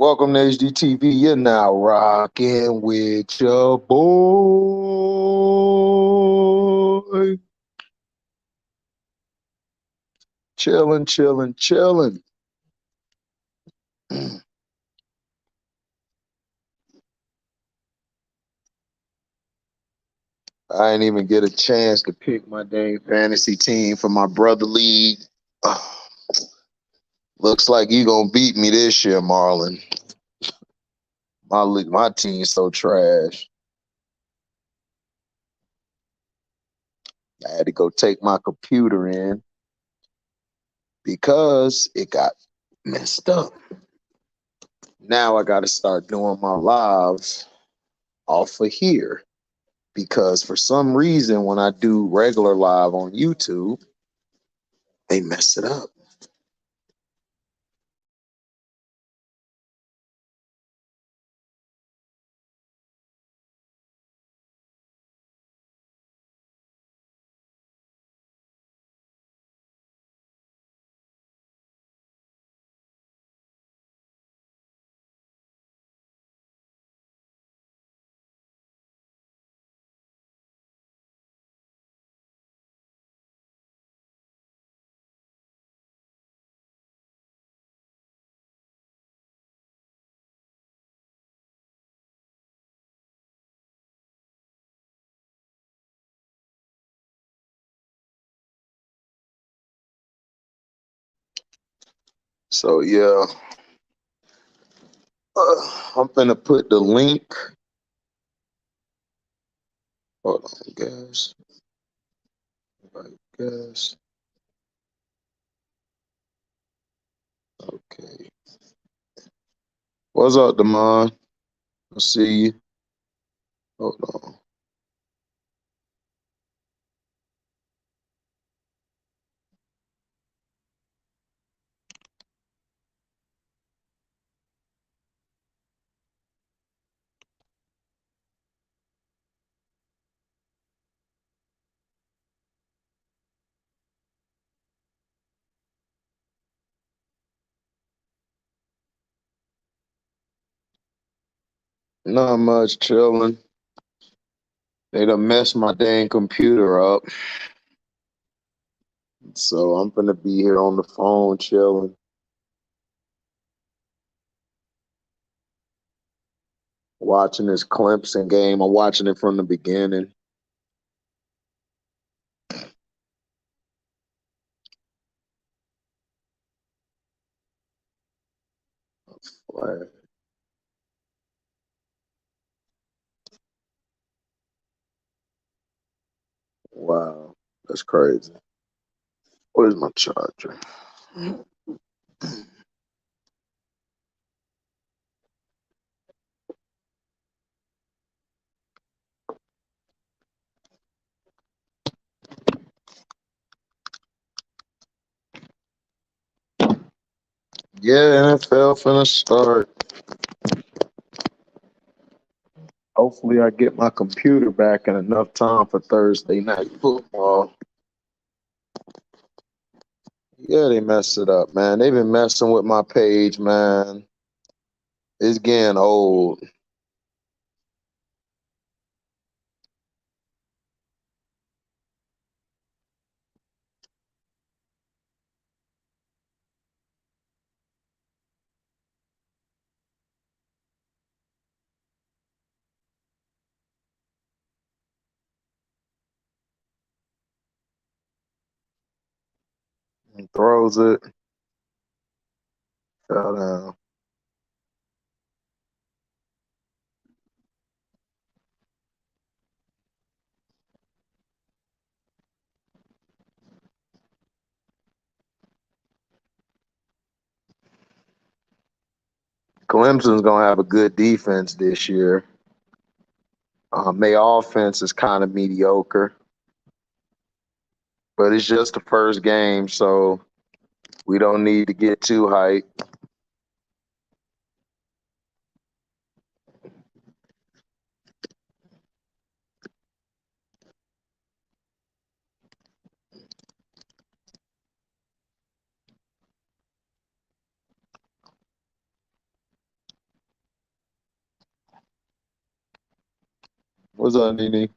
Welcome to HDTV. You're now rocking with your boy. Chilling, chilling, chilling. I didn't even get a chance to pick my dang fantasy team for my brother league. Looks like you gonna beat me this year, Marlon. My team's so trash. I had to go take my computer in because it got messed up. Now I got to start doing my lives off of here because for some reason when I do regular live on YouTube, they mess it up. So yeah, I'm gonna put the link. Hold on, guys. Right, guys. Okay. What's up, Damon? I see you. Hold on. Not much, chilling. They done messed my dang computer up. So I'm gonna be here on the phone chilling, watching this Clemson game. I'm watching it from the beginning. Like, wow, that's crazy. Where's my charger? Yeah, NFL finna start. Hopefully, I get my computer back in enough time for Thursday night football. Yeah, they messed it up, man. They've been messing with my page, man. It's getting old. He throws it. Fell down. Clemson's gonna have a good defense this year. Their offense is kind of mediocre, but it's just the first game, so we don't need to get too hyped. What's up, Nene?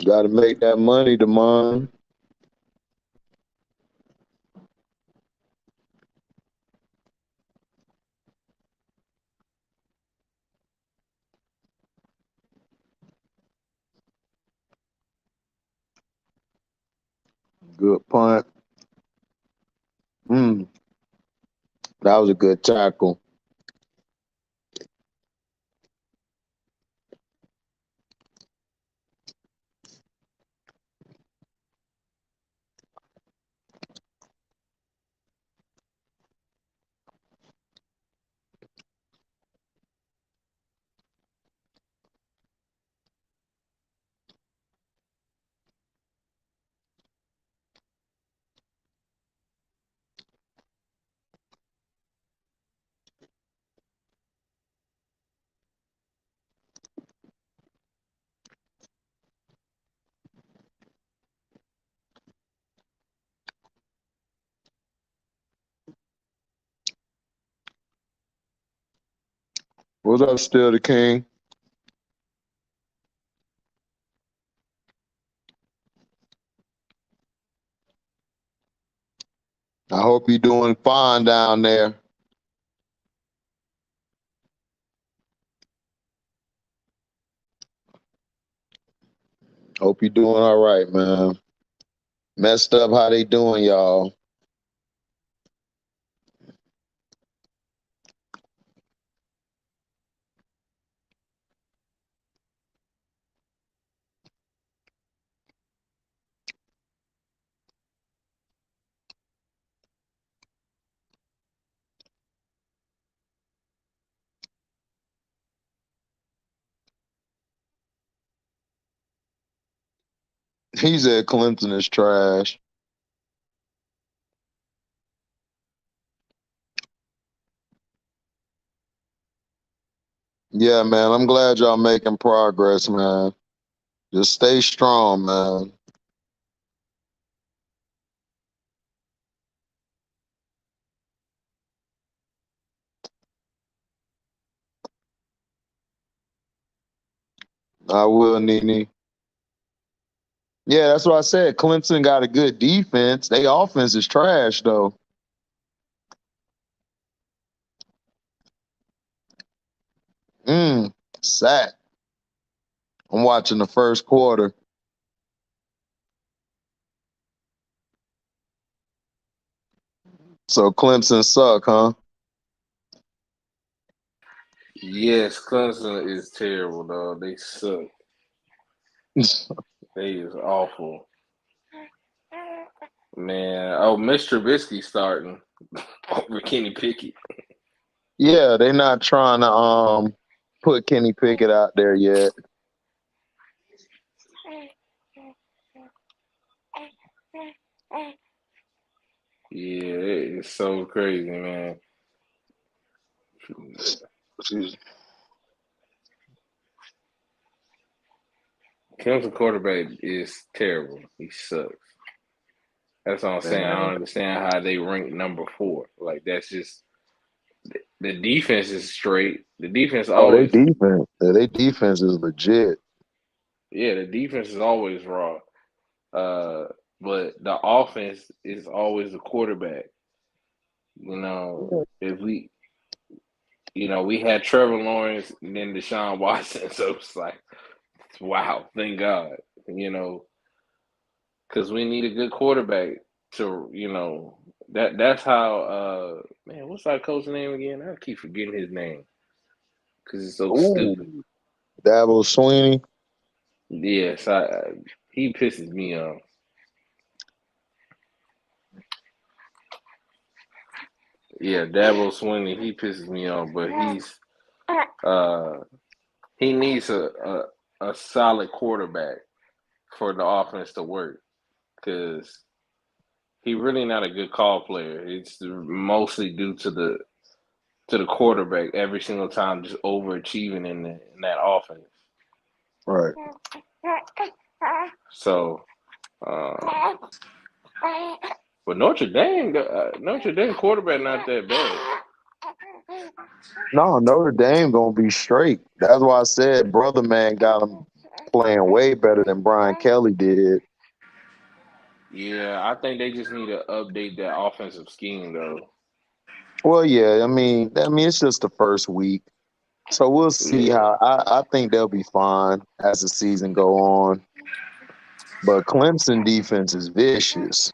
Got to make that money, Damon. Good punt. That was a good tackle. What's up, Still the King? I hope you're doing fine down there. Hope you're doing all right, man. Messed up, how they doing, y'all? He said Clemson is trash. Yeah, man, I'm glad y'all making progress, man. Just stay strong, man. I will, Nene. Yeah, that's what I said. Clemson got a good defense. They offense is trash, though. Sack. I'm watching the first quarter. So Clemson suck, huh? Yes, Clemson is terrible, dog. They suck. They is awful. Man, oh, Mr. Trubisky starting over Kenny Pickett. Yeah, they're not trying to put Kenny Pickett out there yet. Yeah, it's so crazy, man. Clemson quarterback is terrible. He sucks. That's what I'm saying. I Man. don't understand how they rank number 4. Like that's just the defense is straight. The defense Oh, they always, defense. Yeah, they defense is legit. yeah, the defense is always raw. Uh, but the offense is always the quarterback. If we had Trevor Lawrence and then Deshaun Watson, so it's like, wow, thank God, because we need a good quarterback that's how. Man, what's our coach's name again? I keep forgetting his name because it's so stupid. Ooh, Dabo Sweeney. Yes, he pisses me off. Yeah, Dabo Swinney, he pisses me off, but uh he needs a solid quarterback for the offense to work because he really not a good call player. It's mostly due to the quarterback every single time just overachieving in that offense. Right. So, uh, but Notre Dame quarterback not that bad. No, Notre Dame gonna be straight. That's why I said brother man got him playing way better than Brian Kelly did. Yeah, I think they just need to update that offensive scheme though. Well, yeah, I mean, it's just the first week, so we'll see Yeah, how. I think they'll be fine as the season go on. But Clemson defense is vicious.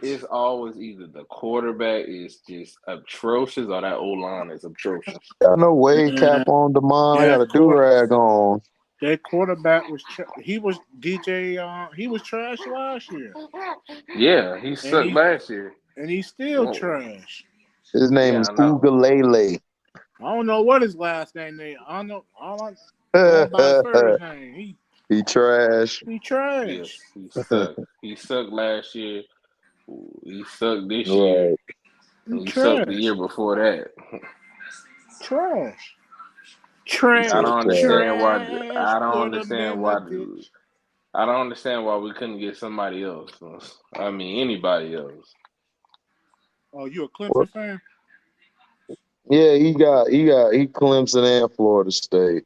it's always either the quarterback is just atrocious or that O line is atrocious. Got no wave cap Yeah, on, Demond. I got that a do quarter, rag on. that quarterback was he was DJ. He was trash last year, Yeah, he and sucked last year. he's still Well, trash. His name yeah, is I know. Ugalele. I don't know what his last name is. I don't know. All I'm going by his first name. He trash. He trash. Yes, he sucked. He sucked last year. He sucked this year. Right. He He sucked the trash. year before that. Trash. He I said Trash. don't trash. understand why. Trash. I don't Put him understand in the why. ditch. I don't understand why we couldn't get somebody else. I mean, anybody else. Oh, you a What? Clemson fan? Yeah, he Clemson and Florida State.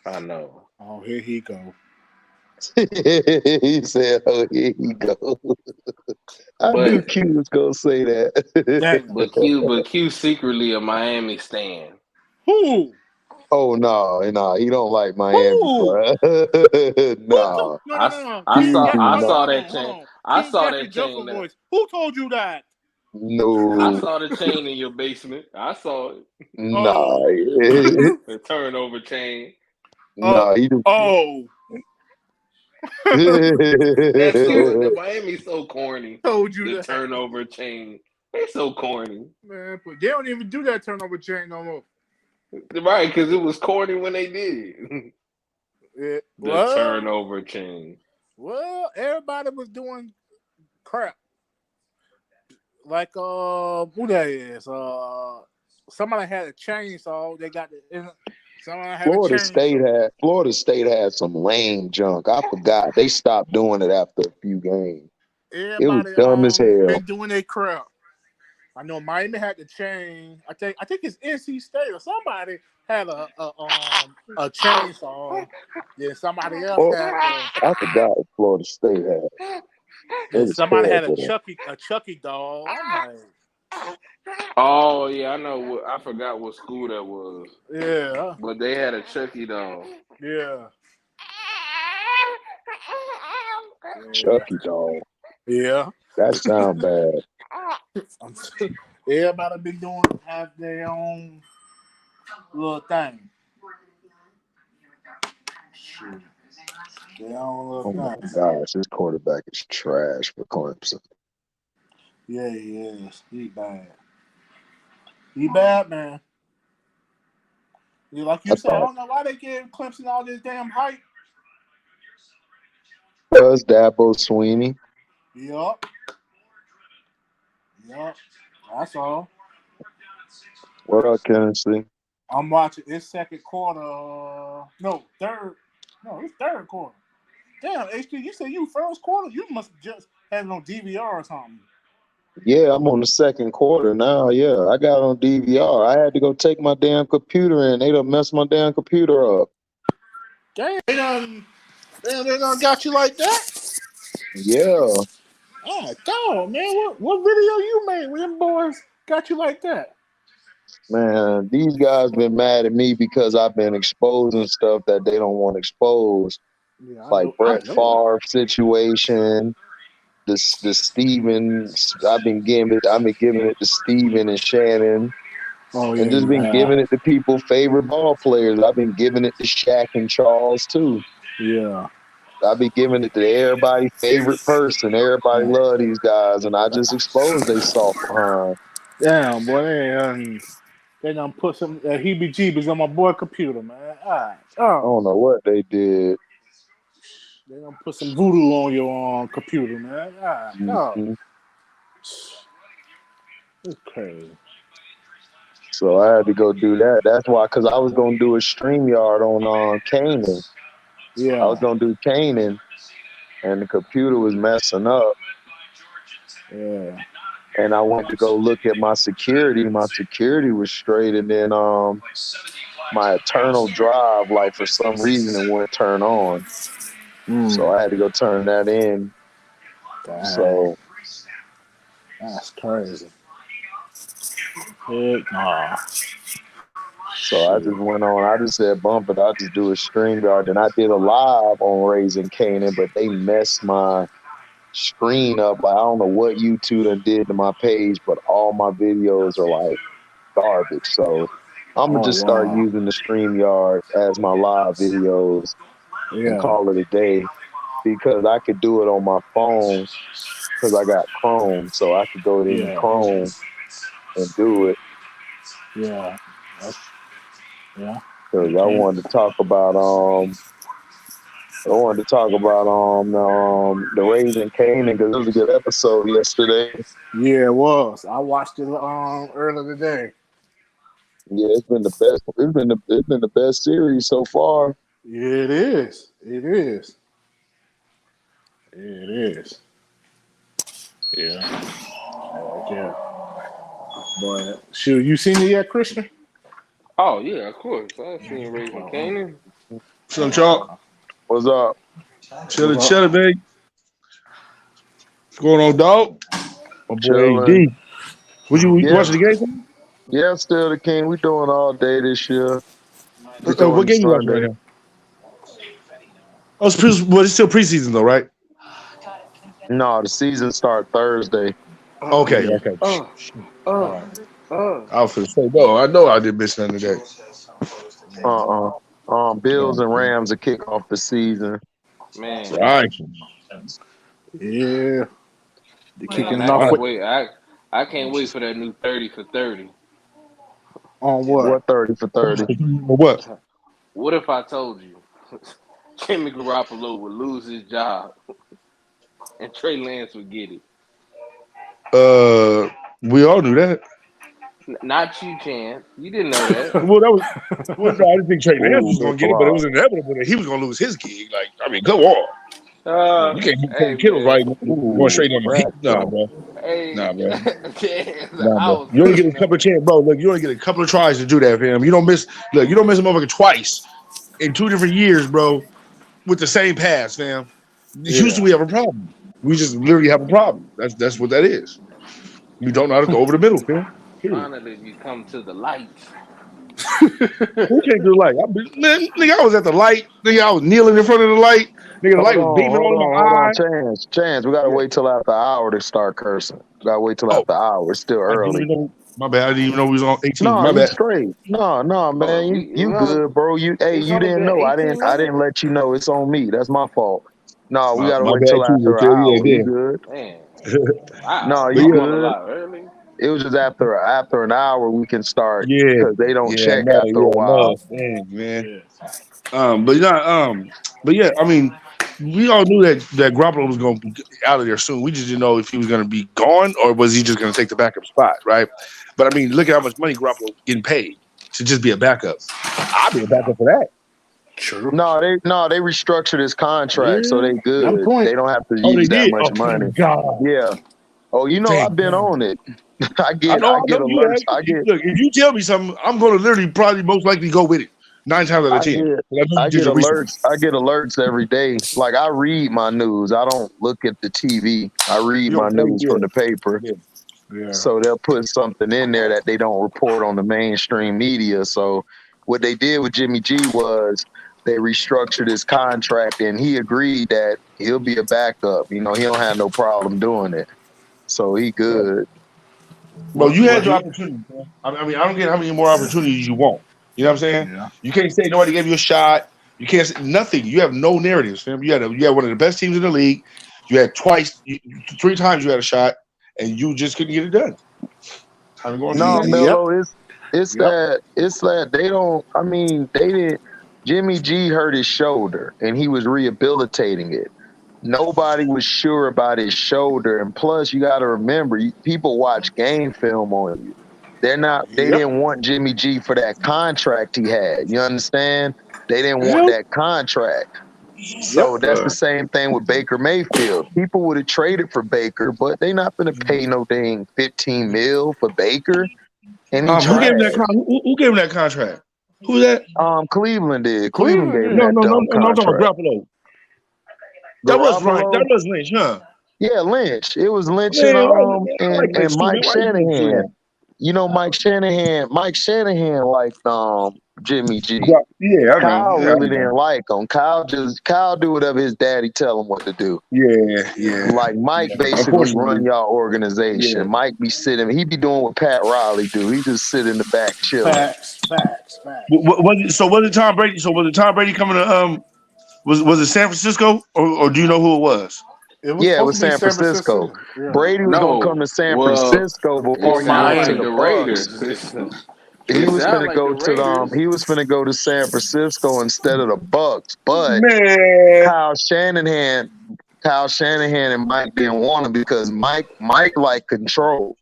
I know. Oh, here he go. He said, "Oh, here you go." I knew But Q was gonna say that. Damn. but Q secretly a Miami stan. Who? Oh no, he don't like Miami, Who? bro. Who told? No, No, no, I, no, no. I King. saw Q, I Hold on, saw no, hold that on, hold chain. on. I King saw Jeffrey that chain. Joseph voice. Who told you that? I no, saw the chain in your basement. I saw it. no, Oh. The turnover chain. Oh. no. He just, Oh. That's so. told The Miami's so corny. told you The that. turnover chain. They're so corny. Man, but they don't even do that turnover chain no more. Right, because it was corny when they did. Yeah. The turnover chain. Everybody was doing crap. Like who that is? Somebody had a chainsaw. They got the somebody had a chainsaw. Florida State had some lame junk. I forgot they stopped doing it after a few games. It was Everybody dumb as hell. been doing their crap. I know Miami had the chain. I think it's NC State or somebody had a chainsaw. Then somebody else Well, had I forgot what Florida State had. It then was somebody had terrible. a Chucky doll. I'm like, Oh yeah, I know. I forgot what school that was, yeah, but they had a Chucky doll. yeah, Chucky dog. yeah. That sound bad. Everybody been doing have their own little thing. Shoot. Their own Oh little my thing. gosh, this quarterback is trash for Clemson. Yeah, he is. He bad. He bad, man. Like I you said, I thought don't know why they give Clemson all this damn hype. it was Dabo Sweeney. Yup. Yup. That's all. What up, Tennessee? I'm watching this second quarter. No, third. No, it's third quarter. Damn, HD, you said you first quarter? You must just have it on DVR or something. Yeah, I'm on the second quarter now. Yeah, I got on DVR. I had to go take my damn computer in. They done messed my damn computer up. Damn, they done got you like that? Yeah, Oh, dog, man. What video you made when them boys got you like that? man, these guys been mad at me because I've been exposing stuff that they don't want exposed, Yeah, like I Brett know. Favre situation. The Stevens, I've been giving it to Steven and Shannon. Oh yeah, and just you been have. giving it to people's favorite ball players. I've been giving it to Shaq and Charles too. Yeah. I've been giving it to everybody's favorite person. Everybody love these guys, and I just exposed they soft behind. Damn, boy, they done put some heebie-jeebies on my boy computer, man. All right. I Oh, don't know what they did. they done put some voodoo on your computer, man. All right. Oh, Mhm. it's crazy. So I had to go do that. That's why, because I was gonna do a StreamYard on Canaan. I was Yeah, gonna do Canaan, and the computer was messing up. yeah. And I went to go look at my security. My security was straight, and then my eternal drive, like for some reason, it wouldn't turn on. So I had to go turn that in. Dang, So that's crazy. Heck nah. so I Shit. just went on. I just said bump it. I just do a StreamYard, and I did a live on Raising Canaan, but they messed my screen up. Like, I don't know what YouTube done did to my page, but all my videos are like garbage. So I'm gonna Oh just start wow. using the StreamYard as my live videos and Yeah, call it a day, because I could do it on my phone because I got Chrome, so I could go to any yeah, Chrome and do it. yeah. That's, yeah. Because You can't. I wanted to talk about the Raising Canaan, because it was a good episode yesterday. Yeah, it was. I watched it earlier today. Yeah, it's been the best. It's been the best series so far. Yeah, it is. It is. It is. Yeah. Yeah. But shoot, you seen it yet, Christian? Oh yeah, of course. I've seen Raising Canaan. Some chalk. What's up? Chiller, baby. What's going on, dog? My boy Chilling. AD. Was you Yeah, watching the game? yeah. Still the king. We doing all day this year. We What doing game you watching Sunday. right now? Oh, it's still preseason though, right? No, the season start Thursday. Okay. Yeah. Oh, All oh, right. oh. I was finna say, no, I know I didn't miss none of that. Bills and Rams will kick off the season. Man, Right. Yeah. They kicking man, it I off can't with wait. I can't wait for that new 30 for 30. on what? What 30 for 30? What? What if I told you Jimmy Garoppolo would lose his job and Trey Lance would get it? We all knew that. Not you, Chan. You didn't know that. Well, that was. Well, no, I didn't think Trey Lance was Ooh, going to get it, but it was inevitable that he was going to lose his gig. Like, I mean, go on. You can't keep Hey Tony Kittle man. right going ooh, straight on the heat. Nah, fractal. bro. Hey, Nah, bro. Chan, Nah, I bro. was You only get a waiting couple on of chances, bro. Look, you only get a couple of tries to do that, fam. You don't miss. Look, you don't miss a motherfucker twice in 2 different years, bro, with the same pass, fam. Houston, Yeah. we have a problem. We just literally have a problem. That's what that is. We don't know how to go over the middle, fam. Period. finally you come to the light. Who can't do the light? Man, nigga, I was at the light. Nigga, I was kneeling in front of the light. Nigga, the light was beaming on my eye. Chance. We gotta Yeah. wait till after hour to start cursing. We gotta wait till Oh, after hour. It's still I didn't early. even know. My bad. I didn't even know we was on 18. No, My you bad. straight. No, Oh, man. You we only, good, bro. You it's you only didn't been know. 18 I didn't minutes? let you know. It's on me. That's my fault. No, we gotta My wait bad till too. after an Yeah, hour. You damn. good. Man, No, wow. But you I'm yeah, on a good. lot early. It was just after an hour we can start, yeah, because they don't yeah, check no, after a yeah, while. no. Dang, man. Yeah. But not but yeah, I mean, we all knew that Garoppolo was going to be out of there soon. We just didn't know if he was going to be gone or was he just going to take the backup spot, right? But I mean, look at how much money Garoppolo's getting paid to just be a backup. I'd be a backup for that. True. No, they restructured his contract, so Yeah. they Got a good. point. They don't have to Oh, they use that did. much Oh, money. thank God. Yeah. Oh, Thank I've been God. on it. I I get know, I I get know you have. alerts. Look, if you tell me something, I'm going to literally probably most likely go with it 9 times out of I 10. get I know you I did get your research. alerts. I get alerts every day. Like, I read my news. I don't look at the TV. I read You my don't pay, news from the paper. yeah. Yeah. So they'll put something in there that they don't report on the mainstream media. So what they did with Jimmy G was they restructured his contract, and he agreed that he'll be a backup. He don't have no problem doing it. So he Yeah. good. Bro, you had your he, opportunity, man. I mean, I don't get how many more opportunities you want. You know what I'm saying? yeah. You can't say nobody gave you a shot. You can't say nothing. You have no narratives, fam. You had one of the best teams in the league. You had three times you had a shot, and you just couldn't get it done. Time to go on to the No, next. Yep. Mello, it's Yep. that they don't. I mean, they didn't. Jimmy G hurt his shoulder, and he was rehabilitating it. Nobody was sure about his shoulder, and plus, you got to remember, people watch game film on you. They're not. They Yep. didn't want Jimmy G for that contract he had. You understand? They didn't want Hell, that contract. Yep. So that's the same thing with Baker Mayfield. People would have traded for Baker, but they not going to pay no dang 15 mil for Baker, and he who gave him trash. that? Who gave him that contract? Who was that? Cleveland did. Cleveland Cleveland gave him did. No, that no, no, dumb no. I'm talking contract. about Garoppolo. That was Ryan. That Garoppolo, was Lynch, huh? yeah, Lynch. It was Lynch Man, I like and Lynch too, man. Mike Why you doing for Shanahan. that? You know, Mike Shanahan liked Jimmy G. Yeah, I know. Kyle Yeah, I really know. didn't like him. Kyle do whatever his daddy tell him what to do. Yeah. Like Mike basically run Unfortunately, y'all organization. yeah. Mike be sitting, he be doing what Pat Riley do. He just sit in the back chilling. Facts. Was it Tom Brady? So was it Tom Brady coming to was it San Francisco or do you know who it was? It was Yeah, it supposed was to be San San Francisco. Francisco. Yeah. Brady was gonna come No, to San well, Francisco it before he went to sound Miami. like the the Bucks. Raiders. He It was sound finna like the go to Raiders. he was finna go to San Francisco instead of the Bucks, but Man, Kyle Shanahan, and Mike didn't want him because Mike liked control.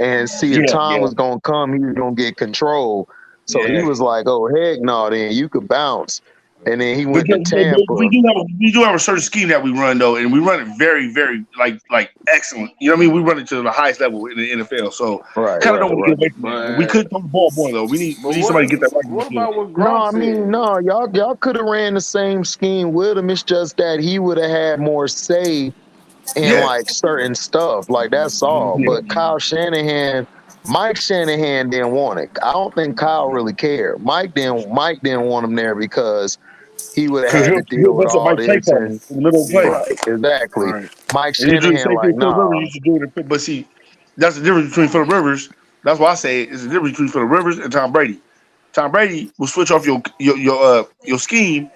And see, if Tom yeah. was gonna come, he was gonna get control. So he Yeah. was like, "Oh heck no, then you could bounce." And then he went to Because Tampa. we do have a certain scheme that we run though, and we run it very, very like excellent. You know what I mean? We run it to the highest level in the NFL. So Right. kind of don't want to get away from that. We But could throw the ball more though. We but need somebody what to get that right in the what field. about what No, Gronk I mean, said? no, y'all could have ran the same scheme with him. It's just that he would have had more say in Yeah. like certain stuff. Like that's all. Yeah. But Mike Shanahan didn't want it. I don't think Kyle really cared. Mike didn't want him there because he would have Because had to he'll deal with mess up all Mike play this calling and in the middle of the play. Yeah. right, exactly. Right. Mike And you do the Shanahan same thing like, Philip Rivers nah. used to do in the but see, that's the difference between Philip Rivers. That's why I say it's the difference between Philip Rivers and Tom Brady. Tom Brady will switch off your scheme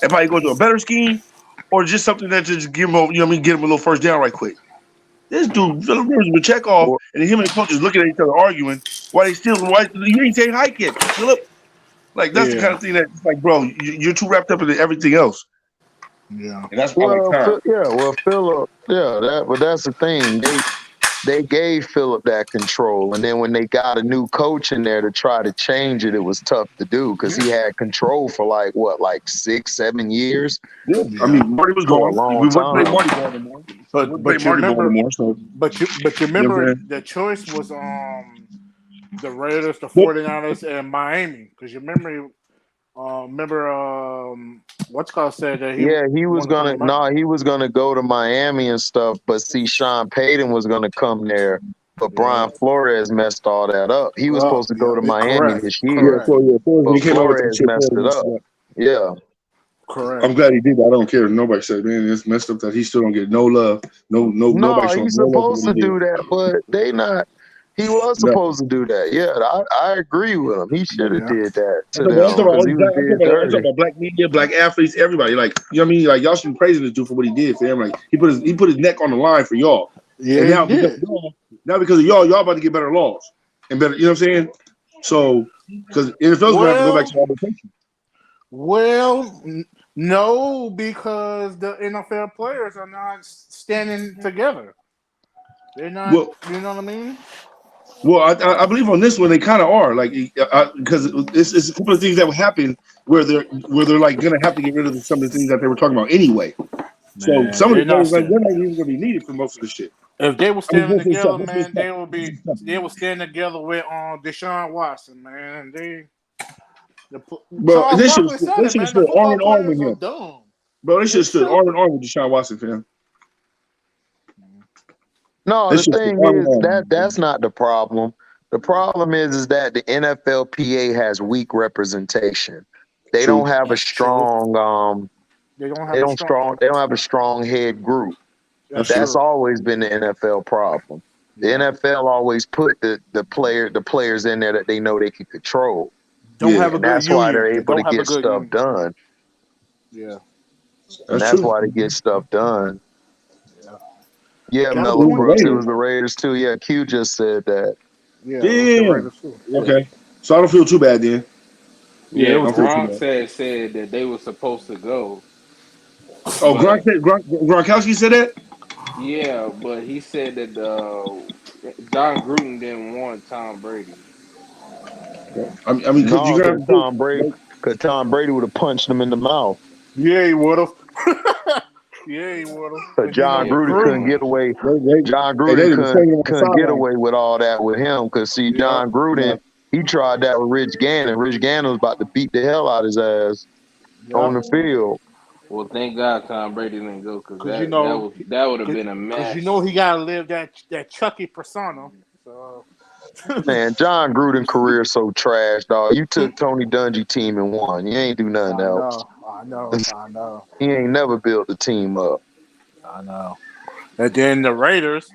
and probably go to a better scheme or just something that just give him get him a little first down right quick. This dude, Philip Rivers would check off Well, and then him and the coaches looking at each other arguing why you ain't saying hike yet, Philip. Like that's the kind Yeah. of thing that's like, bro, you're too wrapped up into everything else. Yeah. And that's why I like Tom. Philip, but that's the thing. They gave Philip that control, and then when they got a new coach in there to try to change it, it was tough to do because he had control for like 6, 7 years Yeah, I Yeah. mean Marty was for a gone. We long wouldn't play time. Marty ball anymore. We wouldn't play But you Marty ball remember anymore. So but you you know what remember I'm saying? the choice was the Raiders, the But 49ers, and Miami. Because you remember what's called said that he Yeah, wanted to come to Miami. he was gonna go to Miami and stuff, but see, Sean Payton was gonna come there, but Yeah. Brian Flores messed all that up. He was Oh, supposed to go yeah, to Miami correct. this year, Correct. When but he came out with that Flores shit, messed Flores it messed up. it up. Yeah. Correct. I'm glad he did that. I don't care. Nobody said, man, it's messed up that he still don't get no love. Nobody No, showing he's no love for supposed what he to did. do that, but they not. He was Nothing. supposed to do that. Yeah, I agree with him. He should have Yeah. did that to I'm talking them about because he was being I'm talking dirty. about black media, black athletes, everybody. Like, you know what I mean? Like, y'all should be praising this dude for what he did, fam. Like, he put his neck on the line for y'all. Yeah, And he now because of did. y'all about to get better laws and better. You know what I'm saying? So, because NFL's gonna have to go back Well, to arbitration. no, because the NFL players are not standing together. They're not. Well, You know what I mean? I believe on this one they kind of are like because it's a couple of things that will happen where they're like gonna have to get rid of some of the things that they were talking about anyway. So Man, some of the they're not players like standing. they're not even gonna be needed for most of the shit. If they were I mean, standing together, that's what's man, up. That's what's up. they will stand together with Deshaun Watson, man. Bro, Charles Barkley said they it, should have man. The stood arm football in arm with players are him. dumb. Bro, they should They're have stood arm in stupid. arm with Deshaun Watson, fam. No, They the should have stood thing arm in is arm. that's not the problem. The problem is that the NFLPA has weak representation. They don't True. have a True. strong They don't have a strong. they don't have a strong head group. That's That's true. That's true. always been the NFL problem. The NFL always put the players in there that they know they can control. Don't Yeah. have a And good that's why union. they're They able to don't have a get good stuff union. done. Yeah. And That's that's true. why they get stuff done. Yeah. Yeah, Got a Mellow point. Brooks. It Raiders. was the Raiders too. Yeah, Q just said that. Yeah, with the Damn. Raiders too. Yeah. Okay. So I don't feel too bad then. Yeah, Yeah, it was I don't feel good. too Gronk bad. said that they were supposed to go, Oh, but Gronkowski said that? yeah, but he said that John Gruden didn't want Tom Brady. I mean, could you No, guys because Tom Brady would have punched him in the mouth. Yeah, he would have. Yeah, he would have. But But you John know, Yeah, Gruden pretty couldn't Gruden. get much. away. John they Gruden didn't even say him on the couldn't get sideline. away with all that with him. Because see, Yeah. John Gruden, he tried that with Rich Gannon. Rich Gannon was about to beat the hell out of his ass on Yeah. the field. Well, thank God Tom Brady didn't go because Cause you that know, was that would have been a cause you mess. know he gotta live that Chucky persona. So Man, John Gruden career so trash, dog. You took Tony Dungy team and won. You ain't do nothing else. I know. He ain't never built the team up. And then the Raiders,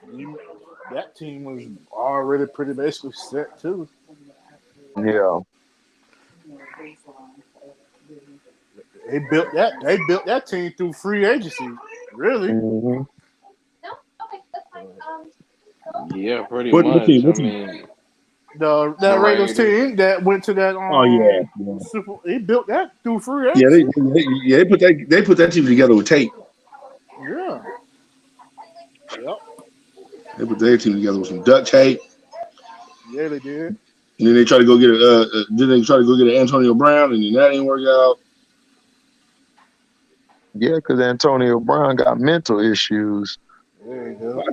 that team was already pretty basically set too. Yeah. They built that team through free agency. Really? hmm Yeah, pretty What much. team? I What team? mean, That the Raiders Raiders. team that went to that Oh yeah. Super. He built that through free Yeah, agency. they put that team together with Tate. Yeah. Yep. They put their team together with some duct tape. Yeah, they did. And then they try to go get an Antonio Brown, and then that didn't work out. Yeah, because Antonio Brown got mental issues. There you go.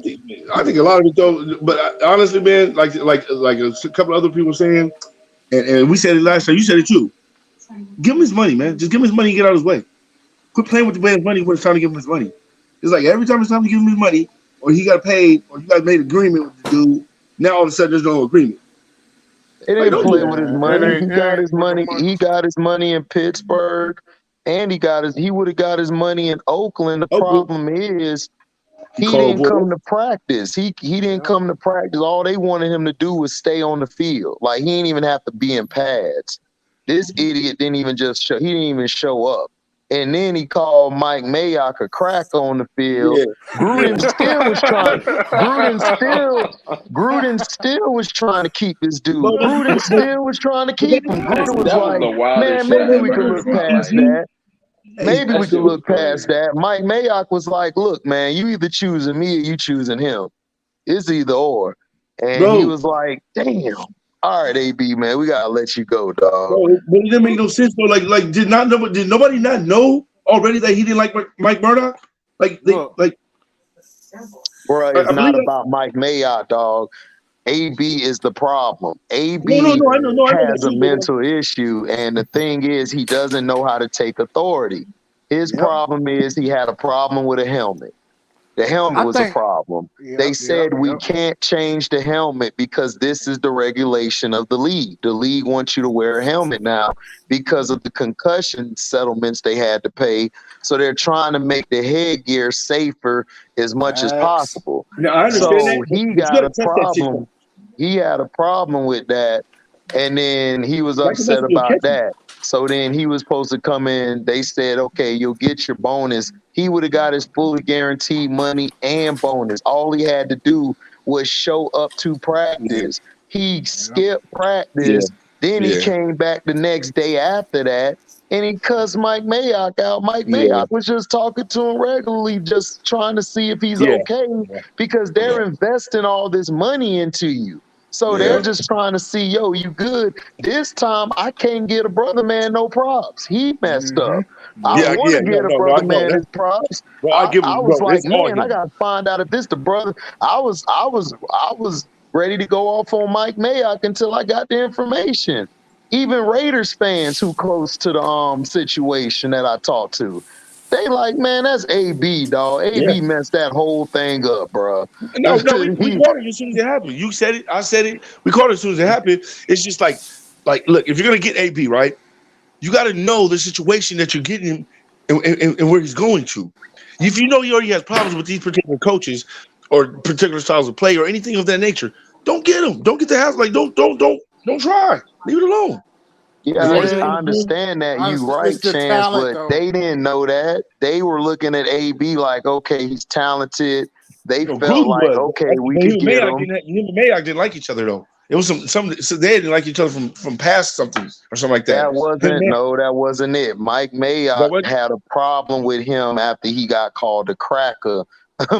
I think a lot of it though. But honestly, man, like a couple other people saying, and we said it last time. You said it too. Give him his money, man. Just give him his money and get out of his way. Quit playing with the man's money when it's time to give him his money. It's like every time it's time to give him his money, or he got paid, or you guys made an agreement with the dude. Now all of a sudden there's no agreement. He Like, didn't don't play do with his that. money. It He got ain't his with the money. money. He got his money in Pittsburgh, and he would have got his money in Oakland. The Okay. problem is He he called didn't Porter. come to practice. He didn't come to practice. All they wanted him to do was stay on the field. Like he didn't even have to be in pads. This idiot didn't even show. He didn't even show up. And then he called Mike Mayock a cracker on the field. Yeah. Gruden still was trying. Gruden still was trying to keep this dude. But Gruden still was trying to keep him. That Gruden was that was like, the wildest man, shit I maybe we ever could heard look in my past life. that. Maybe That we could shit was look past crazy. that. Mike Mayock was like, look, man, you either choosing me or you choosing him. It's either or. And he bro, was like, damn. All right, AB, man, we gotta let you go, dog. but it didn't make no sense though. Like did nobody not know already that he didn't like Mike Murdoch? Like they Look, like Bro, I it's believe not that. about Mike Mayock, dog. AB is the problem. No, AB I know that has a too. But mental issue, and the thing is, he doesn't know how to take authority. His problem is he had a problem with a helmet. The helmet I was a think. problem. They said we can't change the helmet because this is the regulation of the league. The league wants you to wear a helmet now because of the concussion settlements they had to pay. So they're trying to make the headgear safer as much as possible. now I understand that, So he but you got gotta a test that shit problem. though. He had a problem with that. And then he was That could mess upset with your about catching. that. So then he was supposed to come in. They said, okay, you'll get your bonus. He would have got his fully guaranteed money and bonus. All he had to do was show up to practice. He skipped practice. Then he came back the next day after that, and he cussed Mike Mayock out. Mike Mayock was just talking to him regularly, just trying to see if he's okay, because they're investing all this money into you. So they're just trying to see, yo, you good. This time I can't get a brother man no props. He messed up. I want to get a brother man his props. Bro, I give I him, was bro. like, It's all man, I him. gotta find out if this the brother. I was ready to go off on Mike Mayock until I got the information. Even Raiders fans who close to the situation that I talked to, they like, man, that's AB, dog. AB messed that whole thing up, bro. No, we called it as soon as it happened. You said it, I said it. We called it as soon as it happened. It's just like, look, if you're gonna get AB, right, you got to know the situation that you're getting him and where he's going to. If you know he already has problems with these particular coaches, or particular styles of play or anything of that nature, don't get them. Don't get the house. Like don't try. Leave it alone. As Yeah, long as Yeah, it I ain't doing, understand that you it's right, the Chance, talent but though. they didn't know that. They were looking at AB like, okay, he's talented. They felt Gruden like, was. okay, we But could get him. him and Mayock didn't like each other though. It was some so they didn't like each other from past something or something like that. That wasn't it. Mike That Mayock what? had a problem with him after he got called a cracker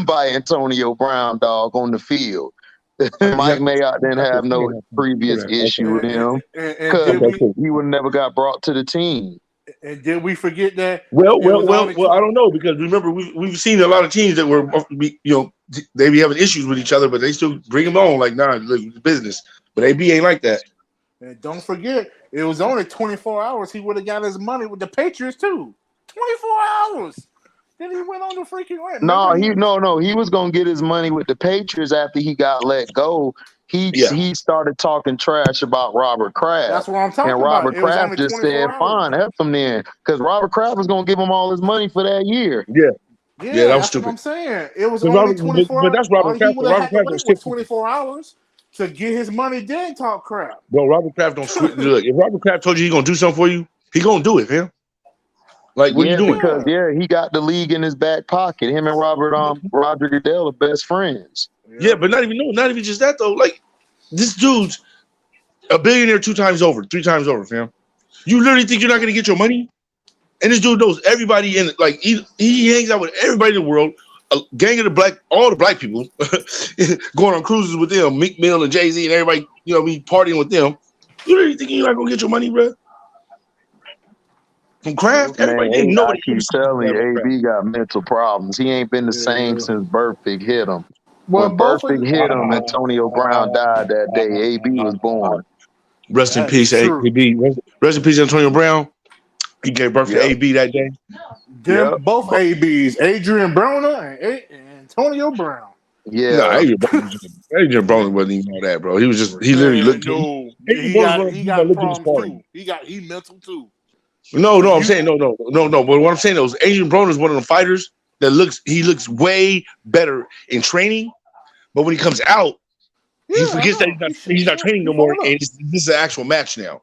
by Antonio Brown, dog, on the field. Yeah. Mike Mayock didn't have no previous issue with Okay. him And because did we Cool. he would never got brought to the team. forget that Well, it was only I don't know because remember we've seen a lot of teams that were they be having issues with each other, but they still bring them on like nah, look, it's business. But AB ain't like that. and don't forget it was only 24 hours. He would have got his money with the Patriots too. 24 hours. Then he went on the freaking rant. He was gonna get his money with the Patriots after he got let go. He started talking trash about Robert Kraft. That's what I'm talking And about. Robert It was Kraft only just 24 said, hours. fine, help him then. Because Robert Kraft was gonna give him all his money for that year. Yeah, that was that's stupid. what I'm saying. It was But only 24 but hours. that's Robert All he Kraft. would have Robert had to Kraft wait don't was skip. 24 hours to get his money, then talk crap. Bro, Robert Kraft don't switch. Look, if Robert Kraft told you he gonna do something for you, he gonna do it, man. Like, what are you doing? Because he got the league in his back pocket. Him and Roger Goodell are best friends. Yeah, but not even just that though. Like, this dude's a billionaire 2 times over, 3 times over, fam. You literally think you're not gonna get your money? And this dude knows everybody in it. Like he hangs out with everybody in the world. A gang of all the black people, going on cruises with them, Meek Mill and Jay-Z and everybody, be partying with them. You really think you're not gonna get your money, bro? From Kraft, everybody didn't know. I keep telling you, AB got mental problems. He ain't been the same since Burfict hit him. Well, When both of Burfict hit him, Antonio Brown died that day. AB was born. Rest in That's peace, true. AB. Rest in peace, Antonio Brown. He gave birth to AB that day. Both ABs, Adrian Broner and Antonio Brown. Yeah. No, Adrian Broner wasn't even all that, bro. He was just he literally looked. No, He got problems too. He mental too. No, I'm saying no. But what I'm saying is Adrian Broner is one of the fighters that looks way better in training, but when he comes out, he forgets that he's not training no more, and this is an actual match now.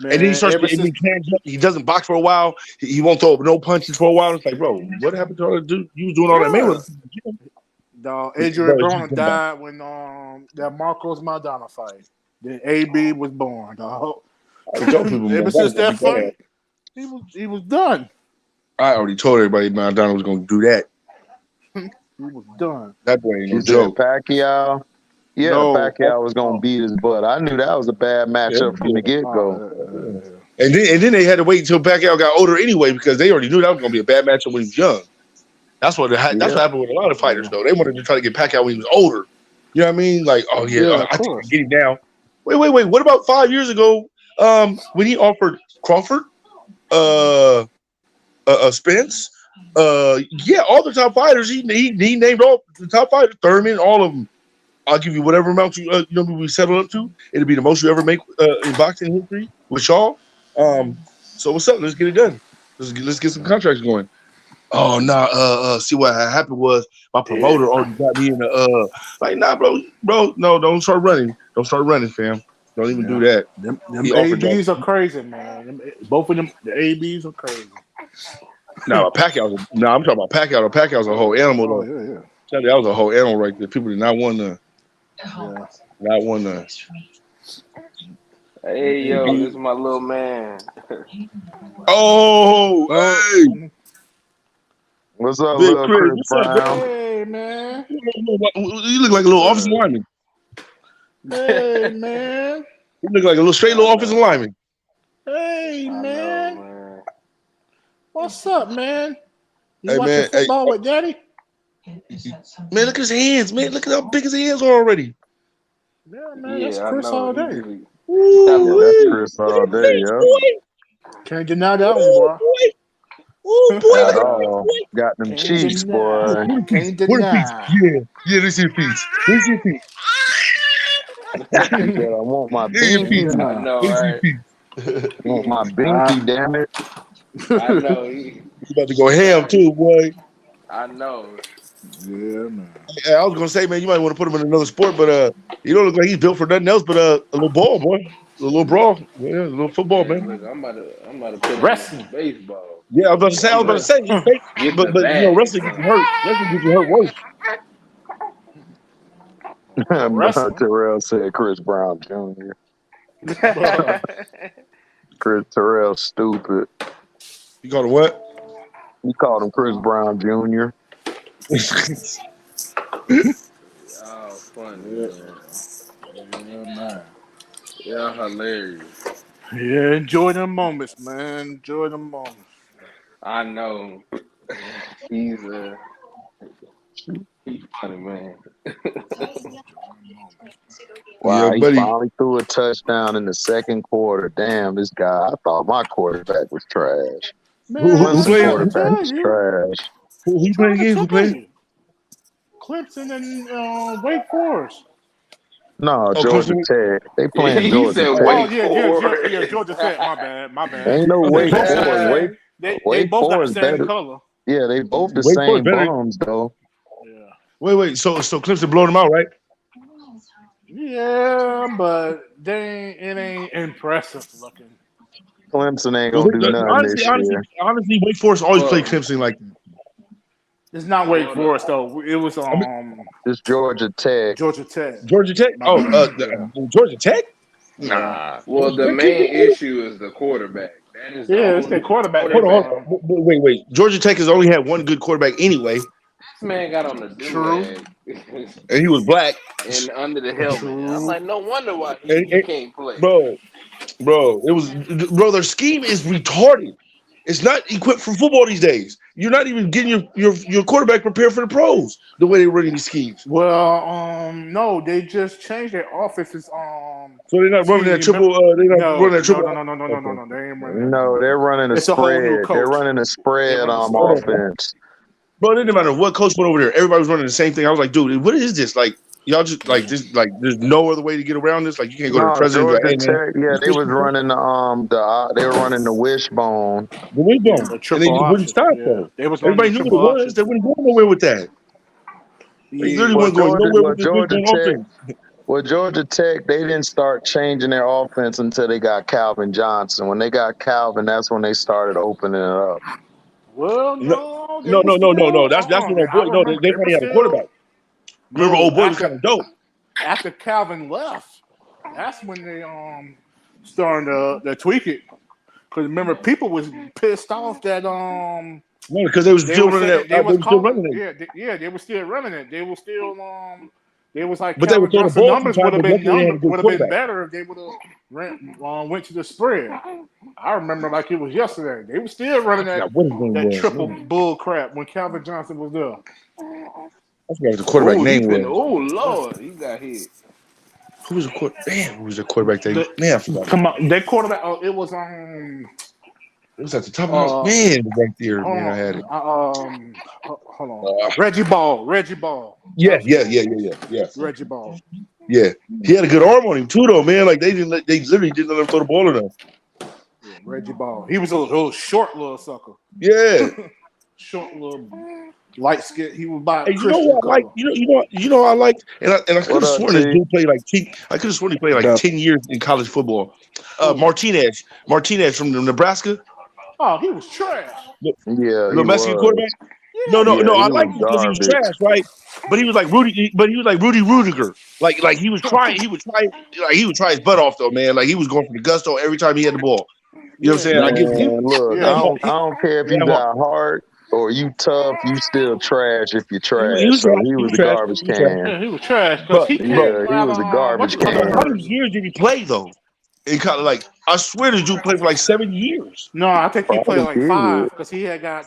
Man, and then he starts he doesn't box for a while. He won't throw no punches for a while. It's like, bro, what happened to all the dude? You was doing all that Mayweather. Adrian Broner died when that Marcos Maidana fight. Then AB was born, dog. Ever since that fight, he was done. I already told everybody Maidana was going to do that. He was done. That boy ain't no joke. Pacquiao. Yeah, Pacquiao was gonna beat his butt. I knew that was a bad matchup from the get-go. And then they had to wait until Pacquiao got older anyway because they already knew that was gonna be a bad matchup when he was young. That's what happened with a lot of fighters though. They wanted to try to get Pacquiao when he was older. You know what I mean? Like, I think I can get him now. Wait. What about 5 years ago? When he offered Crawford, Spence, all the top fighters. He named all the top fighters, Thurman, all of them. I'll give you whatever amount we settle up to. It'll be the most you ever make in boxing history with Shaw. So what's up? Let's get it done. Let's get some contracts going. Oh nah. See what happened was my promoter already got me in the like nah, bro. No, don't start running. Don't start running, fam. Don't even do that. Them ABs are crazy, man. Both of them, the ABs are crazy. I'm talking about Pacquiao. Pacquiao's a whole animal. Though. Yeah. Tell you, that was a whole animal right there. People did not want to. Not want to. Hey, yo, this is my little man. Hey. What's up, little Chris Brown? Hey, man. You look like a little offensive lineman. Hey, man. You look like a straight little offensive lineman. Hey, man. What's up, man? You watching man, football with Daddy? Man, look at his hands, man. Look at how big his hands are already. Yeah, man. That's Chris all day. That's Chris all day, Can't deny that one, boy. Boy, got them cheeks, boy. Can't deny. Yeah, this is your piece. This is your piece. I want my binky. I know, right? I want my binky, damn it. I know. You about to go ham too, boy. I know. Yeah, man. Hey, I was gonna say, man, you might want to put him in another sport, but you don't look like he's built for nothing else but a little ball, boy, a little brawl, yeah, a little football, Man, man. look, I'm about to put him Wrestling. in baseball. Yeah, I was I'm about to gonna say, he's fake, get but the you know, bag or wrestling gets you something. hurt. Wrestling gets you hurt worse. Wrestling. Terrell said Chris Brown Jr. But, Chris Terrell stupid. You called him what? He called him Chris Brown Jr. Oh, funny, yeah, man. man. Yeah, hilarious. Yeah, enjoy them moments, man. Enjoy them moments. I know. He's funny, man. Wow, Yeah, he buddy. finally threw a touchdown in the second quarter. Damn, this guy. I thought my quarterback was trash. Man, Who I'm Clemson played? trying to quarterback tell was you. trash. Who played again? Who played? Clemson and Wake Forest. No, Oh, Georgia Clemson. Tech. They playing He Georgia said Tech. Oh Wake yeah, Forest. Georgia Tech. My bad. Ain't no Oh, they Wake Both Clemson. got the Forest. same. They Wake both got the Forest same better. color. Yeah, they both the Wake Forest same better. bums though. Yeah. Wait. So Clemson blowing them out, right? Yeah, but it ain't impressive looking. Clemson ain't Well, gonna do nothing honestly, this year. Wake Forest always played Well, Clemson like that. It's not Wake well, Forest though. It was I mean, It's Georgia Tech. Georgia Tech. Georgia Tech. My Oh, bad. Yeah. Georgia Tech. Yeah. Nah. well, the main issue is the quarterback. That is the Yeah, it's their only quarterback. Hold on. quarterback. Wait. Georgia Tech has only had one good quarterback anyway, This man got on the True. do-rag and he was black. and under the helmet. I'm True. like, no wonder why And, he can't play. bro, their scheme is retarded. It's not equipped for football these days. You're not even getting your quarterback prepared for the pros the way they're running these schemes. Well, no, they just changed their offenses. So they're not running that triple. They're not running that triple. No. They ain't running that. No, they're running a It's a whole new spread. coach. They're running a spread running a offense. Bro, it didn't matter what coach went over there. Everybody was running the same thing. I was like, dude, what is this? Like, y'all just like this. Like, there's no other way to get around this. Like, you can't go to the No, president and be Georgia like, hey man, Tech. Yeah, they was running they were running the wishbone. the wishbone, The and they triple just wouldn't option. stop Yeah, though. they was Everybody running the knew what it triple was. option. They wouldn't go nowhere with that. They literally Yeah. weren't going nowhere with this wishbone offense. Well, Georgia Tech, they didn't start changing their offense until they got Calvin Johnson. When they got Calvin, that's when they started opening it up. Well, No. they were still. That's when old I boy. No, remember they were already had a still. quarterback. Remember, No, old boy was kind of dope. after Calvin left, that's when they starting to tweak it. Because remember, people was pissed off that No, because they was still running that. They were still running it. they were still running it. They were still they was like But they were Calvin throwing the Johnson ball numbers sometimes. would have But been luckily they had a good quarterback. better if they would have went to the spread. I remember like it was yesterday. They were still running that triple bull crap when Calvin Johnson was there. I forgot what the quarterback name was. Oh Lord, he got hit. Who was the quarterback? Damn, who was the quarterback? Man, I forgot. Come on, that quarterback. It was It was at the top of my man right there. Man, I had it. Hold on. Reggie Ball. Yeah. Reggie Ball. Yeah, he had a good arm on him too, though, man. Like they literally didn't let him throw the ball enough. Yeah, Reggie Ball. He was a little short little sucker. Yeah, short little light skin. He was by. Hey, you know what I like? You know I like, and I could have sworn this dude played like I could have sworn he played like 10 years in college football. Martinez from Nebraska. Oh, he was trash. Yeah, the Mexican quarterback. No. I liked him because he was trash, right? But he was like Rudy. But he was like Rudy Rudiger. Like he would try his butt off though, man. Like he was going for the gusto every time he had the ball. You know what I'm saying? Man, I give look, I don't care if you got heart or you tough, you still trash if you trash. He was a garbage can. Yeah, he was trash because he was a garbage can. How many years did he play though? It kind of like I swear the dude played for like 7 years. No, I think he played like 5 because he had got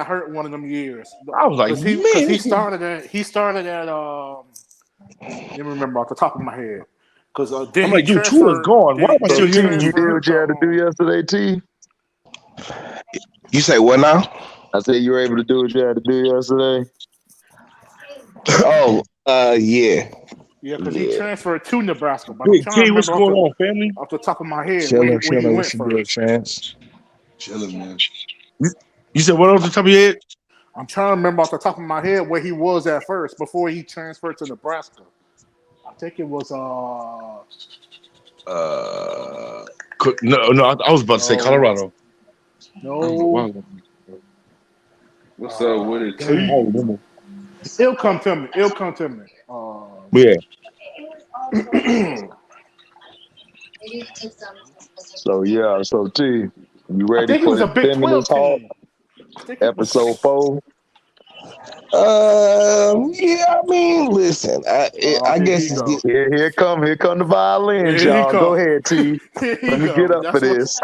hurt one of them years. I was like, he started at let me remember off the top of my head. Because I'm like, dude, Tua's gone. Why am I still hearing you? Did what you had to do yesterday, T? You say what now? I said you were able to do what you had to do yesterday. Yeah. Yeah, because he transferred to Nebraska. But I'm trying to remember what's going on, family? Off the top of my head, Chilling. What's your chance? Chilling, man. You said what off the top of your head? I'm trying to remember off the top of my head where he was at first before he transferred to Nebraska. I think it was No, I was about to say Colorado. No. What's up with it, Dang. T? It'll come to me. Yeah. So T, you I ready think it for was the a Big 12 feminist talk? team. Episode 4. Yeah, I mean, listen, I guess it's Here come the violins, Here he y'all. come. Go ahead, T. Here he Let me come. get up That's for this.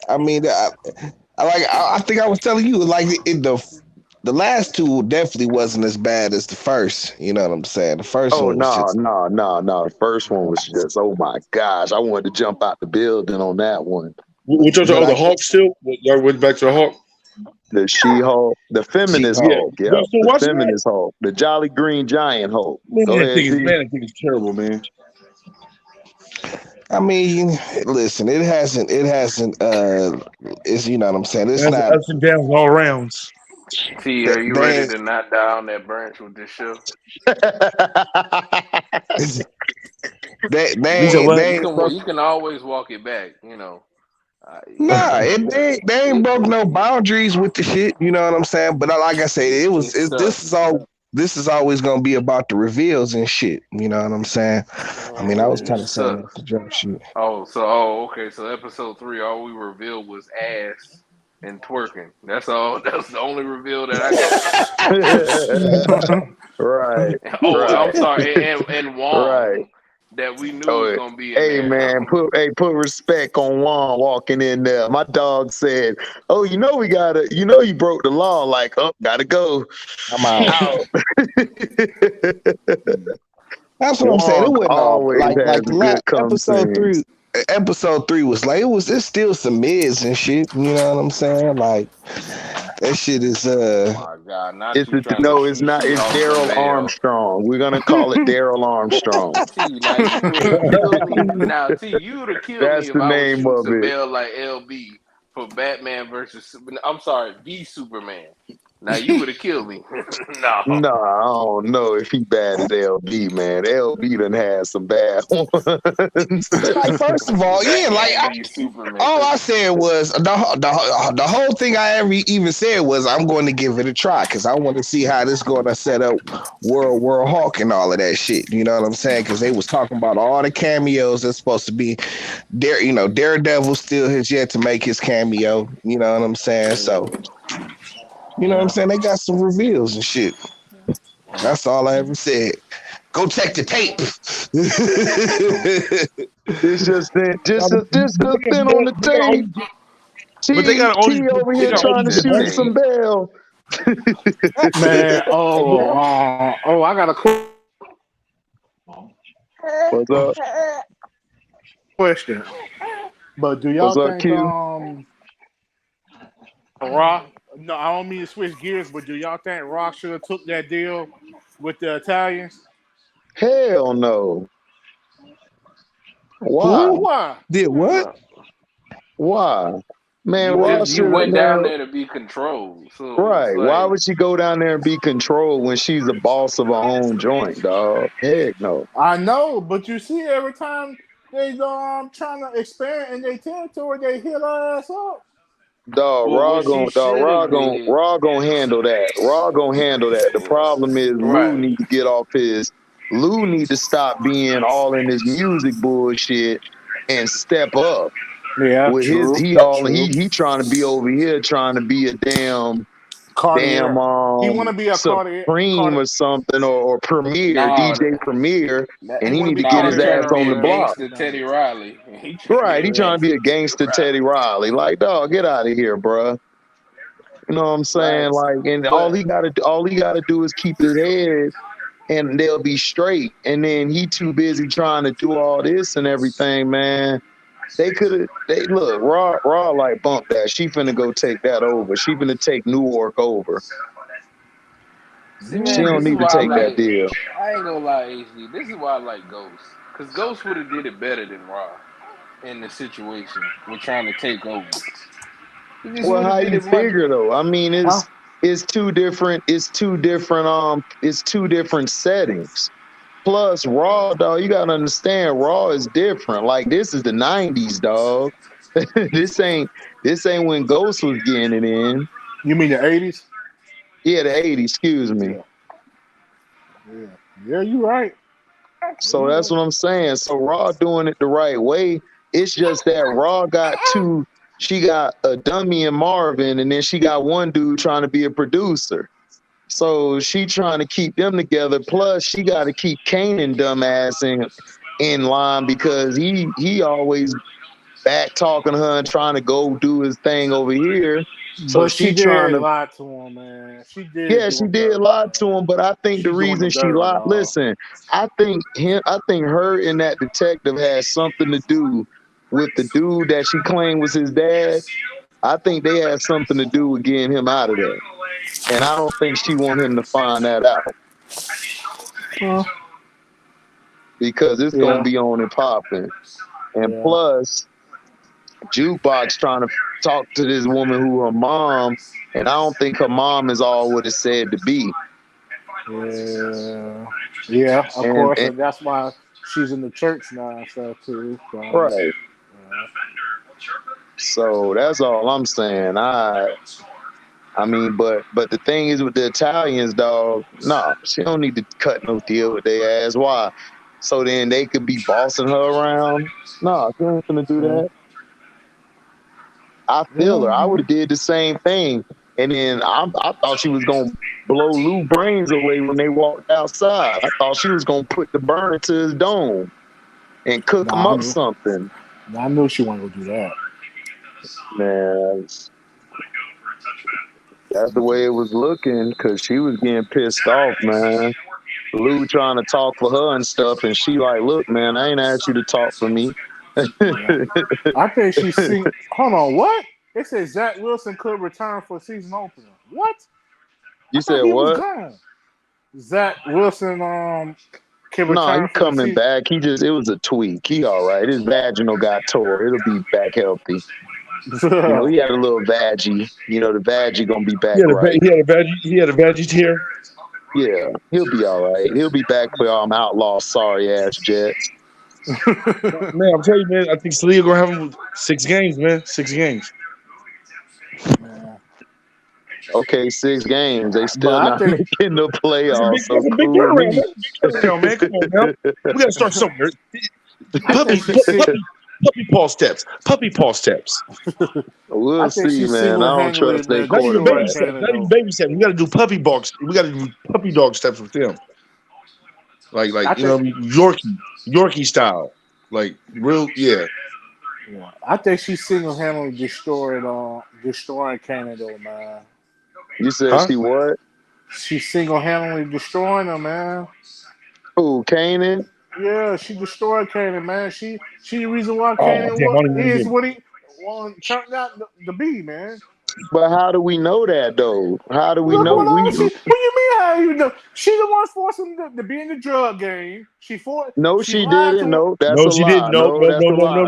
I mean, I think I was telling you, like the last two definitely wasn't as bad as the first. You know what I'm saying? The first Oh one was just no. The first one was just, oh my gosh. I wanted to jump out the building on that one. Which was the Hawk still? Y'all went back to the Hawk? The She-Hulk, the feminist She-Hulk. Hulk, yeah. Y'all still The watching feminist Hulk, the Jolly Green Giant Hulk. Man, Go ahead, T. that thing is terrible, man. I mean, listen, it hasn't it's, you know what I'm saying? It's It has not ups and downs all rounds. T, are you ready to knock down that branch with this show? You can always walk it back, you know. Nah, they ain't broke no boundaries with the shit. You know what I'm saying? But like I said, this is always gonna be about the reveals and shit. You know what I'm saying? I mean, I was kind of saying that to jump shit. Okay. So episode 3, all we revealed was ass and twerking. That's all. That's the only reveal that I got. Right. I'm sorry, and Wong. Right. That we knew was gonna be in hey there. Man, put respect on Juan walking in there. My dog said, "Oh, you broke the law." Like, oh, gotta go. I'm out. That's what I'm saying. It wasn't always like has the a last good episode 3. Episode 3 was like it's still some mids and shit. You know what I'm saying? Like that shit is Oh my God! Not it's you trying to it's not. It's Daryl Armstrong. We're gonna call it Daryl Armstrong. T, now you would have killed me. Now, T, you would have killed That's me if the I was name shooting of some it. bell like LB for Batman versus. I'm sorry, the Superman. Now you would have killed me. No, I don't know if he bad as LB, man. LB done had some bad ones. like, first of all, yeah, like all I said was the whole thing I ever even said was I'm going to give it a try because I want to see how this going to set up World Hawk and all of that shit. You know what I'm saying? Because they was talking about all the cameos that's supposed to be there. You know, Daredevil still has yet to make his cameo. You know what I'm saying? So. You know what I'm saying? They got some reveals and shit. That's all I ever said. Go check the tape. It's just good thin on the tape. But they got T over here trying to shoot some bell. Man, I got a What's up? question. But do y'all think Rock? No, I don't mean to switch gears, but do y'all think Rock should have took that deal with the Italians? Hell no. Why? Why? Did what? Why? Man, you went down there to be controlled. So right. Why would she go down there and be controlled when she's the boss of her own joint, dog? Heck no. I know, but you see every time they trying to expand in their territory, they hit her ass up. Raw gonna handle that. Raw gonna handle that. The problem is Lou need to get off Lou need to stop being all in his music bullshit and step up. Yeah, with true. He trying to be over here trying to be a damn Cartier. He want to be a Supreme or something or Premier, DJ Premier, and he need to get his ass on the block. Gangster Teddy Riley. He trying to be a gangster Teddy Riley. Like, dog, get out of here, bro. You know what I'm saying? Like, and all he gotta do is keep his head and they'll be straight. And then he too busy trying to do all this and everything, man. Raw like bump that. She finna go take that over. She finna take Newark over. See, man, she don't need to take that deal. I ain't gonna lie, HD. This is why I like Ghost. Because Ghost would have did it better than Raw in the situation. We're trying to take over. Well, how you figure though? I mean, it's two different. It's two different. It's two different settings. Plus, Raw, dog, you gotta understand, Raw is different. Like this is the '90s, dog. this ain't this ain't when Ghost was getting it in. You mean the 80s? Yeah, the '80s. Excuse me. Yeah, you're right. So that's what I'm saying. So Raw doing it the right way. It's just that Raw got two. She got a dummy and Marvin, and then she got one dude trying to be a producer. So she trying to keep them together. Plus, she got to keep Kanan dumbass in line because he always back talking to her and trying to go do his thing over here. So But she she trying did to. lie to him, man. She did. Yeah, she did lie to him, but I think the She doing reason the she dirt, lied. dog. Listen, I think her and that detective has something to do with the dude that she claimed was his dad. I think they had something to do with getting him out of there, and I don't think she want him to find that out because it's gonna be on and popping. And plus, Jukebox trying to talk to this woman who her mom, and I don't think her mom is all what it's said to be. Yeah, of course, and and that's why she's in the church now and stuff too. So, right. So that's all I'm saying. I mean, but the thing is with the Italians, dog, nah, she don't need to cut no deal with their ass. Why? So then they could be bossing her around. Nah, she ain't gonna do that. I feel her. I would have did the same thing. And then I thought she was gonna blow Lou brains away when they walked outside. I thought she was gonna put the burner to his dome and cook him up something. I knew she wasn't gonna do that. Man, that's the way it was looking because she was getting pissed off, man. Lou trying to talk for her and stuff, and she like, look, man, I ain't asked you to talk for me. I think she's seen. Hold on, what? They said Zach Wilson could return for season opener. What? You said what? Was gone. Zach Wilson can return. No, he coming back. It was a tweak. He all right. His vaginal got tore. It'll be back healthy. He had a little vaggie. The vaggie gonna be back right. He had a veggie tear. Yeah, he'll be all right. He'll be back for outlaw sorry ass Jets. Man, I'm telling you, man. I think Celia gonna have him 6 games, man. 6 games. Okay, 6 games. They still not making the playoffs. That's a big turnaround. That's a big turnaround, man. Come on, man. We gotta start somewhere. Puppy paw steps. Puppy paw steps. We'll see, man. I don't trust their quarterback. Not even baby steps. We got to do puppy box. We got to do puppy dog steps with them. Like Yorkie style. Like real, yeah. I think she single-handedly destroying Canada, man. You said she what? She's single-handedly destroying them, man. Who, Kanan? Yeah, she destroyed Kanan, man. She the reason why Kanan is what he turned out to be, man. But how do we know that though? How do we know? What do you mean? How you know? She the one forced him to be in the drug game. No, she didn't. No, that's a lie.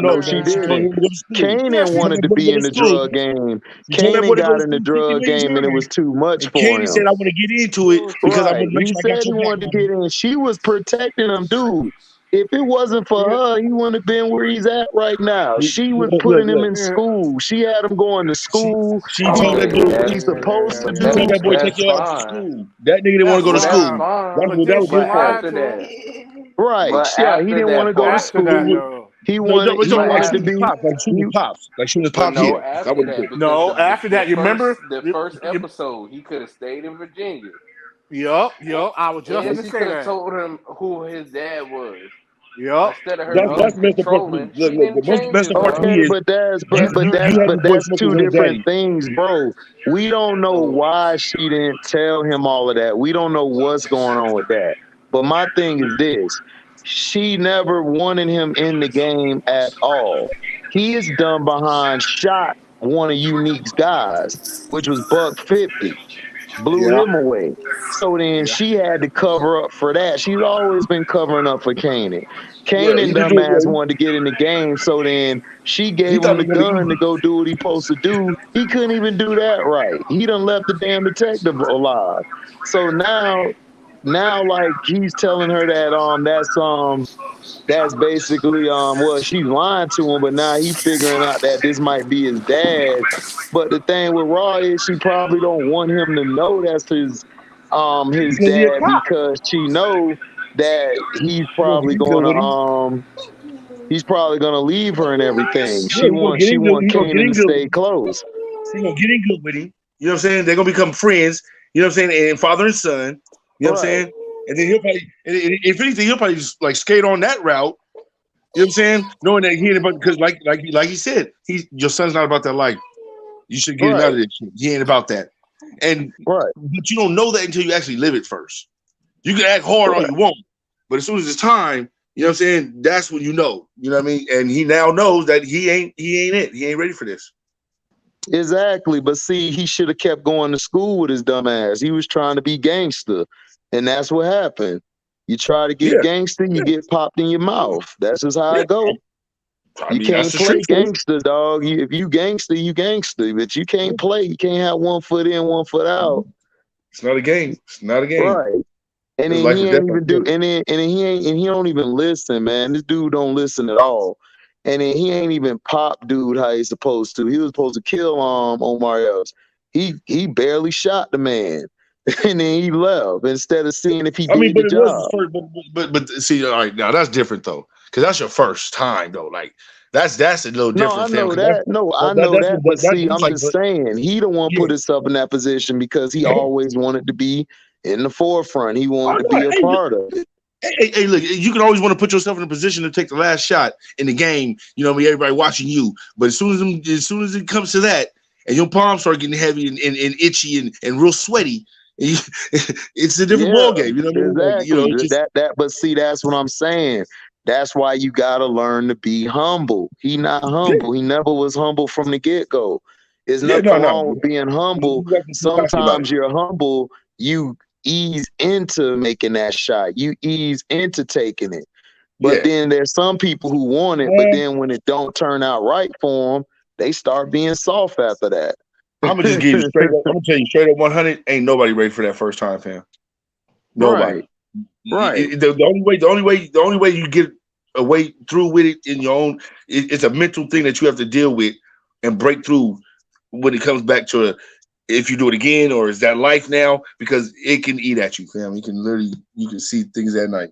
No, she didn't. Kanan wanted to be in the drug game. Kanan got in the drug game, and it was too much for him. Kanan said, "I want to get into it because I want to make sure I got he wanted to get in. She was protecting him, dude. If it wasn't for her, he wouldn't have been where he's at right now. She was putting him in school. She had him going to school. She told that dude what he's supposed to do. That boy take you out to school. That nigga didn't want to go to school. That was after that. Right. He didn't want to go to school. He wanted to be pops. Like shooting pops. After that, you remember the first episode? He could have stayed in Virginia. Yup. I was just going to say that. Told him who his dad was. Yup. Instead of her that's messed up. The most part to me is, but that's two different things, bro. We don't know why she didn't tell him all of that. We don't know what's going on with that. But my thing is this: she never wanted him in the game at all. He is done behind shot one of Unique's guys, which was $150. blew him away. So then she had to cover up for that. She's always been covering up for Kanan. Kanan dumbass wanted to get in the game, so then she gave him the gun to go do what he supposed to do. He couldn't even do that right. He done left the damn detective alive. So now like he's telling her that that's basically well, she's lying to him, but now he figuring out that this might be his dad. But the thing with Raw is she probably don't want him to know that's his dad, because she know that he's probably gonna leave her and everything. She want Kanan to stay close. She's gonna get in good with him. You know what I'm saying? They're gonna become friends. You know what I'm saying? And father and son. You know what I'm saying? And then he'll probably, if anything, he'll probably just like skate on that route. You know what I'm saying? Knowing that he ain't about, because like he said, your son's not about that life. You should get him out of this shit. He ain't about that. And but you don't know that until you actually live it first. You can act hard all you want, but as soon as it's time, you know what I'm saying? That's when you know. You know what I mean? And he now knows that he ain't it. He ain't ready for this. Exactly. But see, he should have kept going to school with his dumb ass. He was trying to be gangster. And that's what happened. You try to get gangster, you get popped in your mouth. That's just how it goes. You can't play gangster, dog. If you gangster, you gangster. But you can't play. You can't have 1 foot in, 1 foot out. It's not a game. It's not a game. Right. And then he ain't even do. And he don't even listen, man. This dude don't listen at all. And then he ain't even pop dude how he's supposed to. He was supposed to kill Omar Epps. He barely shot the man. And then he left instead of seeing if he did the job. But see, all right, now that's different though, because that's your first time though. Like that's a little different. I know that. But see, I'm just saying he the one put himself in that position because he always wanted to be in the forefront. He wanted to be a part of it. Hey, look, you can always want to put yourself in a position to take the last shot in the game. You know what I mean? Everybody watching you, but as soon as it comes to that, and your palms start getting heavy and itchy and real sweaty. It's a different ball game, you know what I mean? Exactly. But see, that's what I'm saying. That's why you gotta learn to be humble. He not humble. He never was humble from the get-go. There's nothing wrong with being humble. Sometimes you're humble, you ease into making that shot. You ease into taking it. But then there's some people who want it, but then when it don't turn out right for them, they start being soft after that. I'm gonna just give you straight up. I'm gonna tell you straight up 100. Ain't nobody ready for that first time, fam. Nobody. Right. The only way you get a way through with it in your own. It's a mental thing that you have to deal with and break through when it comes back to if you do it again or is that life now, because it can eat at you, fam. You can see things at night.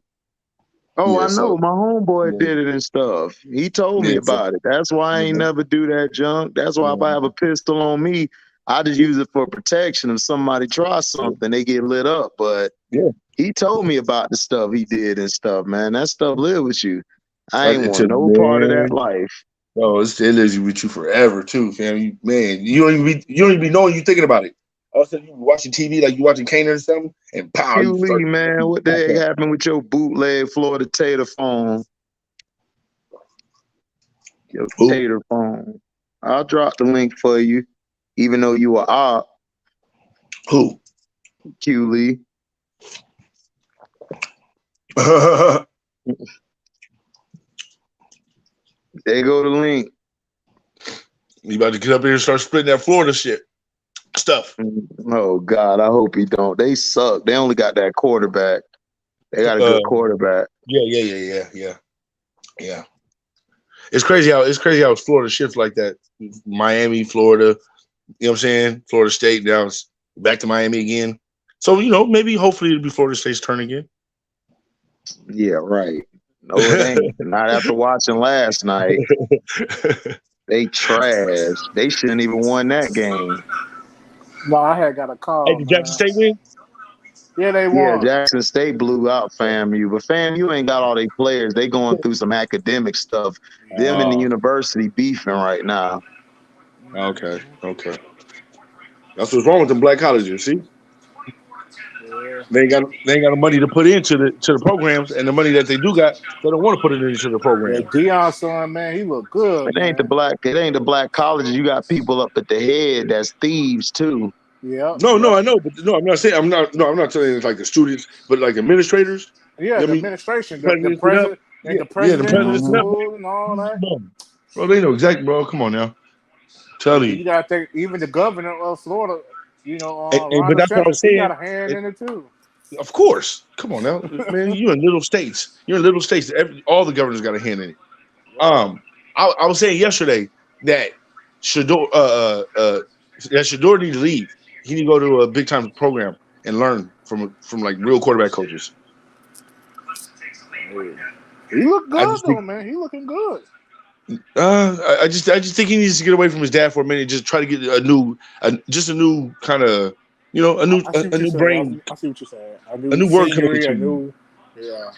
Oh, I know. My homeboy did it and stuff. He told me about it. That's why I ain't never do that junk. That's why if I have a pistol on me, I just use it for protection. If somebody tries something, they get lit up. But he told me about the stuff he did and stuff, man. That stuff live with you. I ain't want no part of that life. Oh, it lives with you forever too, fam. You don't even be knowing you thinking about it. All of a sudden you watching TV like you watching Kanan or something, and pow. QE, man, what the heck happened with your bootleg Florida Tater phone? Your Tater phone. I'll drop the link for you, even though you were op. Who? Q Lee. There go the link. You about to get up here and start splitting that Florida shit stuff. Oh God, I hope he don't. They suck. They only got that quarterback. They got a good quarterback. Yeah. It's crazy how Florida shifts like that. Miami, Florida, you know what I'm saying? Florida State, now it's back to Miami again. So, maybe hopefully it'll be Florida State's turn again. Yeah, right. No, it ain't. Not after watching last night. They trash. They shouldn't even won that game. No, I had got a call. Hey, did Jackson State win? Yeah, they won. Yeah, Jackson State blew out FAMU. But FAMU ain't got all their players. They going through some academic stuff. Them and the university beefing right now. Okay. That's what's wrong with them black colleges, see? Yeah. They ain't got the money to put into the programs, and the money that they do got, they don't want to put it into the program. Yeah, Deion's son, man, he look good. It ain't the black colleges. You got people up at the head that's thieves too. Yeah. No, I know, but no, I'm not saying I'm not saying it's like the students, but like administrators. Yeah, You know the what I mean? administration, the Presidents it up. president, and the Yeah, the president of the presidents it up. school and all that. Bro, they know exactly, bro. Come on now. Tell You you. gotta think. Even the governor of Florida, But Ron that's what I'm DeSantis, he saying. got a hand in it too. Of course. Come on now, man. You're in little states. All the governors got a hand in it. I was saying yesterday that Shador needs to leave. He need to go to a big time program and learn from like real quarterback coaches. He look I good just though, think, man. He looking good. I just think he needs to get away from his dad for a minute. Just try to get a new kind of, a new brain, I see what you're saying. a new word coming into you.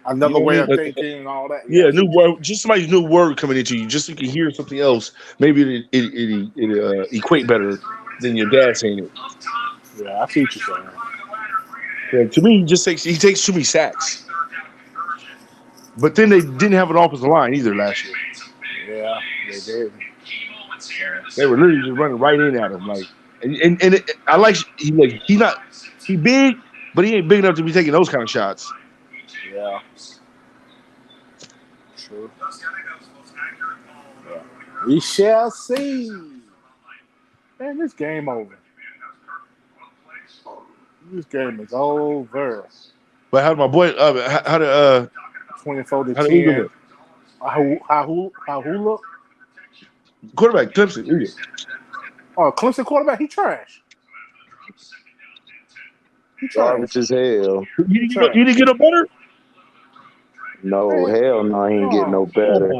Another way of thinking and all that. Yeah, new word, just somebody's new word coming into you, just so you can hear something else. Maybe it equate better than your dad saying it. Yeah, I see what you're saying. Yeah, to me, he takes too many sacks. But then they didn't have an offensive line either last year. Yeah, they did. They were literally just running right in at him, like, I like he big, but he ain't big enough to be taking those kind of shots. Yeah. True. Yeah. We shall see. Man, this game over. This game is over. But how did my boy? How did 24 to how 10. How who look? Quarterback Clemson. Oh, Clemson quarterback, he trash. Garbage as hell. You didn't get no better? No, hell no, he ain't getting no better.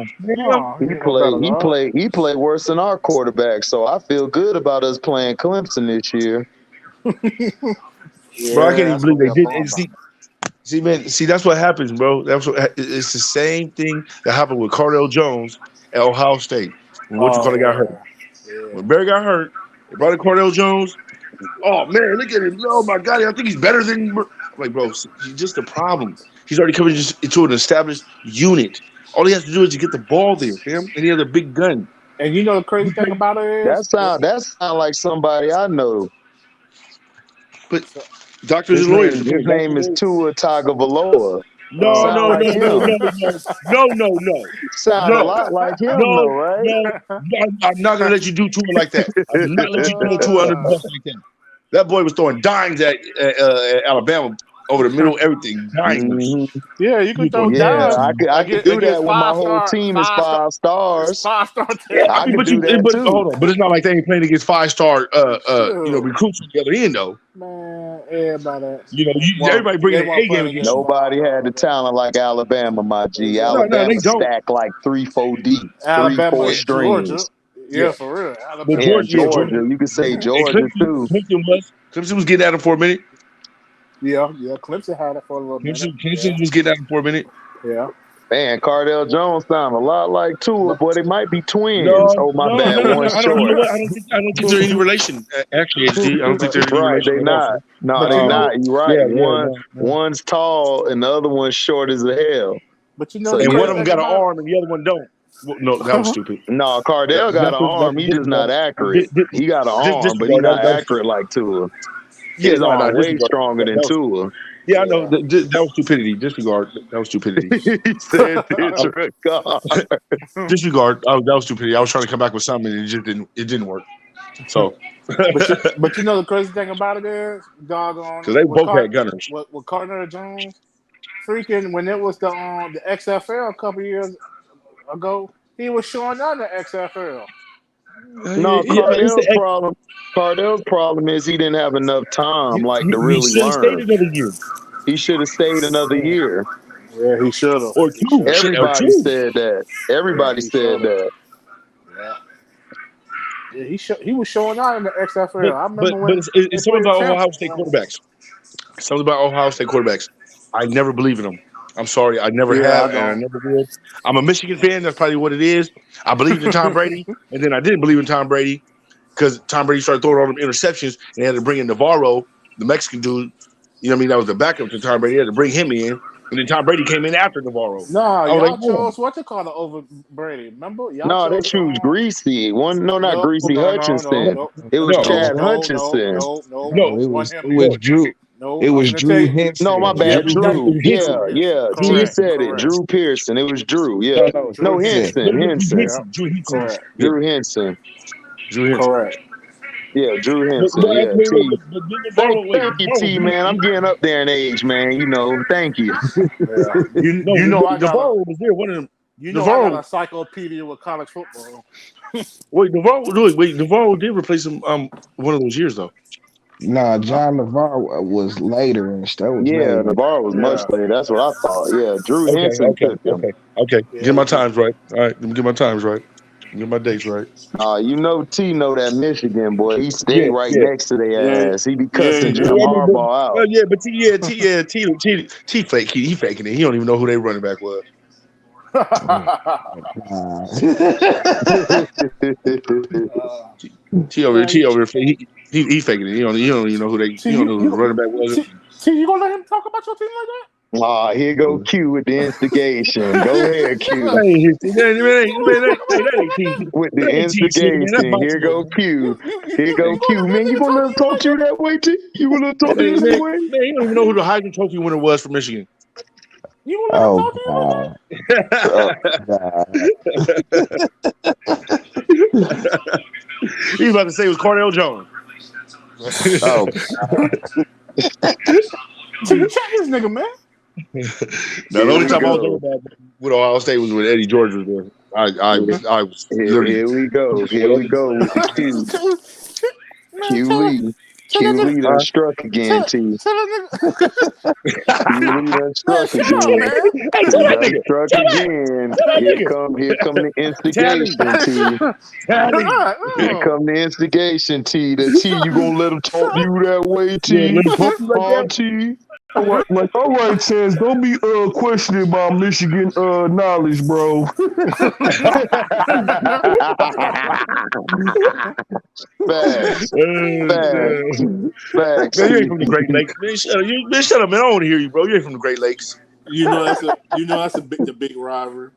He played worse than our quarterback, so I feel good about us playing Clemson this year. Bro, I can't even believe they did. See, man, that's what happens, bro. It's the same thing that happened with Cardell Jones at Ohio State when got hurt. Yeah. When Barry got hurt, they brought in Cardell Jones. Oh man, look at him! Oh my God, I think he's better than. I'm like, bro, he's just a problem. He's already coming into an established unit. All he has to do is to get the ball there, fam, and he has a big gun. And you know the crazy thing about it is that sound like somebody I know. But doctors and lawyers. His name is Tua Tagovailoa. No. Sound a lot like him, though, right? No, I'm not gonna let you do Tua like that. I'm not let you throw Tua under the bus like that. That boy was throwing dimes at Alabama over the middle, everything. Dimes. Yeah, you can throw dimes. I could do that when my whole team is 5 stars. 5-star. I can do that too. Hold on, but it's not like they ain't playing against 5-star recruits on the other end though. Man, everybody. Everybody bringing an A game against. Nobody had the talent like Alabama, my G. Alabama stacked like 3-4 deep, Alabama, 3-4 strings. Georgia. Yeah, for real. Alabama. Georgia. You could say Georgia too. Clemson was getting at him for a minute. Yeah. Clemson had it for a little minute. Clemson was getting at him for a minute. Yeah. Man, Cardell Jones sound a lot like Tua. Boy, they might be twins. Bad. One short. I don't think they're any relation. Actually, HD, I don't think they're any relation. They're not. No, they're not. You're right. One's tall and the other one's short as hell. But and one of them got an arm and the other one don't. No, that was stupid. No, Cardell got an arm. He's just not accurate. He got an arm, but he's not accurate like Tua. His arm way stronger than Tua. Yeah, I know. That was stupidity. Disregard. That was stupidity. He said disregard. Disregard. Oh, that was stupidity. I was trying to come back with something and it just didn't. It didn't work. So. but you know the crazy thing about it is, doggone. Because they both had gunners. With Cardell Jones, freaking when it was the XFL a couple years ago, he was showing out in the XFL. No, Cardell's problem is he didn't have enough time to really learn. He should have stayed another year. Yeah, he should have. Or two. Everybody said that. Everybody said that. Yeah, he was showing out in the XFL. I remember but it's something about Ohio State quarterbacks. Something about Ohio State quarterbacks. I never believe in them. I'm sorry, I never have, and I never will. I'm a Michigan fan. That's probably what it is. I believed in Tom Brady, and then I didn't believe in Tom Brady because Tom Brady started throwing all them interceptions, and they had to bring in Navarro, the Mexican dude. You know what I mean? That was the backup to Tom Brady. They had to bring him in, And then Tom Brady came in after Navarro. Nah, I was y'all like, chose what you call it over Brady. Remember? Y'all No, they chose choose Greasy. Not no, Greasy Hutchinson. no, It was no, Chad no, Hutchinson. no. it One was him it was then. Drew. No, It I'm was gonna tell Drew you. Henson. No, my bad. Drew. Yeah. T Correct. said it. Correct. Drew Pearson. It was Drew. Yeah. No, Drew No, Henson. Henson. Henson. Drew Henson. Correct. Yeah, Drew Henson. Drew Henson. Correct. Yeah, Drew But, Henson. but, Yeah, T. but Thank, Navarro, thank you, T, man. I'm getting up there in age, man. You know, thank you. Yeah. no, You know I got Navarro was there. One of them. you know Navarro, I got a encyclopedia with college football. Navarro did replace him one of those years though. Nah, John Navarro was later and that was Yeah, later. Navarro was much later. That's what I thought. Yeah, Drew Henson took him. Okay. Yeah, Get my times right. All right, let me get my times right. Get my dates right. You know T know that Michigan boy. He stay Yeah, right yeah. next to their ass. He be cussing Yeah. Jim Harbaugh out. T fake. He faking it. He don't even know who they running back was. T over here. He faking it. He don't even know who they. He don't know who the running back was. See, you gonna let him talk about your team like that? Here go Q with the instigation. Go ahead, Q. That ain't T. With the That ain't T shit, man. That's instigation. Here go Q. Here go Q. Man, you gonna let him talk to you that way, T? You gonna let him talk to you that way? Man, you don't even know who the Heisman Trophy winner was for Michigan. You gonna let him talk to you like that? He was about to say it was Cardale Jones. Oh, See, check this nigga, man. Now, the only time I was ever mad with Ohio State was when Eddie George was there. I was literally. Here we go. Here we go with the Q. QE. QE done struck again, T. QE done struck again. Hey, tell that nigga. Struck again. Here come the instigation, T. Here come the instigation, T. The T, you gonna let him talk to you that way, T? T. all right, Chance, don't be questioning my Michigan knowledge, bro. Facts. Facts. Man, you ain't from the Great Lakes. Man, shut up, man. I don't want to hear you, bro. You ain't from the Great Lakes. You know that's the big rivalry.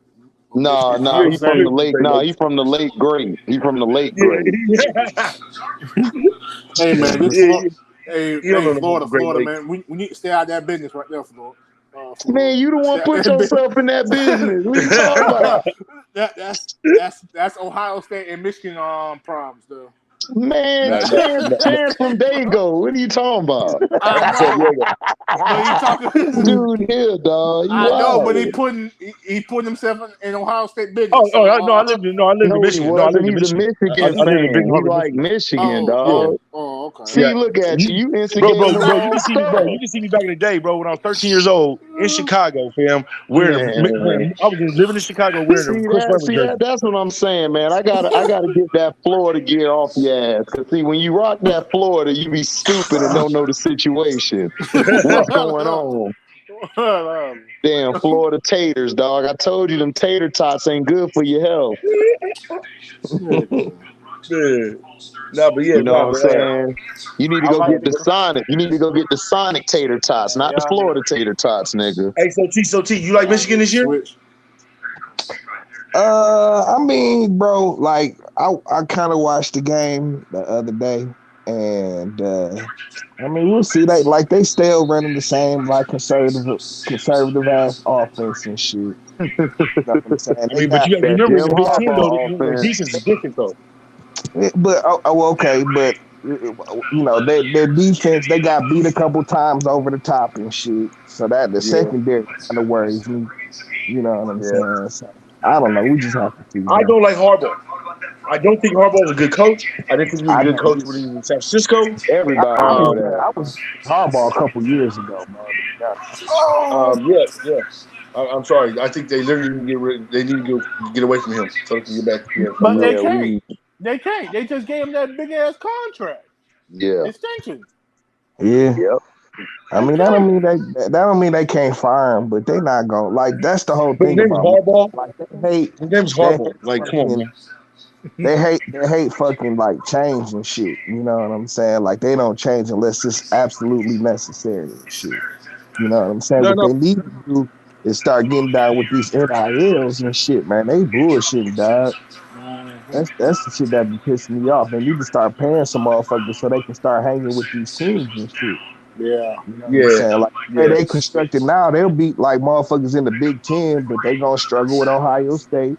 No, he's from the lake. No, he's from the lake great. He's from the lake great. Hey man, Florida, Great man. We need to stay out of that business right there, Florida. Man, you the one put yourself in that business. What are you talking about? That's Ohio State and Michigan problems though. Man, Chance from Dago. What are you talking about? I know. But he talking Dude here, dog. I know, but he putting himself in Ohio State business. I live in Michigan. No, he's a Michigan fan. He like Michigan, dog. Oh, okay. See, look at you. You instigating bro. the You wrong can see me, stuff. bro. You can see me back in the day, bro. When I was 13 years old in Chicago, fam. I was living in Chicago wearing a Chris Webber jersey. That's what I'm saying, man. I gotta get that Florida gear off your ass. Cause see, when you rock that Florida, you be stupid and don't know the situation. What's going on? Damn Florida taters, dog. I told you them tater tots ain't good for your health. Nah, but yeah, you know what I'm saying? You need to go get the Sonic. You need to go get the Sonic tater tots, not the Florida tater tots, nigga. Hey, so T, you like Michigan this year? I mean, bro, like I kind of watched the game the other day, and I mean, we'll see. They still running the same like conservative ass offense and shit. You know what I'm saying? I mean, but you got to remember the Big Ten though, the defense is different though. But okay, but you know their defense, they got beat a couple times over the top and shit. So that the secondary kind of worries me. You know what I'm saying? So, I don't know. We just have to see. I don't like Harbaugh. I don't think Harbaugh was a good coach. I didn't think he was a good coach when he was in San Francisco. Everybody know that. I was Harbaugh a couple years ago, man. Yes. I'm sorry. I think they literally need to get away from him so they can get back to him. But they can't. They can't. They just gave him that big ass contract. Yeah. Extension. Yeah. Yep. I mean, that don't mean they can't fire him, but they not going like that's the whole thing about Harbaugh. Like they hate. His name's Harbaugh. Like, come on, man. They hate fucking like change and shit. You know what I'm saying? Like they don't change unless it's absolutely necessary and shit. You know what I'm saying? No, What no. they need to do is start getting down with these NILs and shit, man. They bullshitting, dog. That's the shit that be pissing me off. They need to start paying some motherfuckers so they can start hanging with these teams and shit. Yeah. You know what I'm Yeah, saying? Like the way yeah. they constructed now, they'll beat like motherfuckers in the Big Ten, but they gonna struggle with Ohio State.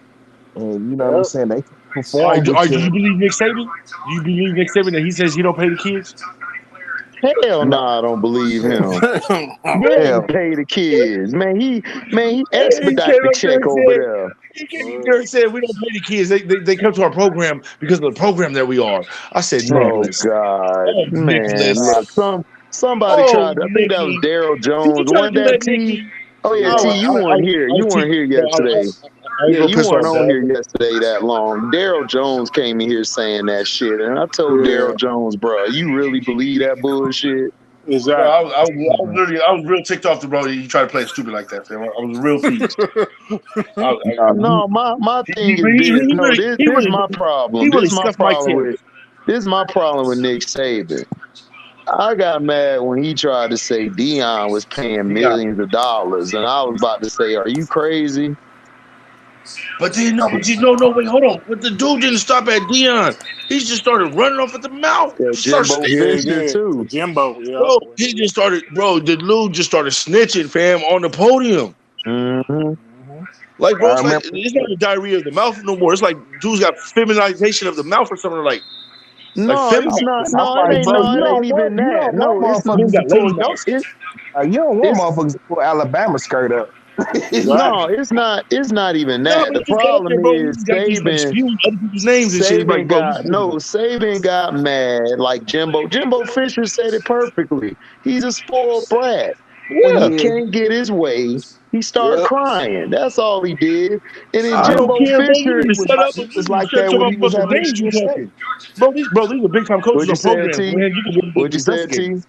And you know what I'm Yep. saying? They can All right, perform with do you you. believe Nick Saban? Do you believe Nick Saban that he says he don't pay the kids? Hell No, no, I don't believe him. Yeah, he hell, pay the kids. Man, he He expedite came the up there check and over said, there. he came up there and said, we don't pay the kids. They come to our program because of the program that we are. I said, Oh Nicholas. God, Oh, man, Nicholas. look, somebody Oh, tried. I think that was Nikki. Daryl Did you Jones. try to Wasn't do that that, T? Nikki? Oh yeah, No, T. You weren't here. You weren't here yesterday. I was Yeah, real you pissed weren't off, on dog. here yesterday that long. Daryl Jones came in here saying that shit, and I told yeah, Daryl Jones, bro, you really believe that bullshit? No, exactly. I was real ticked off the bro. You try to play it stupid like that, fam. I was real peeved. No, my thing is He this. No, this really, my problem. he really scuffed my tail. This is my problem with Nick Saban. I got mad when he tried to say Dion was paying millions of dollars, and I was about to say, "Are you crazy?" But then no, wait, hold on. But the dude didn't stop at Dion. He just started running off at the mouth. Yeah, Just started Jimbo Yeah, snitching. he Fisher did. too. Jimbo, yeah. Bro, he just started, bro. The dude just started snitching, fam, on the podium. Mm-hmm. Like, bro, I it's like remember. it's not the diarrhea of the mouth no more. It's like dude's got feminization of the mouth or something like No, it's feminine. not. I'm No, it like, ain't. bro, No, it ain't even you that. don't want No, Dude motherfuckers to got pull lady your mouth. you don't want it's motherfuckers to pull Alabama skirt up. Right. no, it's not. It's not even No, that. but The he just got up there, problem bro. He is just got just like spewing other people's names and shit. He's like, bro, Saban got mad like Jimbo. Jimbo Fisher said it perfectly. He's a spoiled brat. When he yeah. can't get his way, he start Yep. crying. That's all he did. And then I don't Jimbo care, bro. You Fisher, need to shut up. He You was need like to that shut when up he was about the at names Michigan you're State. talking. These are big time coaches what you on said, programs, T? man. You can really What you said, investigate. T?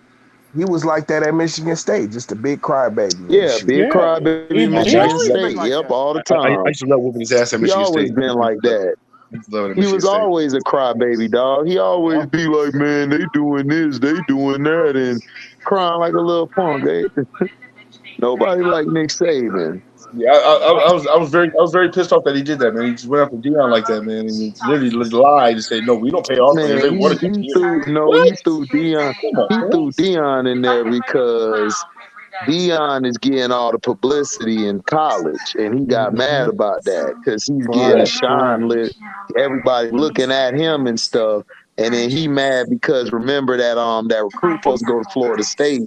He was like that at Michigan State, just a big crybaby and Yeah, shit. big Yeah. crybaby He Michigan always been State. like Yep, that. all the I time. used to love whooping his ass at He Michigan always State. been like that. I used to love it at He Michigan was State. always a crybaby, dog. He always be like, man, they doing this, they doing that, and crying like a little punk. Eh? Nobody like Nick Saban. Yeah, I was very pissed off that he did that, man. He just went after Dion like that, man, and he literally lied and said, "No, we don't pay our players. They Man, want to come here." he What? threw Dion. Come on, He man. threw Dion in there because Dion is getting all the publicity in college, and he got mad about that because he's getting the Right. shine Right. lit. Everybody looking at him and stuff, and then he mad because remember that recruit supposed to go to Florida State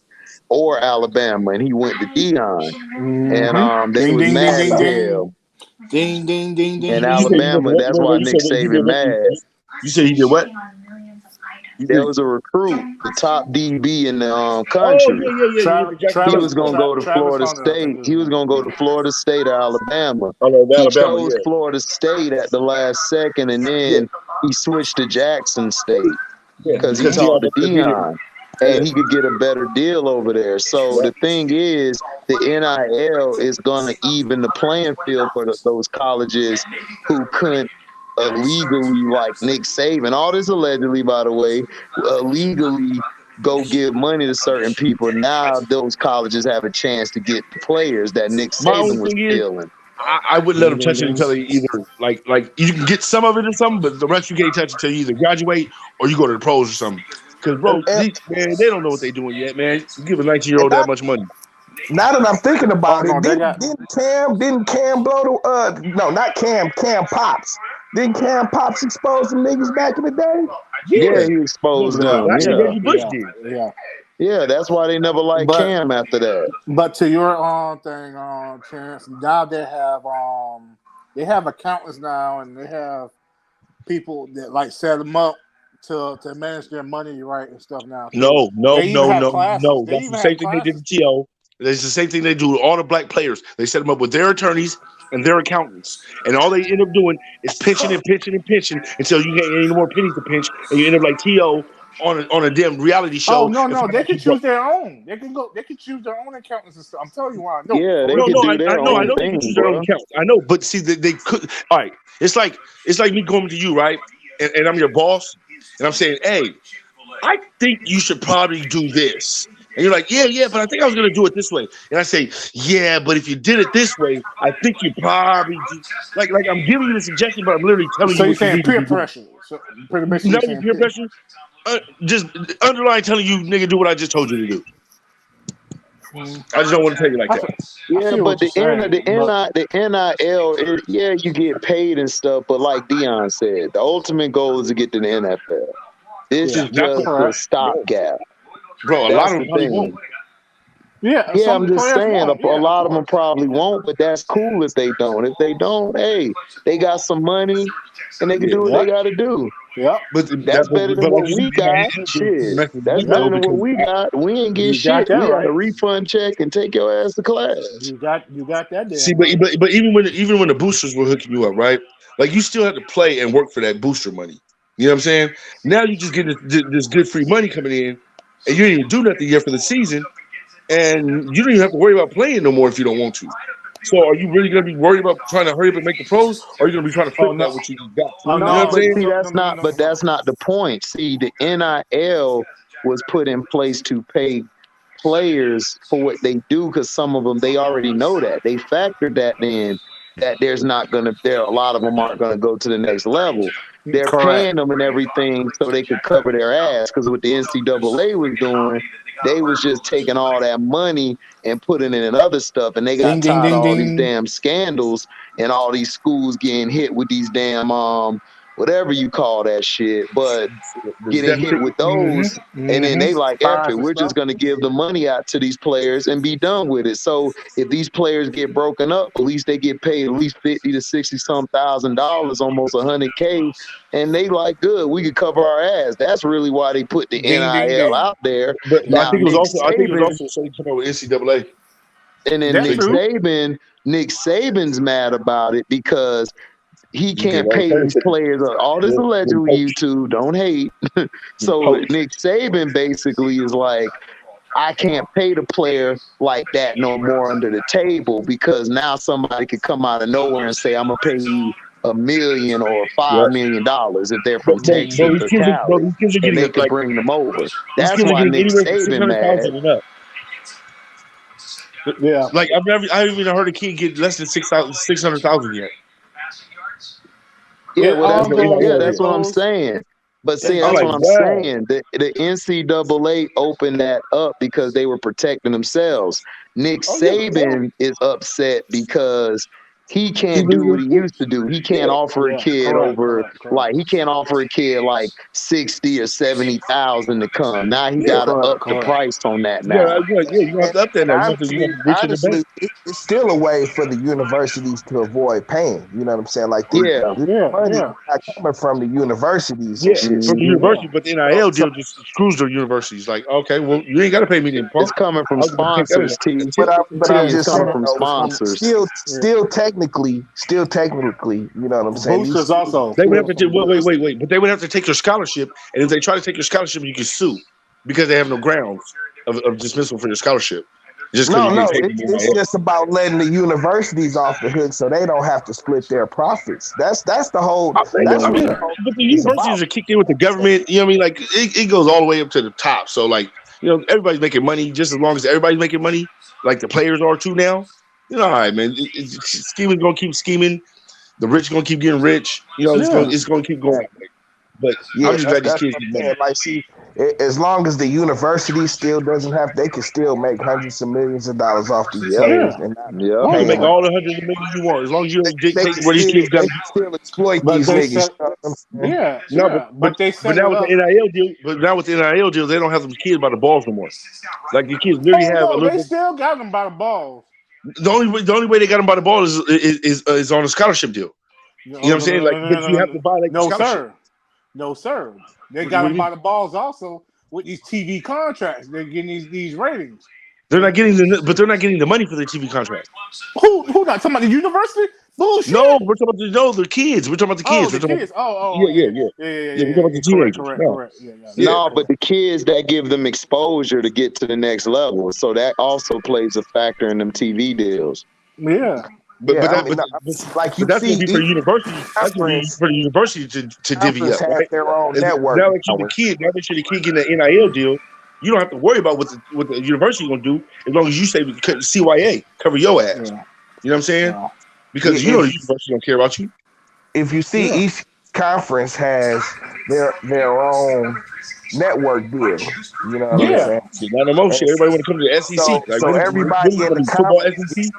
or Alabama, and he went to Dion, and they Ding was ding ding mad ding as ding. hell. Ding ding ding And ding You said you ding. went to Alabama, what? that's why You Nick said what? Saban mad. You said he did what? You There said, was a recruit, the top DB in the oh country. yeah, the Jackson He Travis was Clemson gonna one. go to Travis Florida Hunter, I think State. his He was name. gonna go to Florida State or Alabama. Oh, He Alabama, chose yeah. Florida State at the last second, and Yeah, then he switched to Jackson State yeah, because he because Dion talked to wanted to be there. Dion, and he could get a better deal over there. So the thing is, the NIL is gonna even the playing field for those colleges who couldn't illegally, like Nick Saban. All this allegedly, by the way, illegally go give money to certain people. Now those colleges have a chance to get the players that Nick My only Saban was thing is, stealing. I wouldn't let them touch it until they either like you can get some of it or something, but the rest you can't touch until you either graduate or you go to the pros or something. Because bro, And, man, they don't know what they're doing yet, man. You give a 19-year-old and that much money. now that I'm thinking Oh about no, it, they got didn't Cam blow the no, not Cam Pops. Didn't Cam Pops expose some niggas back in the day? Yeah, Yeah, he no, exposed but them. actually Yeah, Reggie Bush did. yeah. yeah, that's why they never liked But Cam after that. but to your thing, Chance, now they have accountants now, and they have people that like set them up to manage their money right and stuff now too. No. They even have classes. They That's the even same have thing they did classes. to T.O. It's the same thing they do with all the black players. They set them up with their attorneys and their accountants. And all they end up doing is pinching until you ain't any more pennies to pinch. And you end up like T.O. on a damn reality Oh show. no, And they can choose their own. They can go. They can choose their own accountants and stuff. I'm telling you why. No, Yeah, for they real. could do their I own know they can thing, choose their own bro. account. I know, but see, they could. All right, it's like me going to you, right? And I'm your boss, and I'm saying, hey, I think you should probably do this. And you're like, yeah, but I think I was going to do it this way. And I say, yeah, but if you did it this way, I think you probably do. Like I'm giving you the suggestion, but I'm literally telling So you you're what you saying need to peer do. pressure. So pretty much Not even peer pressure. Just underlying telling you, nigga, do what I just told you to do. I just don't want to tell you like that. Yeah, but the NIL, yeah, you get paid and stuff, but like Dion said, the ultimate goal is to get to the NFL. This is just a stopgap. Bro, a lot of them probably won't. Yeah, Yeah, I'm just saying, won't. a lot of them probably won't, but that's cool if they don't. If they don't, hey, they got some money and they can do what they got to do. Yeah, but that's better than what we got. Shit, that's better than what we got. We ain't get shit. We got a refund check and take your ass to class. You got that. Damn See, but even when the boosters were hooking you up, right? Like you still have to play and work for that booster money. You know what I'm saying? Now you just get this good free money coming in, and you didn't even do nothing yet for the season, and you don't even have to worry about playing no more if you don't want to. So are you really going to be worried about trying to hurry up and make the pros, or are you going to be trying to flip that what you got? You know what I'm saying? See, that's not the point. See, the NIL was put in place to pay players for what they do, because some of them, they already know that. They factored that in, that a lot of them aren't going to go to the next level. They're paying them and everything so they could cover their ass, because what the NCAA was doing, they was just taking all that money and putting it in other stuff, and they got tired of all these damn scandals and all these schools getting hit with these damn whatever you call that shit, but getting hit with those, and then they like, F it, we're just going to give the money out to these players and be done with it. So if these players get broken up, at least they get paid at least $50,000 to $60-some thousand, almost $100K, and they like, good, we could cover our ass. That's really why they put the NIL out there. But now, I think it was also so you come up with NCAA. And then Nick Saban's mad about it because he can't pay these players. All this allegedly YouTube, don't hate. So Nick Saban basically is like, I can't pay the player like that no more under the table, because now somebody could come out of nowhere and say, I'm going to pay you $1 million or $5 million if they're from Texas or Cali, and they could bring them over. That's why Nick Saban mad. Yeah, like I haven't even heard a kid get less than 600,000 yet. Yeah, well, that's what I'm saying. But see, that's what I'm saying. The NCAA opened that up because they were protecting themselves. Nick Saban is upset because he can't do what he used to do. He can't offer a kid he can't offer a kid like 60 or 70,000 to come. Now he got to up the price on that now. You have to up that now. Honestly, it's still a way for the universities to avoid paying. You know what I'm saying? Like, the money is not coming from the universities. Yeah, from the university, but the NIL deal just screws the universities. Like, okay, well, you ain't got to pay me then. It's coming from sponsors, T. But I'm just coming from sponsors. Still technically, you know what I'm saying? Boosters also. They would have to wait. But they would have to take your scholarship, and if they try to take your scholarship, you can sue because they have no grounds of dismissal for your scholarship. It's just about letting the universities off the hook so they don't have to split their profits. That's the whole. But the universities are kicked in with the government. You know what I mean? Like it goes all the way up to the top. So like, you know, everybody's making money just as long as everybody's making money, like the players are too now. You know, all right, man. Scheming's gonna keep scheming. The rich gonna keep getting rich. You know, it's gonna keep going. But I'm just glad these kids get money. Like, see, as long as the university still doesn't have, they can still make hundreds of millions of dollars off these players. You can make all the hundreds of millions you want as long as you don't dictate where these kids got to still exploit these niggas. But now with the NIL deal, they don't have them kids by the balls no more. Like the kids literally have a little. They still got them by the balls. The only way they got them by the ball is on a scholarship deal. You know what I'm saying? Like, you have to buy like scholarship. No, sir. They got them by the balls also with these TV contracts. They're getting these ratings. They're not getting the money for the TV contract. Who not talking about the university? Bullshit. No, we're talking about the kids. We're talking about the kids. Yeah. We're talking about the teenagers. Correct. No, but the kids that give them exposure to get to the next level. So that also plays a factor in them TV deals. Yeah. But like you that's see, gonna be for the university. That's gonna be for the university to divvy up. Have their own network. Now make sure the kid getting the NIL deal. you don't have to worry about what the university gonna do as long as you say CYA cover your ass. Yeah. You know what I'm saying? Yeah. Because Yeah, you know the university don't care about you. if you see Yeah. each conference has their own network deal. You know what I'm Yeah. saying? See, not no more shit. And Everybody want to come to the SEC. Like, so what everybody is in the football conference SEC?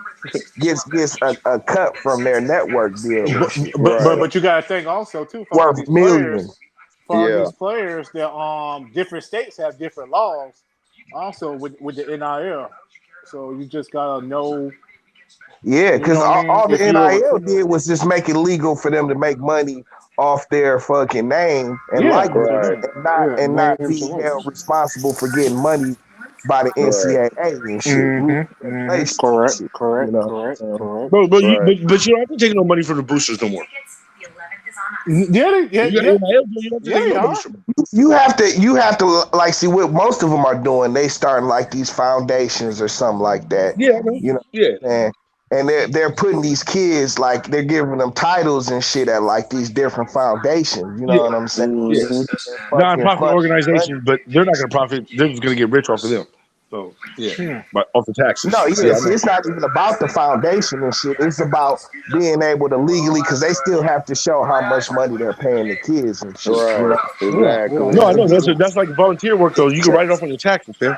gets a cut from their network deal and shit. But you gotta think also too for all Worth these millions. players. For all Yeah. these players, that different states have different laws. Also with the NIL, so you just gotta know. Yeah, You because know what I mean? all the If you're a NIL recruiter. did was just make it legal for them to make money off their fucking name and Yeah. likeness, Right. Yeah. and Name not be to held responsible for getting money by the Right. NCAA and shit, rules and regulations and Correct. shit. You Correct. know, Correct. Correct. But Right. but you don't have to take no money from the boosters no more. Yeah. Yeah. You got Yeah. NIL, you don't have to Yeah. take They no money are. from them. you have to like see what most of them are doing. They starting like these foundations or something like that. Yeah, I know. You know, Yeah. and they're putting these kids, like, they're giving them titles and shit at like these different foundations. You know Yeah. what I'm saying? Yeah. Mhm. Fucking Non-profit funding money. organizations, but they're not going to profit. They're just going to get rich off of them. So yeah, but off the taxes. No, Yeah, yeah, I see, know. it's not even about the foundation and shit. It's about being able to legally, because they still have to show how much money they're paying the kids and shit. You Right. know, Yeah. Exactly. No, I and know. then That's like volunteer work though. You can check. write it off on your taxes, man.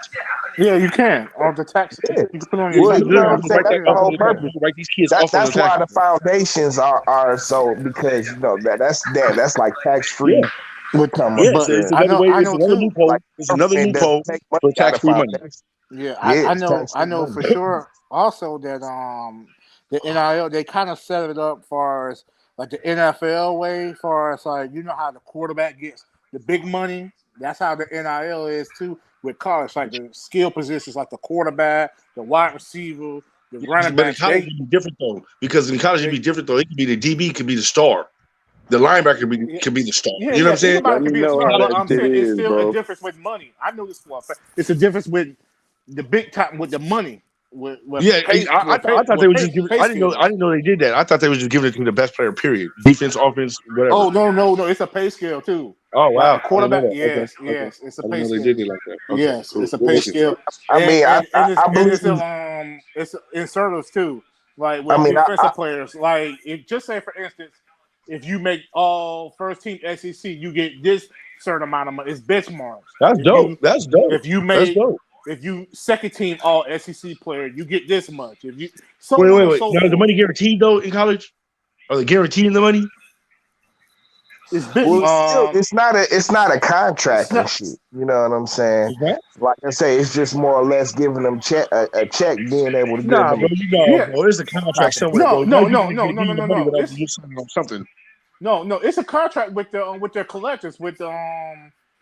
Yeah. You can on the tax. Yeah, You can put it on your yeah, Well, tax. you know what Literally, I'm you Yeah. can saying? write That's that the Yeah. off on whole your taxes. purpose. You can write these kids off on the That's why taxes. the foundations are so, because that's like tax Yeah, free But come yeah. up So it's there. I another know. way. I It's know another too. loophole. Like, It's the another government doesn't loophole make money for out of tax-free money. foundations. Yeah, Yeah, I it's know. tax I free know for money. sure. Also, that the NIL, they kind of set it up far as like the NFL way, far as like, you know how the quarterback gets the big money. That's how the NIL is too with college, like the skill positions, like the quarterback, the wide receiver, the running But in backs. college, it'd be different though, because in college it'd be different though. It could be the DB, could be the star, the linebacker Yeah, could be the star. yeah, You know what yeah. I'm saying? Anybody can You be a know star, how but that I'm shit saying it's is, still a bro. difference with money. I know this for a fact. It's a difference with the big time with the money, with Yeah, pay, I thought they with were just giving. pay I scales. didn't know they did that. I thought they were just giving it to the best player. Period. Defense, offense, whatever. Oh no! It's a pay scale too. Oh Like wow, a I didn't know quarterback, that. Okay, yes, okay. it's a I didn't pay know they scale. did it like that. Okay, Yes, cool. it's a Well, pay look at scale, I mean, I and believe. it's incentives too. Like I with mean, defensive players, like just say for instance, if you make all first team SEC, you get this certain amount of money. It's benchmarks. that's If dope. you That's dope. if you That's make dope. if you second team all SEC player, you get this much. If you so on and Wait. so Now, is the forth. money guaranteed though in college? Are they guaranteeing the money? It's been Well, it's not a contract it's and not. shit. You know what I'm saying? Is that? Like I say, it's just more or less giving them a check, being able to give Nah, them bro. You know, Yeah. bro. There's a contract somewhere, No, bro. Why no, you no, think no, they're no, giving no, you the no, money no. without you signing on something? No. It's a contract with the collectors with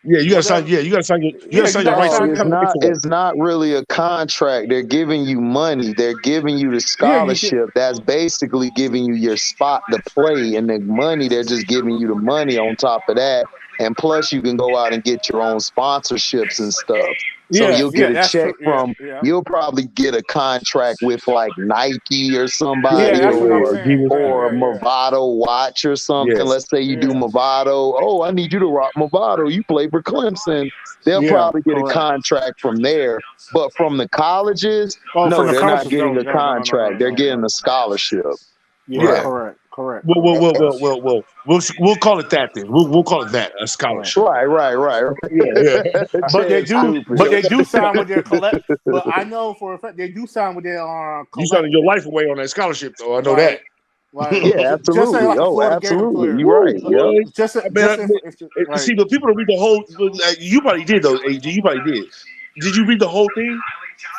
Yeah, you gotta sign. whatever. Yeah, you gotta sign Yeah, you your got to rights No, to sign it's your. become a not. away. It's not really a contract. They're giving you money. They're giving you the Yeah, you get. scholarship. That's basically giving you your spot to play, and the money. They're just giving you the money on top of that, and plus you can go out and get your own sponsorships and stuff. So Yeah, you'll get yeah, a that's check true. Yeah, from. yeah, You'll probably get a contract with like Nike or yeah. somebody, That's what I'm Yeah, saying. Adidas. Yeah, or a yeah, yeah, Movado watch or something. Yes. Let's say you do yeah, Movado. Oh, I need you to rock Movado. You play for Clemson. They'll yeah. probably get a Correct. contract from there. But from the colleges, Oh, from no, the they're not colleges, no, getting a no, no, no, no, contract. no, They're no, getting no. a scholarship. Yeah, Right. correct, correct, Well, correct, we'll call it that then. We'll call it that, a correct. scholarship. Right. Yeah. But they Chad's do, stupid. but they do sign with their collect. But I know for a fact they do sign with their You signing your collective. life away on that scholarship, though. I know that. Like Yeah, just say absolutely. like a Oh, Florida Gator absolutely. player. You're right. Woo, Yep. boy. I mean, Just say for instance, see, like but people don't read the whole. You probably did though. AD, you probably did. Did you read the whole thing?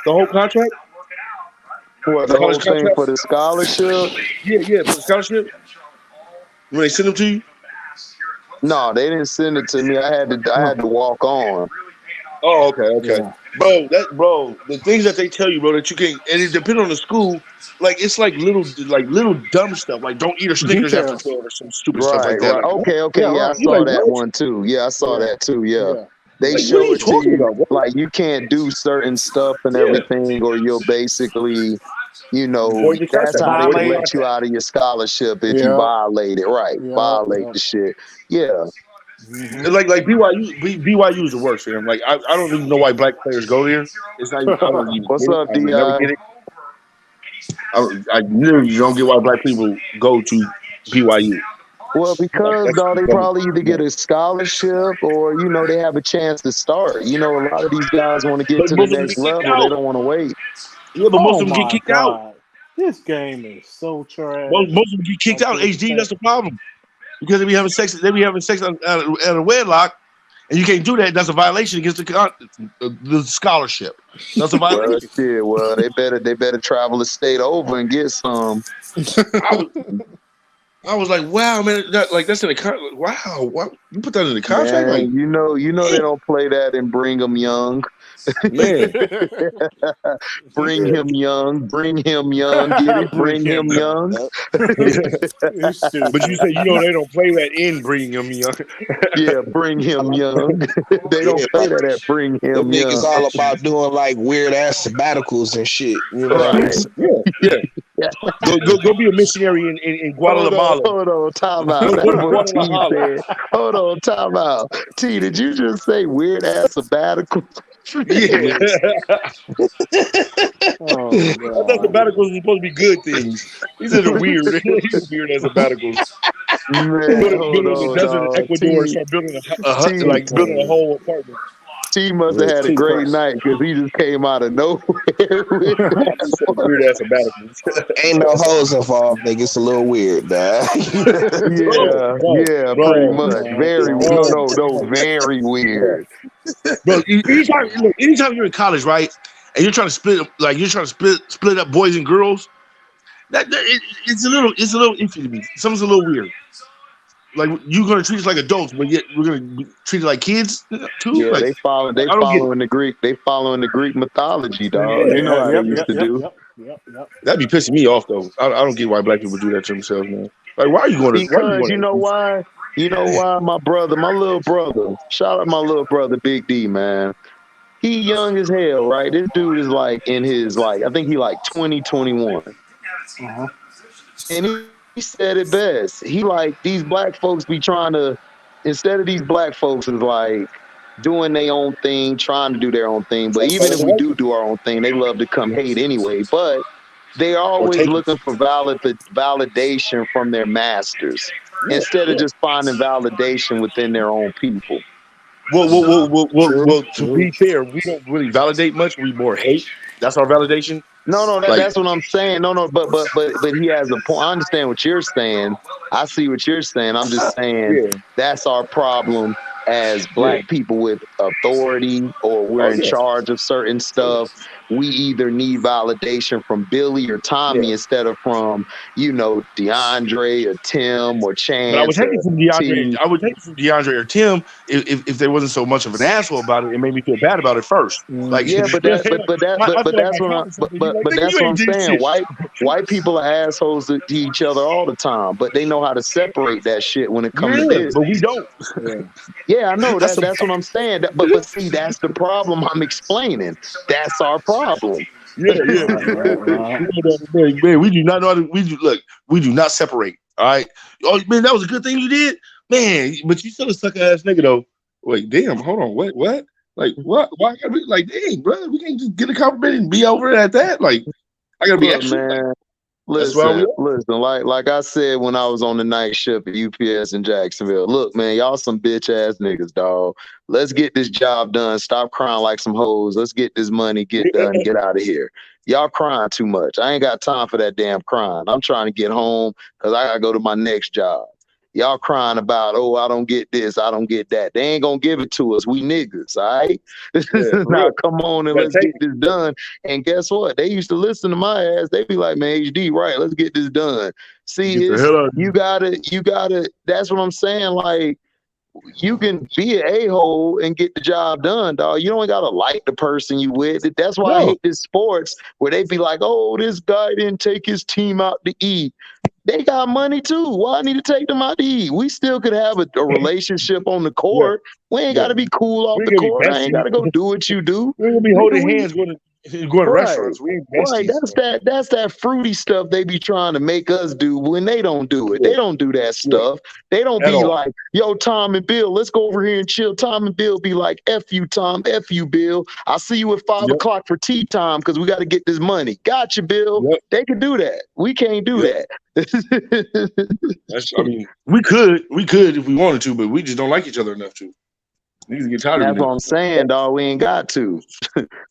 The whole contract? For The the college whole thing contract? for the scholarship. Yeah, for the scholarship. When they send them to you? No, they didn't send it to me. I had to walk on. Oh, okay. yeah, Bro, the things that they tell you, bro, that you can't, and it depends on the school. Like it's like little dumb stuff, like don't eat a Snickers after details. 12 or some stupid stuff like Right. that. Like what? Okay. Yeah, Yeah, I right. You saw like that what? one too. Yeah, I saw Yeah, that too. Yeah. yeah, They Like what are show you it to talking you about, bro? like you can't do certain stuff and Yeah, everything, or you'll basically, void your that's contract. how they can violate. let you out of your scholarship if you Yeah, violate it. Right. yeah, Violate yeah. the shit. Yeah. Like BYU is the worst, fam. Like I don't even know why black players go there. It's not even, I don't even What's get it. up, I would never Di? get it. I literally don't get why black people go to BYU. Well, Like because that's dog, they dumb. probably either get a scholarship or they have a chance to start. A lot of these guys want to get But to the most of them next get kicked level. They out. don't want to wait. Yeah, but most Oh of them get my kicked out. god, this game is so trash. Most of them get kicked out. HD, that's the problem. Because they be having sex at a wedlock, and you can't do that. That's a violation against the scholarship. That's a Well, violation. shit. Well, they better travel the state over and get some. I was like, wow, man, that's in the contract. Wow, what you put that in the contract? Like, Man, they don't play that in Brigham Young. man, Bring yeah. him young. Bring him young. Get it? Bring him young. You stupid. But you said they don't play that in bringing him young. Yeah, bring him young. They don't play that at Bring Them Him Young. niggas all about doing like weird ass sabbaticals and shit. You know? Right. Yeah. Go be a missionary in Guatemala. Hold on, time out. That's what T said. Hold on, time out. T, did you just say weird ass sabbatical? Yeah. Oh, I thought sabbaticals were supposed to be good things. These are the weird. These are weird as sabbaticals. Man, Building in the desert in Ecuador and start building a hut, like building a whole apartment. T must have had a great night because he just came out of nowhere. With weird ass sabbaticals. Ain't no hoes involved, nigga. It's a little weird, dog. yeah, pretty much. Very no, very weird. Bro, anytime you're in college, right, and you're trying to split up boys and girls, it's a little iffy to me. Something's a little weird. Like you're gonna treat us like adults, but yet we're gonna treat it like kids too. Yeah, like, they following the Greek. They following the Greek mythology, dog. Yeah, you know how they used to do. Yep. That'd be pissing me off though. I don't get why black people do that to themselves, man. Like, why are you going to? Because you know why? You know why? My little brother. Shout out my little brother, Big D, man. He young as hell, right? This dude is like in his I think he like 20, 21. Uh-huh. And he said it best. He like these black folks be trying to, instead of these black folks is like doing their own thing, trying to do their own thing. But even if we do our own thing, they love to come hate anyway. But they're always looking for validation from their masters instead of just finding validation within their own people. Well, to be fair, we don't really validate much. We more hate. That's our validation. No, that's what I'm saying. No, but he has a point. I understand what you're saying. I see what you're saying. I'm just saying that's our problem as black people with authority, or we're in charge of certain stuff. We either need validation from Billy or Tommy instead of from DeAndre or Tim or Chance. But I would take it from DeAndre. I would take it from DeAndre or Tim if there wasn't so much of an asshole about it. It made me feel bad about it first. Like, but that's what I'm saying. White people are assholes to each other all the time, but they know how to separate that shit when it comes to this. But we don't. Yeah, I know. That's what I'm saying. But see, that's the problem I'm explaining. That's our problem. Man, we do not know how to. We do not separate. All right. Oh man, that was a good thing you did, man. But you still a sucker ass nigga though. Wait, damn. Hold on. What? Like what? Why gotta be like, dang, brother? We can't just get a compliment and be over it at that. Like, I gotta be extra. Man. Listen, like I said when I was on the night shift at UPS in Jacksonville, look, man, y'all some bitch ass niggas, dog. Let's get this job done. Stop crying like some hoes. Let's get this money, get done, get out of here. Y'all crying too much. I ain't got time for that damn crying. I'm trying to get home because I gotta go to my next job. Y'all crying about, I don't get this, I don't get that. They ain't gonna give it to us. We niggas, all right? Now come on and let's get this done. And guess what? They used to listen to my ass. They be like, man, HD, right? Let's get this done. See, you gotta. That's what I'm saying. Like, you can be an a-hole and get the job done, dog. You don't gotta like the person you with. That's why I hate this sports where they be like, this guy didn't take his team out to eat. They got money too. Why I need to take them out to eat? We still could have a relationship on the court. We ain't got to be cool off the court. I ain't got to go do what you do. We're gonna be holding hands going Going to restaurants, we ain't Right, besties. that's that fruity stuff they be trying to make us do when they don't do it. They don't do that stuff. They don't At be all. like, yo, Tom and Bill, let's go over here and chill. Tom and Bill be like, F you, Tom, F you, Bill. I'll see you at 5 Yep. o'clock for tea time because we got to get this money. Gotcha, Bill. Yep. They can do that. We can't do Yep. that. I mean, we could if we wanted to, but we just don't like each other enough to. Niggas get tired of That's it. what I'm saying, dog. We ain't got to.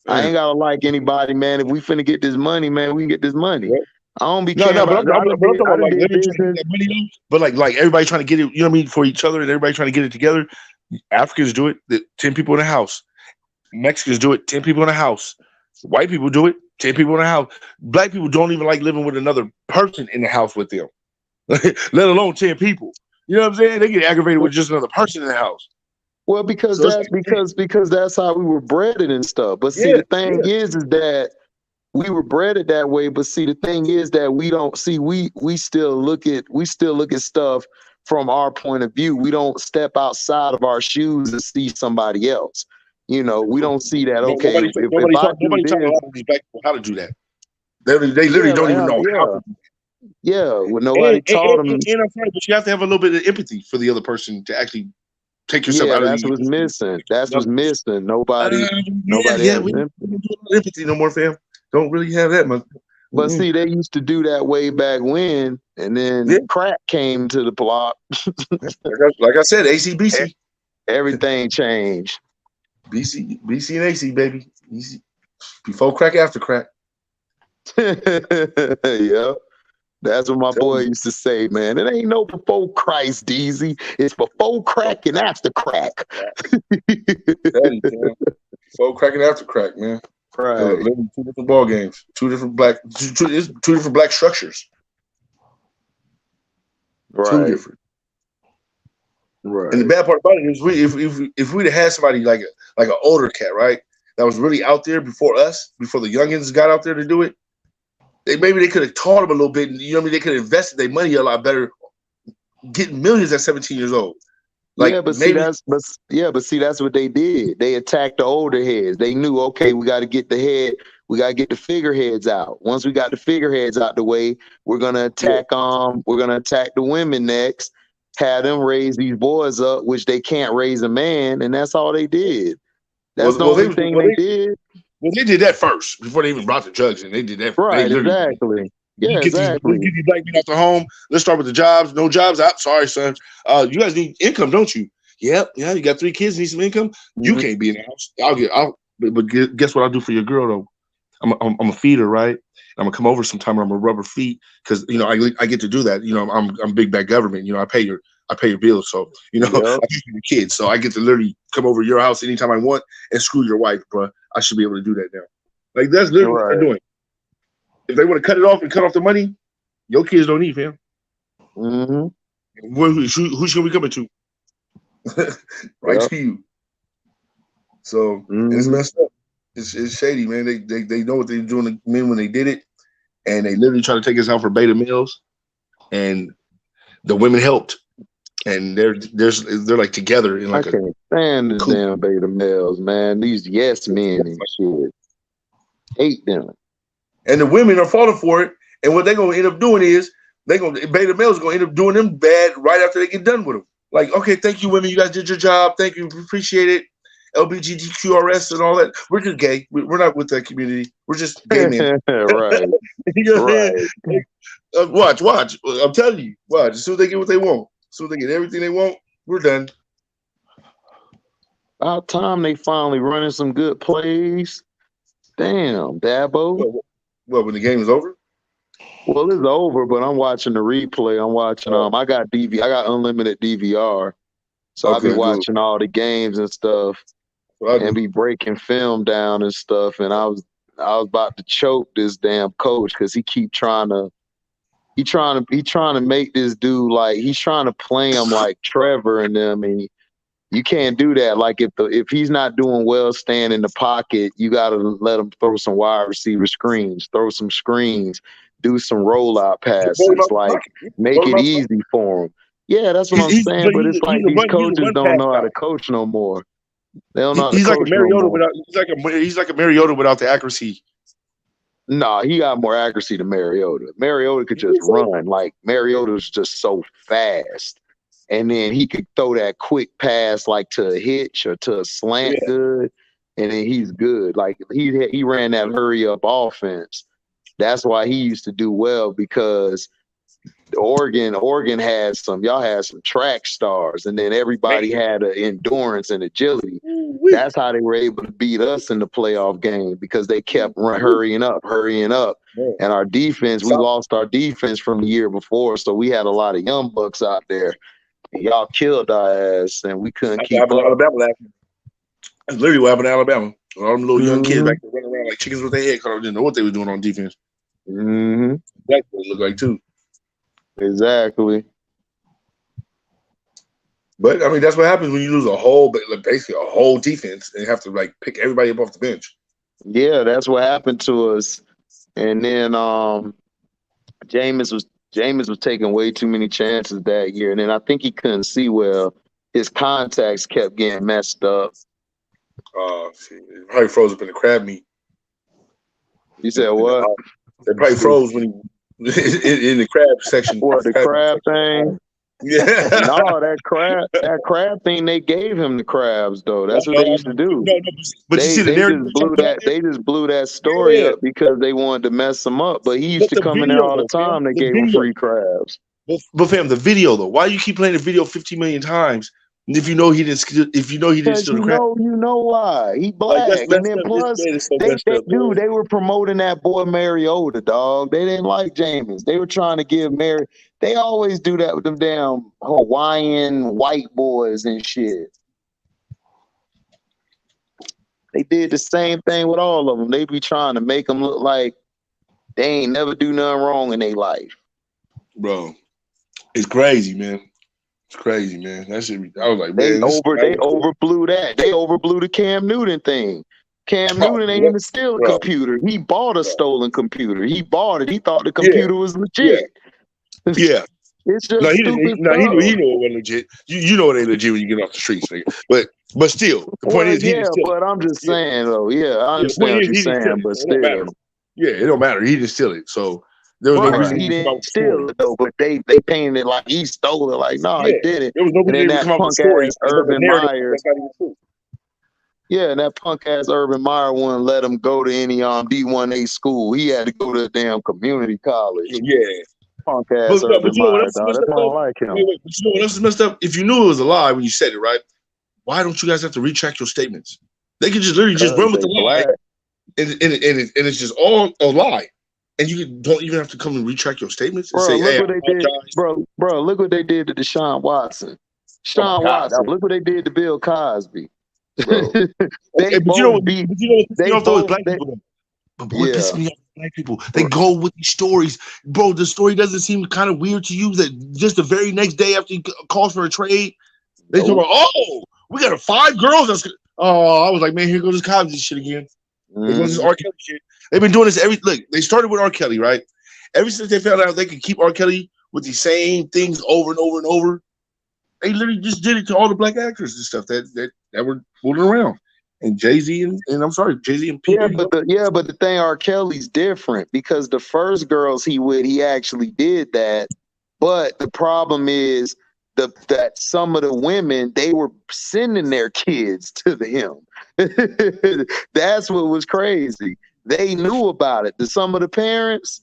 I ain't gotta like anybody, man. If we finna get this money, man, we can get this money. Yep. I don't be No, caring but I'm about. talking about like did women trying to get that money though. But like everybody trying to get it, you know what I mean, for each other, and everybody trying to get it together. Africans do it. 10 people in a house. Mexicans do it. 10 people in a house. White people do it. 10 people in a house. Black people don't even like living with another person in the house with them, let alone 10 people. You know what I'm saying? They get aggravated with just another person in the house. Well, because that's how we were bred and stuff. But see, the thing is that we were bred that way. But see, the thing is that we don't see we still look at stuff from our point of view. We don't step outside of our shoes and see somebody else. You know, we don't see that. Okay, Nobody taught a lot of these black people how to do that. They literally don't even know how to do that. Yeah, well, nobody taught them. And I'm sorry, but you have to have a little bit of empathy for the other person to actually take yourself out of that's what's missing. That's what's missing. Nobody has empathy no more, fam. Don't really have that much. But see, they used to do that way back when, and then crack came to the block. Like I said, ACBC. Everything changed. BC and AC, baby. Easy. Before crack, after crack. Yeah. That's what my boy used to say, man. It ain't no before Christ, DZ. It's before crack and after crack. Before crack and after crack, man. Right. Living 2 different ball games, 2 different black structures. Right. 2 different. Right. And the bad part about it is, if we'd have had somebody like an older cat, right, that was really out there before us, before the youngins got out there to do it, maybe they could have taught them a little bit. You know what I mean? They could have invested their money a lot better, getting millions at 17 years old. Like, but see, that's what they did. They attacked the older heads. They knew, okay, we got to get the figureheads out. Once we got the figureheads out the way, we're gonna attack the women next. Have them raise these boys up, which they can't raise a man, and that's all they did. That's the only thing they did. Well, they did that first before they even brought the drugs in. They did that. Right, exactly. Yeah, exactly. Get these black men out the home. Let's start with the jobs. No jobs. I'm sorry, son. You guys need income, don't you? Yep. Yeah, you got 3 kids, need some income. Mm-hmm. You can't be in the house. But guess what I'll do for your girl though? I'm a feeder, right? I'm gonna come over sometime. I'm gonna rub her feet because I get to do that. I'm big bad government. I pay your bills, so I pay your kids. So I get to literally come over to your house anytime I want and screw your wife, bro. I should be able to do that now. Like that's literally what they're doing. If they want to cut it off and cut off the money, your kids don't need, fam. Mm-hmm. Who's gonna be coming to? Right to you. So it's messed up. It's shady, man. They know what they're doing to men when they did it, and they literally try to take us out for beta males, and the women helped, and they're like together in like I can't stand the damn beta males, man. These yes men and shit. Hate them. And the women are falling for it, and what they're gonna end up doing is beta males are gonna end up doing them bad right after they get done with them. Like, okay, thank you, women. You guys did your job. Thank you. Appreciate it. LGBTQRS and all that. We're just gay. We're not with that community. We're just gay men. Right. Watch. I'm telling you. Watch. As soon as they get what they want, as soon as they get everything they want, we're done. About time they finally running some good plays. Damn, Dabo. Well, when the game is over? Well, it's over, but I'm watching the replay. I'm watching. I got unlimited DVR, so I'll be watching all the games and stuff, and be breaking film down and stuff. And I was about to choke this damn coach because he trying to make this dude like he's trying to play him like Trevor and them, and you can't do that. Like if he's not doing well staying in the pocket, you got to let him throw some wide receiver screens, throw some screens, do some rollout passes, like make it easy for him. Yeah, that's what I'm saying. But it's like these coaches don't know how to coach no more. They don't know how to He's like a coach no Mariota more. without. He's like a Mariota without the accuracy. No, he got more accuracy than Mariota. Mariota could just run. Like Mariota was just so fast. And then he could throw that quick pass like to a hitch or to a slant good. And then he's good. Like he ran that hurry up offense. That's why he used to do well, because Oregon had some track stars, and then everybody had an endurance and agility. That's how they were able to beat us in the playoff game, because they kept hurrying up. And our defense, we lost our defense from the year before, so we had a lot of young bucks out there. And y'all killed our ass, and we couldn't keep up. Alabama laughing. That's literally what happened to Alabama. All them little young kids back there running around like chickens with their head cut off. Didn't know what they were doing on defense. Mm-hmm. That's what it looked like too. Exactly. But I mean, that's what happens when you lose basically a whole defense, and you have to like pick everybody up off the bench. Yeah, that's what happened to us. And then Jameis was taking way too many chances that year, and then I think he couldn't see well. His contacts kept getting messed up. It probably froze up in the crab meat. You said what? They probably froze when he in the crab section. What, the crab thing? Yeah. No, that crab thing, they gave him the crabs though. That's what they used to do. No, but you see the narrative. They just blew that story up because they wanted to mess him up. But he used to come in there all the time. They gave him free crabs. But fam, the video though, why you keep playing the video 15 million times? If you know he didn't steal the crab, you know why he black, like, and then plus they were promoting that boy Mariota, dog. They didn't like Jameis. They were trying to give Mary. They always do that with them damn Hawaiian white boys and shit. They did the same thing with all of them. They be trying to make them look like they ain't never do nothing wrong in their life. Bro, it's crazy, man. It's crazy, man. That shit. I was like, man, they overblew that. They overblew the Cam Newton thing. Cam Newton ain't even steal a computer. He bought a stolen computer. He bought it. He thought the computer was legit. Yeah. It's just he stupid didn't. No, he knew it wasn't legit. You know it ain't legit when you get off the streets, nigga. But still, the point is, he didn't steal it. But I'm just saying though. Yeah, I understand what you're saying, but still, it don't matter. He didn't steal it, so. There was no reason he didn't steal it though, but they painted it like he stole it. Like, no, he did it. There was no reason to come up with stories. Urban Meyer. Yeah, and that punk ass Urban Meyer wouldn't let him go to any D1A school. He had to go to a damn community college. Yeah. Punk ass Urban Meyer, dog. That's why I don't like him. Wait, but you know what else is messed up? If you knew it was a lie when you said it, right? Why don't you guys have to retract your statements? They could just literally just run with the lie, and it's just all a lie. And you don't even have to come and retract your statements and say, "Hey, look what they did, bro. Look what they did to Deshaun Watson. Look what they did to Bill Cosby. They both beat. But boy, pissing me off, black people. They go with these stories, bro. The story doesn't seem kind of weird to you that just the very next day after he calls for a trade, they talk about, oh, we got 5 girls. I was like, man, here goes this Cosby shit again. Here goes this R. Kelly shit. They've been doing this look, they started with R. Kelly, right? Ever since they found out they could keep R. Kelly with the same things over and over and over, they literally just did it to all the black actors and stuff that were fooling around. And Jay-Z and P. But the thing, R. Kelly's different because the first girls he actually did that. But the problem is that some of the women, they were sending their kids to him. That's what was crazy. They knew about it. Some of the parents,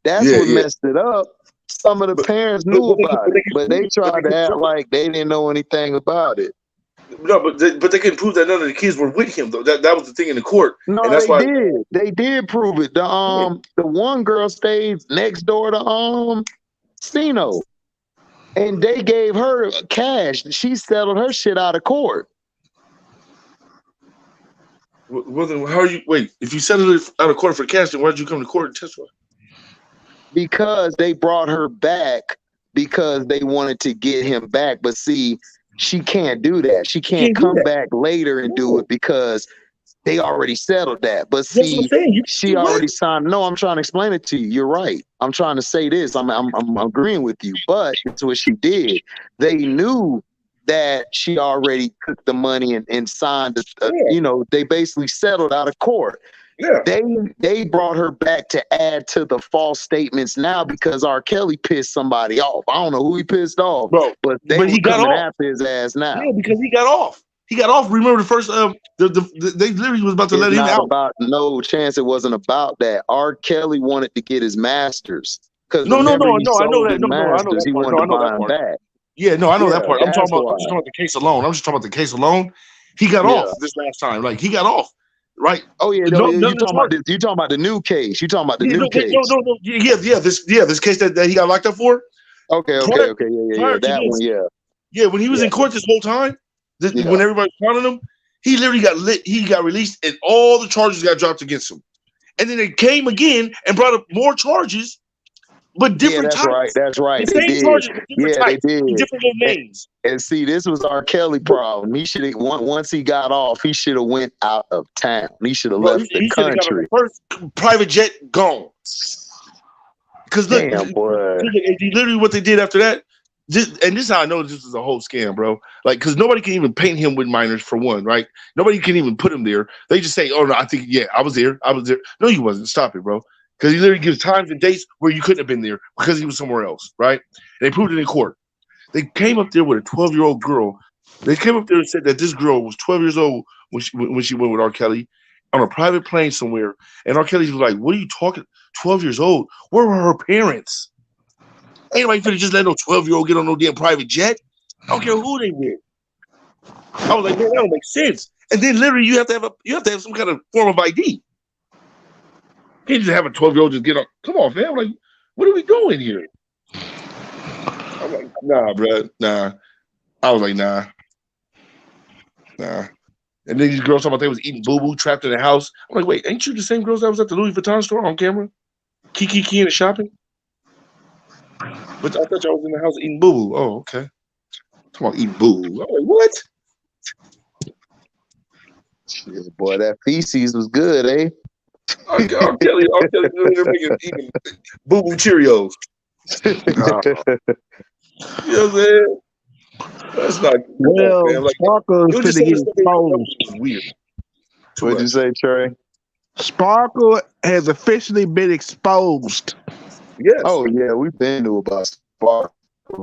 that's what messed it up. Some of the parents knew about it, but they tried to act like they didn't know anything about it. No, but they couldn't prove that none of the kids were with him, though. That was the thing in the court. No, and that's they did prove it. The one girl stayed next door to Sino, and they gave her cash. She settled her shit out of court. Well, then how are you? Wait, if you settled it out of court for cash, then why did you come to court and testify? Because they brought her back because they wanted to get him back. But see, she can't do that. She can't come back later and do it because they already settled that. But see, she already signed. No, I'm trying to explain it to you. You're right. I'm trying to say this. I'm agreeing with you. But it's what she did. They knew that she already took the money and signed, they basically settled out of court. Yeah. They brought her back to add to the false statements now because R. Kelly pissed somebody off. I don't know who he pissed off, bro, but he got coming off after his ass now. Yeah, because he got off. He got off. Remember the first they literally was about to let him out. No chance it wasn't about that. R. Kelly wanted to get his masters. No, I know that. Masters, he wanted to buy them back. Yeah, no, I know that part. I'm just talking about the case alone. He got off this last time. Like he got off, right? Oh yeah, you talking about the new case. You talking about the new case? No. Yeah. This case that he got locked up for. Okay. Yeah. That one, yeah. Yeah, when he was in court this whole time, when everybody was calling him, he literally got released, and all the charges got dropped against him. And then they came again and brought up more charges, but different types. That's right. The same charges, but different types, they did. Different names. And see, this was R. Kelly problem. He should have once he got off, he should have went out of town. He should have left the country. First private jet gone. Because look, literally what they did after that. This is how I know this is a whole scam, bro. Like, because nobody can even paint him with minors for one, right? Nobody can even put him there. They just say, "Oh no, I think I was there. No, you wasn't. Stop it, bro." Because he literally gives times and dates where you couldn't have been there because he was somewhere else, right? And they proved it in court. They came up there with a 12-year-old girl. They came up there and said that this girl was 12 years old when she went with R. Kelly on a private plane somewhere. And R. Kelly was like, "What are you talking? 12 years old? Where were her parents? Ain't nobody finna just let no 12-year-old get on no damn private jet. I don't care who they with." I was like, man, that don't make sense. And then literally you have to have some kind of form of ID. You can't just have a 12-year-old just get on. Come on, man. I'm like, what are we doing here? I'm like, nah, bro. Nah. I was like, nah. And then these girls talking about they was eating boo-boo trapped in the house. I'm like, wait, ain't you the same girls that was at the Louis Vuitton store on camera? Kiki in the shopping? But I thought y'all was in the house eating boo-boo. Oh, okay. Talking about eating boo-boo. I'm like, what? Shit, boy, that feces was good, eh? I'll tell you, they're eating boo-boo Cheerios. You know what I'm saying? That's not good. Well, man. Like, Sparkle's finna get exposed. Weird. What'd you say, Trey? Sparkle has officially been exposed. Yes. Oh yeah, we've been to about Sparkle.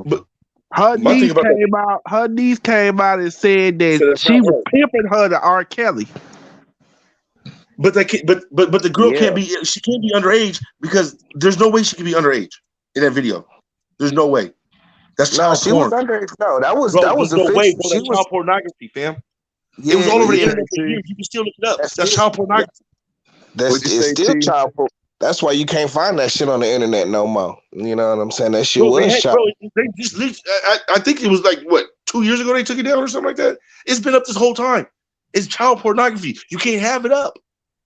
But her niece came out and said that she was pimping her to R. Kelly. But the girl can't be. She can't be underage because there's no way she can be underage in that video. There's no way. That's child porn. Was underage. No, that was no way. Bro, that's child pornography, fam. It was all over the internet for years. You can still look it up. That's child pornography. It's still child porn. That's why you can't find that shit on the internet no more. You know what I'm saying? That shit was child. Bro, they just leaked. I think it was like, what, 2 years ago they took it down or something like that? It's been up this whole time. It's child pornography. You can't have it up.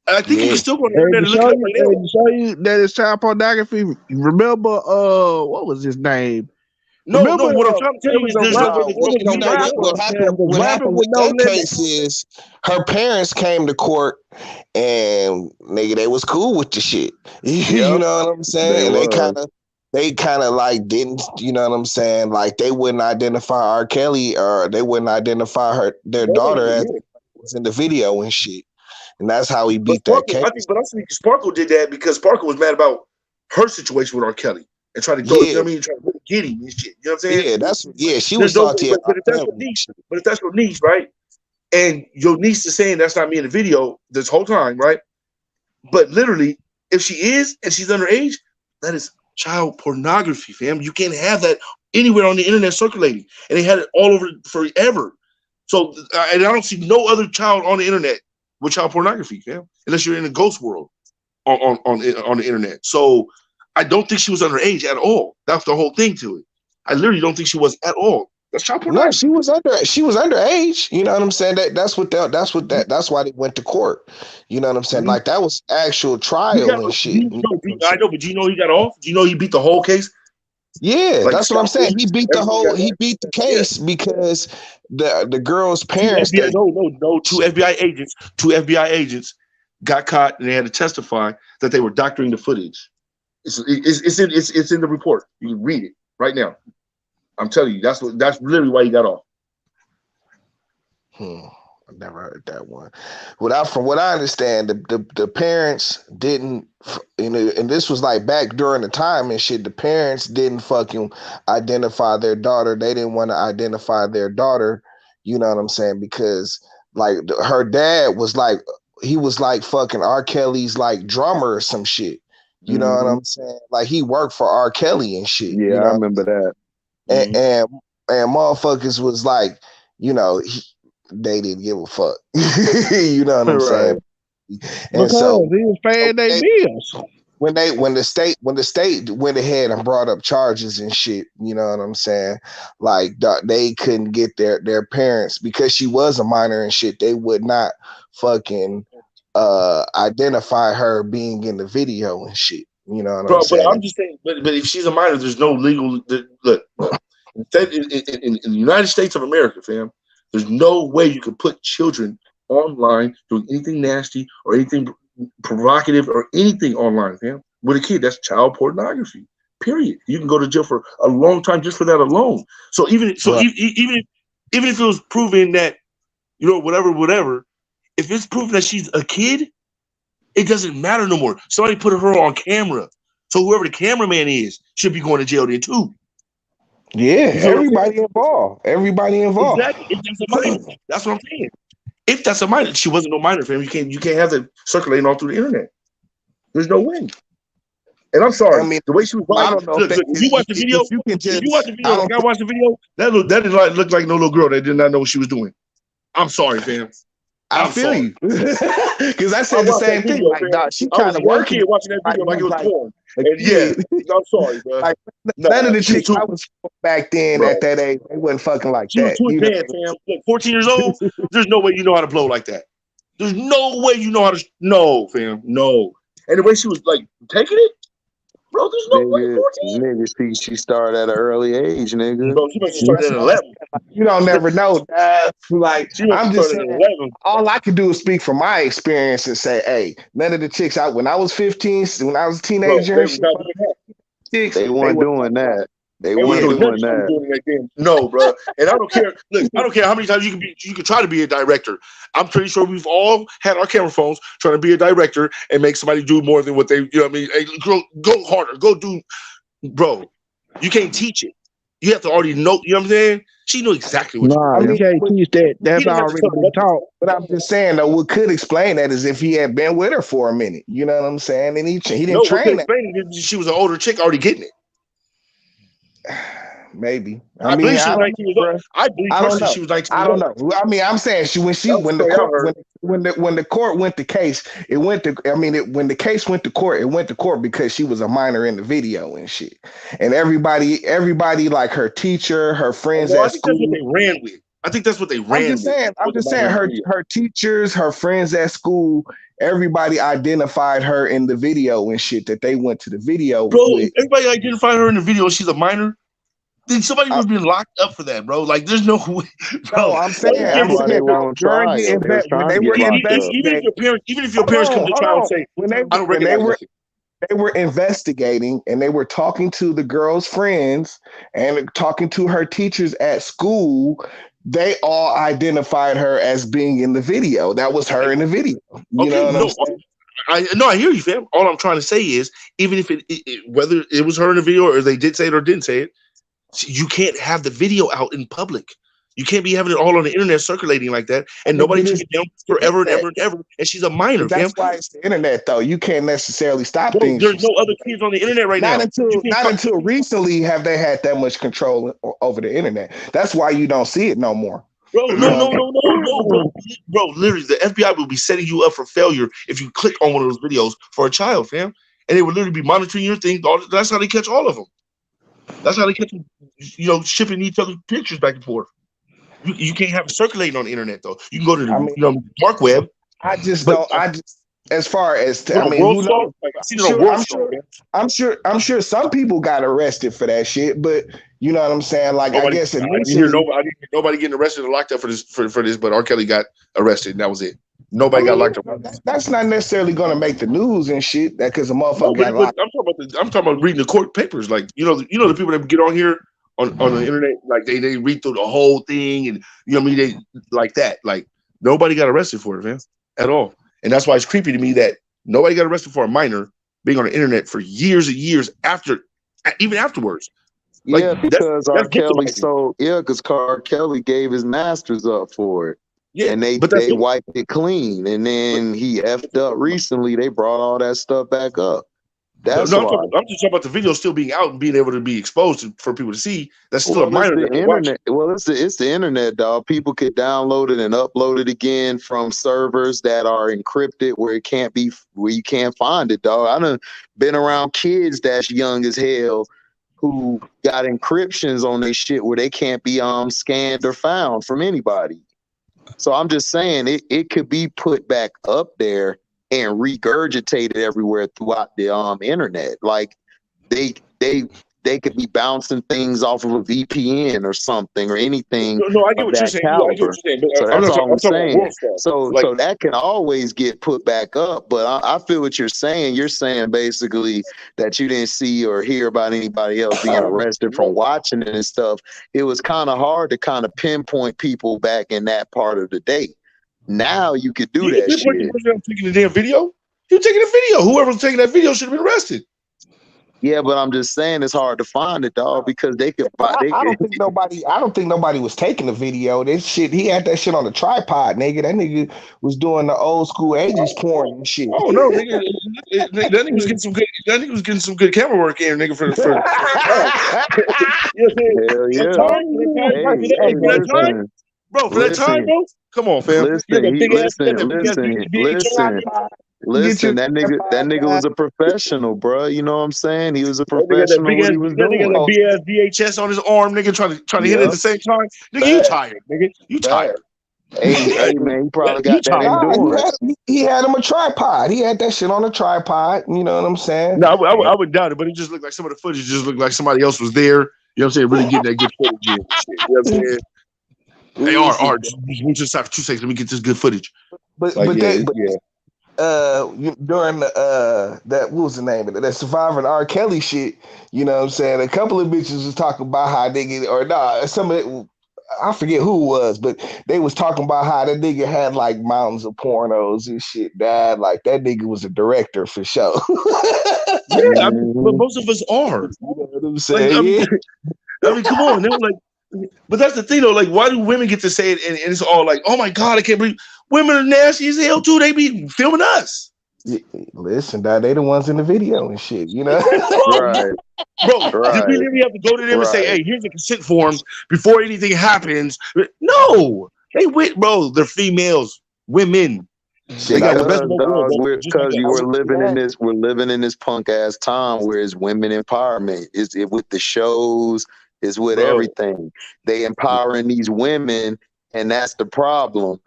I think you can still go on the internet and look it up right now. To show you that it's child pornography, remember, what was his name? No, what I'm trying to tell you is there's what happened with that case is her parents came to court and nigga, they was cool with the shit. You know what I'm saying? They kind of like didn't, you know what I'm saying? Like they wouldn't identify R. Kelly or they wouldn't identify their daughter as was in the video and shit. And that's how he beat that case. I think Sparkle did that because Sparkle was mad about her situation with R. Kelly. And try to go, you know what I mean? Try to get him and shit. You know what I'm saying? She was salty. But if that's your niece, right? And your niece is saying that's not me in the video this whole time, right? But literally, if she is and she's underage, that is child pornography, fam. You can't have that anywhere on the internet circulating. And they had it all over forever. So, and I don't see no other child on the internet with child pornography, fam, unless you're in a ghost world on the internet. So, I don't think she was underage at all. That's the whole thing to it. I literally don't think she was at all. That's child pornography. No, she was underage. You know what I'm saying? That's why they went to court. You know what I'm saying? Mm-hmm. Like that was actual trial and shit. I know, but do you know he got off? Do you know he beat the whole case? Yeah, like, that's what I'm saying. He beat the case because the girl's parents. Two FBI agents got caught and they had to testify that they were doctoring the footage. It's in the report. You can read it right now. I'm telling you, that's literally why he got off. I never heard that one. From what I understand, the parents didn't, and this was like back during the time and shit. The parents didn't fucking identify their daughter. They didn't want to identify their daughter. You know what I'm saying? Because like her dad was like, he was like fucking R. Kelly's like drummer or some shit. You know what I'm saying? Like he worked for R. Kelly and shit. Yeah, you know I remember that. and motherfuckers was like, they didn't give a fuck. You know what I'm saying? And because so he was paying their bills. when the state went ahead and brought up charges and shit, you know what I'm saying? Like they couldn't get their parents because she was a minor and shit. They would not fucking identify her being in the video and shit. You know what I'm saying? But I'm just saying, but if she's a minor, there's no legal look. In the United States of America, fam, there's no way you could put children online doing anything nasty or anything provocative or anything online, fam. With a kid, that's child pornography. Period. You can go to jail for a long time just for that alone. So even if it was proven that, whatever, if it's proven that she's a kid, it doesn't matter no more. Somebody put her on camera. So whoever the cameraman is should be going to jail then too. Yeah, everybody involved. Exactly. If that's a minor, that's what I'm saying. If that's a minor, she wasn't no minor, fam. You can't have that circulating all through the internet. There's no way. And I'm sorry. I mean, the way she was, I don't know. Look, if you watch the video, like I watched the video, that did not look like no little girl that did not know what she was doing. I'm sorry, fam. I feel you. Because I said the same thing. Like, nah, she kind of working. Watching that video like it was porn. And yeah, I'm sorry, bro. Like, none of the chicks I was back then at that age, they wasn't fucking like that. She was too advanced, fam. Look, 14 years old, there's no way you know how to blow like that. There's no way you know how to. No, fam. No. And the way she was like taking it, bro, there's no way. 14. Nigga, she started at an early age, nigga. Bro, she must have started at 11. You don't never know. Like, I'm just saying, all I can do is speak from my experience and say, hey, none of the chicks out when I was 15, when I was a teenager, they weren't doing that. They weren't doing that. No, bro. And I don't care. Look, I don't care how many times you can try to be a director. I'm pretty sure we've all had our camera phones trying to be a director and make somebody do more than what they, you know what I mean? Hey, go harder. Go do, bro. You can't teach it. You have to already know, you know what I'm saying? She knew exactly what you can't teach that. That's already been taught. But I'm just saying, though, what could explain that is if he had been with her for a minute. You know what I'm saying? And he didn't train that. She was an older chick already getting it. Maybe. I believe she was 19 years old. I believe personally she was 19 years old. I don't know. I mean, I'm saying when the court went the case, when the case went to court, it went to court because she was a minor in the video and shit. And everybody like her teacher, her friends at school. That's what they ran with. I think that's what they ran with. I'm just saying her teachers, her friends at school, everybody identified her in the video and shit that they went to the video. Bro, everybody identified her in the video. She's a minor. Then somebody would have been locked up for that, bro. Like, there's no way. Bro, I'm saying even if your parents come to trial and say, I don't recognize they were investigating and they were talking to the girl's friends and talking to her teachers at school. They all identified her as being in the video. That was her in the video. You know what I'm saying? I hear you, fam. All I'm trying to say is, even if whether it was her in the video or they did say it or didn't say it, you can't have the video out in public. You can't be having it all on the internet circulating like that, and nobody took it down forever and ever and ever. And she's a minor. That's why it's the internet, though. You can't necessarily stop things. There's no other kids on the internet right now. Not until recently have they had that much control over the internet. That's why you don't see it no more. Bro, no, bro. Literally, the FBI will be setting you up for failure if you click on one of those videos for a child, fam. And they would literally be monitoring your thing. That's how they catch all of them. That's how they catch them, shipping each other pictures back and forth. You can't have it circulating on the internet, though. You can go to the dark web. As far as who knows? I'm sure some people got arrested for that shit, but you know what I'm saying? Like, I guess I didn't hear nobody getting arrested or locked up for this, but R. Kelly got arrested, and that was it. Nobody got locked up. That's not necessarily going to make the news and shit. That because a motherfucker got locked. I'm talking about reading the court papers. Like, the people that get on here on the internet. Like they read through the whole thing, and you know what I mean. They like that. Like nobody got arrested for it, man, at all. And that's why it's creepy to me that nobody got arrested for a minor being on the internet for years and years even afterwards. Like, Yeah, because R. Kelly victimizing. because R. Kelly gave his masters up for it. Yeah, and they wiped it clean. And then he effed up recently. They brought all that stuff back up. That's why. I'm just talking about the video still being out and being able to be exposed for people to see. That's still a minor. It's the internet. Well, it's the internet, dog. People could download it and upload it again from servers that are encrypted where you can't find it, dog. I done been around kids that's young as hell who got encryptions on their shit where they can't be scanned or found from anybody. So I'm just saying it could be put back up there and regurgitated everywhere throughout the internet. Like they could be bouncing things off of a VPN or something or anything. No, I get what you're saying. I get what you're saying. So that's all I'm saying. So that can always get put back up. But I feel what you're saying. You're saying basically that you didn't see or hear about anybody else being arrested from watching it and stuff. It was kind of hard to kind of pinpoint people back in that part of the day. Now you could do that shit. You taking the damn video? You taking a video. Whoever was taking that video should have been arrested. Yeah, but I'm just saying it's hard to find it, dog, because they could. I don't think nobody was taking the video. This shit, he had that shit on a tripod, nigga. That nigga was doing the old school ages porn and shit. Oh no, nigga, that nigga was getting some good. That nigga was getting some good camera work in, nigga. For Hell yeah. Bro, for that time, bro. Come on, fam. Listen, that nigga was a professional, bro. You know what I'm saying? He was a professional. That nigga got a big ass VHS on his arm, nigga, trying to hit it at the same time. Nigga, you tired, nigga. You tired. Hey, man, he probably got that endurance. He had him a tripod. He had that shit on a tripod. You know what I'm saying? No, I would doubt it, but it just looked like some of the footage just looked like somebody else was there. You know what I'm saying? Really getting that good footage in. You know what I'm saying? Hey, Art, just stop for 2 seconds. Let me get this good footage. During the that what was the name of it? That surviving R. Kelly shit, you know what I'm saying? A couple of bitches was talking about how some of it, I forget who it was, but they was talking about how that nigga had like mountains of pornos and shit. Dad, like that nigga was a director for sure. Yeah, but most of us are. You know what I'm saying? I mean, come on, but that's the thing though. Like, why do women get to say it? And it's all like, oh my god, I can't believe women are nasty as hell too. They be filming us. Listen, dad, they the ones in the video and shit. You know, right? Bro, did we really have to go to them and say, "Hey, here's a consent form before anything happens"? No, they're females, women. They got the best of both worlds. Because we're living in this punk ass time where it's women empowerment. Is it with the shows? Is with everything. They empowering these women, and that's the problem.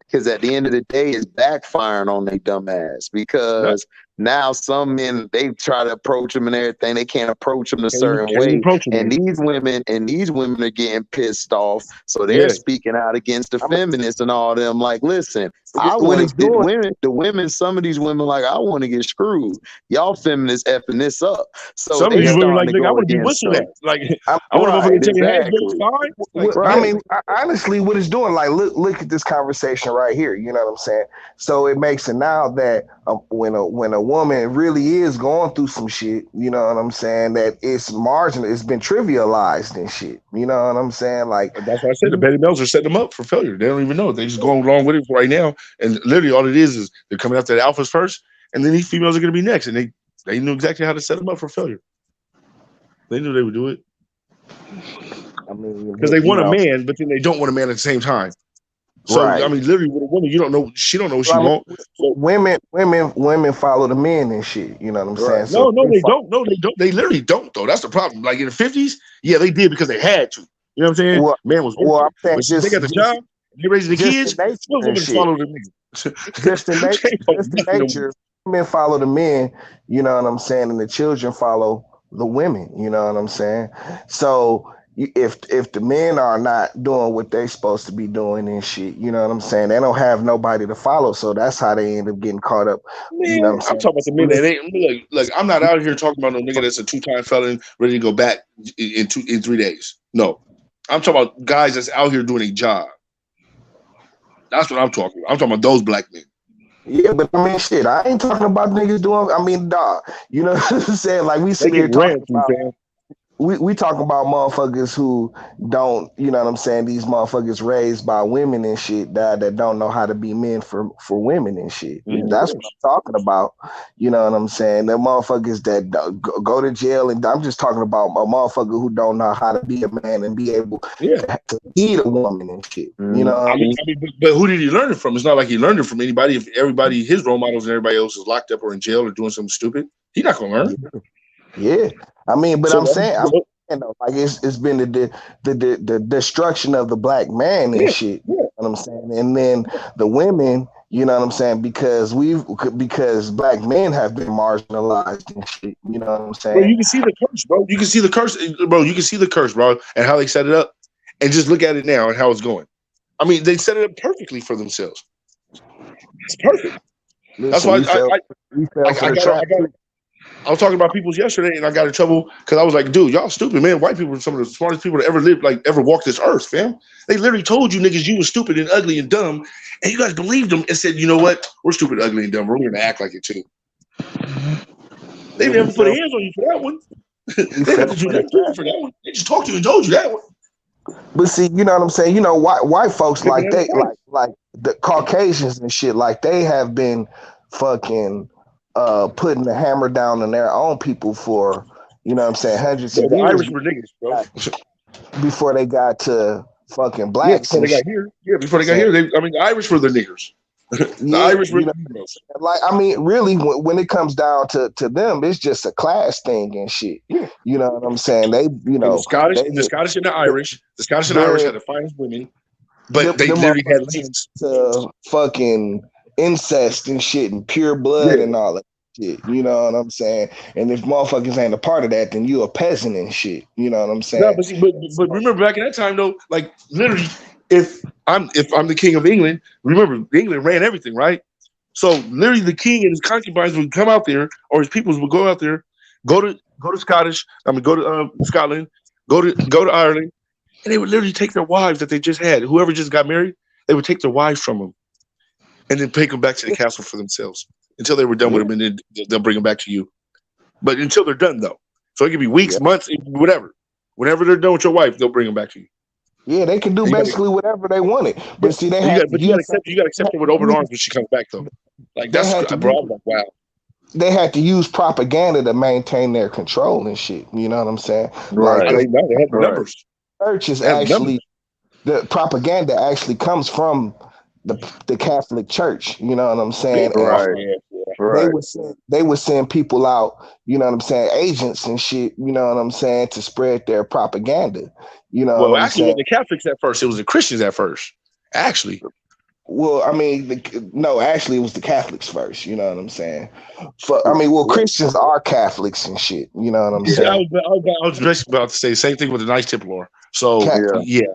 Because at the end of the day, it's backfiring on their dumb ass. Because now some men, they try to approach them and everything. They can't approach them a certain way. And these women are getting pissed off. So they're speaking out against the feminists and all them. Like, listen, the women, some of these women, like, I want to get screwed. Y'all feminists effing this up. So some of these women like, I want to be whistled at. Like, I want to tell you, hey, I mean, honestly, what it's doing, like, look at this conversation right here. You know what I'm saying? So it makes it now that when a woman really is going through some shit, you know what I'm saying, that it's marginal, it's been trivialized and shit. You know what I'm saying? Like, that's why I said the Betty Bells are setting them up for failure. They don't even know it. They just going along with it right now. And literally all it is they're coming after the alphas first, and then these females are going to be next. And they knew exactly how to set them up for failure. They knew they would do it. I mean, because they want a man, but then they don't want a man at the same time. So I mean, literally, with a woman, you don't know. She don't know what she wants. So, women follow the men and shit. You know what I'm saying? So no, they don't. No, they don't. They literally don't. Though that's the problem. Like in the 50s, yeah, they did because they had to. You know what I'm saying? Man was working. I'm saying just, they got the job. They raising the kids. Women follow the men. Just the nature. Men follow the men. You know what I'm saying? And the children follow the women. You know what I'm saying? So if the men are not doing what they're supposed to be doing and shit, you know what I'm saying? They don't have nobody to follow, so that's how they end up getting caught up. You know Man, what I'm I'm saying? talking about the men that ain't like I'm not out here talking about no nigga that's a 2-time felon ready to go back in 3 days. No. I'm talking about guys that's out here doing a job. That's what I'm talking about. I'm talking about those black men. Yeah, but I mean, shit, I ain't talking about niggas doing. I mean, dog, you know what I'm saying? Like we They sit get here talking ran through, about. fam. We talking about motherfuckers who don't, you know what I'm saying? These motherfuckers raised by women and shit that don't know how to be men for women and shit. That's what I'm talking about. You know what I'm saying? The motherfuckers that go to jail, and I'm just talking about a motherfucker who don't know how to be a man and be able Yeah. to lead a woman and shit. You know what I mean, but who did he learn it from? It's not like he learned it from anybody. If everybody, his role models and everybody else is locked up or in jail or doing something stupid, he's not gonna learn. Yeah. I mean, but So I'm saying, like it's been the destruction of the black man and shit. You know what I'm saying? And then the women, you know what I'm saying? Because black men have been marginalized and shit. You know what I'm saying? Bro, you can see the curse, bro. You can see the curse, bro. You can see the curse, bro, and how they set it up. And just look at it now and how it's going. I mean, they set it up perfectly for themselves. It's perfect. Listen, That's why we fell for the trap. I was talking about people's yesterday, and I got in trouble because I was like, "Dude, y'all stupid, man. White people are some of the smartest people to ever live, like ever walk this earth, fam. They literally told you niggas you were stupid and ugly and dumb, and you guys believed them and said, you know what? We're stupid, ugly, and dumb. We're going to act like it too. They never put hands on you for that one. They have to do nothing to you for that one. They just talked to you and told you that one. But see, you know what I'm saying? You know, white folks like they like the Caucasians and shit, like they have been fucking putting the hammer down on their own people for, you know what I'm saying, hundreds of The years Irish were niggas, bro. before they got to fucking blacks. Yeah, before they got here. Yeah, before they got here. The Irish were the niggers. The Irish were the Negroes. Like, I mean, really, when it comes down to them, it's just a class thing and shit. Yeah. You know what I'm saying? They, you know, the Scottish and the Irish had the finest women, but they literally had links to fucking incest and shit and pure blood and all that shit. You know what I'm saying? And if motherfuckers ain't a part of that, then you a peasant and shit. You know what I'm saying? No, but remember back in that time though, like literally, if I'm the king of England, remember England ran everything, right? So literally, the king and his concubines would come out there, or his peoples would go out there, go to Scottish. I mean, go to Scotland, go to Ireland, and they would literally take their wives that they just had. Whoever just got married, they would take their wives from them, and then take them back to the castle for themselves until they were done with them, and then they'll bring them back to you. But until they're done, though, so it could be weeks, months, whatever. Whenever they're done with your wife, they'll bring them back to you. Yeah, they can do basically whatever they wanted. But see, you gotta accept her with open arms when she comes back, though. Like that's bro. I'm like, wow. They had to use propaganda to maintain their control and shit. You know what I'm saying? Right. Like, they had the numbers. Church is actually the propaganda actually comes from the Catholic Church. You know what I'm saying? Right. They would send people out, you know what I'm saying, agents and shit, you know what I'm saying, to spread their propaganda. You know what I'm saying? It was the Catholics at first. It was the Christians at first. Actually. Well, I mean, actually, it was the Catholics first. You know what I'm saying? Christians are Catholics and shit. You know what I'm saying? I was just about to say the same thing with the Knights Templar. So the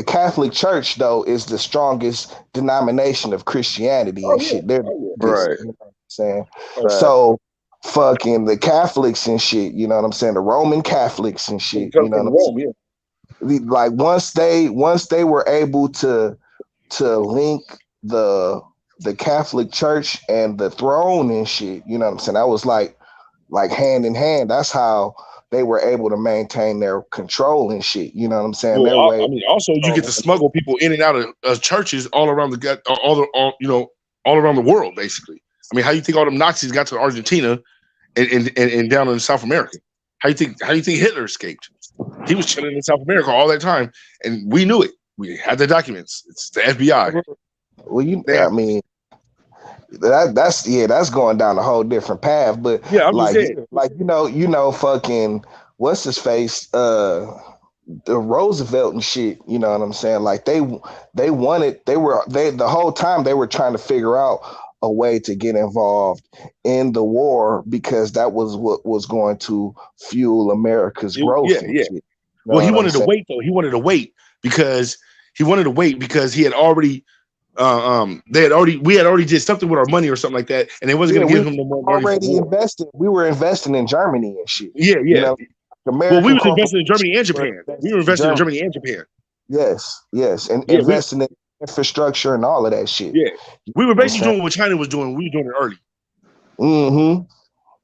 Catholic Church though is the strongest denomination of Christianity and shit. They're right. You know what I'm saying? So fucking the Catholics and shit. You know what I'm saying? The Roman Catholics and shit. You know what I'm saying? Like once they were able to link the Catholic Church and the throne and shit, you know what I'm saying? That was like hand in hand. That's how they were able to maintain their control and shit. You know what I'm saying? Also you get to smuggle people in and out of churches all around all around the world, basically. I mean, how you think all them Nazis got to Argentina and down in South America? How you think Hitler escaped? He was chilling in South America all that time, and we knew it. We had the documents. It's the FBI. Well, I mean, that's going down a whole different path. But you know, fucking what's his face, the Roosevelt and shit. You know what I'm saying? Like the whole time they were trying to figure out, a way to get involved in the war because that was what was going to fuel America's growth. And shit. You know well, he what I'm wanted to saying? wait though. He wanted to wait because he had already we had already did something with our money or something like that, and they wasn't going to give him no more money. Already invested. We were investing in Germany and shit. Yeah. You know, Well, we was investing in Germany and Japan. We were investing in Germany and Japan. Yes, and investing in infrastructure and all of that shit. Yeah, we were basically doing what China was doing. We were doing it early.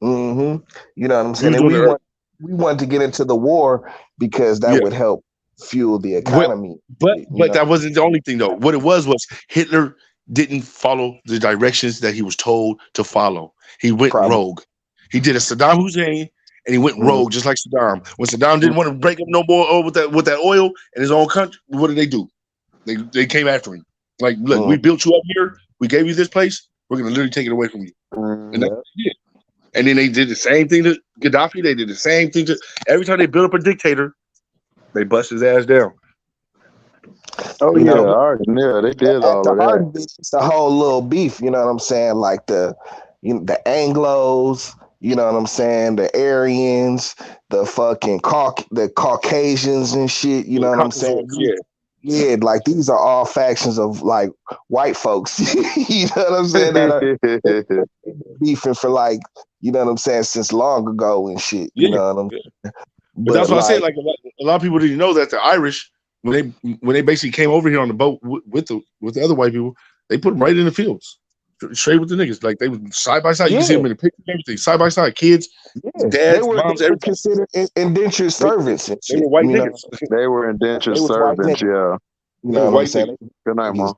You know what I'm saying? And we wanted to get into the war because that would help fuel the economy. But that wasn't the only thing though. What it was Hitler didn't follow the directions that he was told to follow. He went rogue. He did a Saddam Hussein, and he went rogue just like Saddam. When Saddam didn't want to break up no more with that oil in his own country, what did they do? They came after him. Like, look, we built you up here. We gave you this place. We're gonna literally take it away from you. And that's what they did. And then they did the same thing to Gaddafi. They did the same thing to every time they built up a dictator, they bust his ass down. Oh yeah, they did all of that. It's the whole little beef, you know what I'm saying? Like the Anglos, you know what I'm saying? The Aryans, the fucking the Caucasians and shit, you know what I'm saying? Yeah, like these are all factions of like white folks. You know what I'm saying? That are beefing for like, you know what I'm saying, since long ago and shit. You know what I'm saying? But that's what I said. Like a lot of people didn't know that the Irish, when they basically came over here on the boat with the other white people, they put them right in the fields, straight with the niggas. Like they were side by side. You can see them in the pictures, everything side by side. Kids, dads, moms, everything. Considered indentured servants. And shit, they were white niggas. They were indentured servants. Yeah. You know what I'm saying? Good night, Mom.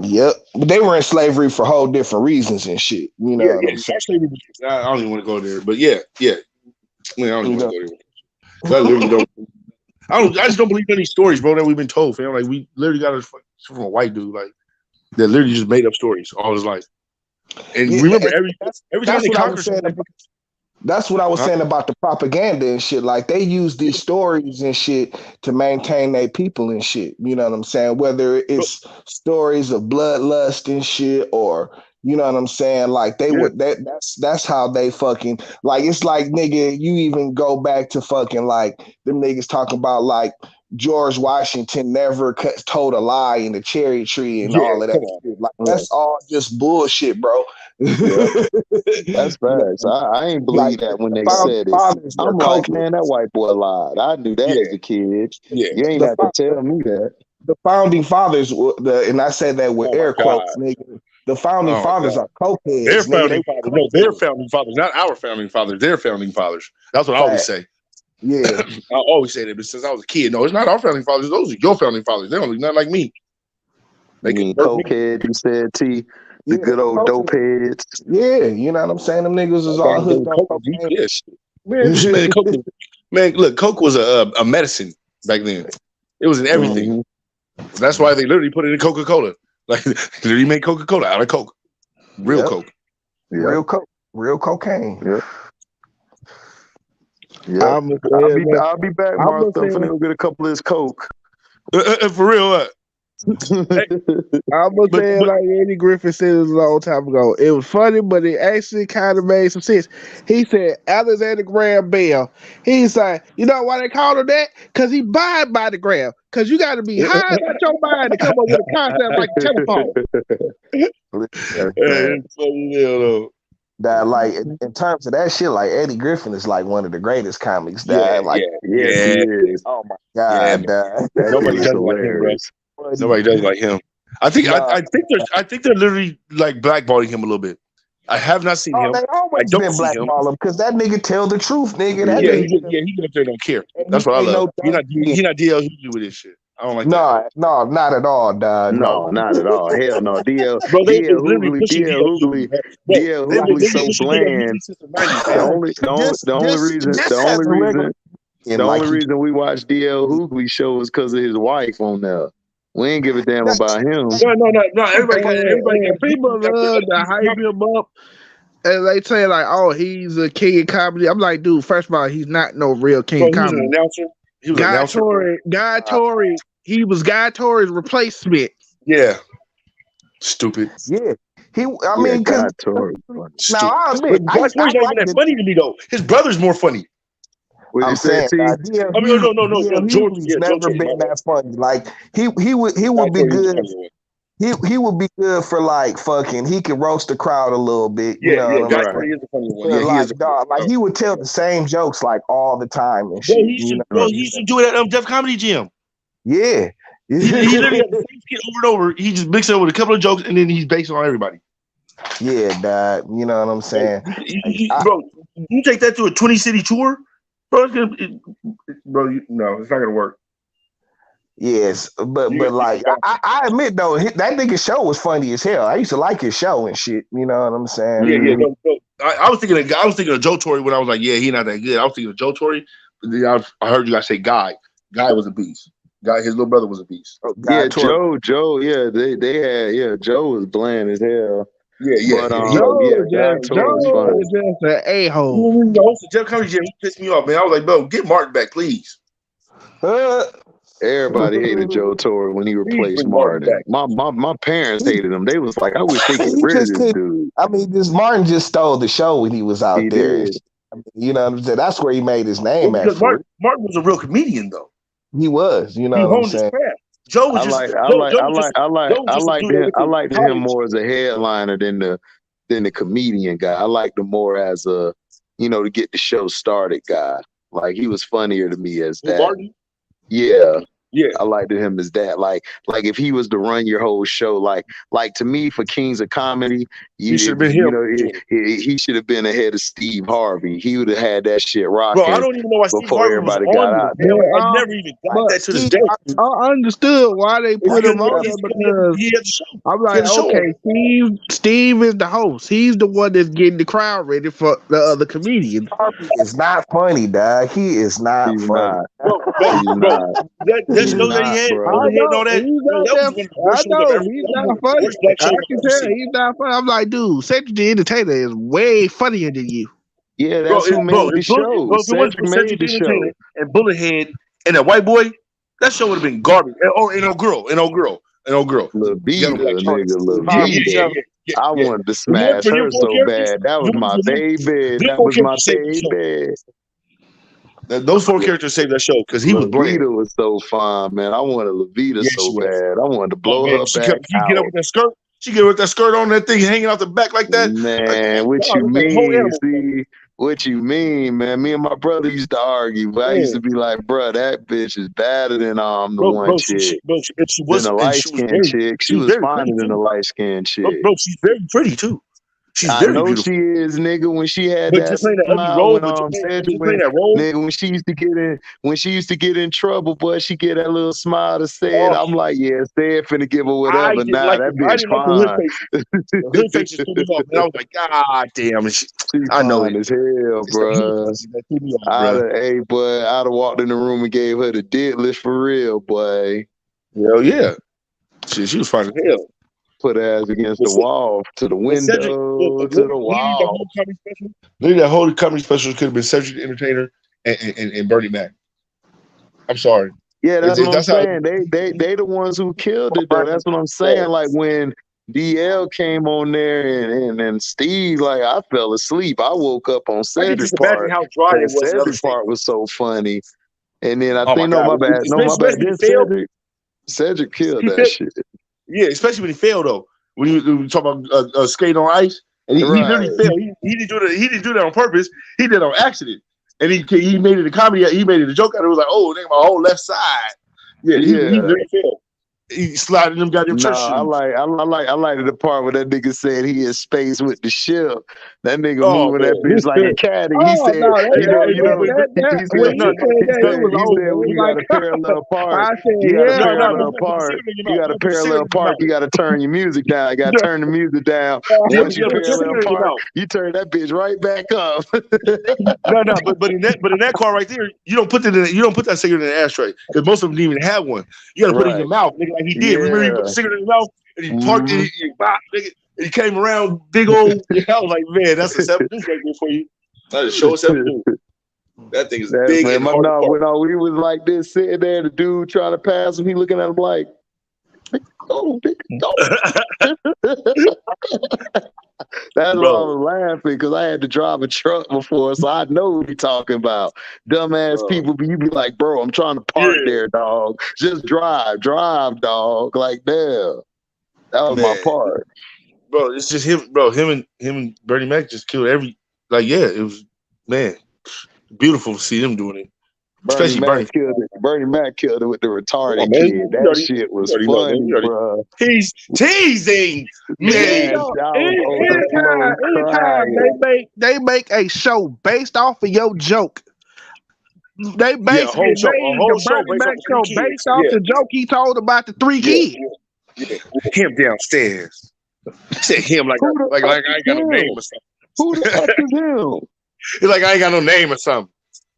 Yep, but they were in slavery for whole different reasons and shit. You know, slavery. I don't even want to go there, but yeah. I don't even want to go there. I literally don't. I just don't believe any stories, bro, that we've been told, fam. Like we literally got it from a white dude, like that literally just made up stories all his life. And remember, every time they conquered. That's what I was saying about the propaganda and shit. Like they use these stories and shit to maintain their people and shit. You know what I'm saying? Whether it's stories of bloodlust and shit, or you know what I'm saying? Like they would that's how they fucking like. It's like, nigga, you even go back to fucking like them niggas talking about like George Washington never told a lie in the cherry tree and all of that shit. Like that's all just bullshit, bro. That's facts. I ain't believe that when they said it. I'm like, man, that white boy lied. I knew that as a kid. You ain't have to tell me that. The founding fathers, and I said that with air quotes, nigga. The founding fathers are cokeheads. Their founding fathers. No, their founding fathers, not our founding fathers. Their founding fathers. That's what I always say. Yeah, I always say that, but since I was a kid, no, it's not our founding fathers. Those are your founding fathers. They don't look nothing like me. They mean cokehead, you said, T. The good old dope heads. Yeah, you know what I'm saying? Them niggas is all hooked on cocaine. Man, look, coke was a medicine back then. It was in everything. That's why they literally put it in Coca-Cola. Like, they literally made Coca-Cola out of Coke. Real Coke. Real Coke. Real cocaine. I'll be back, Mark. I'm finna go get a couple of this Coke. For real, what? I'm gonna say like Eddie Griffin said it a long time ago. It was funny, but it actually kind of made some sense. He said Alexander Graham Bell. He's like, you know why they called him that? Because he died by the gram. Because you got to be high about your mind to come up with a concept like telephone. That like in terms of that shit, like Eddie Griffin is like one of the greatest comics. He is. Oh my god, nobody does like him, bro. Nobody does like him. I think they're literally like blackballing him a little bit. I have not seen him. They always been blackballing because that nigga tell the truth, nigga. He get up there don't care. That's what I love. He not DL Hughley with this shit. I don't like that. No, not at all, dog. No, not at all. Hell no. DL Hughley so bland. The only reason we watch DL Hughley show is because of his wife on there. We ain't give a damn about him. No. Everybody people love to hype him up. And they say like, oh, he's a king of comedy. I'm like, dude, first of all, he's not no real king of comedy. He was an announcer. Guy Torrey, he was Guy Torrey's replacement. Yeah. Stupid. Yeah, I Yeah, mean, because God Tory. Funny. now I admit, But Josh Tory's not even that funny to me though. His brother's more funny. What you I'm say, saying T? DL I mean, no, George. Hughley's Yeah, George never Tory. been that funny. Like he would be good. He would be good for like fucking. He could roast the crowd a little bit. You know what I'm Josh saying? Tory is the funny one. But Yeah, he like is. dog, like he would tell the same jokes like all the time and Bro, shit. he used to do it at Def Comedy Jam. Yeah. He literally had the same skit over and over. He just mixed it up with a couple of jokes, and then he's based on everybody. Yeah, dog. You know what I'm saying? Bro, you take that to a 20-city tour, bro. No, it's not gonna work. Yes, but like I admit though, that nigga show was funny as hell. I used to like his show and shit. You know what I'm saying? Yeah. No, I was thinking of Joe Torre when I was like, yeah, he not that good. I was thinking of Joe Torre. But then I heard you guys say Guy. Guy was a beast. Guy, his little brother was a beast. Oh, Yeah, Joe. Yeah, they had. Yeah, Joe was bland as hell. Yeah. But Joe was just an a-hole. The host of Jeff Comedy Jam, he pissed me off, man. I was like, bro, get Martin back, please. Everybody hated Joe Torre when he replaced Martin. My parents hated him. They was like, I wish they get rid of this dude. I mean, Martin just stole the show when he was out there. Did. I mean, you know what I'm saying? That's where he made his name at. Martin was a real comedian, though. He was, you know he what I'm honed his saying? craft. Joe was I liked him more as a headliner than the comedian guy. I liked him more as a, to get the show started guy. Like he was funnier to me as that. Martin? Yeah. Yeah, I liked him as that. Like if he was to run your whole show, like to me for Kings of Comedy, he should have been he should have been ahead of Steve Harvey. He would have had that shit rocking. Bro, I don't even know why Steve Harvey everybody was got on out. I never even got that to this day. I understood why they put him on there because I'm like, okay, Steve is the host. He's the one that's getting the crowd ready for the other comedians. Harvey is not funny, dog. He is not funny. That show that he had, I know he's not funny. I can tell he's not funny. I'm like, dude, Cedric the Entertainer is way funnier than you. Yeah, that's who made the show. Cedric made the show. And Bullethead and that white boy, that show would have been garbage. And old girl. Levita, nigga, Levita. I wanted to smash her so bad. That was my baby. That was my baby. Those four characters saved that show because he was bland. Levita was so fine, man. I wanted Levita so bad. I wanted to blow her back out. She get up with that skirt. She get with that skirt on, that thing hanging out the back like that. Man, what you mean? See, what you mean, man? Me and my brother used to argue, but I used to be like, bro, that bitch is better than one chick. She was a light-skinned chick. She was finer than a light-skinned chick. Bro, she's very pretty too. I know beautiful. She is, nigga. When she had that smile, nigga, when she used to get in trouble, but she get that little smile to say it. I'm like, yeah, say it, finna give her whatever. That bitch fine. Her face just threw me off, and I was like, God damn, I know it as hell, bro. I'd have walked in the room and gave her the deadlift for real, boy. Hell yeah, she was fine as hell. Put her ass against the wall, to the window, to the wall. Maybe that whole comedy special could have been Cedric the Entertainer and Bernie Mac. I'm sorry. Yeah, that's what I'm saying. They the ones who killed it, though. That's what I'm saying. Like when DL came on there and Steve, like I fell asleep. I woke up on Cedric's part. How dry it was. Cedric's part was so funny. And then I think, my bad. Then Cedric killed that shit. Yeah, especially when he failed though. When you talk about skate on ice, and he literally failed. He didn't do that on purpose. He did it on accident, and he made it a comedy. He made it a joke out of it. It was like, oh, nigga, my whole left side. He literally failed. He sliding them goddamn church shoes. I like the part where that nigga said he in space with the ship. That nigga moving that bitch like a caddy. He said, we got a parallel park. You got a parallel park. You got to turn your music down. You got to turn the music down. Once you parallel park, you turn that bitch right back up. But in that car right there, you don't put that cigarette in the ashtray because most of them didn't even have one. You got to put it in your mouth, nigga. Like he did. Remember, he put the cigarette in his mouth and he parked it. And he came around big old. I was like, man, that's a 7 right there for you. That's a show 7. That thing is big. Man, when we was like this, sitting there, the dude trying to pass him, he looking at him like, Go, nigga, go. That's why I was laughing, because I had to drive a truck before, so I know what you're talking about. Dumbass people, you be like, bro, I'm trying to park there, dog. Just drive, dog. Like, damn. That was my part. Bro, it's just him, bro. Him and Bernie Mac just killed every. Like, yeah, it was, man, beautiful to see them doing it. Especially Bernie Mac killed it with the retarded kid. That shit was funny, bro. He's teasing me. Anytime they make a show based off of your joke. They basically made the Bernie Mac show based off the joke he told about the 3 kids. Yeah. Him downstairs. Said him like I ain't got no name or something. Who the fuck is him? He's like, I ain't got no name or something.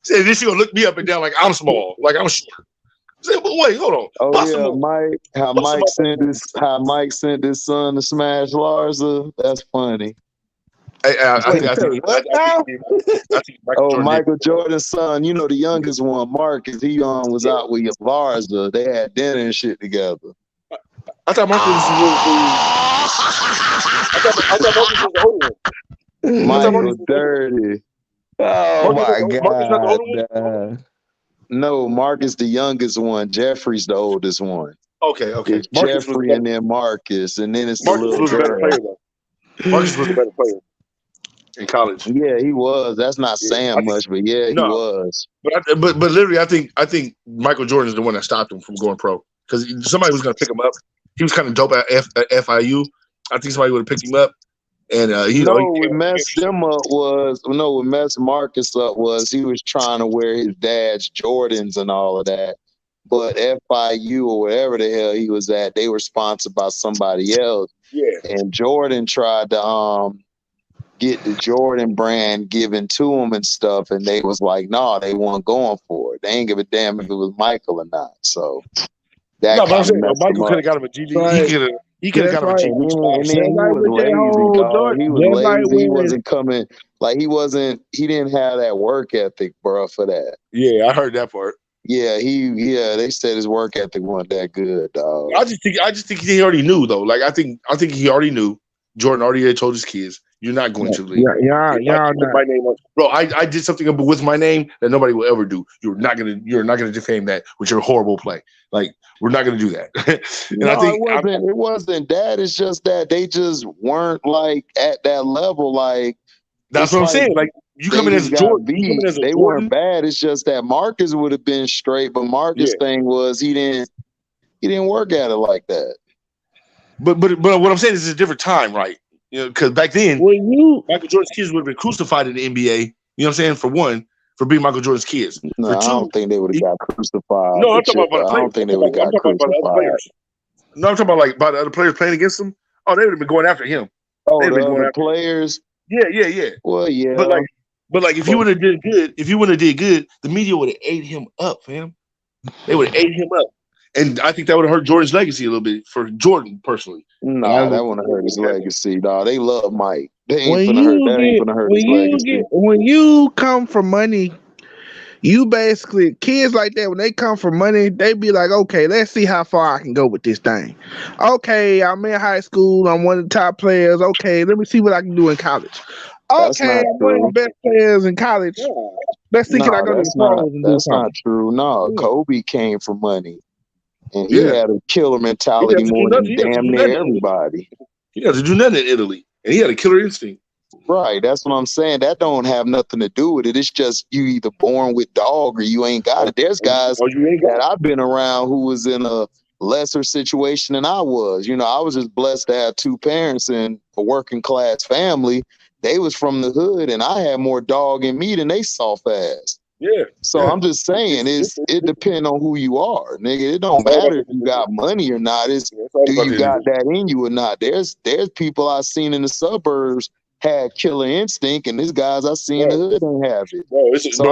Said this, you gonna look me up and down like I'm small, like I'm short. Said, well, wait, hold on. Oh yeah, Mike. How Mike sent his son to smash Larsa. That's funny. I think Michael Jordan's son. You know the youngest one, Marcus. He was out with Larsa. They had dinner and shit together. I thought Marcus was the older one. Michael dirty. Oh my God. No, Marcus the youngest one. Jeffrey's the oldest one. Okay. It's Jeffrey and then Marcus, and then it's Marcus the little was girl. a better player though. Marcus was a better player in college. Yeah, he was. That's not saying much, but yeah, he was. But literally, I think Michael Jordan is the one that stopped him from going pro, because somebody was going to pick him up. He was kind of dope at FIU. I think somebody would have picked him up. And what messed him up was what messed Marcus up was he was trying to wear his dad's Jordans and all of that. But FIU or whatever the hell he was at, they were sponsored by somebody else. Yeah. And Jordan tried to get the Jordan brand given to him and stuff, and they was like, no, they weren't going for it. They ain't give a damn if it was Michael or not. So that Michael could have got him a GD. He could have got him a GD. And then he was lazy, dog. He was lazy. He wasn't coming. Like he didn't have that work ethic, bro, for that. Yeah, I heard that part. Yeah, they said his work ethic wasn't that good, dog. I just think he already knew though. Like I think he already knew. Jordan already had told his kids, "You're not going to leave." Yeah. My name bro, I did something with my name that nobody will ever do. You're not gonna defame that with your horrible play. Like we're not gonna do that. And no, it wasn't that. It's just that they just weren't like at that level. Like that's what I'm saying. Like you come in as Jordan, they weren't bad. It's just that Marcus would have been straight, but Marcus' thing was he didn't work at it like that. But what I'm saying is it's a different time, right? You know, because back then, Michael Jordan's kids would have been crucified in the NBA. You know what I'm saying? For one, for being Michael Jordan's kids. No, for two, I don't think they would have got crucified. No, I'm talking about I don't think they would have got crucified. No, I'm talking about by the other players playing against him. Oh, they would have been going after him. Oh, the other players? Yeah. Well, yeah. But if you would have did good, the media would have ate him up, fam. They would have ate him up. And I think that would have hurt Jordan's legacy a little bit for Jordan personally. Nah, that wouldn't hurt his legacy, dog. They love Mike. They ain't gonna hurt his legacy. When you come from money, you basically, kids like that, when they come from money, they be like, okay, let's see how far I can go with this thing. Okay, I'm in high school. I'm one of the top players. Okay, let me see what I can do in college. Okay, I'm one of the best players in college. Let's see can I go to the pros and do something. That's not true. No, Kobe came from money. And he had a killer mentality more than damn near everybody. He had to do nothing in Italy. And he had a killer instinct. Right. That's what I'm saying. That don't have nothing to do with it. It's just you either born with dog or you ain't got it. There's guys that I've been around who was in a lesser situation than I was. You know, I was just blessed to have two parents in a working class family. They was from the hood and I had more dog in me than they soft ass. Yeah. So I'm just saying, it depends on who you are, nigga. It don't matter if you got money or not. It's do you got that in you or not? There's people I've seen in the suburbs had killer instinct, and these guys I see in the hood don't have it. It's a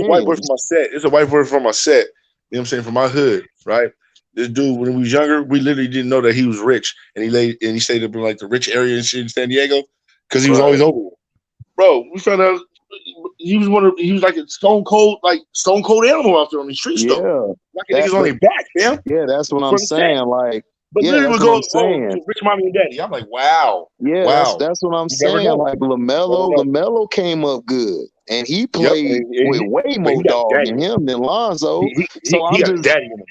white boy from my set. It's a white boy from my set. You know what I'm saying? From my hood, right? This dude, when we was younger, we literally didn't know that he was rich, and he stayed up in like the rich area in San Diego because he was always over. Bro, we found out he was like a stone cold animal out there on the streets though. Like niggas on their back, man. Yeah, that's what I'm saying. Like, but yeah, literally that's would what go, I'm saying. rich mommy and daddy. I'm like, wow. Yeah, wow. that's what I'm You never saying. know. Like LaMelo came up good, and he played with way more dog in him than Lonzo. He I'm got just daddy in him.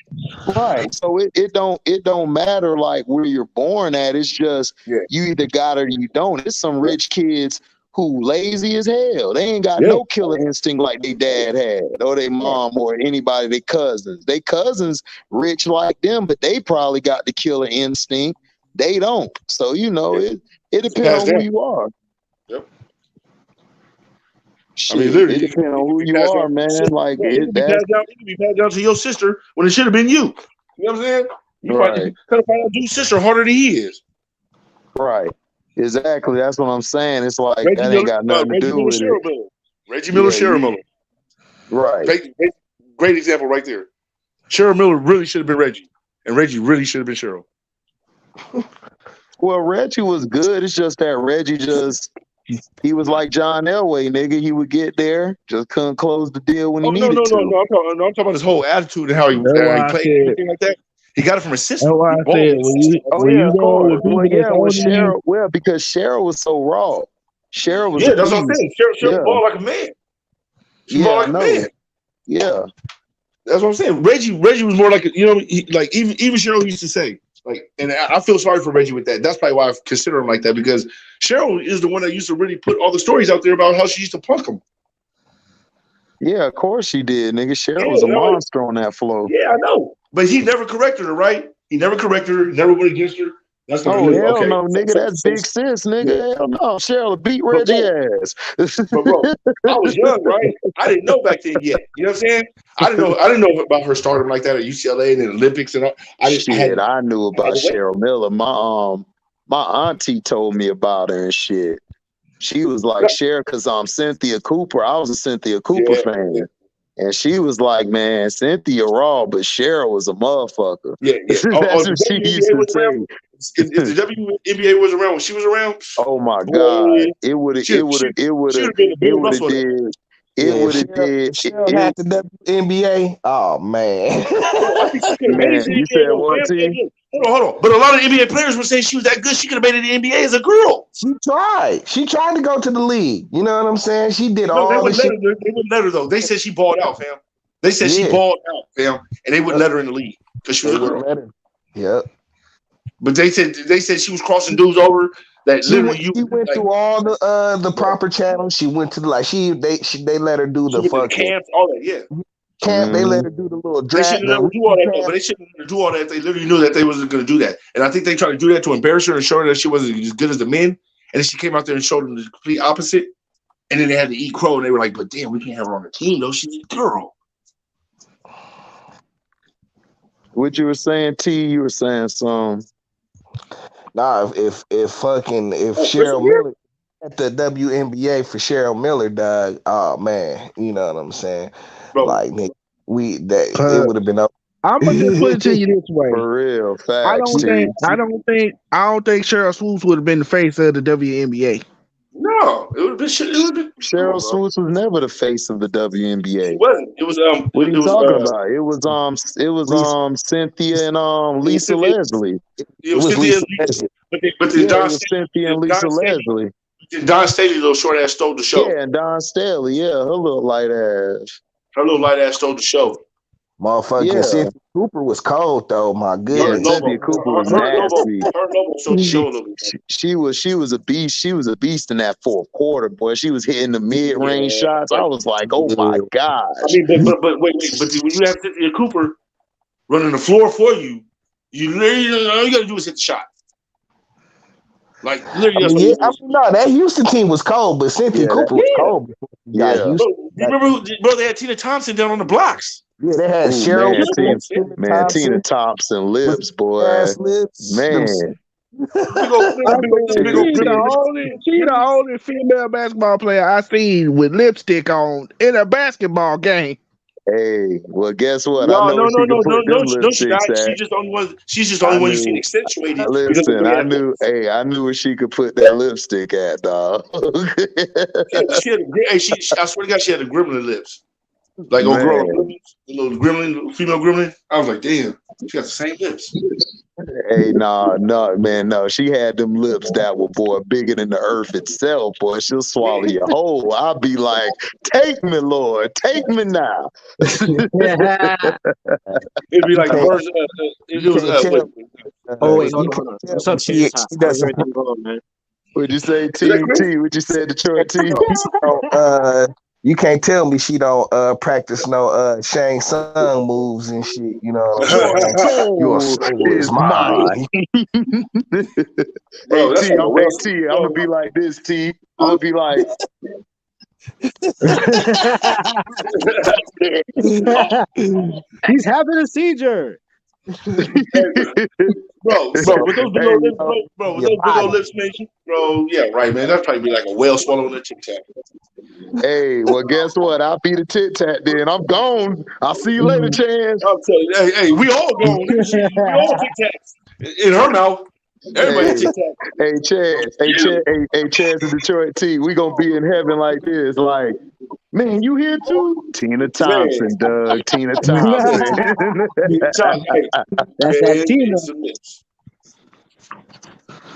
right. So it don't matter like where you're born at. It's just you either got it or you don't. It's some rich kids who lazy as hell. They ain't got no killer instinct like they dad had, or they mom, or anybody. They cousins. They cousins rich like them, but they probably got the killer instinct. They don't. So it depends on who you are. Yep. Shit, I mean, literally, it depends on who you are, man. Like it can be passed down to your sister when it should have been you. You know what I'm saying? You right. Find out dude's sister harder than he is. Right. Exactly. That's what I'm saying. It's like Reggie that ain't got nothing to do with it. Reggie Miller, Cheryl Miller. Right. Great example right there. Cheryl Miller really should have been Reggie, and Reggie really should have been Cheryl. Well, Reggie was good. It's just that Reggie he was like John Elway, nigga. He would get there, just couldn't close the deal when he needed to. No. I'm talking about his whole attitude and how he played and everything like that. He got it from his sister. That's why I said because Cheryl was so raw. Cheryl was that's what I'm saying. Cheryl balled like a man. She balled like a man. Yeah, that's what I'm saying. Reggie was more like like even Cheryl used to say and I feel sorry for Reggie with that. That's probably why I consider him like that, because Cheryl is the one that used to really put all the stories out there about how she used to punk him. Yeah, of course she did, nigga. Cheryl was a monster on that floor. Yeah, I know. But he never corrected her, right? He never corrected her, never went against her. That's hell no, nigga. That's big sis, nigga. Hell no. Cheryl beat Reggie ass. But bro, I was young, right? I didn't know back then yet. You know what I'm saying? I didn't know about her stardom like that at UCLA and the Olympics and all. I knew about Cheryl Miller. My auntie told me about her and shit. She was like, Cheryl, because Cynthia Cooper. I was a Cynthia Cooper fan. Yeah. And she was like, man, Cynthia raw, but Cheryl was a motherfucker. Yeah. That's what she used to say. If the WNBA was around when she was around, oh my God, it would have did. It would have did. Cheryl had the WNBA. Oh man, you said what, T? Hold on. But a lot of NBA players were saying she was that good. She could have made it in the NBA as a girl. She tried. She tried to go to the league. You know what I'm saying? She did all the shit. They wouldn't let her though. They said she balled out, fam. They said she balled out, fam, and they wouldn't let her in the league because she was a girl. Yep. But they said she was crossing dudes over. That she went through all the proper channels. She went to they let her do the fucking camps, all that, camp. They let her do the little drag. They shouldn't let her do all that, but they shouldn't let her do all that. They literally knew that they wasn't going to do that, and I think they tried to do that to embarrass her and show her that she wasn't as good as the men. And then she came out there and showed them the complete opposite. And then they had to eat crow, and they were like, "But damn, we can't have her on the team though. She's a girl." What you were saying, T? You were saying some. Nah, if Cheryl Miller at the WNBA for Cheryl Miller, dog, oh man, you know what I'm saying? Bro. Like, nigga, it would have been up. I'm gonna just put it to you this way. For real, facts. I don't think Cheryl Swoops would have been the face of the WNBA. No, it would have been. Cheryl Swoops was never the face of the WNBA. It wasn't. It was What are you talking about? It was Cynthia and Lisa Leslie. It was Cynthia and Lisa. But then Don Cynthia and Lisa Leslie. Don Staley, little short ass, stole the show. Yeah, and Don Staley, her little light ass. Her little light ass stole the show. Motherfucking Cynthia Cooper was cold though. My goodness, Cynthia Cooper was nasty. Her Lobo stole the show. She was a beast. She was a beast in that fourth quarter, boy. She was hitting the mid-range shots. I was like, oh my gosh. I mean, but wait. But when you have Cynthia Cooper running the floor for you, all you got to do is hit the shot. Like literally, no, that Houston team was cold, but Cynthia Cooper was cold. You remember, bro? They had Tina Thompson down on the blocks. Yeah, they had Cheryl. Tina Thompson lips, boy. Man. She the only female basketball player I seen with lipstick on in a basketball game. Hey, well, guess what? I No, know no, where no, she no, could no, put no, them no, she lipsticks not. at. She's just the I only one you've seen knew. accentuated because of the Listen, way I that knew. looks. Hey, I knew where she could put that lipstick at, dog. She had I swear to God, she had the gremlin lips. Like old girl, Man, the little gremlin, female gremlin. I was like, damn, she got the same lips. hey, no, man, no. She had them lips that were, boy, bigger than the earth itself, boy. She'll swallow you whole. I'll be like, take me, Lord, take me now. Yeah. It'd be You like the can't, birds. It you was can't tell. Oh wait, You hold on, hold can't on. tell What's me up, she Tiz? she How's doesn't. everything going, man? What'd you say, Is that Chris? T? What you say, Detroit T? You can't tell me she don't practice no Shang Tsung moves and shit. You know what I'm Your saying? Your soul soul is is mine. mine. Hey Bro, that's T, like a hey well. T, I'm gonna Bro, be like this, T. I'm gonna be like, He's having a seizure. bro, so, with those big hey, old lips, bro, with Your those big old body. lips, man, bro, yeah, right, man. That'd probably be like a whale swallowing a Tic Tac. hey, well, guess what? I'll be the tit tat then. I'm gone. I'll see you later, Chance. I'm telling you, hey, we all gone. We all Tic Tacs in her mouth. Everybody Hey, Tic Tac. hey, Chance and Detroit T. We gonna be in heaven like this, like. Man, you here too? Tina Man, Thompson, Doug. Tina Thompson. hey, That's that man, Tina. it's a mix.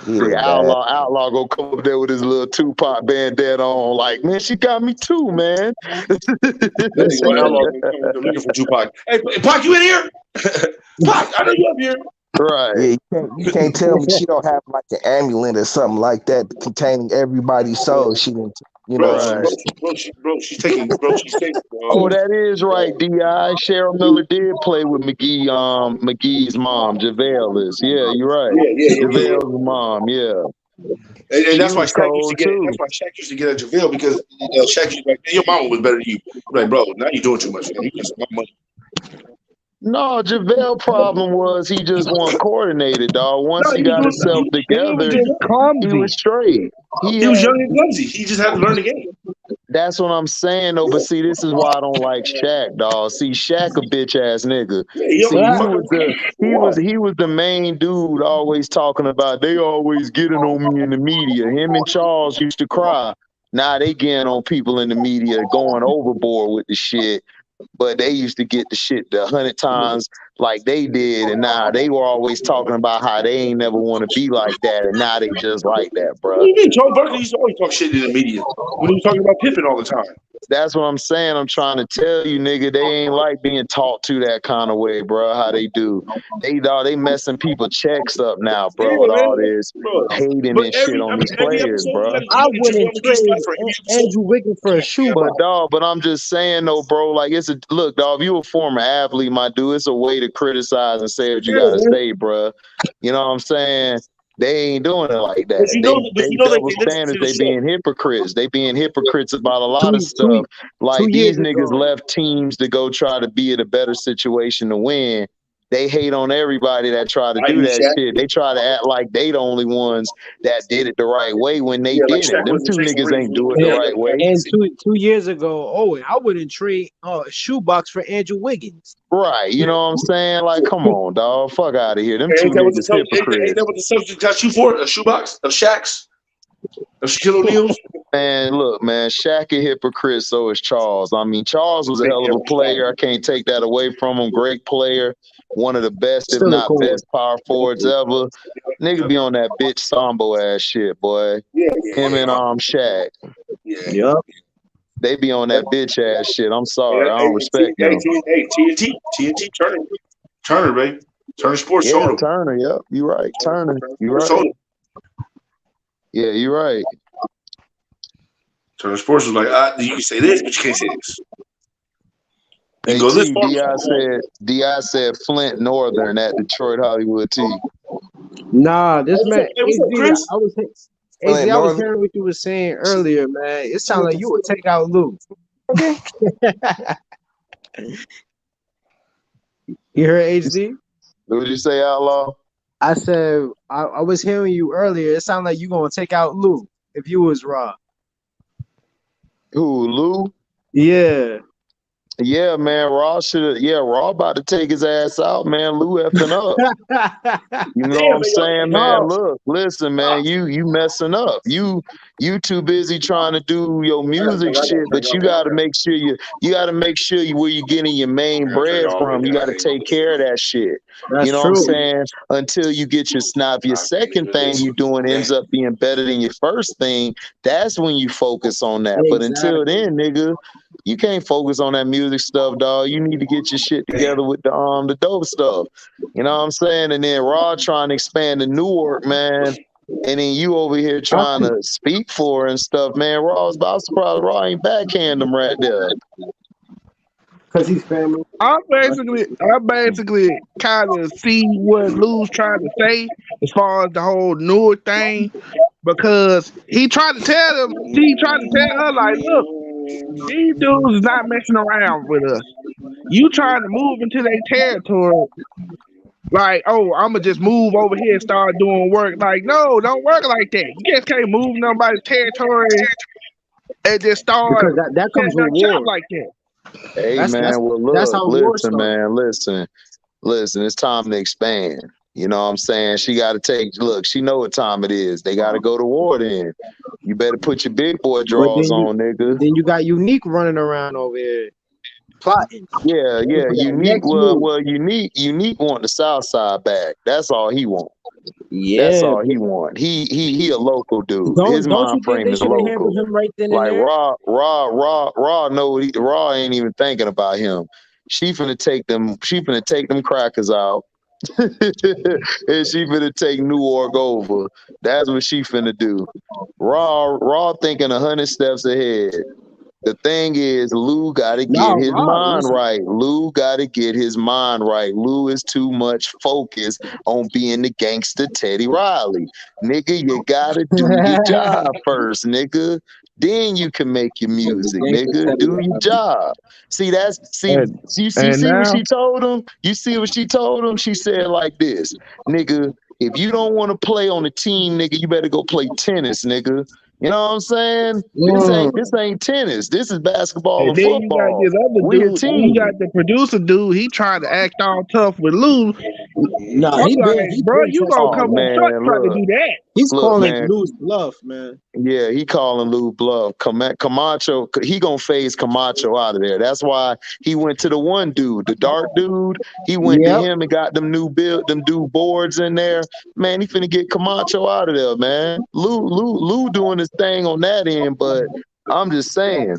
See, Yeah, man. Outlaw gonna come up there with his little Tupac bandana on, like, man, she got me too, man. That nigga Outlaw gonna come with the looking for Tupac. Hey, Pac, you in here? Pac, I know you up here. Right. Yeah, you can't tell me she don't have like an amulet or something like that containing everybody's soul. She didn't, you know. Right. She's taking. Oh, that is right, Di. Cheryl Miller did play with McGee's mom, JaVale is. Yeah, you're right. Yeah. JaVale's mom, yeah. And She that's why was Shaq used to cold get it. too. That's why Shaq used to get at JaVale because Shaq used to be like, your mama was better than you. I'm like, bro, now you're doing too much. Man. You get some more money. No, JaVale problem was he just wasn't coordinated, dog. Once No, he he was got doing. himself He was together, just he was clumsy. straight. He was young and clumsy. He just had to learn the game. That's what I'm saying, though. But see, this is why I don't like Shaq, dog. See, Shaq a bitch ass nigga. Yeah, he See, always he fucking was the he was the main dude always talking about they always getting on me in the media. Him and Charles used to cry. Now they getting on people in the media going overboard with the shit. But they used to get the shit 100 times like they did, and now they were always talking about how they ain't never want to be like that, and now they just like that, What bro. do you mean? Charles Barkley used to always talk shit in the media when he was talking about Pippen all the time. That's what I'm saying. I'm trying to tell you, nigga, they ain't like being taught to that kind of way, bro. How they do. They messing people checks up now, Yeah, bro, with man. all this Bro. hating But and shit on these every players, episode, bro. I you got to wouldn't JaVale McGee spot trade for every episode. Andrew Wiggins for a shoebox. But dog, but I'm just saying though, bro, like look, dog, if you a former athlete, my dude, it's a way to criticize and say what you gotta say, bro. You know what I'm saying? They ain't doing it like that. But you know They they double listen to standards. the They show. being hypocrites. They being hypocrites about a lot of Two, stuff. Like 2 years these niggas ago. left teams to go try to be in a better situation to win. They hate on everybody that try to I do use that Shaq. shit. They try to act like they the only ones that did it the right way when they Yeah, like didn't. Shaq Them wasn't two Jason niggas Reed. ain't do it the And, right way. and 2 years ago, I wouldn't trade a shoebox for Andrew Wiggins. Right, you know what I'm saying? Like, come on, dog. Fuck out of here. Them two Ain't that what the niggas ain't that hypocrites. what the subject got you for? A shoebox of Shaq's? Of Shaquille O'Neal's? Man, look, man, Shaq a hypocrite, so is Charles. I mean, Charles was a hell of a player. I can't take that away from him. Great player. One of the best, if Still a not cold. best, power forwards ever. Nigga be on that bitch Sambo ass shit, boy. Him and Shaq. Yeah. Yep. They be on that bitch ass shit. I'm sorry. I Hey, don't respect them. TNT, Turner, baby. Turner Sports Yeah, sold him. Turner, yep. You right. Turner. You Sold right. him. Yeah, you right. Turner Sports was like, you can say this, but you can't say this. You Hey, can go this T, far. Di said Flint Northern at Detroit Hollywood T. Nah, this man, Hey, what's up, HD, Chris? I was hearing what you were saying earlier, man. It sounded like you would take out Lou. Okay. You heard HD? What did you say, Outlaw? I said I was hearing you earlier. It sounded like you gonna take out Lou if you was Raw. Who, Lou? Yeah. Yeah, man, Raw about to take his ass out, man. Lou effing up. You know what I'm saying, man? Look, listen, man, you messing up. You too busy trying to do your music shit, but you gotta make sure where you getting your main bread from. You gotta take care of that shit. That's You know what I'm true. saying? Until you get your snap. Your second thing you doing ends up being better than your first thing. That's when you focus on that. But until Exactly. then, nigga, you can't focus on that music stuff, dog. You need to get your shit together with the dope stuff. You know what I'm saying? And then Raw trying to expand to Newark, man. And then you over here trying to speak for her and stuff, man. I'm surprised Raw ain't backhand them right there. Because he's family. I basically kind of see what Lou's trying to say as far as the whole Newark thing, because he tried to tell her like, look, these dudes is not messing around with us. You trying to move into their territory, like, oh, I'ma just move over here and start doing work. Like, no, don't work like that. You just can't move nobody's territory and just start Because that comes setting with up shop war. like that. Hey, man, well, That's look, how war listen, starts. man, listen, it's time to expand. You know what I'm saying? She got to she know what time it is. They got to go to war then. You better put your big boy But drawers on, nigga. then you got Unique running around over here plotting. Yeah, For that Unique. next move. Unique want the South Side back. That's all he want. That's Yeah. all he want. He a local dude. His Don't mind you think frame they is should have handled local. him right then and Like there? Raw know Raw ain't even thinking about him. She finna take them crackers out. And she finna take Newark over. That's what she finna do. Raw thinking 100 steps ahead. The thing is, Lou got to get his mind right. Lou got to get his mind right. Lou is too much focused on being the gangster Teddy Riley. Nigga, you got to do your job first, nigga. Then you can make your music, nigga. Do your job. See And what now, she told him? You see what she told him? She said like this, nigga, if you don't want to play on the team, nigga, you better go play tennis, nigga. You know what I'm saying? This ain't tennis. This is basketball and and then you got football. this other We a dude. You got team. the producer dude. He trying to act all tough with Lou. Nah, I'm he like, bro, been you testing gonna Oh come Lou. up short man, trying to do that. He's look, calling man. Lou's bluff, man. Yeah, he calling Lou bluff. Camacho, he gonna phase Camacho out of there. That's why he went to the one dude, the dark dude. He went to Yep. him and got them new boards in there. Man, he finna get Camacho out of there, man. Lou doing his thing on that end, but I'm just saying,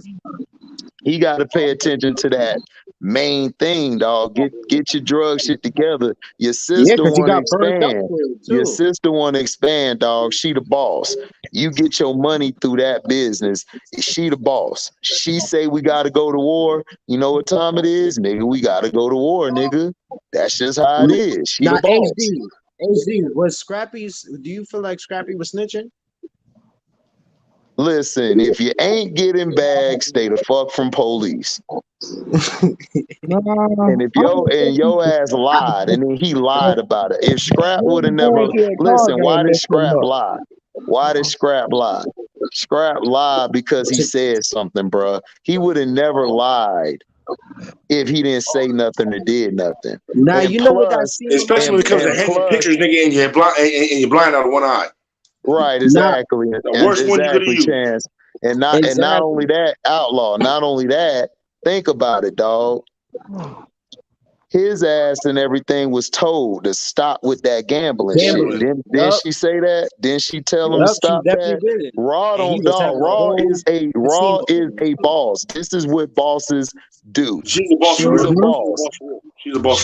he got to pay attention to that main thing, dog. Get your drug shit together. Your Yeah, sister because he want to got burned up expand. for it, Your too. sister want to expand, dog. She the boss. You get your money through that business. She the boss. She say we got to go to war. You know what time it is, nigga? We got to go to war, nigga. That's just how it is. She Now, the boss. HD, was Scrappy's, do you feel like Scrappy was snitching? Listen, if you ain't getting bags, stay the fuck from police. And if your ass lied, and then he lied about it. If Scrap would have never listen, why did Scrap lie? Why did Scrap lie? Scrap lied because he said something, bro. He would have never lied if he didn't say nothing or did nothing. Now, And you know what that plus, scene Especially when it comes to hanging pictures, nigga, and you're blind out of one eye. right, Now, exactly. The worst one you could have used. Chance. And not only that, outlaw, not only that, think about it, dog. His ass and everything was told to stop with that gambling shit. Didn't she say that? Didn't she tell him to stop that? did it. Raw And he don't was dog. having a whole Raw is a boss. This is what bosses do. She's a boss. She's a boss. She's a boss.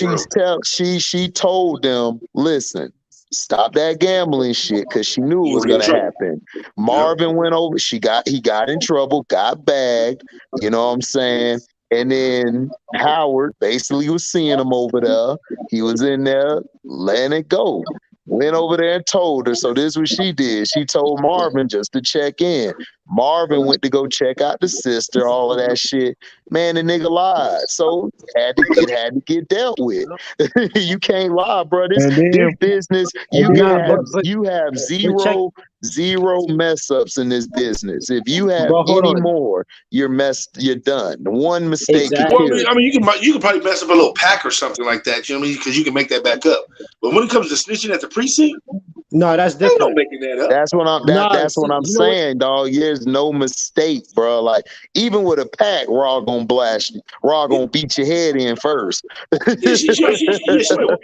She told them, listen, stop that gambling shit, because she knew it was gonna happen. Marvin went over, he got in trouble, got bagged, you know what I'm saying? And then Howard basically was seeing him over there. He was in there letting it go. Went over there and told her. So this is what she did. She told Marvin just to check in. Marvin went to go check out the sister, all of that shit. Man, the nigga lied, so it had to get dealt with. You can't lie, bro. This And then, business, and then, you have check, zero mess ups in this business. If you have but hold any on. more, you're done. One mistake could Exactly. Well, kill you. I mean, you could probably mess up a little pack or something like that. You know what I mean? Because you can make that back up. But when it comes to snitching at the precinct, No, that's ain't no different. making that up. That's what I'm Nah, that's see, what I'm you know what? saying, dog. There's no mistake, bro. Like even with a pack, Raw gonna blast you. Raw gonna beat your head in first. Yeah, she might whoop your ass a little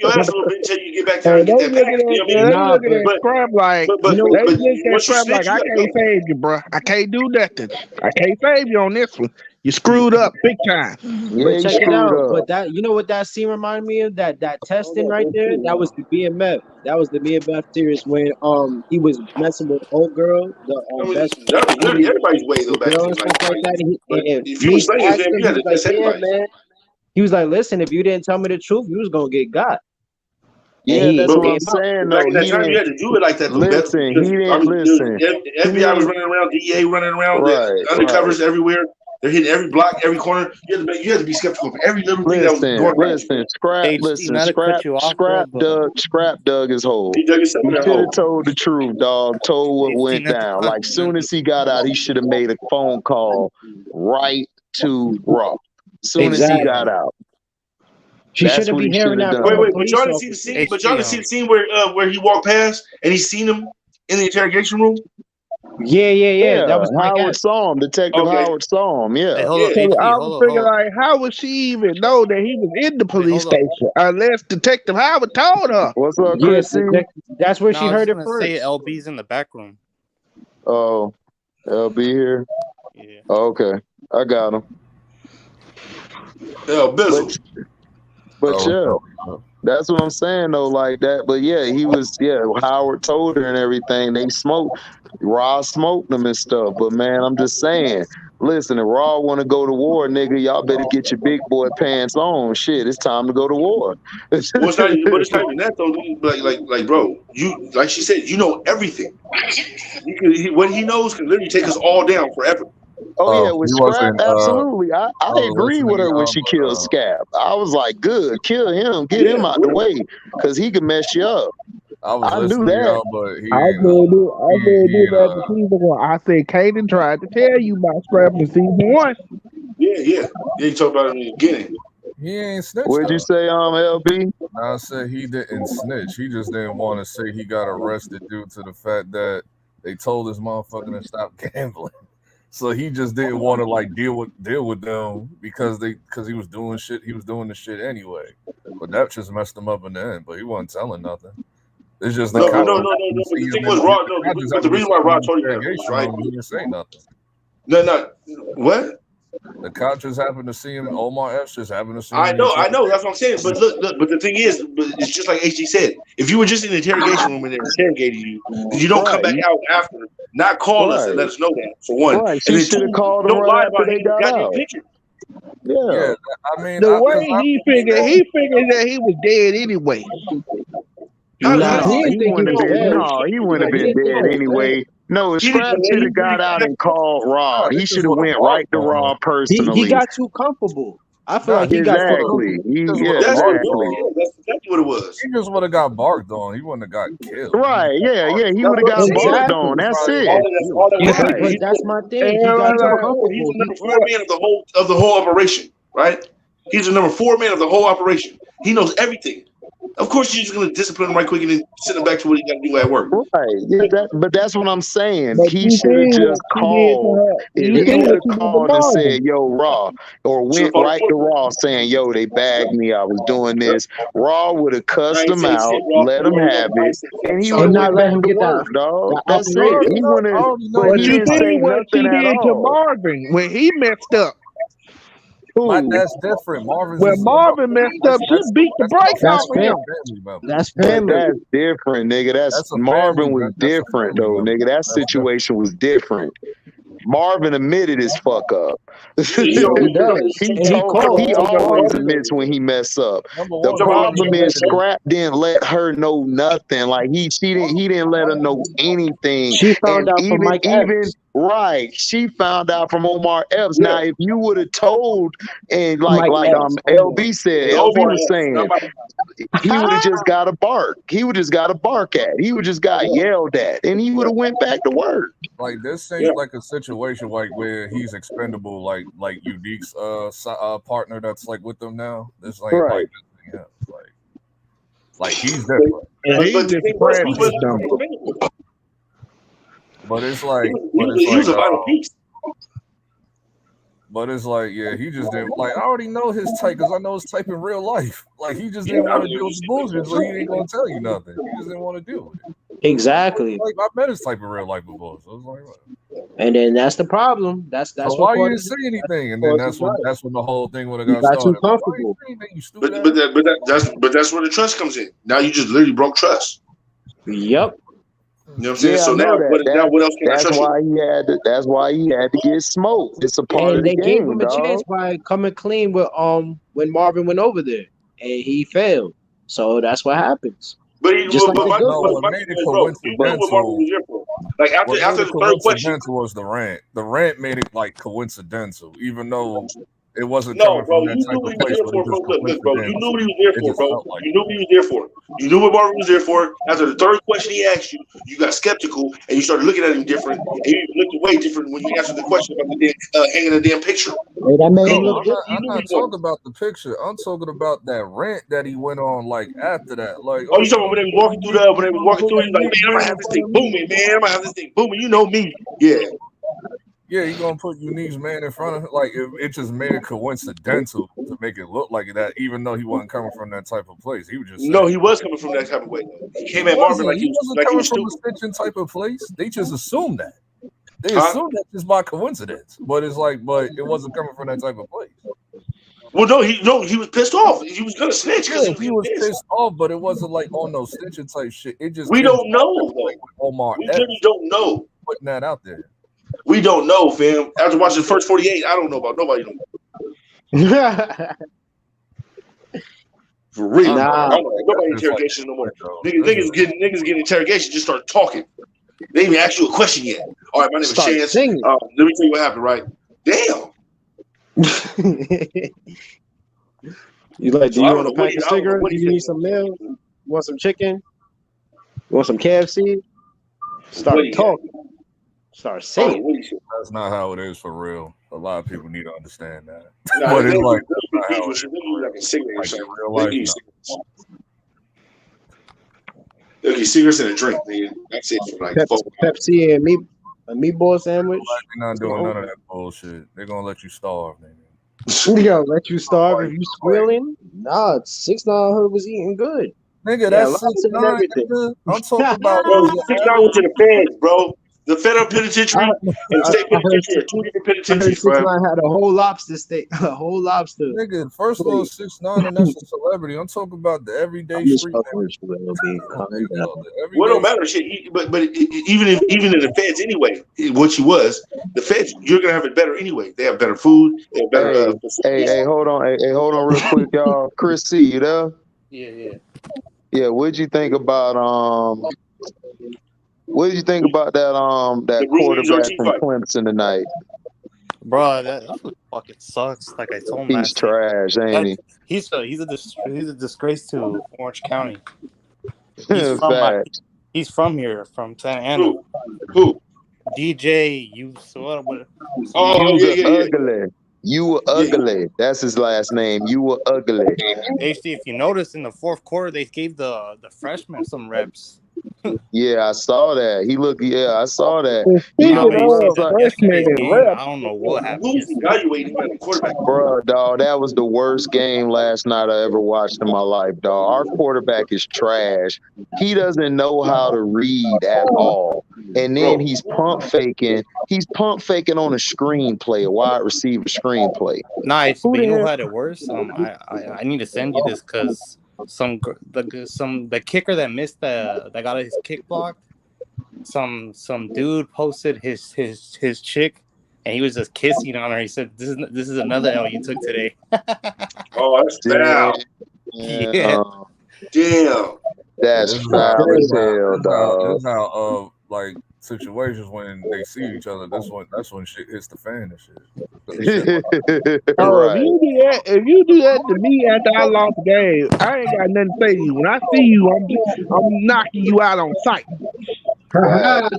bit until you get back there and and they get that pack. looking You know at, what I mean? they Nah, looking at But Scrap like, you know, they look at once you Scrap snitch, like, you I gotta can't go. save you, bro. I can't do nothing. I can't save you on this one. You screwed up big time. Yeah, but he check it screwed out. up. But that, you know what that scene reminded me of? That testing right there. That was the BMF. That was the BMF series when he was messing with old girl, I the mean, best everybody's way though the back girl then. and stuff like that. But And if you was Meech slanging asked him, him, you he had was to like, test "Yeah, everybody. man." He was like, "Listen, if you didn't tell me the truth, you was gonna get got." And Yeah, that's he what I'm came out. saying Back though. in that He time, you didn't had to do it like that. listen. He Because, I didn't mean, listen. FBI was running around, DEA running around, the Right. undercovers everywhere. They're hitting every block, every corner. You had to be skeptical of every little thing that was going right. Scrap dug his hole. He dug himself He in that should hole. have told the truth, dog. Told what went down. Like soon as he got out, he should have made a phone call right to Raw. Soon as he got out. She That's shouldn't what be he hearing should have that done. from a Wait, but police y'all didn't see the officer. scene. But y'all didn't see the scene where he walked past and he seen him in the interrogation room. Yeah. That was Howard saw him. Detective Okay. Howard saw him. Yeah. So I was thinking, like, how would she even know that he was in the police station unless Detective Howard told her? What's up, Yes, Chrissy? that's where she I was heard it gonna first. say LB's in the back room. Oh, LB here. Yeah. Okay, I got him. Bizzle. But yeah, that's what I'm saying though, like that. But yeah, Howard told her and everything. They smoked, Raw smoked them and stuff. But man, I'm just saying, listen, if Raw want to go to war, nigga, y'all better get your big boy pants on. Shit, it's time to go to war. Well, it's not even that though. Like, bro, you like she said, you know everything. What he knows can literally take us all down forever. Oh yeah, with he Scrap, wasn't, absolutely. I agree with listening, her when she killed Scap. I was like, good, kill him, get him out the way, because he could mess you up. I was I knew listening, that. y'all, but he I ain't. said the season one. I said Kaden tried to tell you about Scrap in season one. Yeah. You talked about it in the beginning. He ain't snitched. What'd you say, LB? I said he didn't snitch. He just didn't want to say he got arrested due to the fact that they told this motherfucker to stop gambling. So he just didn't want to like deal with them because he was doing shit. He was doing the shit anyway. But that just messed him up in the end. But he wasn't telling nothing. It's just no. But the thing was, Rod. No, but the reason why Rod told you that was right. He didn't say nothing. No. What? The cop just happened to see him. Omar Epps just happened to see him. I know. That's what I'm saying. But look. But the thing is, it's just like HG said. If you were just in the interrogation room and they're interrogating you, you don't come back out after. Not call us and let us know that, for one. Right. And She should have called him don't lie right about after they his got goddamn out. picture. Yeah. I mean, The way he figured that he was dead anyway. He wouldn't have been dead anyway. No, Scrap should have got out and called Raw. He should have went right to Raw personally. He got too comfortable. I feel like he got too comfortable. That's exactly what it was. He just would have got barked on. He wouldn't have got killed. Right? Yeah. He would have got barked on. That's it. But that's my thing. He got too comfortable. He's the number 4 man of the whole operation, right? He's the number 4 man of the whole operation. He knows everything. Of course, you're just going to discipline him right quick and then send him back to what he got to do at work. Right. Yeah, but that's what I'm saying. He should have just called. If he would have called and said, yo, Raw, or went right to Raw saying, yo, they bagged me. I was doing this. Raw would have cussed him out, let him have it, and he would have went back to work, dog. That's it. He wouldn't have, but he didn't say nothing at all. To Marvin when he messed up. But that's different. When Marvin messed up, she beat the brakes off him. That's family. That's different, nigga. That's Marvin was different, though, nigga. That situation was different. Marvin admitted his fuck up. He always admits when he mess up. The problem is Scrap didn't let her know nothing. Like he didn't let her know anything. She found out from Mike Epps. Right. She found out from Omar Epps. Yeah. Now, if you would have told, and Mike Epps. LB said, It's LB Omar was Epps, saying, not Mike. he would have just got a bark. He would just got a bark at. He would just got yelled at, and he would have went back to work. Like this Yeah. ain't like a situation like where he's expendable, like Unique's partner that's like with them now. This ain't Right. like this thing, yeah. Like he's different. But he's the just thing was, trash he as was dumb. But it's like, he was a vital piece. but it's like, yeah, he just didn't like. I already know his type because I know his type in real life. Like he just didn't want to deal with the bullshit, so he ain't gonna tell you nothing. He just didn't want to deal with it. Exactly. Like I met his type in real life before, so it's like, what? And then that's the problem. That's So what why you caused didn't it. say anything? And then that's when the whole thing would have You got got too started. Like, why you comfortable. saying anything, you stupid But that's where the trust comes in. Now you just literally broke trust. Yep. You know what I'm saying? Yeah, So I know now, that. what else can I That's trust you? why he had to. That's why he had to get smoked. It's a part of And the they gave game, him a dog. chance by coming clean with when Marvin went over there and he failed. So that's what happens. But Just like the my good No, boy. what made it bro, you know what Marvin coincidental. was here for. Like What made after it the third question. coincidental was the rant. The rant made it like coincidental, even though it wasn't No, coming bro, from that you type knew of what he was place, here but for, it bro. just Look, bro, you knew what he was here It for, just bro. felt like You knew what he was there for. You knew what Marvin was there for. After the third question he asked you, you got skeptical and you started looking at him different. And you looked away different when you answered the question about the damn hanging the damn picture. Hey, that made him No, look good. I'm not talking about the picture. I'm talking about that rant that he went on like after that. Like, Oh, you talking about when they was walking through when they was walking through, he was like, man, I'm gonna have this thing booming, man. I'm gonna have this thing booming. You know me. Yeah. Yeah, you gonna put Unique's man in front of like it just made it coincidental to make it look like that, even though he wasn't coming from that type of place. He was just No, saying, he was coming from that type of way. He came at he Marvin wasn't. He wasn't like he coming was from a stupid. snitching type of place. They just assumed that. They Huh? assumed that just by coincidence. But it's like, but it wasn't coming from that type of place. Well, no, he was pissed off. He was gonna snitch because Yeah, he was pissed off, but it wasn't like on no snitching type shit. It just We came don't know like though. with Omar We Epps really don't know. putting that out there. We don't know, fam. After watching the first 48, I don't know about nobody. For real. Nah. I don't know. Nobody interrogation no more. Niggas getting interrogation, just start talking. They didn't even ask you a question yet. All right, my name is Start Chance. singing. Let me tell you what happened, right? Damn. You like, do So you I don't want a know what pack he- of I don't know cigarettes? what Do he you need said. some milk? You want some chicken? You want some KFC? What Start he talking. Start I don't know singing. what he said. That's not how it is for real. A lot of people need to understand that. Nah, But it's they- like they- that's not how it is. they use like a cigarette or Like in something. real They life, use no. They'll get cigarettes and a drink. Nigga. That's it for like 4 Pepsi and a meatball sandwich. They're not doing none of that bullshit. They're gonna let you starve, nigga. We gonna let you starve if you squealing? Nah, 6ix9ine was eating good. Nigga, Yeah, that's lots of 6ix9ine, everything. nigga. I'm talking about Bro, 6ix9ine went to the feds, bro. The federal penitentiary and the state penitentiary are two different I heard penitentiaries, bro. 6ix9ine had a whole lobster steak, a whole lobster. nigga. First of all, 6ix9ine, and that's a celebrity. I'm talking about the everyday I'm just street fucking nigga. with you, LB. Calm down. Well, it don't matter, shit. Even in the feds anyway, what she was, the feds, you're gonna have it better anyway. They have better food. They have better. Hey, hold on. Hey, hold on real quick, y'all. Chris C, you there? Yeah. Yeah, what'd you think about what did you think about that The Ruiz quarterback Ortiz from fight. Clemson tonight? Bro, that fucking sucks. Like I told him He's last week. trash, ain't he? He's a disgrace to Orange County. He's from Facts. he's from here, from Santa Ana. Who? DJ, you what? Oh, yeah. Ugly. You were ugly. That's his last name. You were ugly. Actually, if you notice in the fourth quarter, they gave the freshmen some reps. Yeah, I saw that. I saw that. Speaking No, but you see of that freshman yesterday's and game, rep, I don't know what happened. Who's evaluating him at the quarterback? Bro, dog, that was the worst game last night I ever watched in my life, dog. Our quarterback is trash. He doesn't know how to read at all. And then he's pump faking. He's pump faking on a screenplay, a wide receiver screenplay. Nice, Who but the you know hell- who had it worse? I need to send you this because the kicker that missed that got his kick blocked. Some dude posted his chick, and he was just kissing on her. He said, "This is another L you took today." Oh, that's foul. Yeah. Damn. That's This is foul as hell, This dog. is how like situations when they see each other. That's when shit hits the fan and shit. Shit like, Oh, Right. if you do that to me after I lost the game, I ain't got nothing to say to you. When I see you, I'm knocking you out on sight. Right.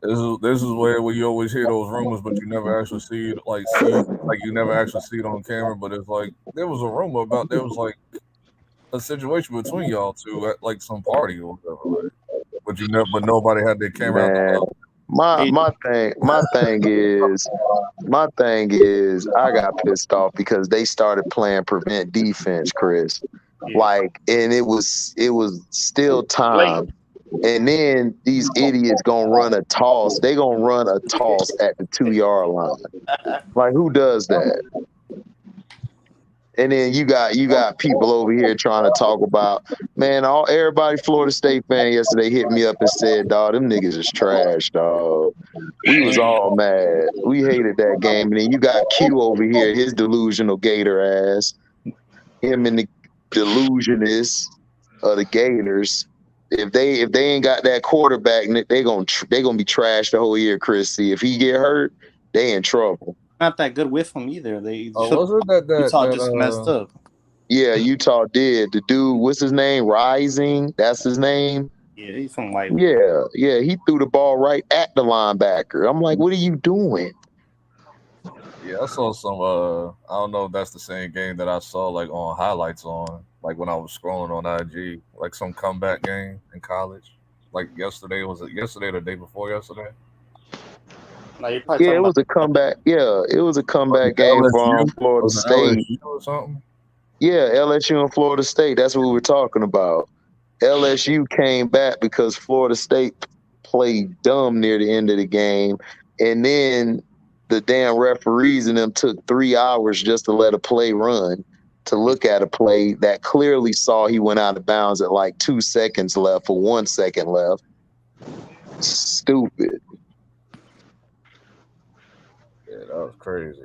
this is where you always hear those rumors, but you never actually see it. Like you never actually see it on camera. But it's like there was a rumor about there was like a situation between y'all two at like some party or whatever. Like, but nobody had their camera out the Man. house. My thing is I got pissed off because they started playing prevent defense, Chris. Like, and it was still time. And then these idiots gonna run a toss. They gonna run a toss at the 2-yard line. Like, who does that? And then you got people over here trying to talk about, man, everybody Florida State fan yesterday hit me up and said, dog, them niggas is trash, dog. We was all mad. We hated that game. And then you got Q over here, his delusional Gator ass. Him and the delusionists of the Gators. If they ain't got that quarterback, they gonna be trashed the whole year, Chris. See, if he get hurt, they in trouble. Not that good with them either. They Wasn't that Utah just messed up. Yeah, Utah did. The dude, what's his name? Rising. That's his name. Yeah, he's from White. Yeah. He threw the ball right at the linebacker. I'm like, what are you doing? Yeah, I saw some. I don't know if that's the same game that I saw like on highlights on, like when I was scrolling on IG, like some comeback game in college. Like yesterday, was it yesterday or the day before yesterday? No, it was a comeback. Yeah, it was a comeback game from Florida State. LSU or something? Yeah, LSU and Florida State. That's what we were talking about. LSU came back because Florida State played dumb near the end of the game, and then the damn referees and them took 3 hours just to let a play run, to look at a play that clearly saw he went out of bounds at like 2 seconds left or 1 second left. Stupid. Yeah, that was crazy.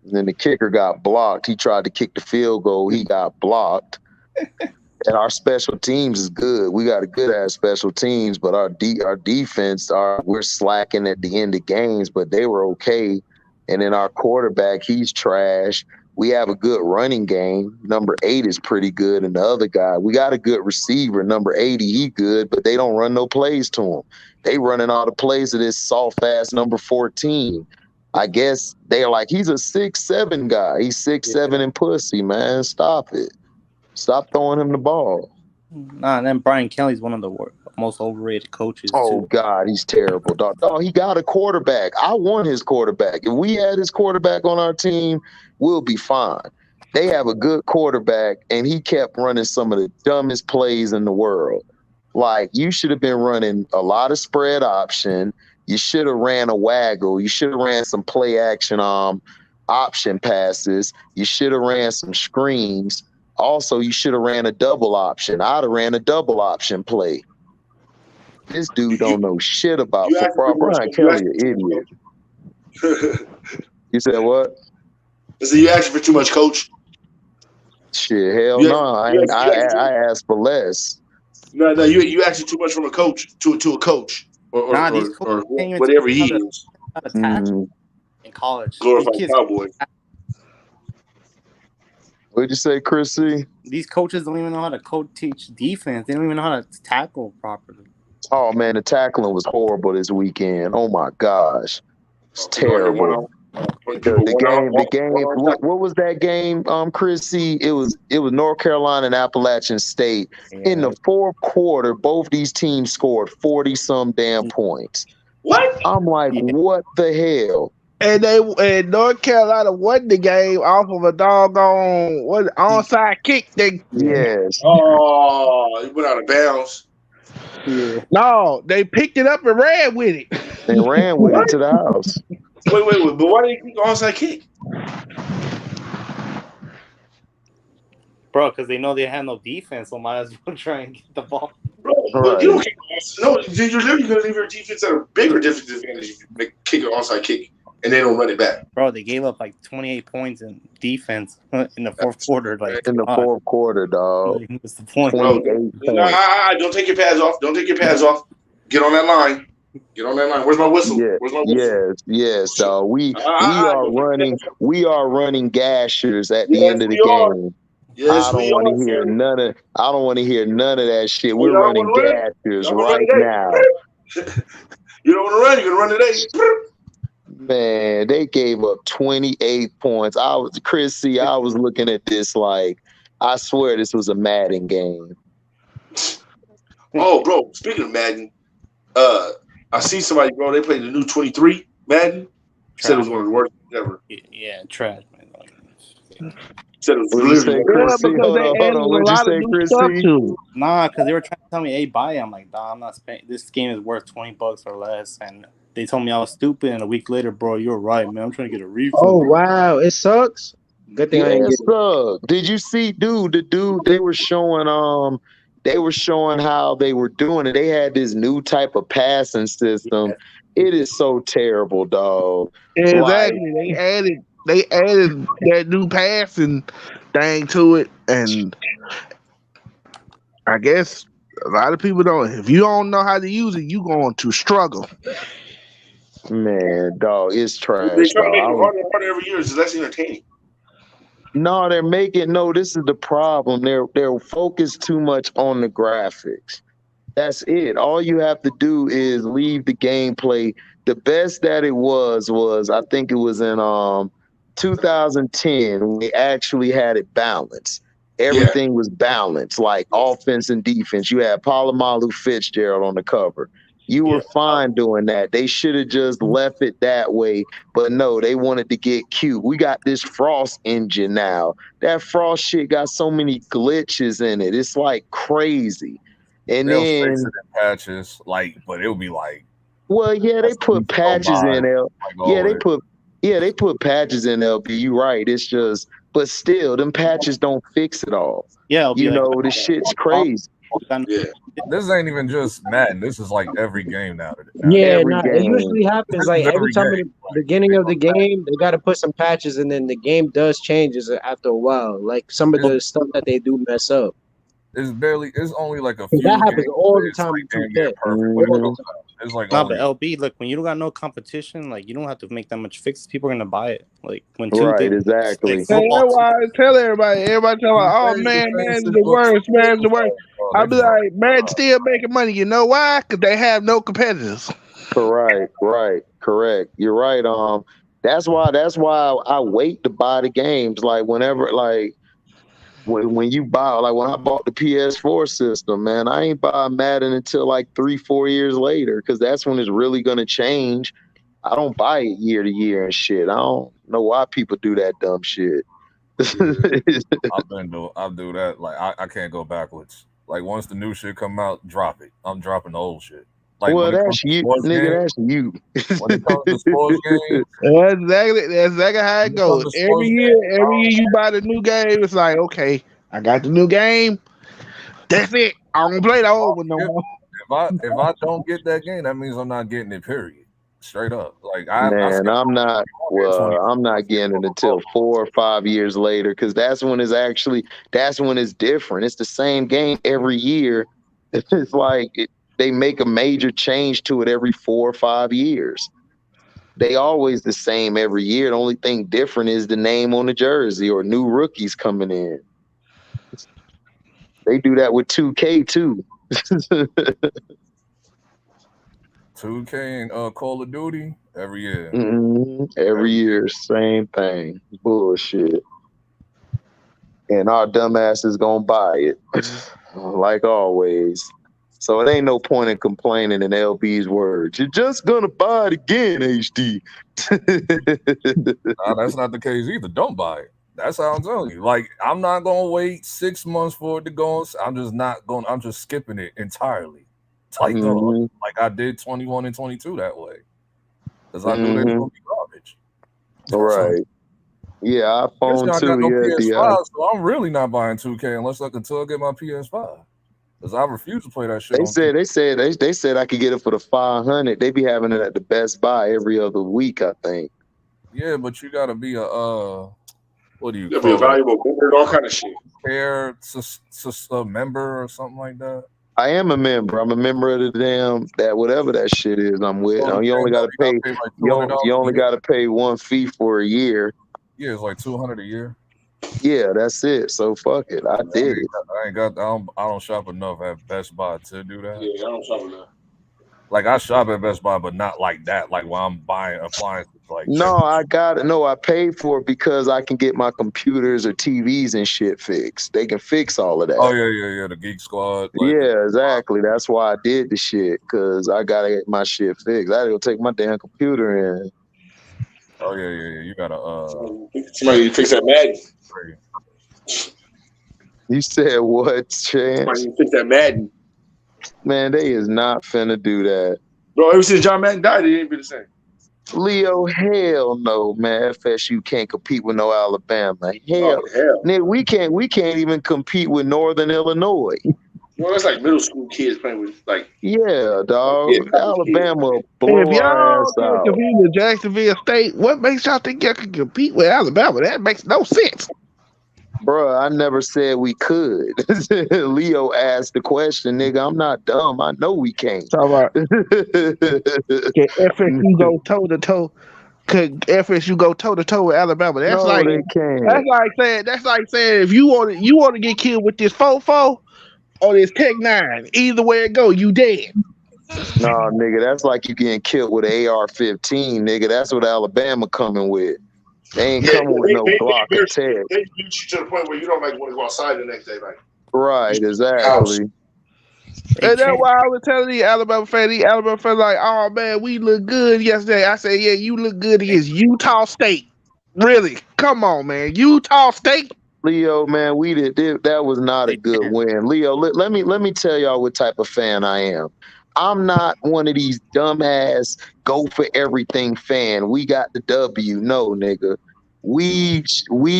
And then the kicker got blocked. He tried to kick the field goal. He got blocked. And our special teams is good. We got a good ass special teams, but our defense, we're slacking at the end of games, but they were okay. And then our quarterback, he's trash. We have a good running game. Number 8 is pretty good, and the other guy, we got a good receiver. Number 80, he good, but they don't run no plays to him. They running all the plays to this soft ass number 14. I guess they're like, he's a 6'7" guy. He's 6'7" and pussy, man. Stop it. Stop throwing him the ball. Nah, and then Brian Kelly's one of the most overrated coaches. Oh, God, he's terrible. Dog, he got a quarterback. I want his quarterback. If we had his quarterback on our team, we'll be fine. They have a good quarterback, and he kept running some of the dumbest plays in the world. Like, you should have been running a lot of spread option. You should have ran a waggle. You should have ran some play action option passes. You should have ran some screens. Also, you should have ran a double option. I'd have ran a double option play. This dude don't know shit about football. Brian Kelly, an idiot. You said what? So you asking for too much, coach? Shit, hell no. I asked for less. No, you asking too much from a coach to a coach or whatever he is. In college, glorified cowboy. What'd you say, Chrissy? These coaches don't even know how to teach defense. They don't even know how to tackle properly. Oh man, the tackling was horrible this weekend. Oh my gosh, it's terrible. The game. What was that game, Chrissy? It was North Carolina and Appalachian State. Yeah. In the fourth quarter, both these teams scored 40-some damn points. What? I'm like, what the hell? And North Carolina won the game off of a doggone onside kick. Yes. Oh, he went out of bounds. Yeah. No, they picked it up and ran with it. They ran with it to the house. Wait. But why did he kick the onside kick? Bro, because they know they have no defense, so might as well try and get the ball. Bro, but you don't kick you're literally going to leave your defense at a bigger disadvantage if you kick an onside kick. And they don't run it back. Bro, they gave up like 28 points in defense in the fourth quarter. Like in the fourth quarter, dog. What's the point? Bro, don't take your pads off. Don't take your pads off. Get on that line. Get on that line. Where's my whistle? Yeah, Where's my whistle? yes, dog. We are running gashers at the Yes, end of the we are. game. Yes, I don't we want are, to hear sir. none of that shit. Oh, We're y'all running want to run? gashers Y'all want to run right now. today? You don't want to run? You're gonna run today. Man, they gave up 28 points. I was looking at this like I swear this was a Madden game. Oh, bro. Speaking of Madden, I see somebody, bro. They played the new 23 Madden. Said it was one of the worst ever. Yeah, trash, man. Said it was What'd you literally say, one of the Yeah, worst. Chrissy? because Hold they on, added a What'd you lot of say, new stuff Chrissy? to it. Nah, because they were trying to tell me, hey, buy it. I'm like, nah, I'm not spending. This game is worth $20 or less. And they told me I was stupid. And a week later, bro, you're right, man. I'm trying to get a refund. Oh wow, it sucks. Good thing I didn't Yeah, get it. suck. Did you see, the dude they were showing how they were doing it. They had this new type of passing system. It is so terrible, dog. Like, Exactly. They added that new passing thing to it, and I guess a lot of people don't. If you don't know how to use it, you going to struggle. man, dog, it's They trash, try to make it dog. harder and harder every year. It's less entertaining. No, this is the problem. They're focused too much on the graphics. That's it. All you have to do is leave the gameplay. The best that it was I think it was in 2010 when we actually had it balanced. Yeah. Everything was balanced, like offense and defense. You had Palomalu Fitzgerald on the cover. You were fine doing that. They should have just left it that way. But no, they wanted to get cute. We got this Frost engine now. That Frost shit got so many glitches in it. It's like crazy. And They'll fix then, it in patches, but it'll be like well, yeah, they put patches in L. Yeah, they put patches in LB. You right. It's just, but still, them patches don't fix it all. Yeah, it'll be like, The shit's crazy. Yeah. This ain't even just Madden. This is like every game now. Yeah, Every nah, it game. usually happens like every time in the beginning of the game, they got to put some patches, and then the game does changes after a while. Like some of the stuff that they do mess up. It's only like a few. That happens games all where the it's time like in damn 2K. near perfect. All the time. It's like nah, only but LB, look, when you don't got no competition, like you don't have to make that much fixes. People are gonna buy it. Like when Right, exactly. like And football, that's why I tell everybody. Everybody tell me, "Oh man, man's the worst. Man's the worst." I be like, "Man, still making money. You know why? Because they have no competitors." Right, correct. You're right. That's why I wait to buy the games. Like whenever, like when you buy, like when I bought the PS4 system, man, I ain't buy Madden until like 3-4 years later, because that's when it's really gonna change. I don't buy it year to year and shit. I don't know why people do that dumb shit. I'll do that. Like I can't go backwards. Like once the new shit come out, drop it. I'm dropping the old shit. Like Well, when it comes that's to you, sports nigga. games, That's you. when it comes to sports games, That's exactly how it goes. Every year you buy the new game, it's like, okay, I got the new game. That's it. I don't play the old one no more. if I don't get that game, that means I'm not getting it. Period. Straight up. Like Man, I'm not. Well, I'm not getting it until 4 or 5 years later, because that's when it's different. It's the same game every year. It's like they make a major change to it every 4 or 5 years. They always the same every year. The only thing different is the name on the jersey or new rookies coming in. They do that with 2K too. 2K and Call of Duty every year. Every year, same thing. Bullshit. And our dumbass is gonna buy it, like always. So it ain't no point in complaining in LB's words. You're just gonna buy it again, HD. Nah, that's not the case either. Don't buy it. That's how I'm telling you. Like I'm not gonna wait 6 months for it to go. I'm just not going. I'm just skipping it entirely. Like like I did 21 and 22 that way, because I knew they were gonna be garbage. Right. Yeah, iPhone I got 2. no Yeah, PS5, so I'm really not buying 2K unless I can get my PS5. Because I refuse to play that shit. They said I could get it for the 500. They be having it at the Best Buy every other week, I think. Yeah, but you gotta be a what do you It'll call be a valuable member, all kind of shit. Care member or something like that. I am a member. I'm a member of the damn that whatever that shit is. I'm with. Oh, You only got to pay. like You $200 only, you a only year. got to pay one fee for a year. Yeah, it's like $200 a year. Yeah, that's it. So fuck it. I did it. I don't shop enough at Best Buy to do that. Yeah, I don't shop enough. Like I shop at Best Buy, but not like that. Like when I'm buying appliances, like No, I got it. No, I paid for it because I can get my computers or TVs and shit fixed. They can fix all of that. oh yeah, the Geek Squad. Like, Yeah, exactly. That's why I did the shit because I gotta get my shit fixed. I had to go take my damn computer in. oh yeah. You gotta Somebody fix that Madden. You said what, Chance? Somebody fix that Madden. Man, they is not finna do that. Bro, ever since John Madden died, it ain't been the same. Leo, hell no, man. FSU can't compete with no Alabama. Hell, nigga, we can't even compete with Northern Illinois. Well, that's like middle school kids playing with like. Yeah, dog. Yeah, Alabama If blow y'all our ass can't out. compete with Jacksonville State, what makes y'all think y'all can compete with Alabama? That makes no sense. Bruh, I never said we could. Leo asked the question, nigga. I'm not dumb. I know we can't. Talk about can FSU go toe to toe? Could FSU go toe to toe with Alabama? That's No, like they can't. That's like saying if you want to get killed with this fofo or this Tech 9, either way it go, you dead. No, nigga, that's like you getting killed with an AR-15, nigga. That's what Alabama coming with. They ain't coming with no Glock or Tech. They beat you to the point where you don't like want to go outside the next day, like. Right, exactly. And that's why I was telling the Alabama fan like, oh man, we look good yesterday. I said, yeah, you look good against Utah State. Really? Come on, man. Utah State. Leo, man, that was not a good win. Leo, let me tell y'all what type of fan I am. I'm not one of these dumbass go for everything fan. We got the W. No, nigga. We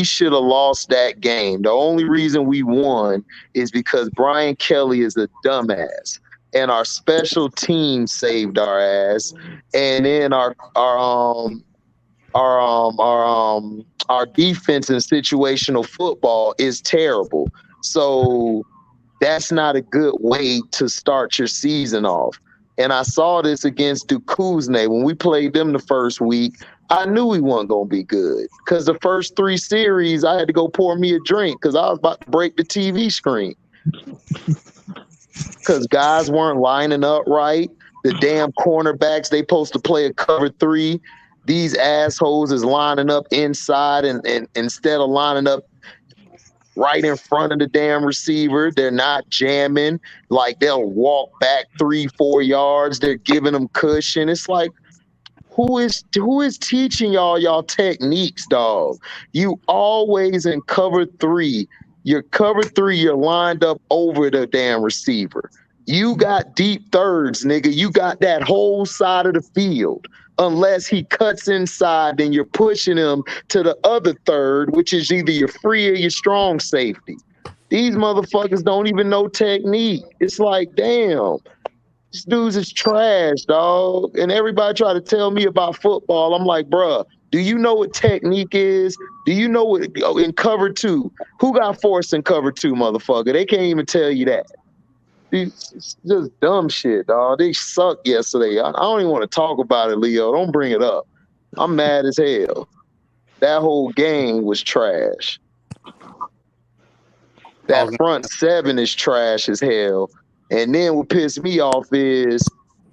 should have lost that game. The only reason we won is because Brian Kelly is a dumbass. And our special team saved our ass. And then our defense in situational football is terrible. So that's not a good way to start your season off. And I saw this against Duquesne when we played them the first week. I knew we weren't going to be good because the first 3 series, I had to go pour me a drink because I was about to break the TV screen because guys weren't lining up right. The damn cornerbacks, they supposed to play a cover 3. These assholes is lining up inside and instead of lining up right in front of the damn receiver, they're not jamming. Like they'll walk back 3-4 yards. They're giving them cushion. It's like, who is teaching y'all techniques, dog? You always in cover 3. Your cover 3, you're lined up over the damn receiver. You got deep thirds, nigga. You got that whole side of the field. Unless he cuts inside, then you're pushing him to the other third, which is either your free or your strong safety. These motherfuckers don't even know technique. It's like, damn, these dudes is trash, dog. And everybody try to tell me about football. I'm like, bruh, do you know what technique is? Do you know what in cover 2? Who got forced in cover 2, motherfucker? They can't even tell you that. It's just dumb shit, dog. They sucked yesterday. I don't even want to talk about it, Leo. Don't bring it up. I'm mad as hell. That whole game was trash. That front 7 is trash as hell. And then what pissed me off is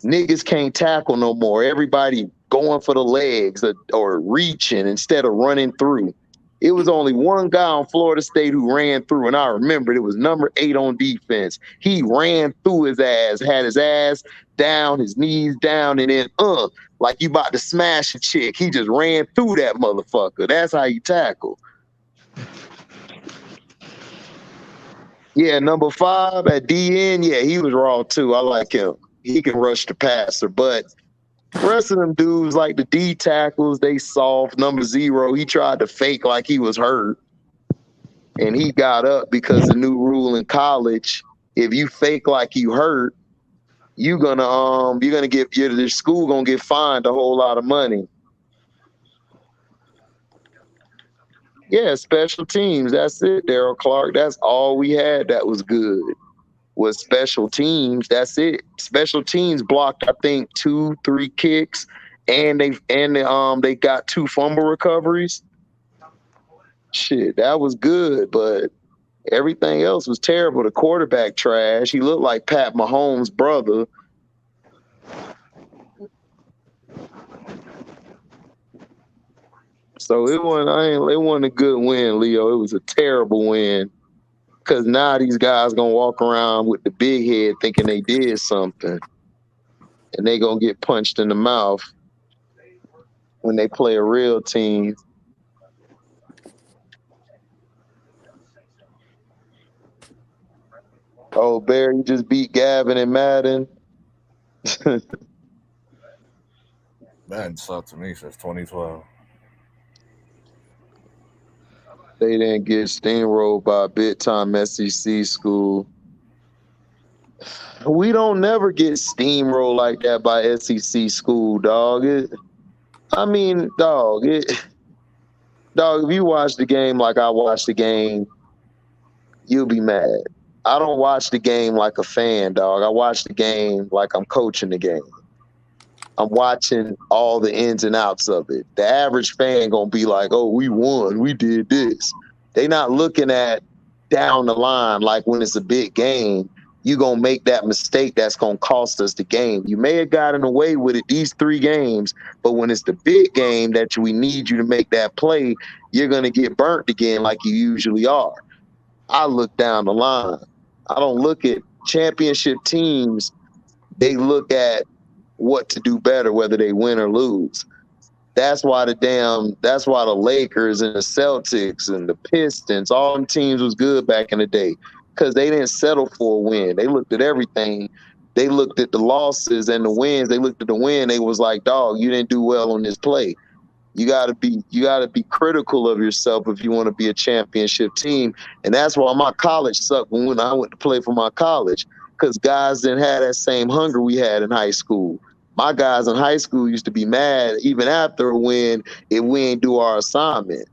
niggas can't tackle no more. Everybody going for the legs or reaching instead of running through. It was only one guy on Florida State who ran through, and I remembered it was number 8 on defense. He ran through his ass, had his ass down, his knees down, and then like you about to smash a chick. He just ran through that motherfucker. That's how you tackle. Yeah, number 5 at DN, yeah, he was raw too. I like him. He can rush the passer, but the rest of them dudes, like the D tackles, they soft. Number 0, he tried to fake like he was hurt, and he got up because the new rule in college: if you fake like you hurt, the school gonna get fined a whole lot of money. Yeah, special teams. That's it, Daryl Clark. That's all we had that was good. was special teams. That's it. Special teams blocked, I think, 2-3 kicks, and they got 2 fumble recoveries. Shit, that was good, but everything else was terrible. The quarterback trash. He looked like Pat Mahomes' brother. So it wasn't a good win, Leo. It was a terrible win. Cause now these guys gonna walk around with the big head thinking they did something. And they gonna get punched in the mouth when they play a real team. Oh, Barry just beat Gavin and Madden. Madden sucked to me since 2012. They didn't get steamrolled by a big time SEC school. We don't never get steamrolled like that by SEC school, dog. Dog, if you watch the game like I watch the game, you'll be mad. I don't watch the game like a fan, dog. I watch the game like I'm coaching the game. I'm watching all the ins and outs of it. The average fan gonna be like, "Oh, we won. We did this." They not looking at down the line like when it's a big game. You gonna make that mistake that's gonna cost us the game. You may have gotten away with it these 3 games, but when it's the big game that we need you to make that play, you're gonna get burnt again like you usually are. I look down the line. I don't look at championship teams. They look at what to do better, whether they win or lose. That's why the Lakers and the Celtics and the Pistons, all them teams was good back in the day because they didn't settle for a win. They looked at everything. They looked at the losses and the wins. They looked at the win. They was like, dog, you didn't do well on this play. You gotta be critical of yourself if you want to be a championship team. And that's why my college sucked when I went to play for my college, because guys didn't have that same hunger we had in high school. My guys in high school used to be mad even after a win if we ain't do our assignment.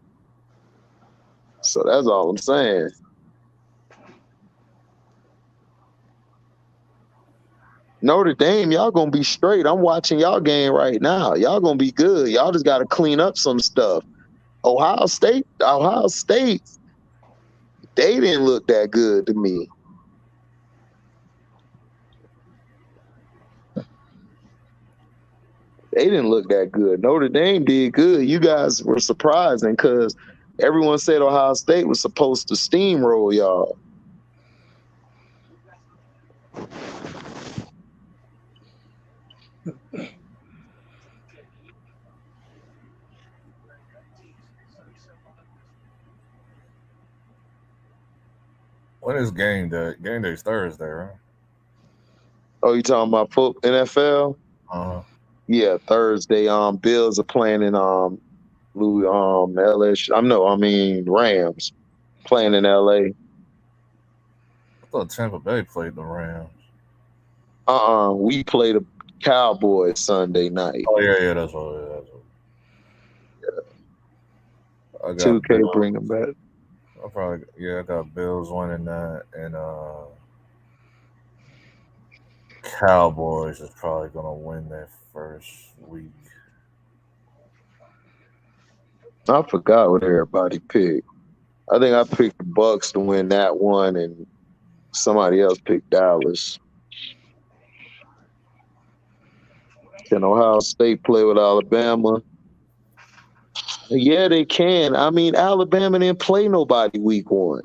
So that's all I'm saying. Notre Dame, y'all gonna be straight. I'm watching y'all game right now. Y'all gonna be good. Y'all just gotta clean up some stuff. Ohio State, they didn't look that good to me. They didn't look that good. Notre Dame did good. You guys were surprising because everyone said Ohio State was supposed to steamroll y'all. When is game day? Game day's Thursday, right? Oh, you talking about NFL? Yeah, Thursday. Bills are playing in LSU. Rams playing in LA. I thought Tampa Bay played the Rams. We play the Cowboys Sunday night. Oh yeah, that's all. Yeah. 2K bring them back. I got Bills winning that, and Cowboys is probably gonna win their first week. I forgot what everybody picked. I think I picked the Bucks to win that one, and somebody else picked Dallas. Can Ohio State play with Alabama? Yeah, they can. Alabama didn't play nobody week 1.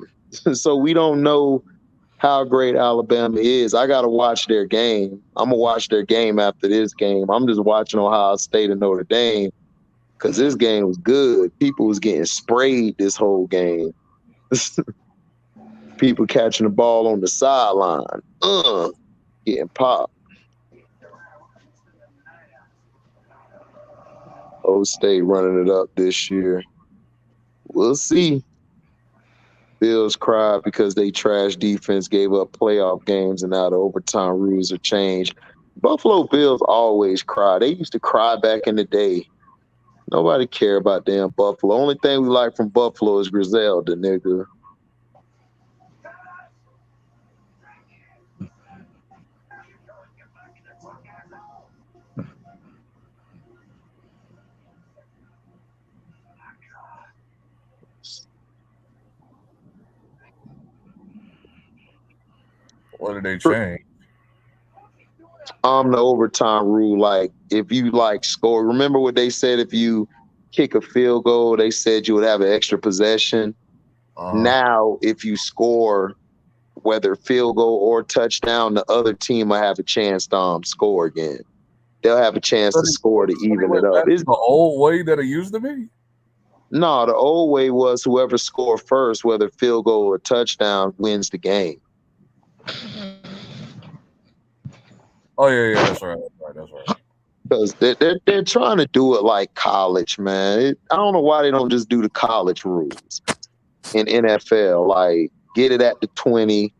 So we don't know how great Alabama is. I got to watch their game. I'm going to watch their game after this game. I'm just watching Ohio State and Notre Dame because this game was good. People was getting sprayed this whole game. People catching the ball on the sideline. Getting popped. Ohio State running it up this year. We'll see. Bills cried because they trash defense, gave up playoff games, and now the overtime rules are changed. Buffalo Bills always cry. They used to cry back in the day. Nobody care about damn Buffalo. Only thing we like from Buffalo is Griselda, nigga. What did they change? The overtime rule, like if you like score, remember what they said, if you kick a field goal, they said you would have an extra possession. Now if you score, whether field goal or touchdown, the other team will have a chance to score again. They'll have a chance to score to even it up. It's the old way that it used to be? No, the old way was whoever scored first, whether field goal or touchdown, wins the game. Oh yeah, that's right. Because they're trying to do it like college, man. I don't know why they don't just do the college rules in NFL. Like, get it at the 20.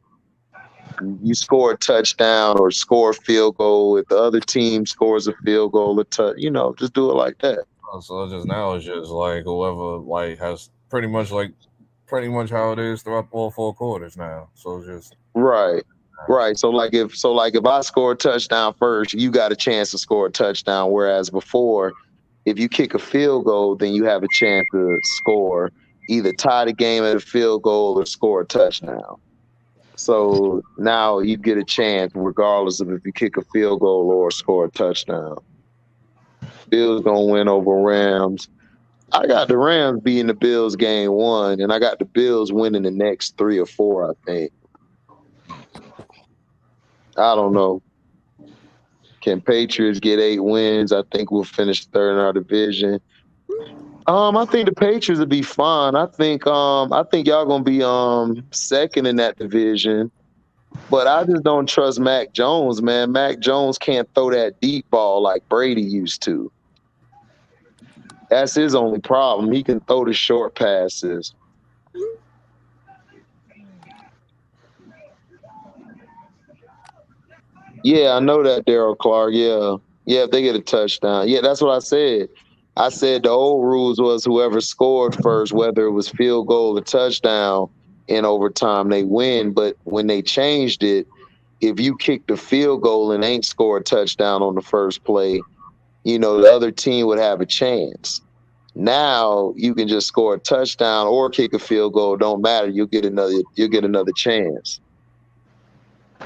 You score a touchdown or score a field goal. If the other team scores a field goal, just do it like that. So just now it's just like whoever like has pretty much how it is throughout all 4 quarters now. So it's just right. So like if I score a touchdown first, you got a chance to score a touchdown. Whereas before, if you kick a field goal, then you have a chance to score, either tie the game at a field goal or score a touchdown. So now you get a chance regardless of if you kick a field goal or score a touchdown. Bills gonna win over Rams. I got the Rams beating the Bills game 1, and I got the Bills winning the next 3 or 4, I think. I don't know. Can Patriots get 8 wins? I think we'll finish third in our division. I think the Patriots will be fine. I think y'all gonna be second in that division. But I just don't trust Mac Jones, man. Mac Jones can't throw that deep ball like Brady used to. That's his only problem. He can throw the short passes. Yeah, I know that, Daryl Clark. Yeah, if they get a touchdown. Yeah, that's what I said. I said the old rules was whoever scored first, whether it was field goal or touchdown in overtime, they win. But when they changed it, if you kick the field goal and ain't scored a touchdown on the first play, the other team would have a chance. Now you can just score a touchdown or kick a field goal. Don't matter. You'll get another chance.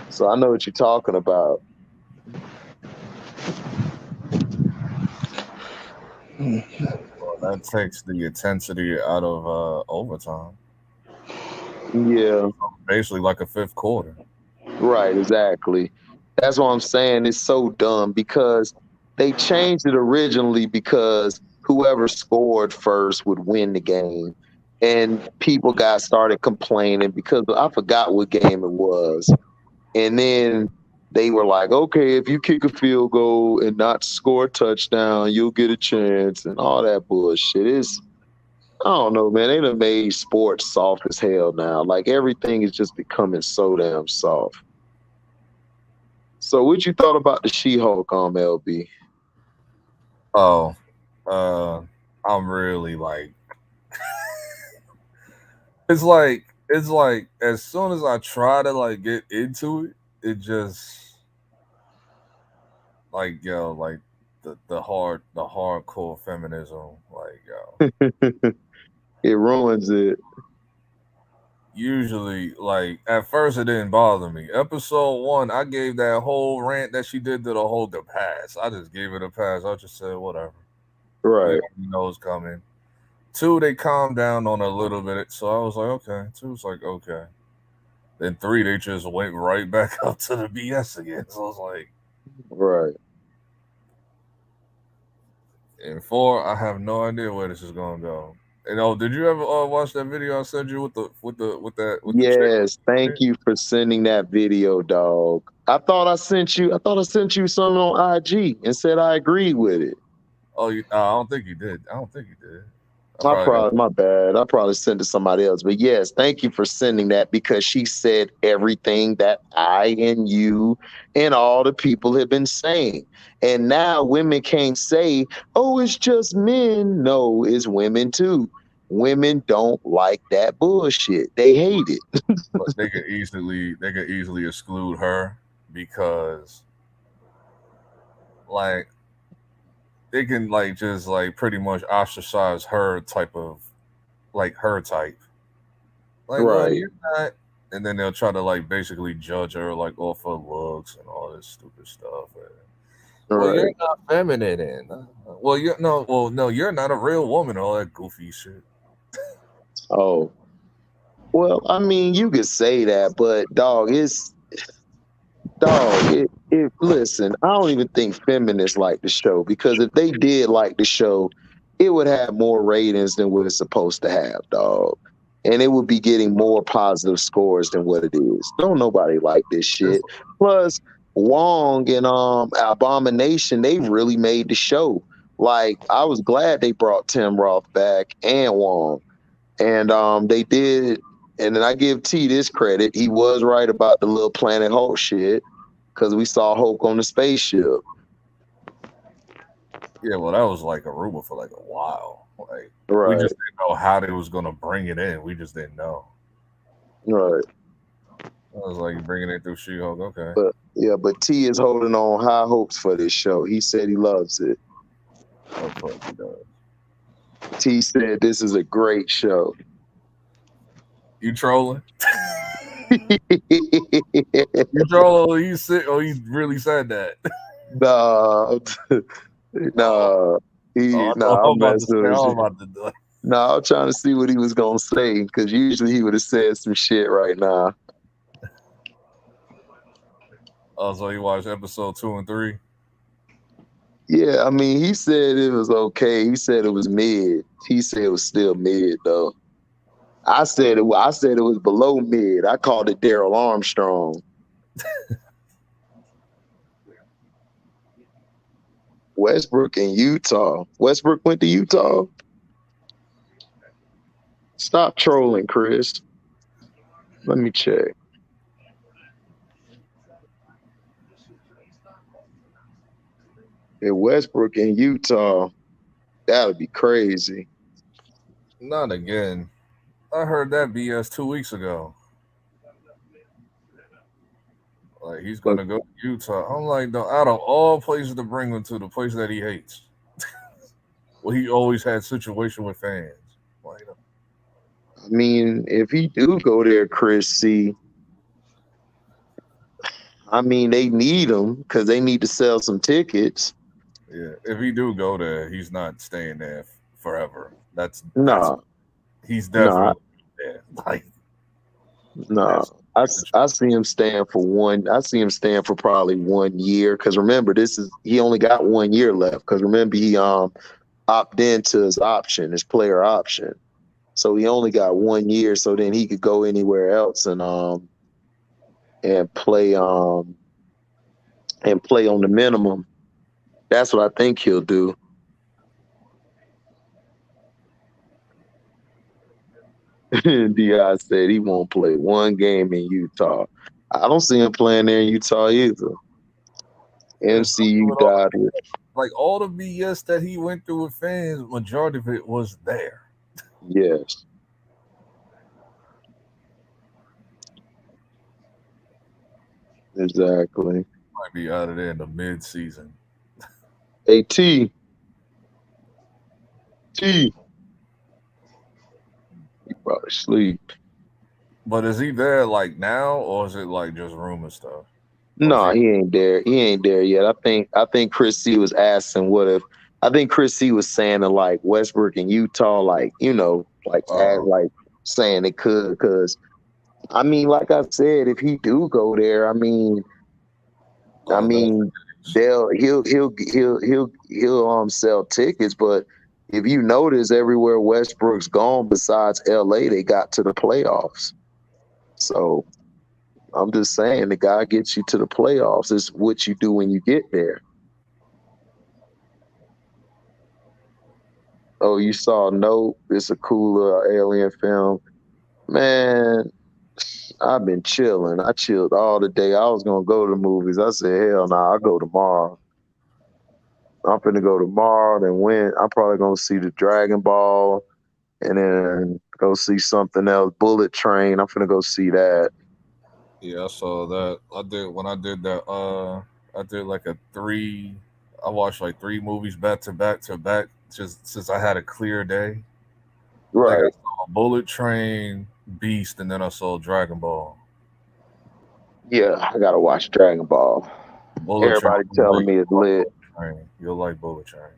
So I know what you're talking about. Well, that takes the intensity out of overtime. Yeah. Basically like a 5th quarter. Right, exactly. That's what I'm saying. It's so dumb because they changed it originally because whoever scored first would win the game. And people started complaining because I forgot what game it was. And then they were like, okay, if you kick a field goal and not score a touchdown, you'll get a chance and all that bullshit. I don't know, man. They done made sports soft as hell now. Like, everything is just becoming so damn soft. So what you thought about the She-Hulk, LB? Oh, I'm really like it's like as soon as I try to like get into it, it just like like the hardcore feminism, like it ruins it. Usually, like at first it didn't bother me. Episode 1, I gave that whole rant that she did to the pass. I just gave it a pass. I just said whatever. Right. You know it's coming. 2, they calmed down on a little bit, so I was like, okay. 2 was like, okay. Then 3, they just went right back up to the BS again. So I was like, right. And 4, I have no idea where this is gonna go. And did you ever watch that video I sent you with that? Yes, thank you for sending that video, dog. I thought I sent you something on IG and said I agreed with it. Oh, I don't think you did. My bad. I probably sent it to somebody else. But yes, thank you for sending that because she said everything that I and you and all the people have been saying. And now women can't say, oh, it's just men. No, it's women too. Women don't like that bullshit. They hate it. But they could easily exclude her because like they can like just like pretty much ostracize her type. Like, right. well, you're not and then they'll try to like basically judge her like off her looks and all this stupid stuff. Well, Right. you're not feminine, and well, you're not a real woman. All that goofy shit. Oh, well, I mean, you could say that, but dog, listen, I don't even think feminists like the show, because if they did like the show, it would have more ratings than what it's supposed to have, dog. And it would be getting more positive scores than what it is. Don't nobody like this shit. Plus, Wong and Abomination, they really made the show. Like, I was glad they brought Tim Roth back and Wong. And they did, and then I give T this credit. He was right about the little Planet Hulk shit, because we saw Hulk on the spaceship. Yeah, well, that was like a rumor for like a while. Like Right. we just didn't know how they was gonna bring it in. We just didn't know. Right. I was like bringing it through She-Hulk. Okay. But T is holding on high hopes for this show. He said he loves it. Of course he does. T said this is a great show. You trolling? You trolling? Or you sick? Or you really said that? Nah, nah. I'm messing with you. Nah, I'm trying to see what he was gonna say, because usually he would have said some shit right now. Oh, so you watched episode 2 and 3? Yeah, I mean, he said it was okay. He said it was mid. He said it was still mid though. I said it was below mid. I called it Daryl Armstrong. Westbrook in Utah. Westbrook went to Utah. Stop trolling, Chris. Let me check. Westbrook in Utah. That would be crazy. Not again. I heard that BS 2 weeks ago. Like he's gonna go to Utah. I'm like, out of all places to bring him to, the place that he hates. Well, he always had situation with fans. Like, I mean, if he do go there, Chris, see, I mean, they need him because they need to sell some tickets. Yeah, if he do go there, he's not staying there forever. He's definitely there. Like, no, I see him staying for one. I see him staying for probably 1 year, because remember, he only got 1 year left. Because remember, he opted into his player option, so he only got 1 year. So then he could go anywhere else and play on the minimum. That's what I think he'll do. Di said he won't play one game in Utah. I don't see him playing there in Utah either. MCU died with. Like all the BS that he went through with fans, majority of it was there. Yes. Exactly. Might be out of there in the mid-season. Hey, T. You probably sleep. But is he there like now, or is it like just rumor stuff? No, he ain't there. He ain't there yet. I think Chris C was asking what if. I think Chris C was saying that like Westbrook and Utah, like, you know, like saying it could, because I mean, like I said, if he do go there, I mean, he'll sell tickets. But if you notice, everywhere Westbrook's gone besides LA, they got to the playoffs. So I'm just saying, the guy gets you to the playoffs. It's what you do when you get there. Oh, you saw Nope? It's a cool alien film. Man, I've been chilling. I chilled all the day. I was going to go to the movies. I said, hell no, I'll go tomorrow. I'm finna go tomorrow, then I'm probably going to see the Dragon Ball and then go see something else. Bullet Train. I'm finna go see that. Yeah, I saw that. I watched like 3 movies back to back, just since I had a clear day. Right. Like I saw Bullet Train, Beast, and then I saw Dragon Ball. Yeah, I gotta watch Dragon Ball. Bullet Train. Everybody telling me it's lit. You'll like Bullet Train.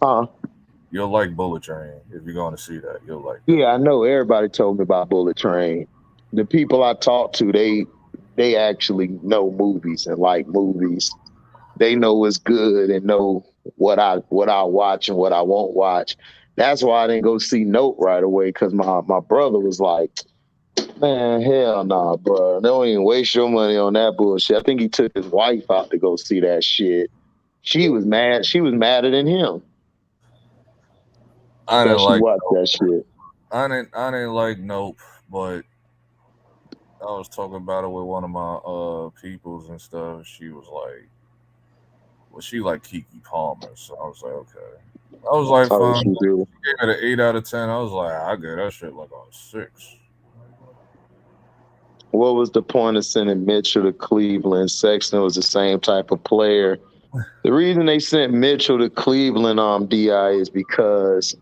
Huh? You'll like Bullet Train if you're going to see that. You'll like that. Yeah, I know. Everybody told me about Bullet Train. The people I talked to, they actually know movies and like movies. They know what's good and know what I watch and what I won't watch. That's why I didn't go see Note right away because my brother was like, "Man, hell nah, bro. Don't even waste your money on that bullshit." I think he took his wife out to go see that shit. She was mad. She was madder than him I that didn't she like. watched that shit. I didn't like Nope, but I was talking about it with one of my peoples and stuff. She was like, well, she like Kiki Palmer, so I was like, okay. I was like, Oh, fine. she do. She gave it an 8 out of 10. I was like, I get that shit like a 6. What was the point of sending Mitchell to Cleveland? Sexton was the same type of player. The reason they sent Mitchell to Cleveland, Di, is because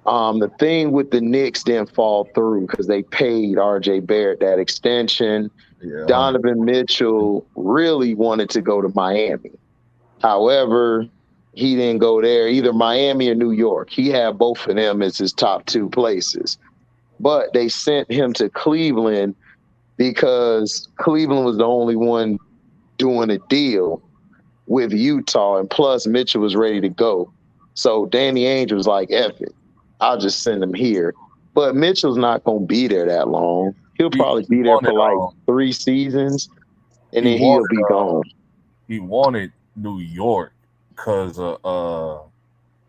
the thing with the Knicks didn't fall through because they paid R.J. Barrett that extension. Yeah, Donovan Mitchell really wanted to go to Miami. However, he didn't go there, either Miami or New York. He had both of them as his top two places. But they sent him to Cleveland because Cleveland was the only one doing a deal with Utah, and plus Mitchell was ready to go. So Danny Ainge was like, F it. I'll just send him here. But Mitchell's not going to be there that long. He'll probably he be there wanted for like 3 seasons, and he then he'll wanted be gone. he wanted New York because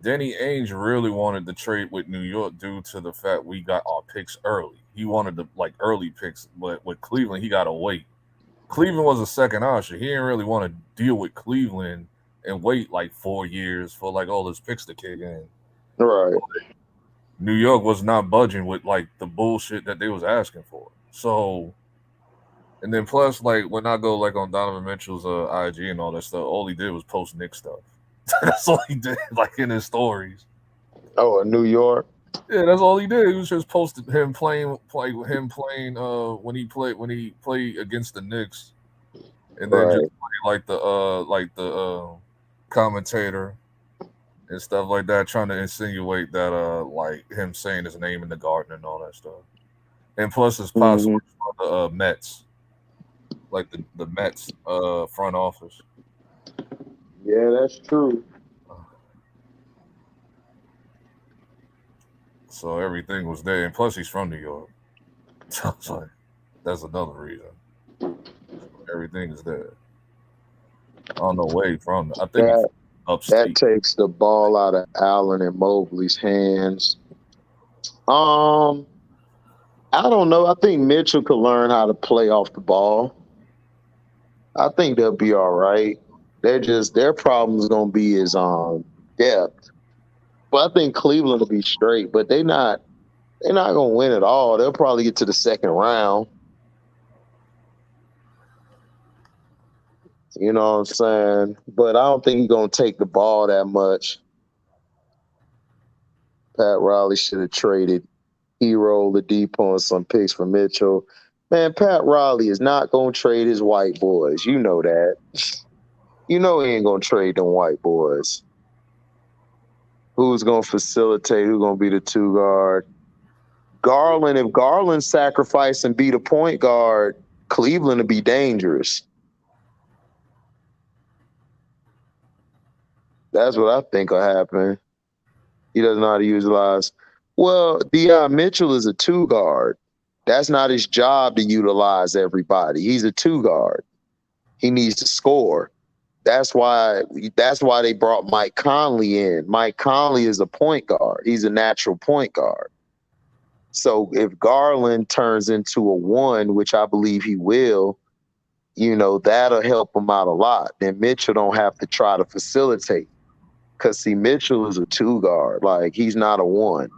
Danny Ainge really wanted to trade with New York due to the fact we got our picks early. He wanted the like early picks, but with Cleveland he got to wait. Cleveland was a second option. He didn't really want to deal with Cleveland and wait like 4 years for like all his picks to kick in. Right. New York was not budging with like the bullshit that they was asking for. So, and then plus like when I go like on Donovan Mitchell's IG and all that stuff, all he did was post Nick stuff. That's all he did, like in his stories. Oh, in New York? Yeah, that's all he did. He was just posted him playing when he played against the Knicks, and then just Right. play like the commentator and stuff like that, trying to insinuate that like him saying his name in the garden and all that stuff. And plus his hmm password for the Mets, like the Mets front office. Yeah, that's true. So everything was there, and plus he's from New York. So it's like that's another reason. Everything is there. I don't know where he's from. I think he's That that upstate. takes the ball out of Allen and Mobley's hands. Um, I don't know. I think Mitchell could learn how to play off the ball. I think they'll be all right. Their problem is gonna be is depth. But I think Cleveland will be straight, but they're not gonna win it all. They'll probably get to the second round. You know what I'm saying? But I don't think he's gonna take the ball that much. Pat Riley should have traded Hero, Oladipo, and some picks for Mitchell. Man, Pat Riley is not gonna trade his white boys. You know that. You know he ain't gonna trade them white boys. Who's gonna facilitate? Who's gonna be the two guard? Garland. If Garland sacrifice and be the point guard, Cleveland will be dangerous. That's what I think will happen. He doesn't know how to utilize. Well, Deion Mitchell is a two guard. That's not his job to utilize everybody. He's a two guard. He needs to score. That's why they brought Mike Conley in. Mike Conley is a point guard. He's a natural point guard. So if Garland turns into a one, which I believe he will, that'll help him out a lot. Then Mitchell don't have to try to facilitate. Because, see, Mitchell is a two guard. Like, he's not a one.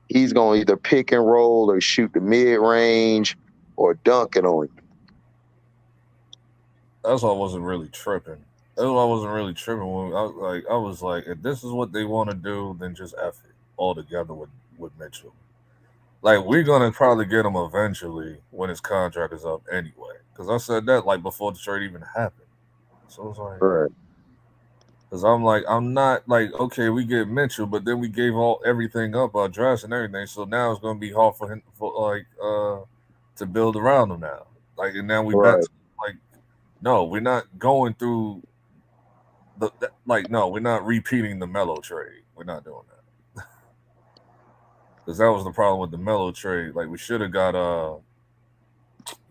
He's going to either pick and roll or shoot the mid range or dunk it on you. That's why I wasn't really tripping. That's why I wasn't really tripping when I was like, if this is what they want to do, then just F it altogether with Mitchell. Like we're gonna probably get him eventually when his contract is up anyway. Because I said that like before the trade even happened. So it's like, Right. because I'm like, I'm not like, okay, we get Mitchell, but then we gave all everything up, our drafts and everything. So now it's gonna be hard for him to build around him now. Like, and now we back Right. to like, no, we're not going through no, we're not repeating the Melo trade. We're not doing that. Because that was the problem with the Melo trade. Like we should have got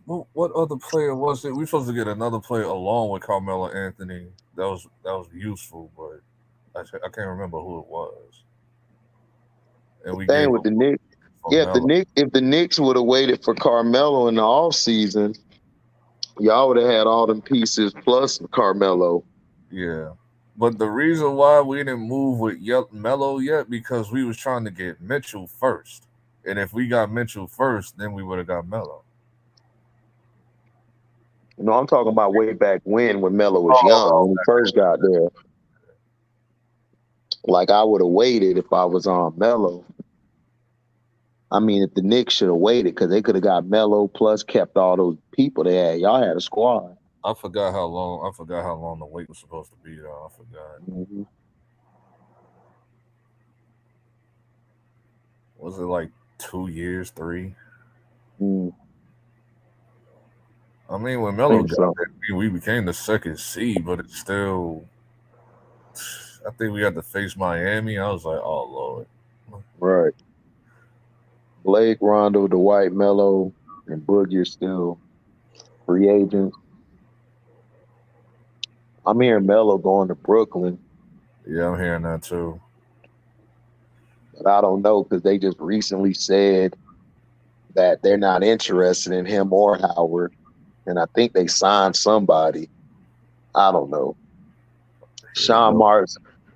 what other player was it? We were supposed to get another player along with Carmelo Anthony. That was useful, but I can't remember who it was. And we Thing gave with up the Knicks, for yeah, Melo. if the Knicks would have waited for Carmelo in the off season, y'all would have had all them pieces plus Carmelo. Yeah. But the reason why we didn't move with Melo yet because we was trying to get Mitchell first. And if we got Mitchell first, then we would have got Melo. You know, I'm talking about way back when Melo was young, Oh, when he first got there. Like I would have waited if I was on Melo. I mean, if the Knicks should have waited because they could have got Melo plus kept all those people they had. Y'all had a squad. I forgot how long the wait was supposed to be though. I forgot. Mm-hmm. Was it like 2 years, 3? Mm, I mean, when I Melo think got so. there, we became the second seed, but it's still. I think we had to face Miami. I was like, oh Lord. Right. Blake, Rondo, Dwight, Melo, and Boogie are still free agents. I'm hearing Melo going to Brooklyn, Yeah, I'm hearing that too. but I don't know because they just recently said that they're not interested in him or Howard, and I think they signed somebody. I don't know. Here we go.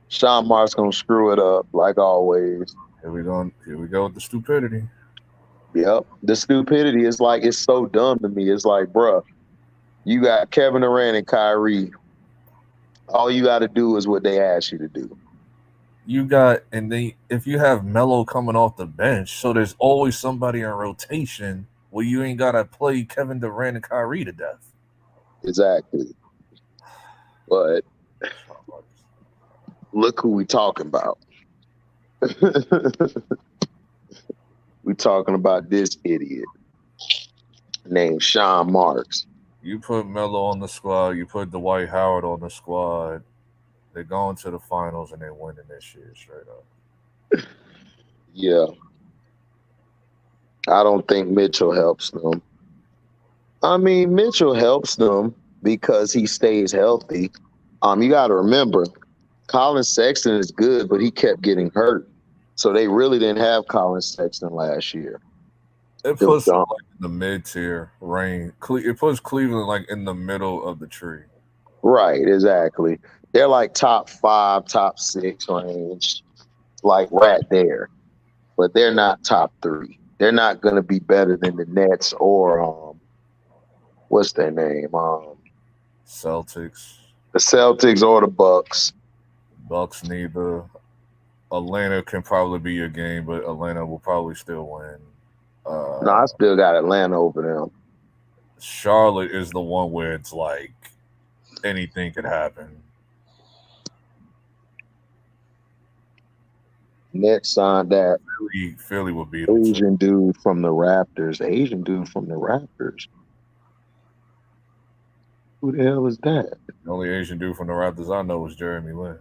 Sean Mark's gonna screw it up like always. Here we go. Here we go with the stupidity. Yep. The stupidity is like it's so dumb to me. It's like, bruh, you got Kevin Durant and Kyrie. All you got to do is what they ask you to do. You got if you have Melo coming off the bench, so there's always somebody in rotation where you ain't gotta play Kevin Durant and Kyrie to death. Exactly. But look who we talking about. We talking about this idiot named Sean Marks. You put Melo on the squad, you put Dwight Howard on the squad, they're going to the finals and they're winning this year straight up. Yeah. I don't think Mitchell helps them. I mean, Mitchell helps them because he stays healthy. You got to remember, Colin Sexton is good, but he kept getting hurt. So they really didn't have Colin Sexton last year. It puts them like in the mid tier range. It puts Cleveland like in the middle of the tree. Right, exactly. They're like top 5, top 6 range, like right there. But they're not top 3. They're not going to be better than the Nets or what's their name? Celtics. The Celtics or the Bucks. Bucks neither. Atlanta can probably be a game, but Atlanta will probably still win. No, I still got Atlanta over them. Charlotte is the one where it's like anything could happen. Nets signed that Philly would be Asian dude from the Raptors. Asian dude from the Raptors. Who the hell is that? The only Asian dude from the Raptors I know is Jeremy Lin.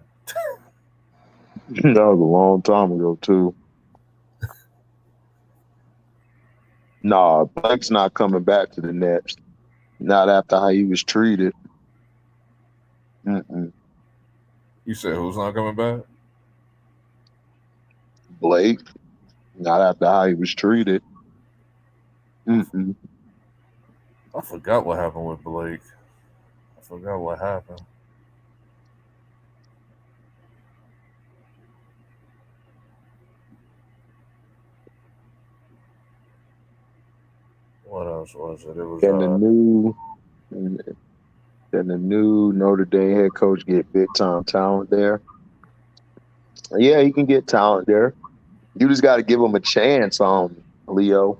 That was a long time ago, too. Nah, Blake's not coming back to the Nets. Not after how he was treated. Mm-mm. You said who's not coming back? Blake. Not after how he was treated. Mm-mm. I forgot what happened with Blake. I forgot what happened. What else was it? It was Then the new Notre Dame head coach get big time talent there. Yeah, he can get talent there. You just got to give him a chance. Leo.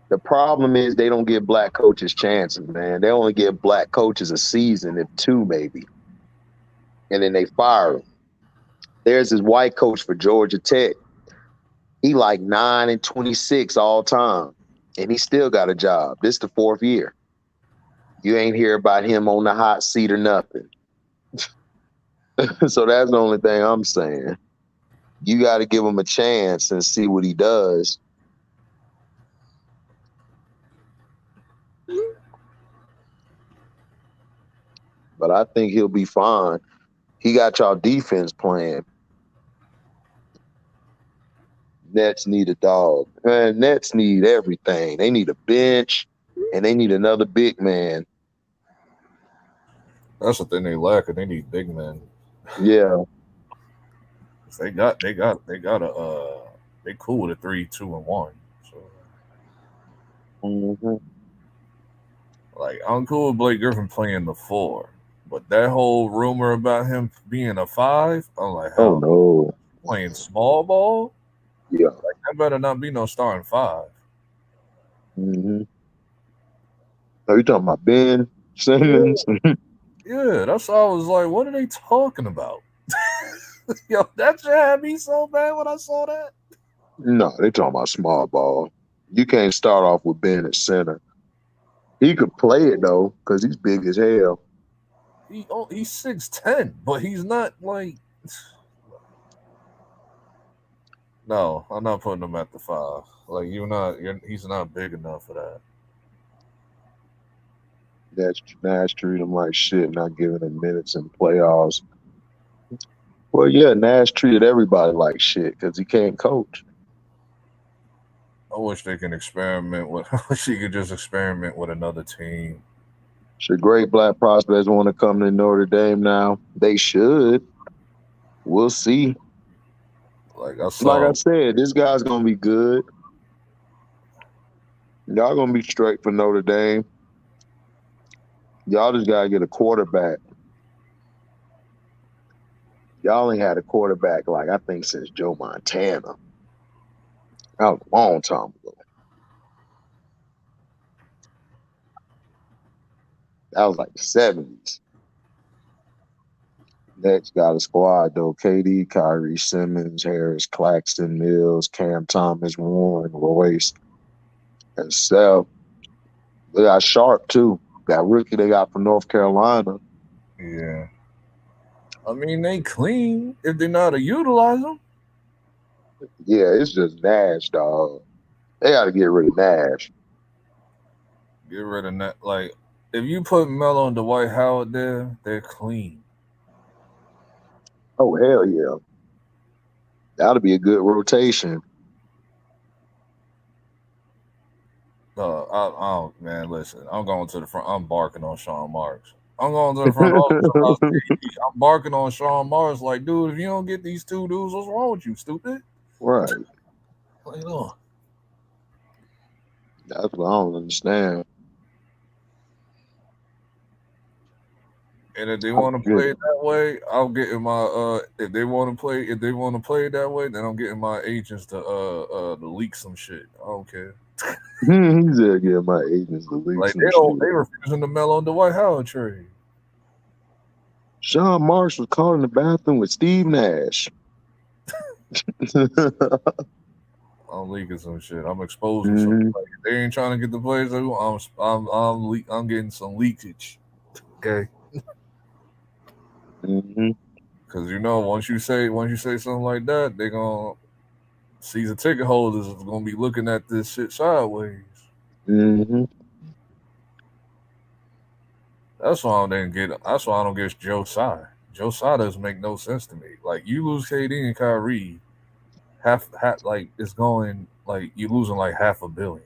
The problem is they don't give black coaches chances, man. They only give black coaches a season, if two maybe, and then they fire them. There's this white coach for Georgia Tech. He like 9-26 all time, and he still got a job. This the 4th year. You ain't hear about him on the hot seat or nothing. So that's the only thing I'm saying. You got to give him a chance and see what he does. But I think he'll be fine. He got y'all defense playing. Nets need a dog. Man, Nets need everything. They need a bench, and they need another big man. That's the thing they lack, and they need big men. Yeah. They cool with a 3-2-1. So, like, I'm cool with Blake Griffin playing the 4, but that whole rumor about him being a 5, I'm like, oh no, playing small ball. Yeah, like that better not be no starting 5. Are you talking about Ben Simmons? Yeah, that's why I was like, what are they talking about? Yo, that shit had me so bad when I saw that. No, they talking about small ball. You can't start off with Ben at center. He could play it though, because he's big as hell. He's 6'10", but he's not like. No, I'm not putting him at the 5. Like he's not big enough for that. Nash treat him like shit, not giving him minutes in playoffs. Well, yeah, Nash treated everybody like shit because he can't coach. I wish they can experiment with. I wish he could just experiment with another team. Should great black prospects want to come to Notre Dame now? They should. We'll see. Like I said, this guy's gonna be good. Y'all gonna be straight for Notre Dame. Y'all just gotta get a quarterback. Y'all ain't had a quarterback like I think since Joe Montana. That was a long time ago. That was like the 70s. Next got a squad though. KD, Kyrie, Simmons, Harris, Claxton, Mills, Cam Thomas, Warren, Royce, and Seth. They got Sharp too. That rookie they got from North Carolina. Yeah. I mean, they clean if they know how to utilize them. Yeah, it's just Nash, dog. They got to get rid of Nash. Get rid of that. Like, if you put Melo and Dwight Howard there, they're clean. Oh, hell yeah. That'll be a good rotation. Man, listen. I'm going to the front. I'm barking on Sean Marks. I'm going to the front. I'm barking on Sean Marks like, dude, if you don't get these 2 dudes, what's wrong with you, stupid? Right. Like, oh. That's what I don't understand. And if they want to play it that way, I'll get in my if they want to play it that way, then I'm getting my agents to leak some shit. I don't care. He said getting my agents to leak like some they refusing to Melo on the Dwight Howard trade. Sean Marks was caught in the bathroom with Steve Nash. I'm leaking some shit. I'm exposing some. Like, if they ain't trying to get the players, I'm getting some leakage. Okay. Because once you say something like that, they gonna season ticket holders is gonna be looking at this shit sideways. That's why I don't get Joe Tsai. Joe Tsai doesn't make no sense to me. Like, you lose KD and Kyrie, half like it's going like you losing like $500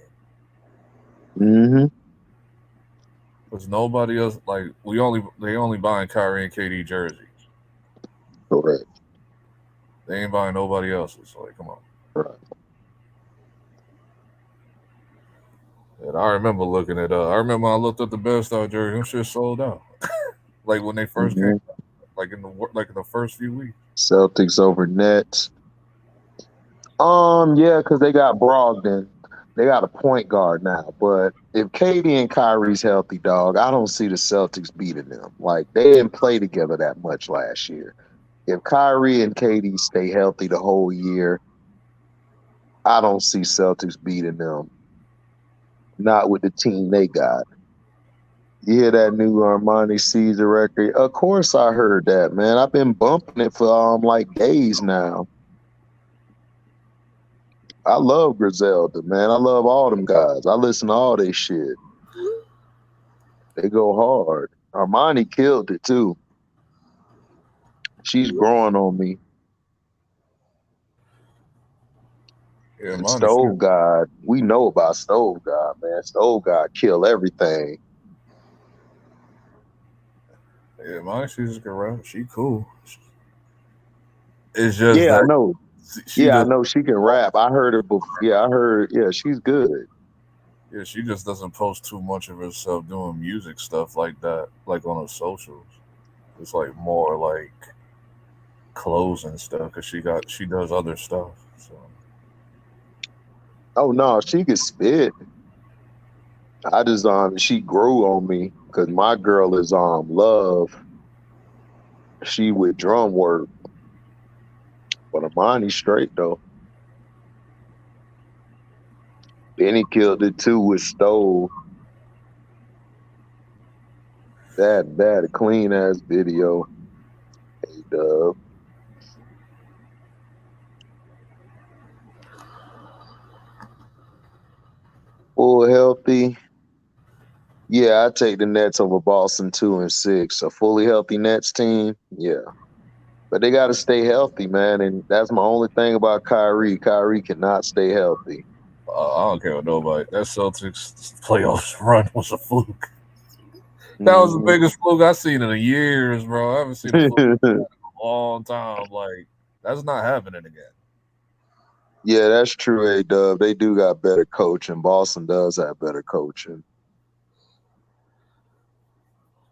million. Because nobody else, like, they only buying Kyrie and KD jerseys. Correct. They ain't buying nobody else's. So, like, come on. Right. And I remember looking at I looked at the best out jersey. Them shit sold out. Like when they first came out, like in the first few weeks. Celtics over Nets. Yeah, because they got Brogdon. They got a point guard now. But if KD and Kyrie's healthy, dog, I don't see the Celtics beating them. Like they didn't play together that much last year. If Kyrie and KD stay healthy the whole year, I don't see Celtics beating them. Not with the team they got. You hear that new Armani Caesar record? Of course I heard that, man. I've been bumping it for like days now. I love Griselda, man. I love all them guys. I listen to all their shit. They go hard. Armani killed it too. She's growing on me. Yeah, And mine is Stove God, we know about Stove God, man. Stove God kill everything. yeah, mine she's good rap. She cool. It's just Yeah, I that know. she Yeah, I does. know she can rap. I heard her before. Yeah, I heard. Yeah, she's good. Yeah, she just doesn't post too much of herself doing music stuff like that, like on her socials. It's like more like clothes and stuff because she does other stuff. So Oh no, she can spit. I just she grew on me because my girl is love. She with drum work, but Amani straight though. Benny killed it too with Stove. That bad, clean ass video. Hey, Dub. Full healthy. Yeah, I take the Nets over Boston 2-6. A fully healthy Nets team. Yeah. But they got to stay healthy, man. And that's my only thing about Kyrie. Kyrie cannot stay healthy. I don't care what nobody. That Celtics playoffs run was a fluke. That was the Mhm. biggest fluke I've seen in years, bro. I haven't seen a fluke in a long time. Like that's not happening again. Yeah, that's true, A-Dub. They do got better coaching. Boston does have better coaching.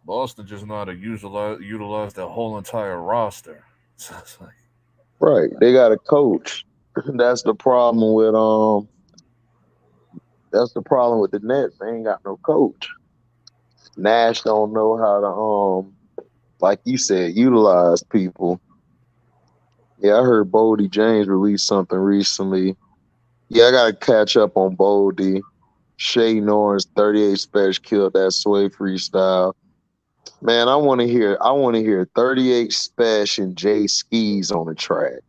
Boston just know how to utilize their whole entire roster. So it's like, Right. They got a coach. That's the problem with the Nets. They ain't got no coach. Nash don't know how to like you said, utilize people. Yeah, I heard Boldy James release something recently. Yeah, I gotta catch up on Boldy. Shay Norris, 38 Special killed that sway freestyle. Man, I wanna hear 38 Special and Jay Skis on the track.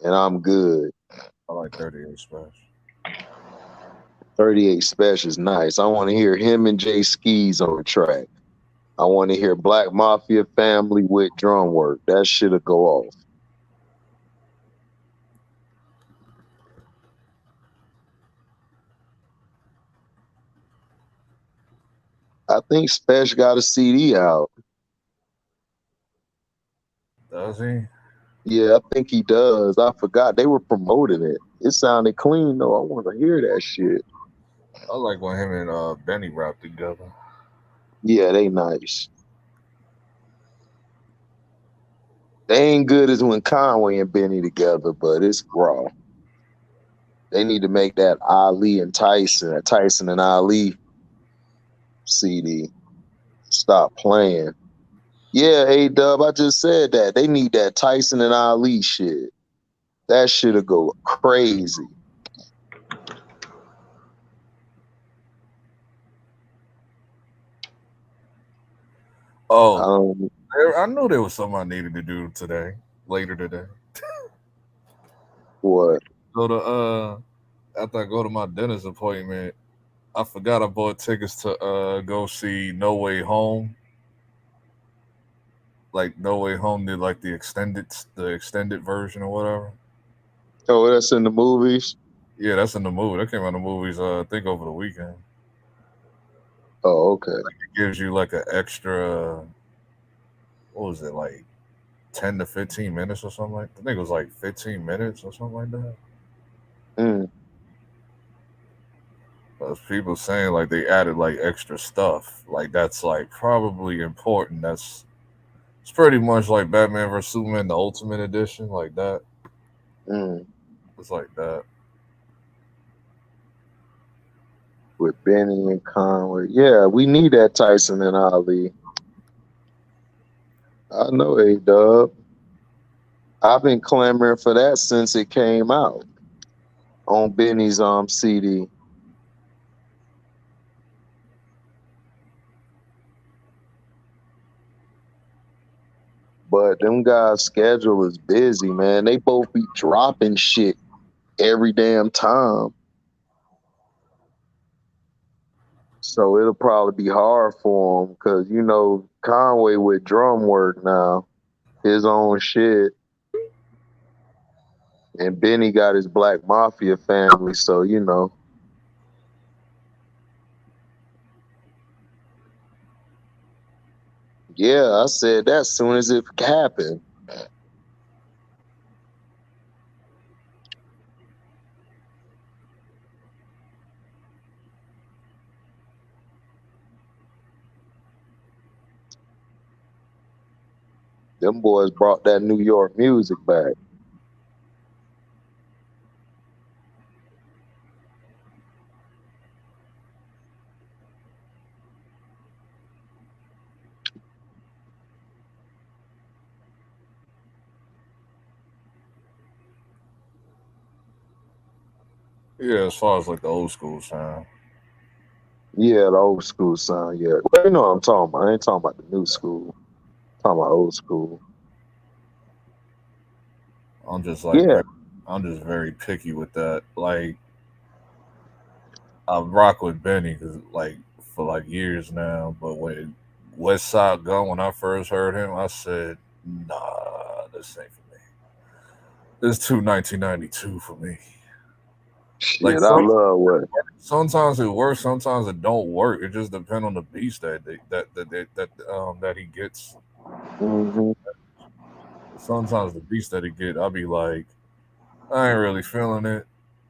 And I'm good. I like 38 special. 38 Special is nice. I wanna hear him and Jay Skis on the track. I wanna hear Black Mafia Family with drum work. That shit'll go off. I think Special got a CD out. Does he? Yeah, I think he does. I forgot they were promoting it. It sounded clean though. I want to hear that shit. I like when him and Benny rap together. Yeah, they nice. They ain't good as when Conway and Benny together, but it's raw. They need to make that Ali and Tyson, Tyson and Ali CD. Stop playing. Yeah, A-Dub, I just said that. They need that Tyson and Ali shit. That shit'll go crazy. Oh, I knew there was something I needed to do later today. What? So after I go to my dentist appointment, I forgot I bought tickets to go see No Way Home. Like No Way Home did like the extended version or whatever. Oh, that's in the movies? Yeah, that's in the movie. That came out in the movies I think over the weekend. Oh, okay. Like, it gives you like an extra what was it, like 10 to 15 minutes or something like that. I think it was like 15 minutes or something like that. Mm. There's people saying like they added like extra stuff. Like that's like probably important. It's pretty much like Batman vs Superman, the Ultimate Edition, like that. Mm. It's like that. with Benny and Conway. Yeah, we need that Tyson and Ali. I know A-Dub. I've been clamoring for that since it came out on Benny's CD. But them guys' schedule is busy, man. They both be dropping shit every damn time. So it'll probably be hard for him because, you know, Conway with drum work now, his own shit. And Benny got his Black Mafia family, so, you know. Yeah, I said that as soon as it happened. Them boys brought that New York music back. Yeah, as far as like the old school sound. Yeah, the old school sound, yeah. Well, you know what I'm talking about. I ain't talking about the new school. I'm talking about old school. I'm just like Yeah. I'm just very picky with that. Like I rock with Benny because like for like years now, but when West Side Gun, when I first heard him, I said, "Nah, this ain't for me. This too 1992 for me." Like Shit, I love what. sometimes it works, sometimes it don't work. It just depends on the beats that he gets. Mm-hmm. Sometimes the beats that he get, I'll be like, I ain't really feeling it.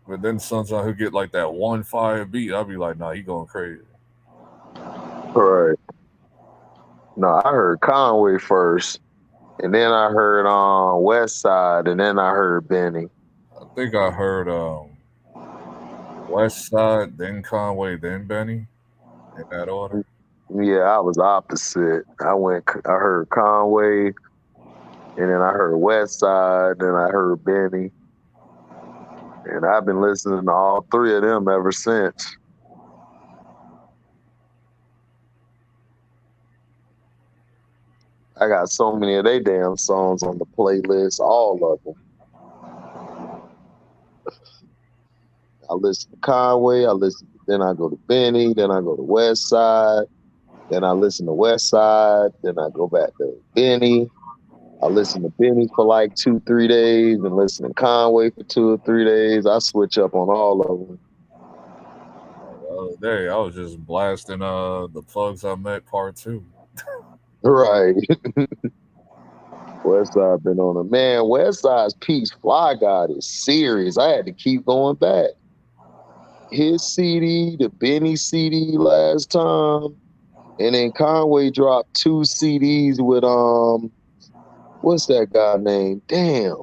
But then sometimes he'll get like that one fire beat. I'll be like, nah, he going crazy. Right. No, I heard Conway first, and then I heard West Side, and then I heard Benny. I think I heard West Side, then Conway, then Benny, in that order. Yeah, I was opposite. I heard Conway, and then I heard West Side, then I heard Benny. And I've been listening to all three of them ever since. I got so many of their damn songs on the playlist, all of them. I listen to Conway, then I go to Benny, then I go to West Side, then I listen to West Side, then I go back to Benny. I listen to Benny for like 2-3 days and listen to Conway for 2 or 3 days. I switch up on all of them. The other day, I was just blasting the Plugs I Met Part 2. Right. West Side been on it. Man, West Side's Peace Fly God is serious. I had to keep going back. His CD, the Benny CD last time, and then Conway dropped 2 CDs with what's that guy name? Damn.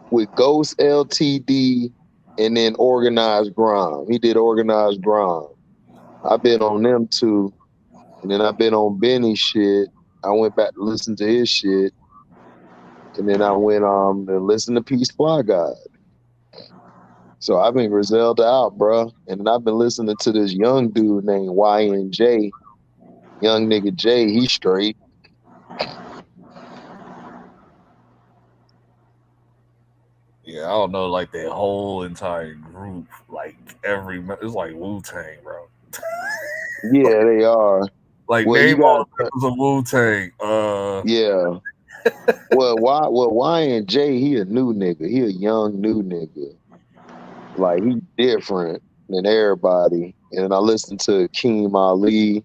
With Ghost LTD and then Organized Grime. He did Organized Grime. I've been on them too. And then I've been on Benny shit. I went back to listen to his shit. And then I went to listen to Peace Fly God. So I've been Griselda out, bro. And then I've been listening to this young dude named YNJ. Young nigga J, he straight. Yeah, I don't know, like the whole entire group, like it's like Wu-Tang, bro. Yeah, they are. Like Well, you name all got members of Wu-Tang. yeah. Well, YNJ, he a new nigga. He a young new nigga. Like he different than everybody. And I listened to Keem Ali.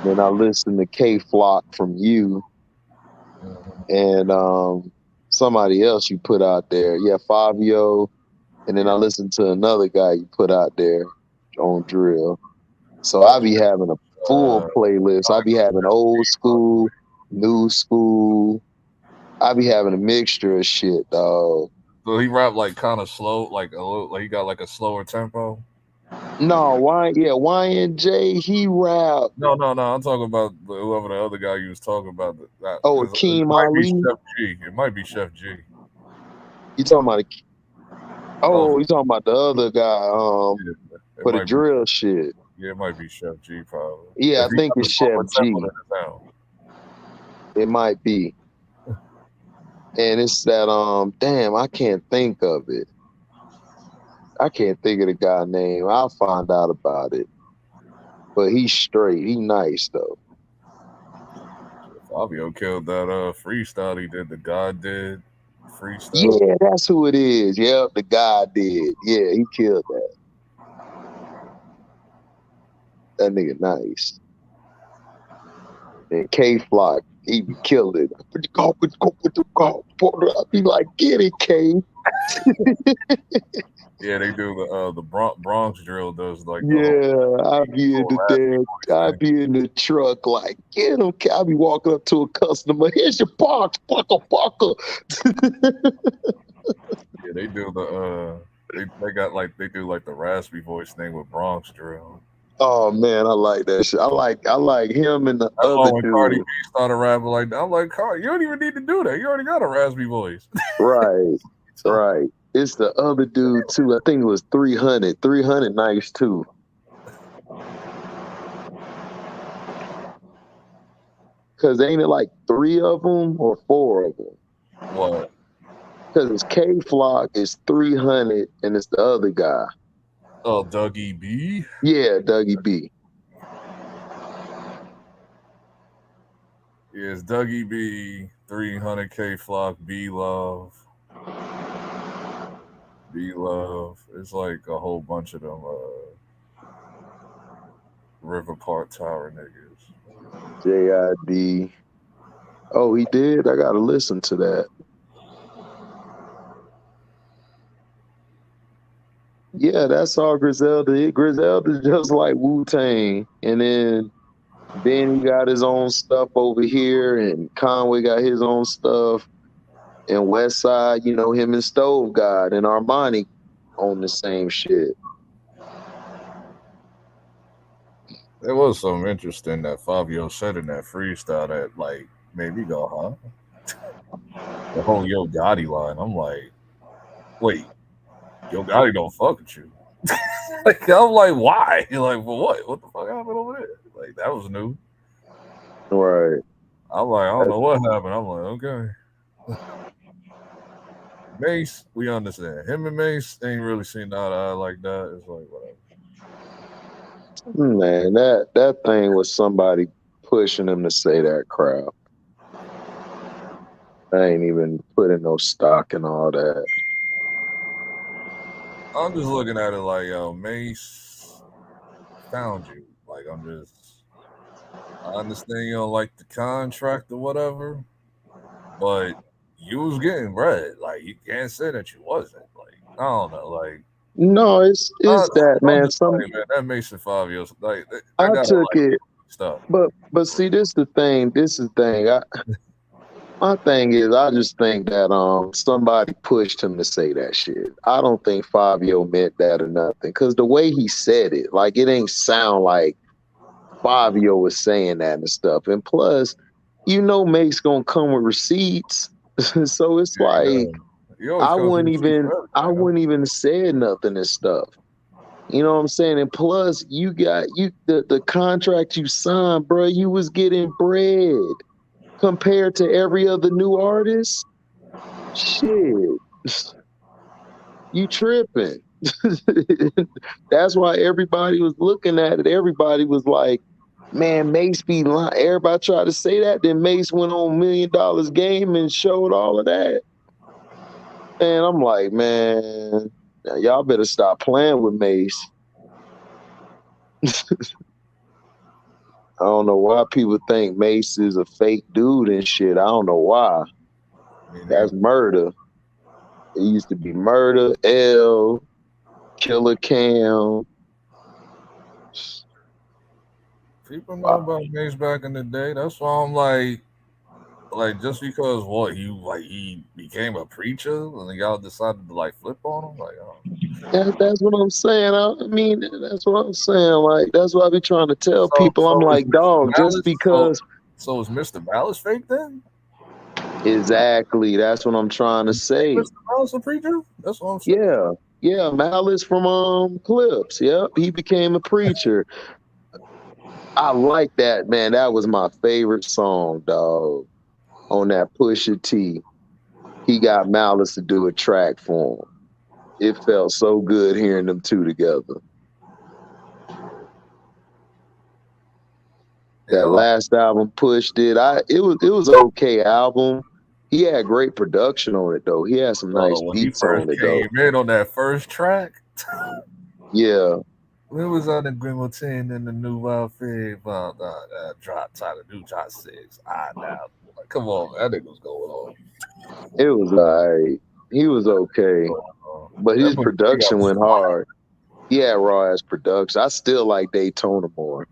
Then I listened to K Flock from you. And somebody else you put out there. Yeah, Fabio. And then I listened to another guy you put out there on Drill. So I be having a full playlist. I be having old school, new school. I be having a mixture of shit, dog. So he rap like kind of slow, like a little, like he got like a slower tempo. No, YNJ, he rap. No. I'm talking about whoever the other guy you was talking about. That Oh, because it Akeem might be Ali. Chef G. It might be Chef G. You talking about? Oh, You talking about the other guy? yeah, it For the might be. drill shit. Yeah, it might be Chef G probably. Yeah, I Because he think got it's the slower Chef tempo G. than the sound. It might be. And it's that damn, I can't think of it. I can't think of the guy's name. I'll find out about it. But he's straight. He nice though. Fabio killed that freestyle he did. The God did freestyle. Yeah, that's who it is. Yep, the guy did. Yeah, he killed that. That nigga nice. And K Flock, he be killing it. I'll be like, get it, K. Yeah, they do the Bronx drill does like the Yeah, whole I be in the raspy I voice thing. be in the truck like, get him. I be walking up to a customer. Here's your box, fucker. Yeah, they do the they got like they do like the raspy voice thing with Bronx drill. Oh man, I like that shit. I like him and the That's why other when Cardi B dude. started rapping like that, I'm like, Cardi, you don't even need to do that. You already got a raspy voice. Right, right. It's the other dude too. I think it was 300. 300 nice too. Cause ain't it like 3 of them or 4 of them? What? Cause it's K Flock, it's 300, and it's the other guy. Oh, Dougie B. Yeah, Dougie B. Yeah, it's Dougie B, 300K Flock, B Love. B Love. It's like a whole bunch of them River Park Tower niggas. JID. Oh, he did? I gotta listen to that. Yeah, that's all Griselda. Griselda's just like Wu-Tang. And then Benny got his own stuff over here, and Conway got his own stuff. And West Side, you know, him and Stove God and Armani on the same shit. There was something interesting that Fabio said in that freestyle that like made me go, huh? The whole Yo Gotti line. I'm like, wait, Yo Gotti don't fuck with you. Like, I'm like, why? You're like, for what? What the fuck happened over there? Like, that was new. Right. I'm like, I don't know what happened. I'm like, okay. Mace, we understand. Him and Mace ain't really seen eye to eye like that. It's like, whatever. Man, that thing was somebody pushing him to say that crap. I ain't even putting no stock in all that. I'm just looking at it like, yo, Mace found you. Like, I understand you don't like the contract or whatever, but you was getting bread. Like, you can't say that you wasn't. Like, I don't know. Like, No, it's that, I'm man. just saying, man, that Mason 5 years, like, I I got took it, stuff. but see, this is the thing. My thing is, I just think that somebody pushed him to say that shit. I don't think Fabio meant that or nothing, because the way he said it, like, it ain't sound like Fabio was saying that and stuff. And plus, you know, Mace gonna come with receipts, so it's like I wouldn't even said nothing and stuff. You know what I'm saying? And plus, you got the contract you signed, bro. You was getting bread compared to every other new artist. Shit, you tripping. That's why everybody was looking at it. Everybody was like, man, Mace be lying. Everybody tried to say that. Then Mace went on $1 Million Game and showed all of that. And I'm like, man, y'all better stop playing with Mace. I don't know why people think Mace is a fake dude and shit. I don't know why. That's murder. It used to be Murder, L, Killer Cam. People know about Mace back in the day. That's why I'm like, like just because what he became a preacher and y'all decided to like flip on him? Like, That's what I'm saying. I mean, that's what I'm saying. Like, that's what I be trying to tell people. I'm is like, Mr. dog, just Malice because. so is Mr. Malice fake then? Exactly. That's what I'm trying to say. Mr. Malice a preacher? That's what I'm saying. Yeah. Yeah. Malice from Clips. Yep. He became a preacher. I like that, man. That was my favorite song, dog. On that Pusha T. He got Malice to do a track for him. It felt so good hearing them two together. That last album pushed it. It was an okay album. He had great production on it though. He had some nice When he beats first on it though. came in on that first track. Yeah. We was on the Grimmelton in the new outfit about drop top the new drop 6. Now. Like, come on, that nigga was going on. It was alright. He was okay. But his production went hard. He had raw ass production. I still like Daytona more.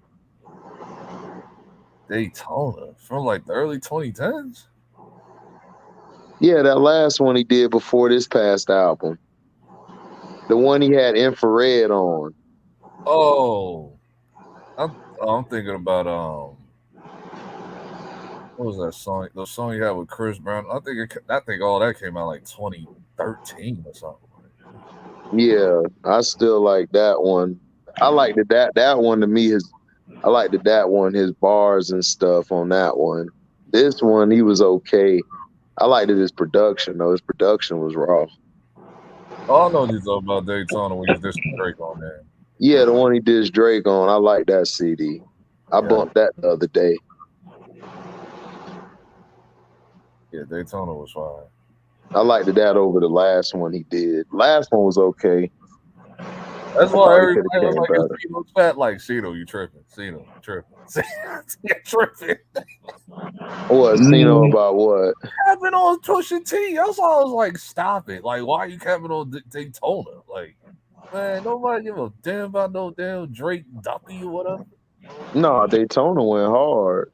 Daytona from like the early 2010s? Yeah, that last one he did before this past album. The one he had Infrared on. Oh. I'm thinking about what was that song? The song you had with Chris Brown. I think all that came out like 2013 or something. Yeah, I still like that one. I liked that one to me I liked that one, his bars and stuff on that one. This one, he was okay. I liked his production though. His production was raw. Oh, I know you're talking about Daytona when he's dissing Drake on there. Yeah, the one he did Drake on. I like that CD. I bumped that the other day. Yeah, Daytona was fine. I liked that over the last one he did. Last one was okay. That's why everybody was like, "Is Cino fat?" Like, Cino, you tripping? Cino, you tripping? You tripping? What? Cino about what? Capping on Pusha T. That's why I was like, "Stop it!" Like, why are you capping on Daytona? Like, man, nobody give a damn about no damn Drake Duffy or whatever. No, Daytona went hard.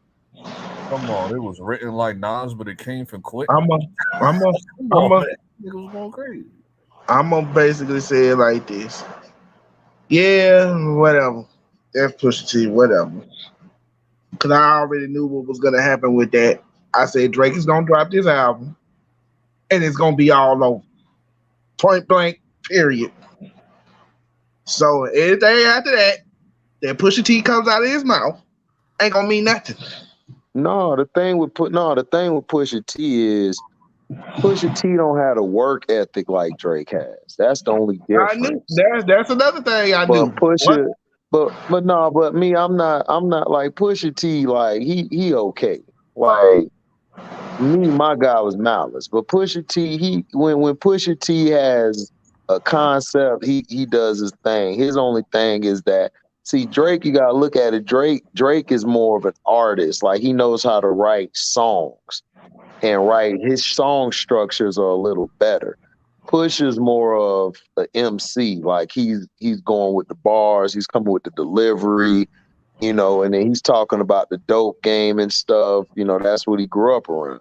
Come on, it was written like Nas, but it came from Quick. It was going crazy. I'm gonna basically say it like this. Yeah, whatever. That's Pusha T, whatever. Because I already knew what was gonna happen with that. I said Drake is gonna drop this album, and it's gonna be all over. Point blank, period. So anything after that Pusha T comes out of his mouth ain't gonna mean nothing. No, the thing with Pusha T is Pusha T don't have a work ethic like Drake has. That's the only difference. I knew that's another thing I knew. Pusha, but me, I'm not like Pusha T. Like he okay. Like me, my guy was Malice, but Pusha T, when Pusha T has a concept, he does his thing. His only thing is that. See, Drake, you gotta look at it. Drake is more of an artist. Like he knows how to write songs and his song structures are a little better. Push is more of an MC. Like he's going with the bars, he's coming with the delivery, and then he's talking about the dope game and stuff. That's what he grew up around.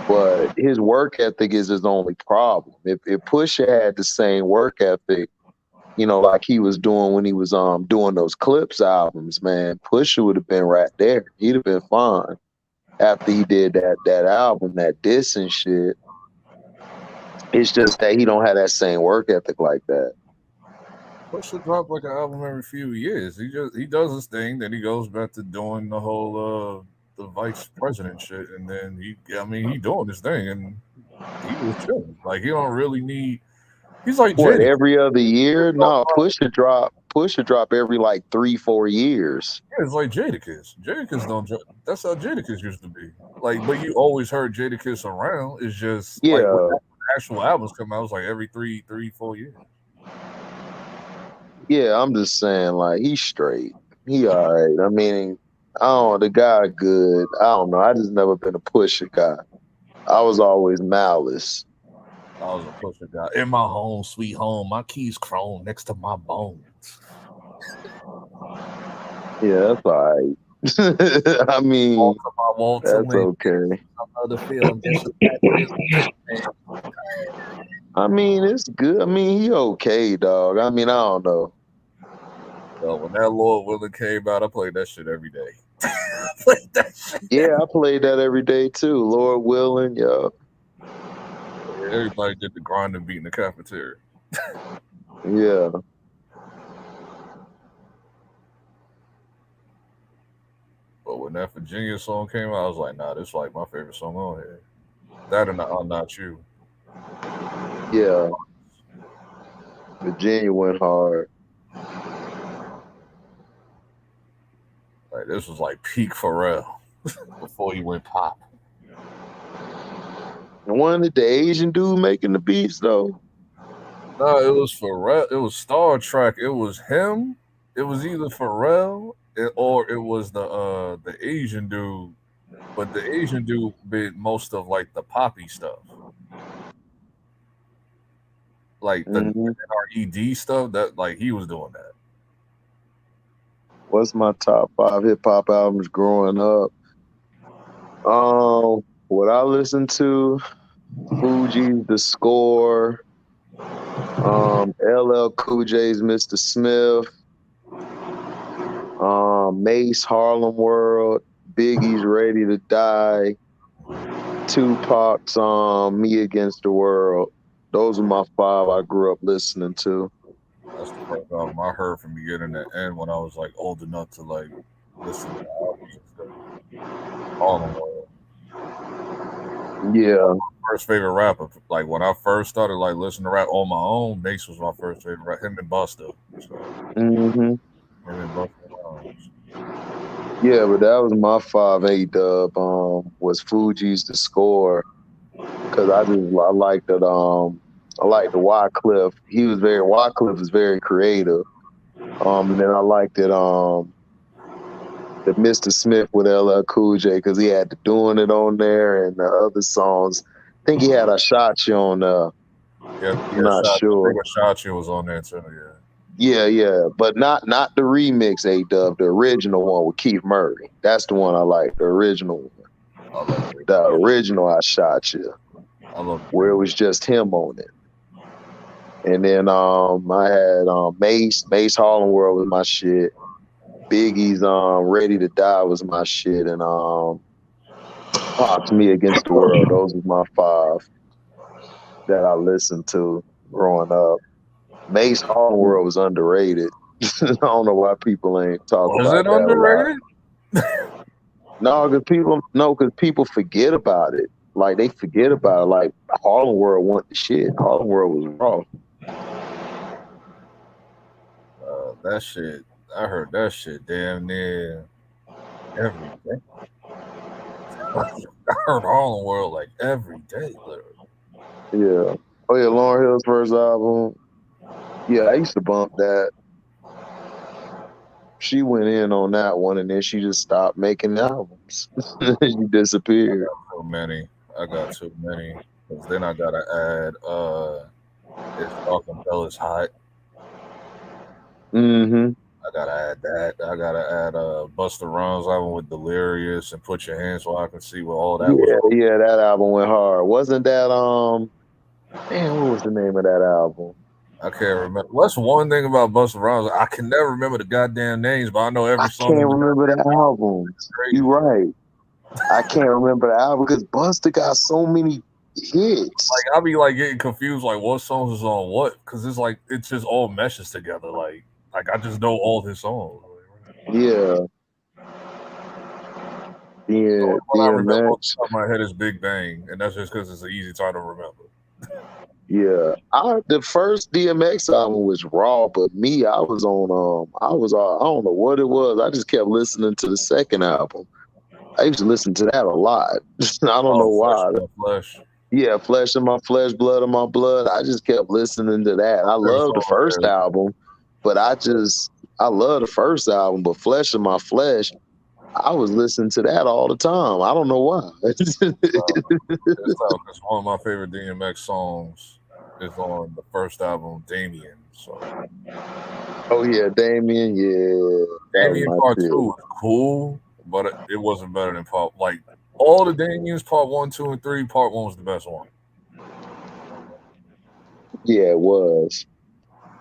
But his work ethic is his only problem. If Pusha had the same work ethic, like he was doing when he was doing those Clips albums, man, Pusha would have been right there. He'd have been fine after he did that album, that diss and shit. It's just that he don't have that same work ethic like that. Pusha drop like an album every few years. He does his thing, then he goes back to doing the whole the vice president shit, and then he doing his thing, and he was chilling. Like he don't really need. He's like every other year? No, Pusha drop every like 3-4 years. Yeah, it's like Jadakiss. Jadakiss don't. That's how Jadakiss used to be. Like, but you always heard Jadakiss around. It's just like when the actual albums come out, it's like every 3-4 years. Yeah, I'm just saying, like he's straight. He all right. I mean, the guy good. I don't know. I just never been a Pusha guy. I was always Malice. I was a Pusha guy. In my home, sweet home, my keys chrome next to my bones. Yeah, that's all right. I mean, Want to that's win. okay. Other feeling. I mean, it's good. I mean, he okay, dog. I mean, I don't know. When that Lord Willing came out, I played that shit every day. Played that shit. Yeah, I played that every day too. Lord willing, yeah. Everybody did the grind and beat in the cafeteria. Yeah. But when that Virginia song came out, I was like, nah, this is like my favorite song on here. That and I'm Not You. Yeah. Virginia went hard. Like this was like peak Pharrell before he went pop. And wasn't it the Asian dude making the beats though? No, it was Pharrell. It was Star Trek. It was him. It was either Pharrell or it was the Asian dude. But the Asian dude did most of like the poppy stuff, like the NRED stuff. That like he was doing that. What's my top 5 hip hop albums growing up? What I listened to, Fuji's The Score, LL Cool J's Mr. Smith, Mace Harlem World, Biggie's Ready to Die, Tupac's Me Against the World. Those are my 5 I grew up listening to. That's the first album I heard from beginning to end when I was like old enough to like listen to albums and stuff. Harlem World. Yeah. First favorite rapper. Like when I first started like listening to rap on my own, Mace was my first favorite rapper. Him and Busta. So, him and Busta. Yeah, but that was my 5 dub. Was Fuji's The Score, because I liked that. I liked the Wycliffe. Wycliffe is very creative. And then I liked it. The Mr. Smith with LL Cool J, because he had the Doing It on there and the other songs. I think he had a Shot You on Yeah, I'm not sure. Shot You was on there too. Yeah, but not the remix dub, the original one with Keith Murray. That's the one I like, the original one. The original I Shot You, where it was just him on it. And then I had Mace Harlem World was my shit. Biggie's Ready to Die was my shit, and Pac's Me Against the World. Those was my 5 that I listened to growing up. Mace Harlem World was underrated. I don't know why people ain't talking about it that underrated? No, because people forget about it. Like they forget about it. Like Harlem World want the shit. Harlem World was raw. That shit, I heard that shit damn near every day. I heard Harlem World like every day, literally. Yeah. Oh yeah, Lauryn Hill's first album. Yeah, I used to bump that. She went in on that one, and then she just stopped making albums. She disappeared. I got too many. Because then I gotta add It's Dark and Bell is Hot. I gotta add that. I gotta add Busta Rhymes album with Delirious and Put Your Hands Where I Can See what all that was. Yeah, that album went hard. Wasn't that damn, what was the name of that album? I can't remember. That's one thing about Busta Rhymes. I can never remember the goddamn names, but I know every song. I can't remember the albums. You're right. I can't remember the album because Busta got so many hits. Like I'll be like getting confused, like what songs is on what, because it's like it just all meshes together. Like I just know all his songs. Yeah. Yeah. What I remember off the top of my head is Big Bang, and that's just because it's an easy time to remember. Yeah, the first DMX album was raw, but me, I was on I don't know what it was. I just kept listening to the second album. I used to listen to that a lot. I don't know why. Flesh. Yeah, Flesh in My Flesh, Blood in My Blood. I just kept listening to that. I love the first album, but I love the first album, but Flesh in My Flesh, I was listening to that all the time. I don't know why. It's one of my favorite DMX songs is on the first album, Damien. So. Oh yeah, Damien. Yeah, Damien Part 2 was cool, but it wasn't better than part. Like all the Daniels, part 1, 2, and 3. Part 1 was the best one. Yeah, it was.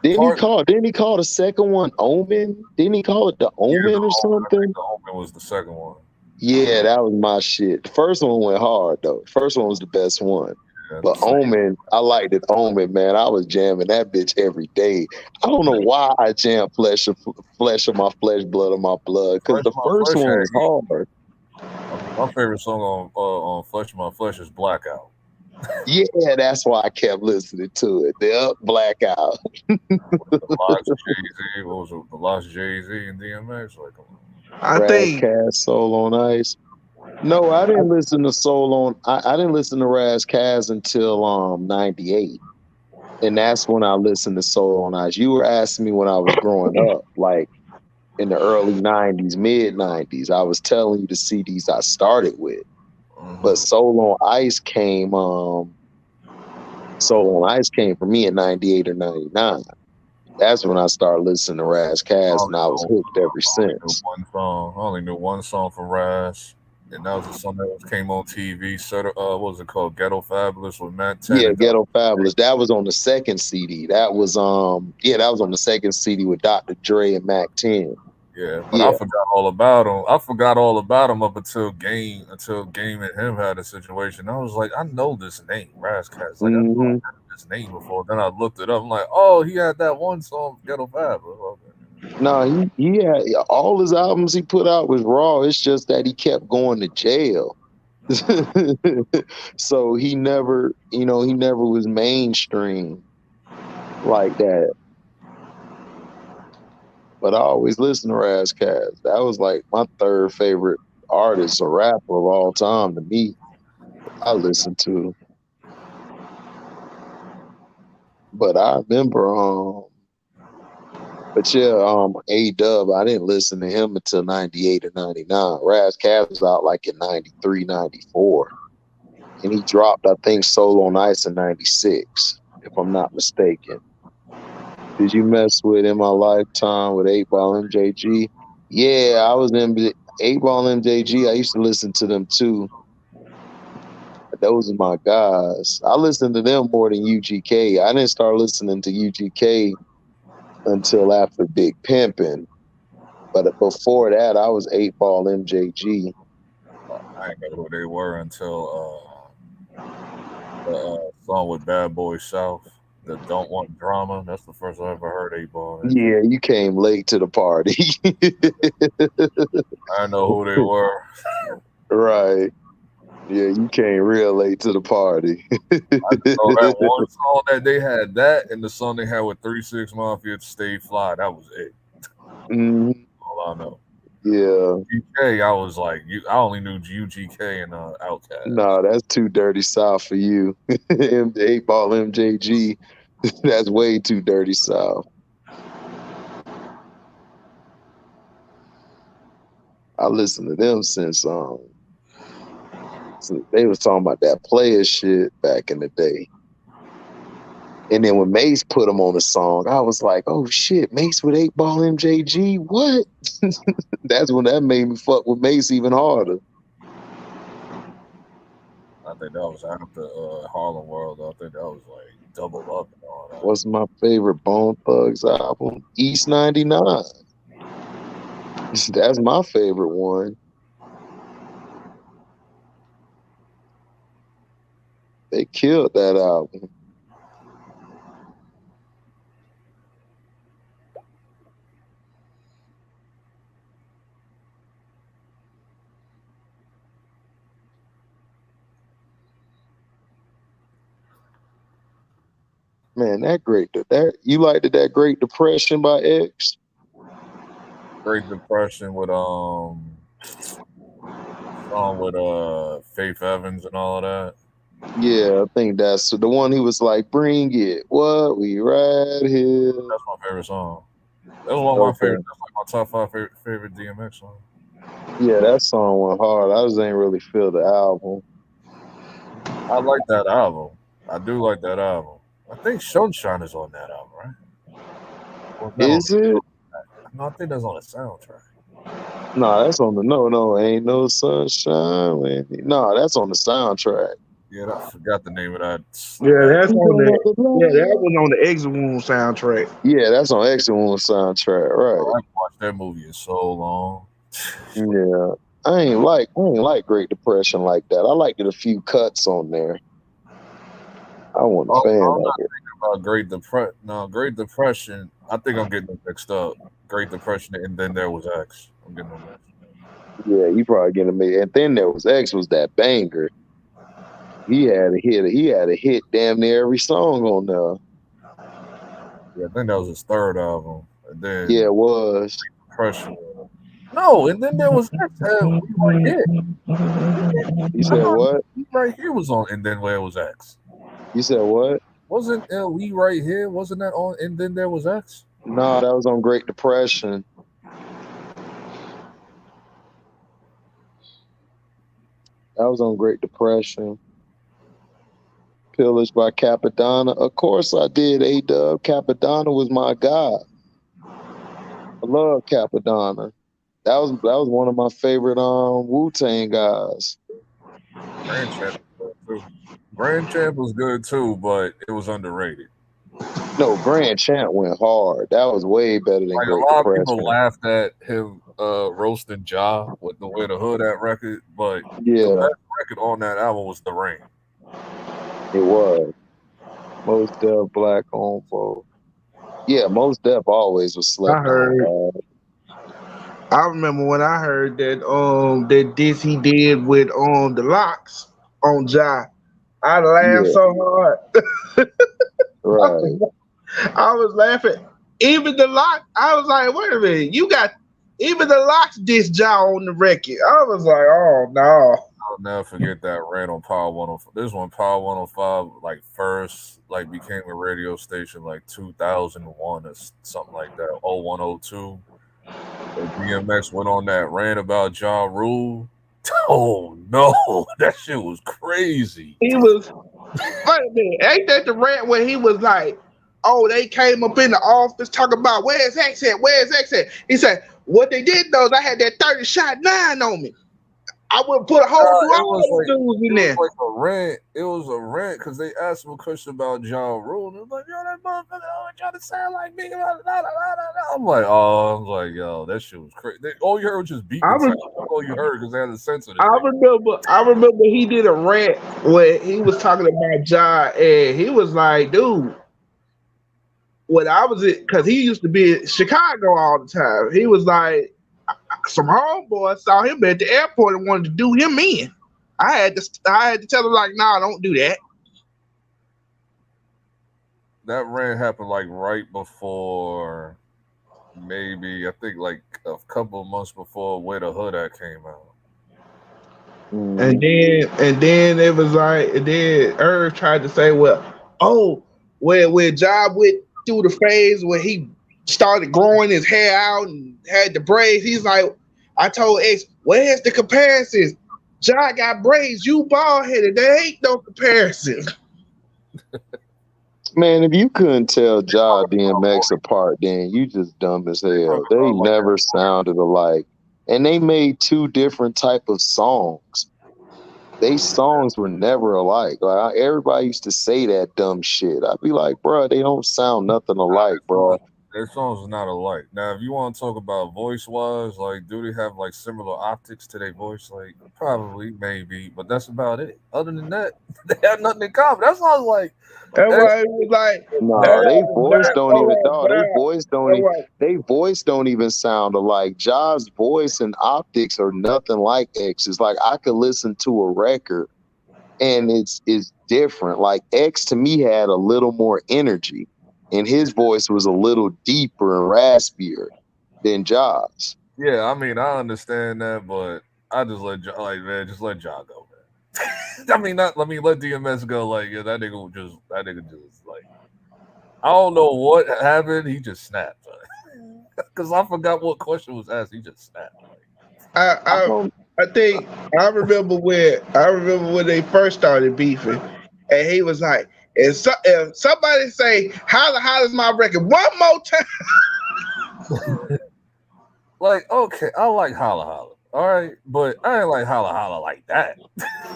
Didn't he call the second one Omen? Didn't he call it the Omen or something? I think the Omen was the second one. Yeah, that was my shit. The first one went hard though. The first one was the best one. But Omen, I liked it. Omen, man, I was jamming that bitch every day. I don't know why I jammed flesh of my flesh, blood of my blood, because the first one was hard. My favorite song on Flesh of My Flesh is Blackout. Yeah, that's why I kept listening to it. The Blackout. The Lost Jay-Z and DMX. Like, I think Cast Soul on Ice. No, I didn't listen to Soul on. I didn't listen to Raz Kaz until '98, and that's when I listened to Soul on Ice. You were asking me when I was growing up, like in the early '90s, mid '90s. I was telling you the CDs I started with, but Soul on Ice came. Soul on Ice came for me in '98 or '99. That's when I started listening to Raz Kaz, and I was hooked ever since. I only knew one song from Raz, and that was a song that came on TV. What was it called? Ghetto Fabulous with Matt 10. Yeah, Ghetto Fabulous. That was on the second CD. That was that was on the second CD with Dr. Dre and Mac 10. Yeah, but I forgot all about him. I forgot all about him up until Game and him had a situation. I was like, I know this name, Raz Kaz. Like, I know this name before. Then I looked it up. I'm like, oh, he had that one song, Ghetto Fabulous. Okay. No, he had all his albums he put out was raw. It's just that he kept going to jail. So he never was mainstream like that. But I always listen to Raz Kaz. That was like my third favorite artist or rapper of all time to me. I listen to. But I remember A-Dub, I didn't listen to him until 98 or 99. Raz Kaz was out like in 93, 94. And he dropped, I think, Soul on Ice in 96, if I'm not mistaken. Did you mess with In My Lifetime with 8-Ball MJG? Yeah, I was in 8-Ball MJG. I used to listen to them too. Those are my guys. I listened to them more than UGK. I didn't start listening to UGK until after Big Pimpin'. But before that, I was 8-Ball MJG. I didn't know who they were until the song with Bad Boy South, the Don't Want Drama. That's the first I ever heard 8-Ball. Yeah, you came late to the party. I know who they were. Right. Yeah, you came real late to the party. I know that one song that they had, that and the song they had with 3 6 Mafia, Stay Fly. That was it. All I know. Yeah. UGK, I was like, I only knew UGK and Outkast. No, that's too dirty south for you. 8-Ball MJG, that's way too dirty south. I listened to them since they was talking about that player shit back in the day. And then when Mace put him on the song, I was like, oh shit, Mace with 8-Ball MJG? What? That's when that made me fuck with Mace even harder. I think that was after Harlem World. I think that was like Double Up and all that. What's my favorite Bone Thugs album? East 99. That's my favorite one. They killed that album. Man, you liked that Great Depression by X? Great Depression with song with Faith Evans and all of that. Yeah, I think that's the one he was like, bring it, what we ride here. That's my favorite song. That was one of my favorite. That's like my top 5 favorite DMX song. Yeah, that song went hard. I just ain't really feel the album. I like that album. I do like that album. I think Sunshine is on that album, right? Is it? No, I think that's on the soundtrack. No, that's on the no, ain't no sunshine. No, that's on the soundtrack. Yeah, I forgot the name of that. Yeah, that's on Going the up the that line. was on the Exit Wound soundtrack. Yeah, that's on Exit Wound soundtrack, I right? haven't watched that movie in so long. Yeah, I ain't like Great Depression like that. I liked it a few cuts on there. I wasn't a Oh, fan I'm of not it. thinking about Great Depression. No, Great Depression. I think I'm getting them mixed up. Great Depression, and then there was X. I'm getting them mixed. Yeah, you probably getting me. And then there was X was that banger. He had a hit. He had a hit damn near every song on there. Yeah, I think that was his third album, and Yeah, then it was. Depression. No, and then there was X. We Right Here. You I said thought what? We Right Here was on, and then where was X? You said what? Wasn't We Right Here? Wasn't that on? And then there was X. No, that was on Great Depression. That was on Great Depression. Pillaged by Capadonna. Of course I did, A-Dub. Capadonna was my guy. I love Capadonna. That was one of my favorite Wu-Tang guys. Grand Champ was good too. Grand Champ was good too, but it was underrated. No, Grand Champ went hard. That was way better than Like Great a lot of people Depression. laughed at him roasting Ja with the Way the Hood at record, but the Yeah, best record on that album was The Rain. it was. Most Def Black on folk. Yeah, Most Def always was I slept on, heard. dog. I remember when I heard that this he did with the Locks on Ja. I laughed Yeah, so hard. right. I was laughing. Even the Locks, I was like, wait a minute, you got even the Locks diss Ja on the record. I was like, oh no. I'll never forget that rant on Power 105. This one, Power 105, like first, like became a radio station like 2001 or something like that, 0102. DMX went on that rant about Ja Rule. Oh no, that shit was crazy. He was wait a minute, ain't that the rant where he was like, oh, they came up in the office talking about where's X at? Where's X at? He said, what they did though is I had that 30 shot 9 on me. I would put a whole new It was all dudes in there. like a rant. It was a rant because they asked him a question about Ja Rule. And it was like, yo, that motherfucker always trying to sound like me. I'm like, yo, that shit was crazy. All you heard was just beeping sound. That's all you heard because they had to censor this. I remember he did a rant where he was talking about Ja, and he was like, dude, when I was because he used to be in Chicago all the time. He was like, some homeboys saw him at the airport and wanted to do him in. I had to tell him like, nah, don't do that. That rant happened like right before, maybe I think like a couple of months before Where the Hood At came out. And then it was like, and then Irv tried to say, well, where Job went through the phase where he started growing his hair out and had the braids. He's like, I told X, where's the comparisons? Ja got braids, you bald headed. There ain't no comparison. Man, if you couldn't tell Ja DMX apart, then you just dumb as hell. They never sounded alike. And they made two different type of songs. They songs were never alike. Like everybody used to say that dumb shit. I'd be like, bro, they don't sound nothing alike, bro. Their songs are not alike. Now, if you want to talk about voice wise, like, do they have like similar optics to their voice? Like, probably, maybe, but that's about it. Other than that, they have nothing in common. That's why I was like, Everybody was like, no, they voice don't even. No, they voice don't even sound alike. Ja's voice and optics are nothing like X. It's like I could listen to a record, and it's different. Like X to me had a little more energy, and his voice was a little deeper and raspier than Ja's. Yeah, I mean, I understand that, but I just let just let Ja go, man. I mean, let DMS go. Like, yeah, that nigga just like, I don't know what happened. He just snapped. Because I forgot what question was asked. He just snapped. I remember when they first started beefing, and he was like, if somebody say holla is my record one more time. Like, okay, I like Holla Holla. All right, but I ain't like Holla Holla like that.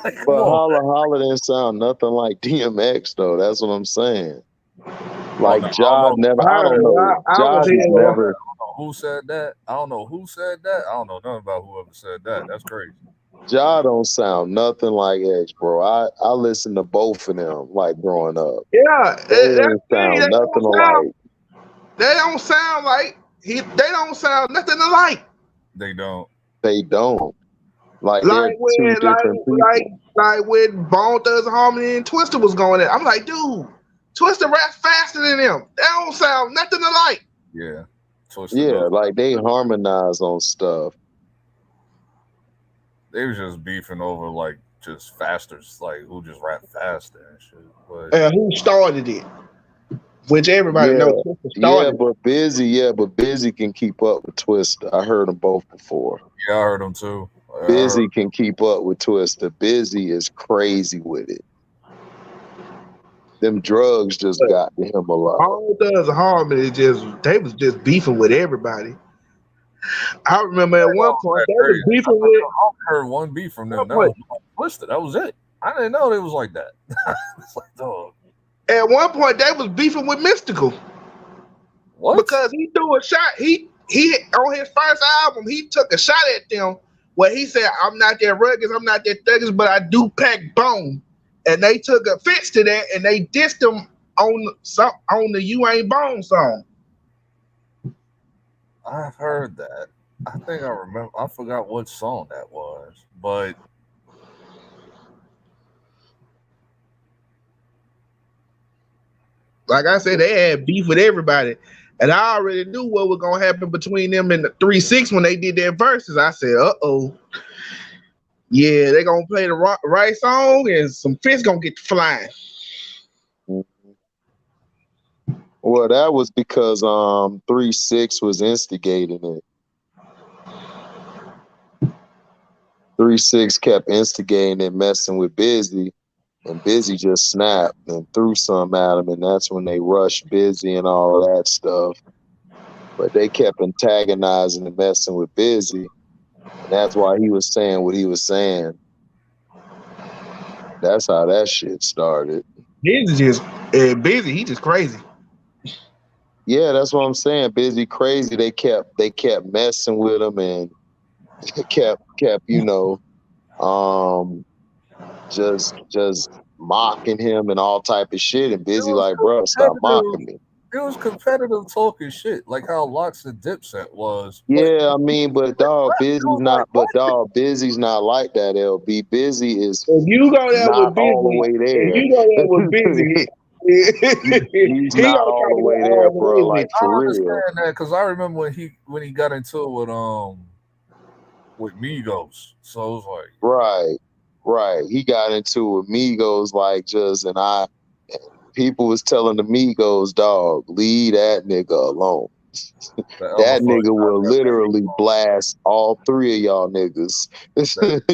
Like, come But on. Holla Holla didn't sound nothing like DMX though. That's what I'm saying. Like no, I don't Ja know. never. I don't know. I Ja was just here. never. Who said that? I don't know who said that. I don't know nothing about whoever said that. That's crazy. Ja don't sound nothing like X, bro. I listened to both of them like growing up. Yeah, They that's ain't sound nothing alike. they don't sound like they don't sound nothing alike. They don't. They don't. Like they're Like two when different people. like when Bone Thugs and Harmony and Twister was going in. I'm like, dude, Twister raps faster than them. They don't sound nothing alike. Yeah. Twisted Yeah, up. like they harmonize on stuff. They was just beefing over like just faster, like who just rap faster and shit. But And who started it? Which everybody Yeah, knows Twister yeah, started. but Busy can keep up with Twister. I heard them both before. yeah, I heard them too. I Busy heard- can keep up with Twister. Busy is crazy with it. Them drugs just got to him a lot. Bone Thugs and Harmony they was just beefing with everybody. I remember at one point they was beefing with. I heard one beef from them. That was Twisted. That was it. I didn't know they was like that. It's like, dog. At one point they was beefing with Mystical. What? Because he threw a shot. He on his first album he took a shot at them where he said, "I'm not that rugged, I'm not that thuggish, but I do pack bone." And they took offense to that and they dissed him on the "You Ain't Bone" song. I've heard that. I think I remember. I forgot what song that was, but Like I said, they had beef with everybody. And I already knew what was gonna happen between them and the 3-6 when they did their verses. I said, yeah, they gonna play the right song and some fish gonna get flying. Well, that was because 3-6 was instigating it. 3-6 kept instigating it, messing with Busy, and Busy just snapped and threw some at him, and that's when they rushed Busy and all that stuff. But they kept antagonizing and messing with Busy, and that's why he was saying what he was saying. That's how that shit started. Busy, he just crazy. Yeah, that's what I'm saying. Busy crazy. They kept messing with him and kept just mocking him and all type of shit. And Busy like, bro, stop mocking me. It was competitive talking shit, like how Locks and Dipset was. Yeah, I mean, but dog, Busy's not like that. LB Busy is if you go there not with Busy, all the way there. If you go there with Busy, he's not all the way there, bro. Like for I real. understand that because I remember when he got into it with Migos. So it was like right. He got into it with Migos like just and people was telling the Migos, dog, leave that nigga alone. That nigga will literally blast all three of y'all niggas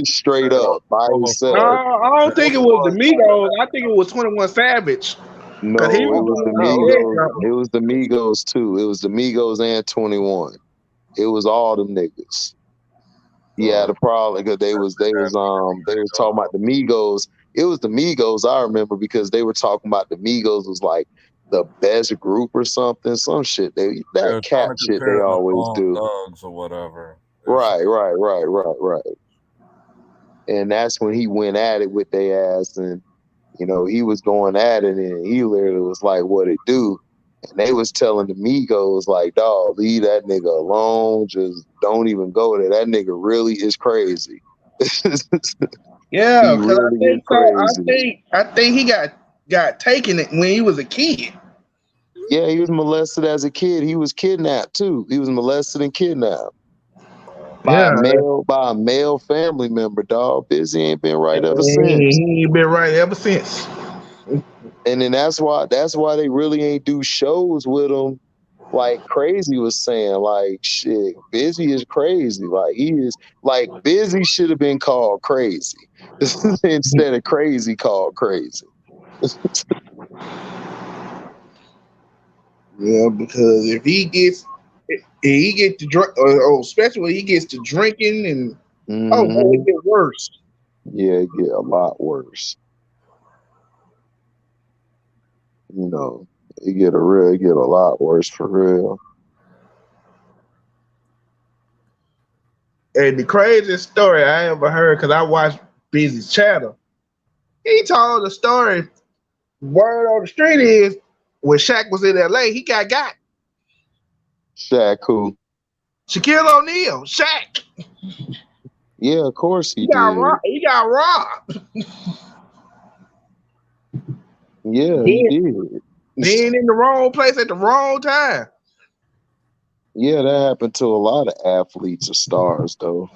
straight up by himself. I don't think it was the Migos. I think it was 21 Savage. No, it was the Migos. It was the Migos too. It was the Migos and 21. It was all them niggas. He had a problem because they was talking about the Migos. It was the Migos, I remember, because they were talking about the Migos was like the best group or something, some shit. That cat shit they always do. Thugs or whatever. Right. And that's when he went at it with their ass, and he was going at it, and he literally was like, "What it do?" And they was telling the Migos like, "Dog, leave that nigga alone. Just don't even go there. That nigga really is crazy." Yeah, because I think he got taken when he was a kid. Yeah, he was molested as a kid. He was kidnapped too. He was molested and kidnapped by a male family member. Dog, Busy ain't been right ever since. He ain't been right ever since. And then that's why they really ain't do shows with him. Like Crazy was saying, like, shit, Busy is crazy. Like he is like Busy should have been called Crazy instead of Crazy called Crazy. Yeah, because if he gets he get to drink, especially when he gets to drinking and oh, boy, it get worse. Yeah, it get a lot worse. You know, it get a lot worse for real. And the craziest story I ever heard, because I watched Busy's channel, he told the story. Word on the street is when Shaq was in LA, he got. Shaq who? Shaquille O'Neal, Shaq. Yeah, of course he did. He got robbed. Yeah, he did. Being in the wrong place at the wrong time. Yeah, that happened to a lot of athletes or stars, though.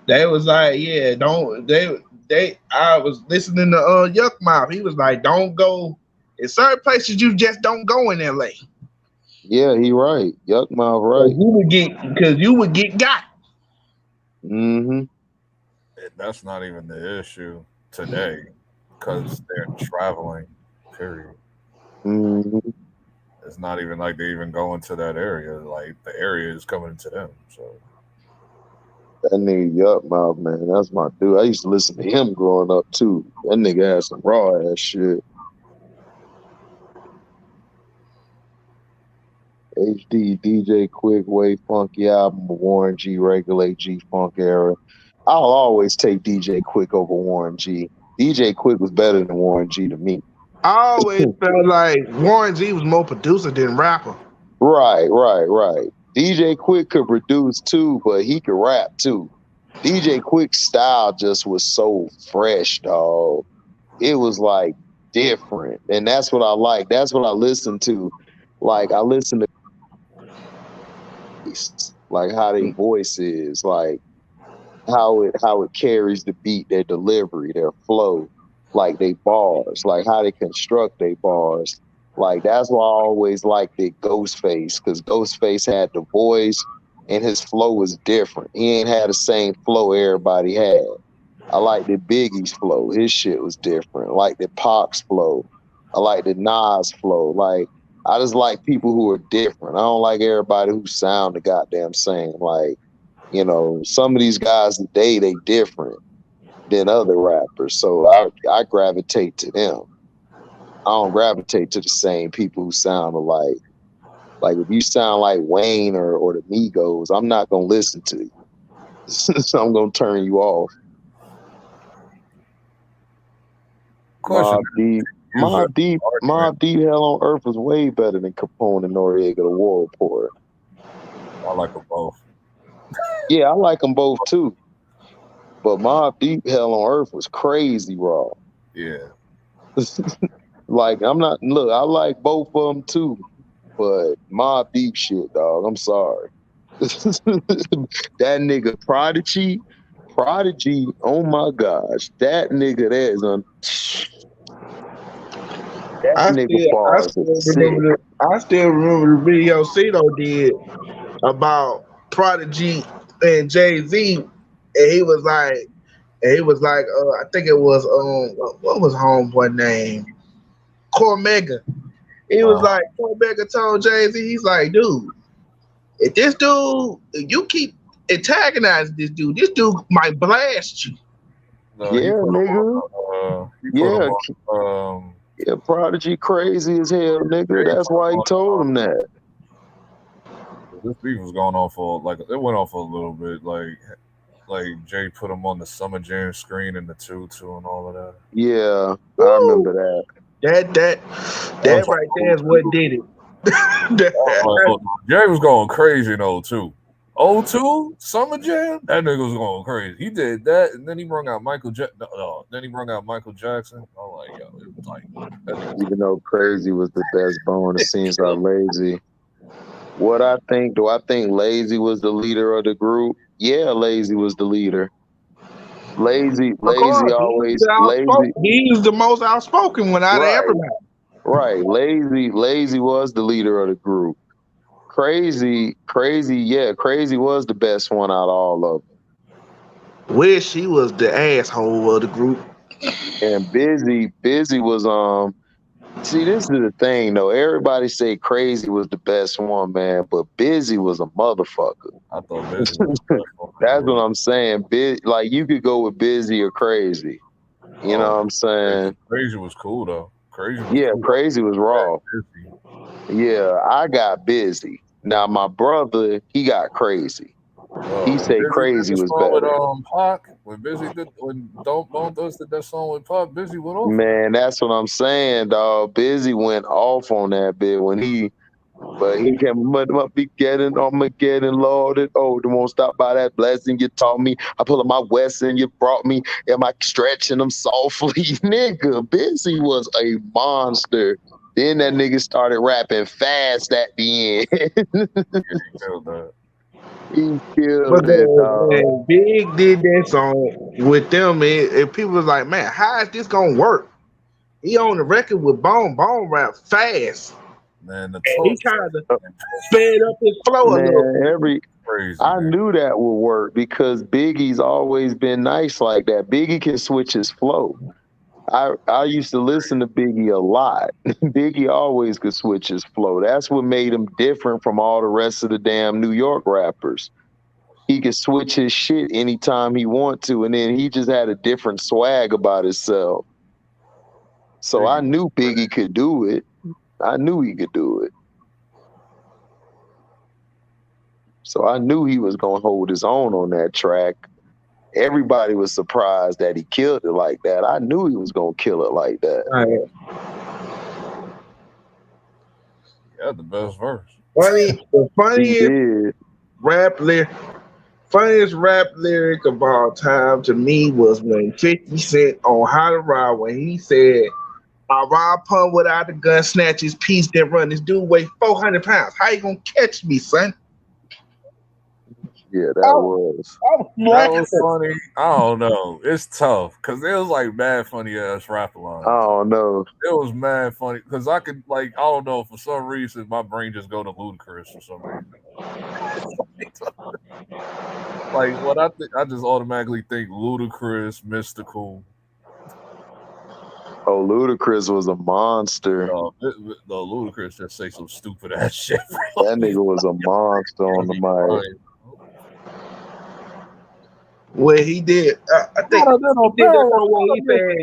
They was like, yeah, don't they. I was listening to Yuck Mouth. He was like, don't go in certain places. You just don't go in LA. Yeah, he right. Yuck Mouth right. You would get got. Mm-hmm. That's not even the issue today, because they're traveling. Period. Mm-hmm. It's not even like they even go into that area. Like the area is coming to them. So that nigga Yuck Mouth, man, that's my dude. I used to listen to him growing up too. That nigga had some raw ass shit. HD, DJ Quick, Way Funky album, Warren G, Regulate G Funk era. I'll always take DJ Quick over Warren G. DJ Quick was better than Warren G to me. I always felt like Warren G was more producer than rapper. Right. DJ Quick could produce too, but he could rap too. DJ Quick's style just was so fresh, dog. It was like different. And that's what I like. That's what I listen to. Like I listen to like how their voice is, like how it carries the beat, their delivery, their flow, like they bars, like how they construct their bars. Like that's why I always liked it Ghostface, because Ghostface had the voice and his flow was different. He ain't had the same flow everybody had. I like the Biggie's flow. His shit was different. I like the Pac's flow. I like the Nas flow. Like I just like people who are different. I don't like everybody who sound the goddamn same. Like, you know, some of these guys today, they different than other rappers. So I gravitate to them. I don't gravitate to the same people who sound alike. Like if you sound like Wayne or the Migos, I'm not gonna listen to you. So I'm gonna turn you off. Mobb Deep, Hell on Earth is way better than Capone and Noriega, the War Report. I like them both. Yeah, I like them both too. But Mobb Deep, Hell on Earth was crazy raw. Yeah. Like I like both of them too. But Mobb Deep shit, dog. I'm sorry. That nigga Prodigy, oh my gosh. That nigga there is I still remember the video Cito did about Prodigy and Jay-Z, and he was like, I think it was what was homeboy name? Cormega. He was like, Cormega told Jay-Z, he's like, dude, if this dude, you keep antagonizing this dude might blast you. Yeah, nigga. Yeah, Prodigy crazy as hell, nigga. That's why he told him that. This beef was going on for it went on for a little bit. Like Jay put him on the Summer Jam screen in the tutu and all of that. Yeah, I remember that. That right there is what did it. Jay was going crazy in 02. 02 Summer Jam, that nigga was going crazy. He did that, and then he brought out Michael Jackson. I'm like, yo, it was like, even though Crazy was the best behind the scenes of Lazy. What I think, do I think Lazy was the leader of the group? Yeah, Lazy was the leader. Lazy always Lazy. He's the most outspoken one out of everybody. Right. Lazy was the leader of the group. Crazy was the best one out of all of them. Wish he was the asshole of the group. And Busy was See, this is the thing though. Everybody say Crazy was the best one, man, but Busy was a motherfucker. I thought Busy was the best one. That's what I'm saying. Like you could go with Busy or Crazy. You know what I'm saying? Crazy was cool though. Crazy was Yeah, cool. Crazy was raw. Yeah, I got Busy. Now my brother, he got Crazy. He said Crazy was better. With Pac, when Don't Dust did that song with Pac, Busy went off. Man, that's what I'm saying, dog. Busy went off on that bit when but he came up be getting loaded. Oh, don't won't stop by that blessing you taught me. I pull up my Wesson you brought me. Am I stretching them softly? Nigga, Busy was a monster. Then that nigga started rapping fast at the end. He killed that. He killed But that, dog. then Big did that song with them, and people was like, man, how is this gonna work? He on the record with Bone rap fast. Man, he kind of sped up his flow a little bit. I knew that would work because Biggie's always been nice like that. Biggie can switch his flow. I used to listen to Biggie a lot. Biggie always could switch his flow. That's what made him different from all the rest of the damn New York rappers. He could switch his shit anytime he want to, and then he just had a different swag about himself. So I knew Biggie could do it. I knew he could do it. So I knew he was going to hold his own on that track. Everybody was surprised that he killed it like that. I knew he was going to kill it like that. Yeah, the best verse. The funniest rap lyric of all time to me was when 50 Cent on How to Ride, when he said, I rob pun without the gun, snatch his piece, then run. This dude weigh 400 pounds. How you gonna catch me, son? Yeah, that was funny. I don't know. It's tough because it was like mad funny ass rap lines. I don't know. It was mad funny because I could I don't know, for some reason my brain just go to Ludacris for some reason. What I just automatically think Ludacris, Mystical. Oh, Ludacris was a monster. No, Ludacris just say some stupid ass shit. That nigga was a monster on the mic. Well, he did. I think he did that one when he said,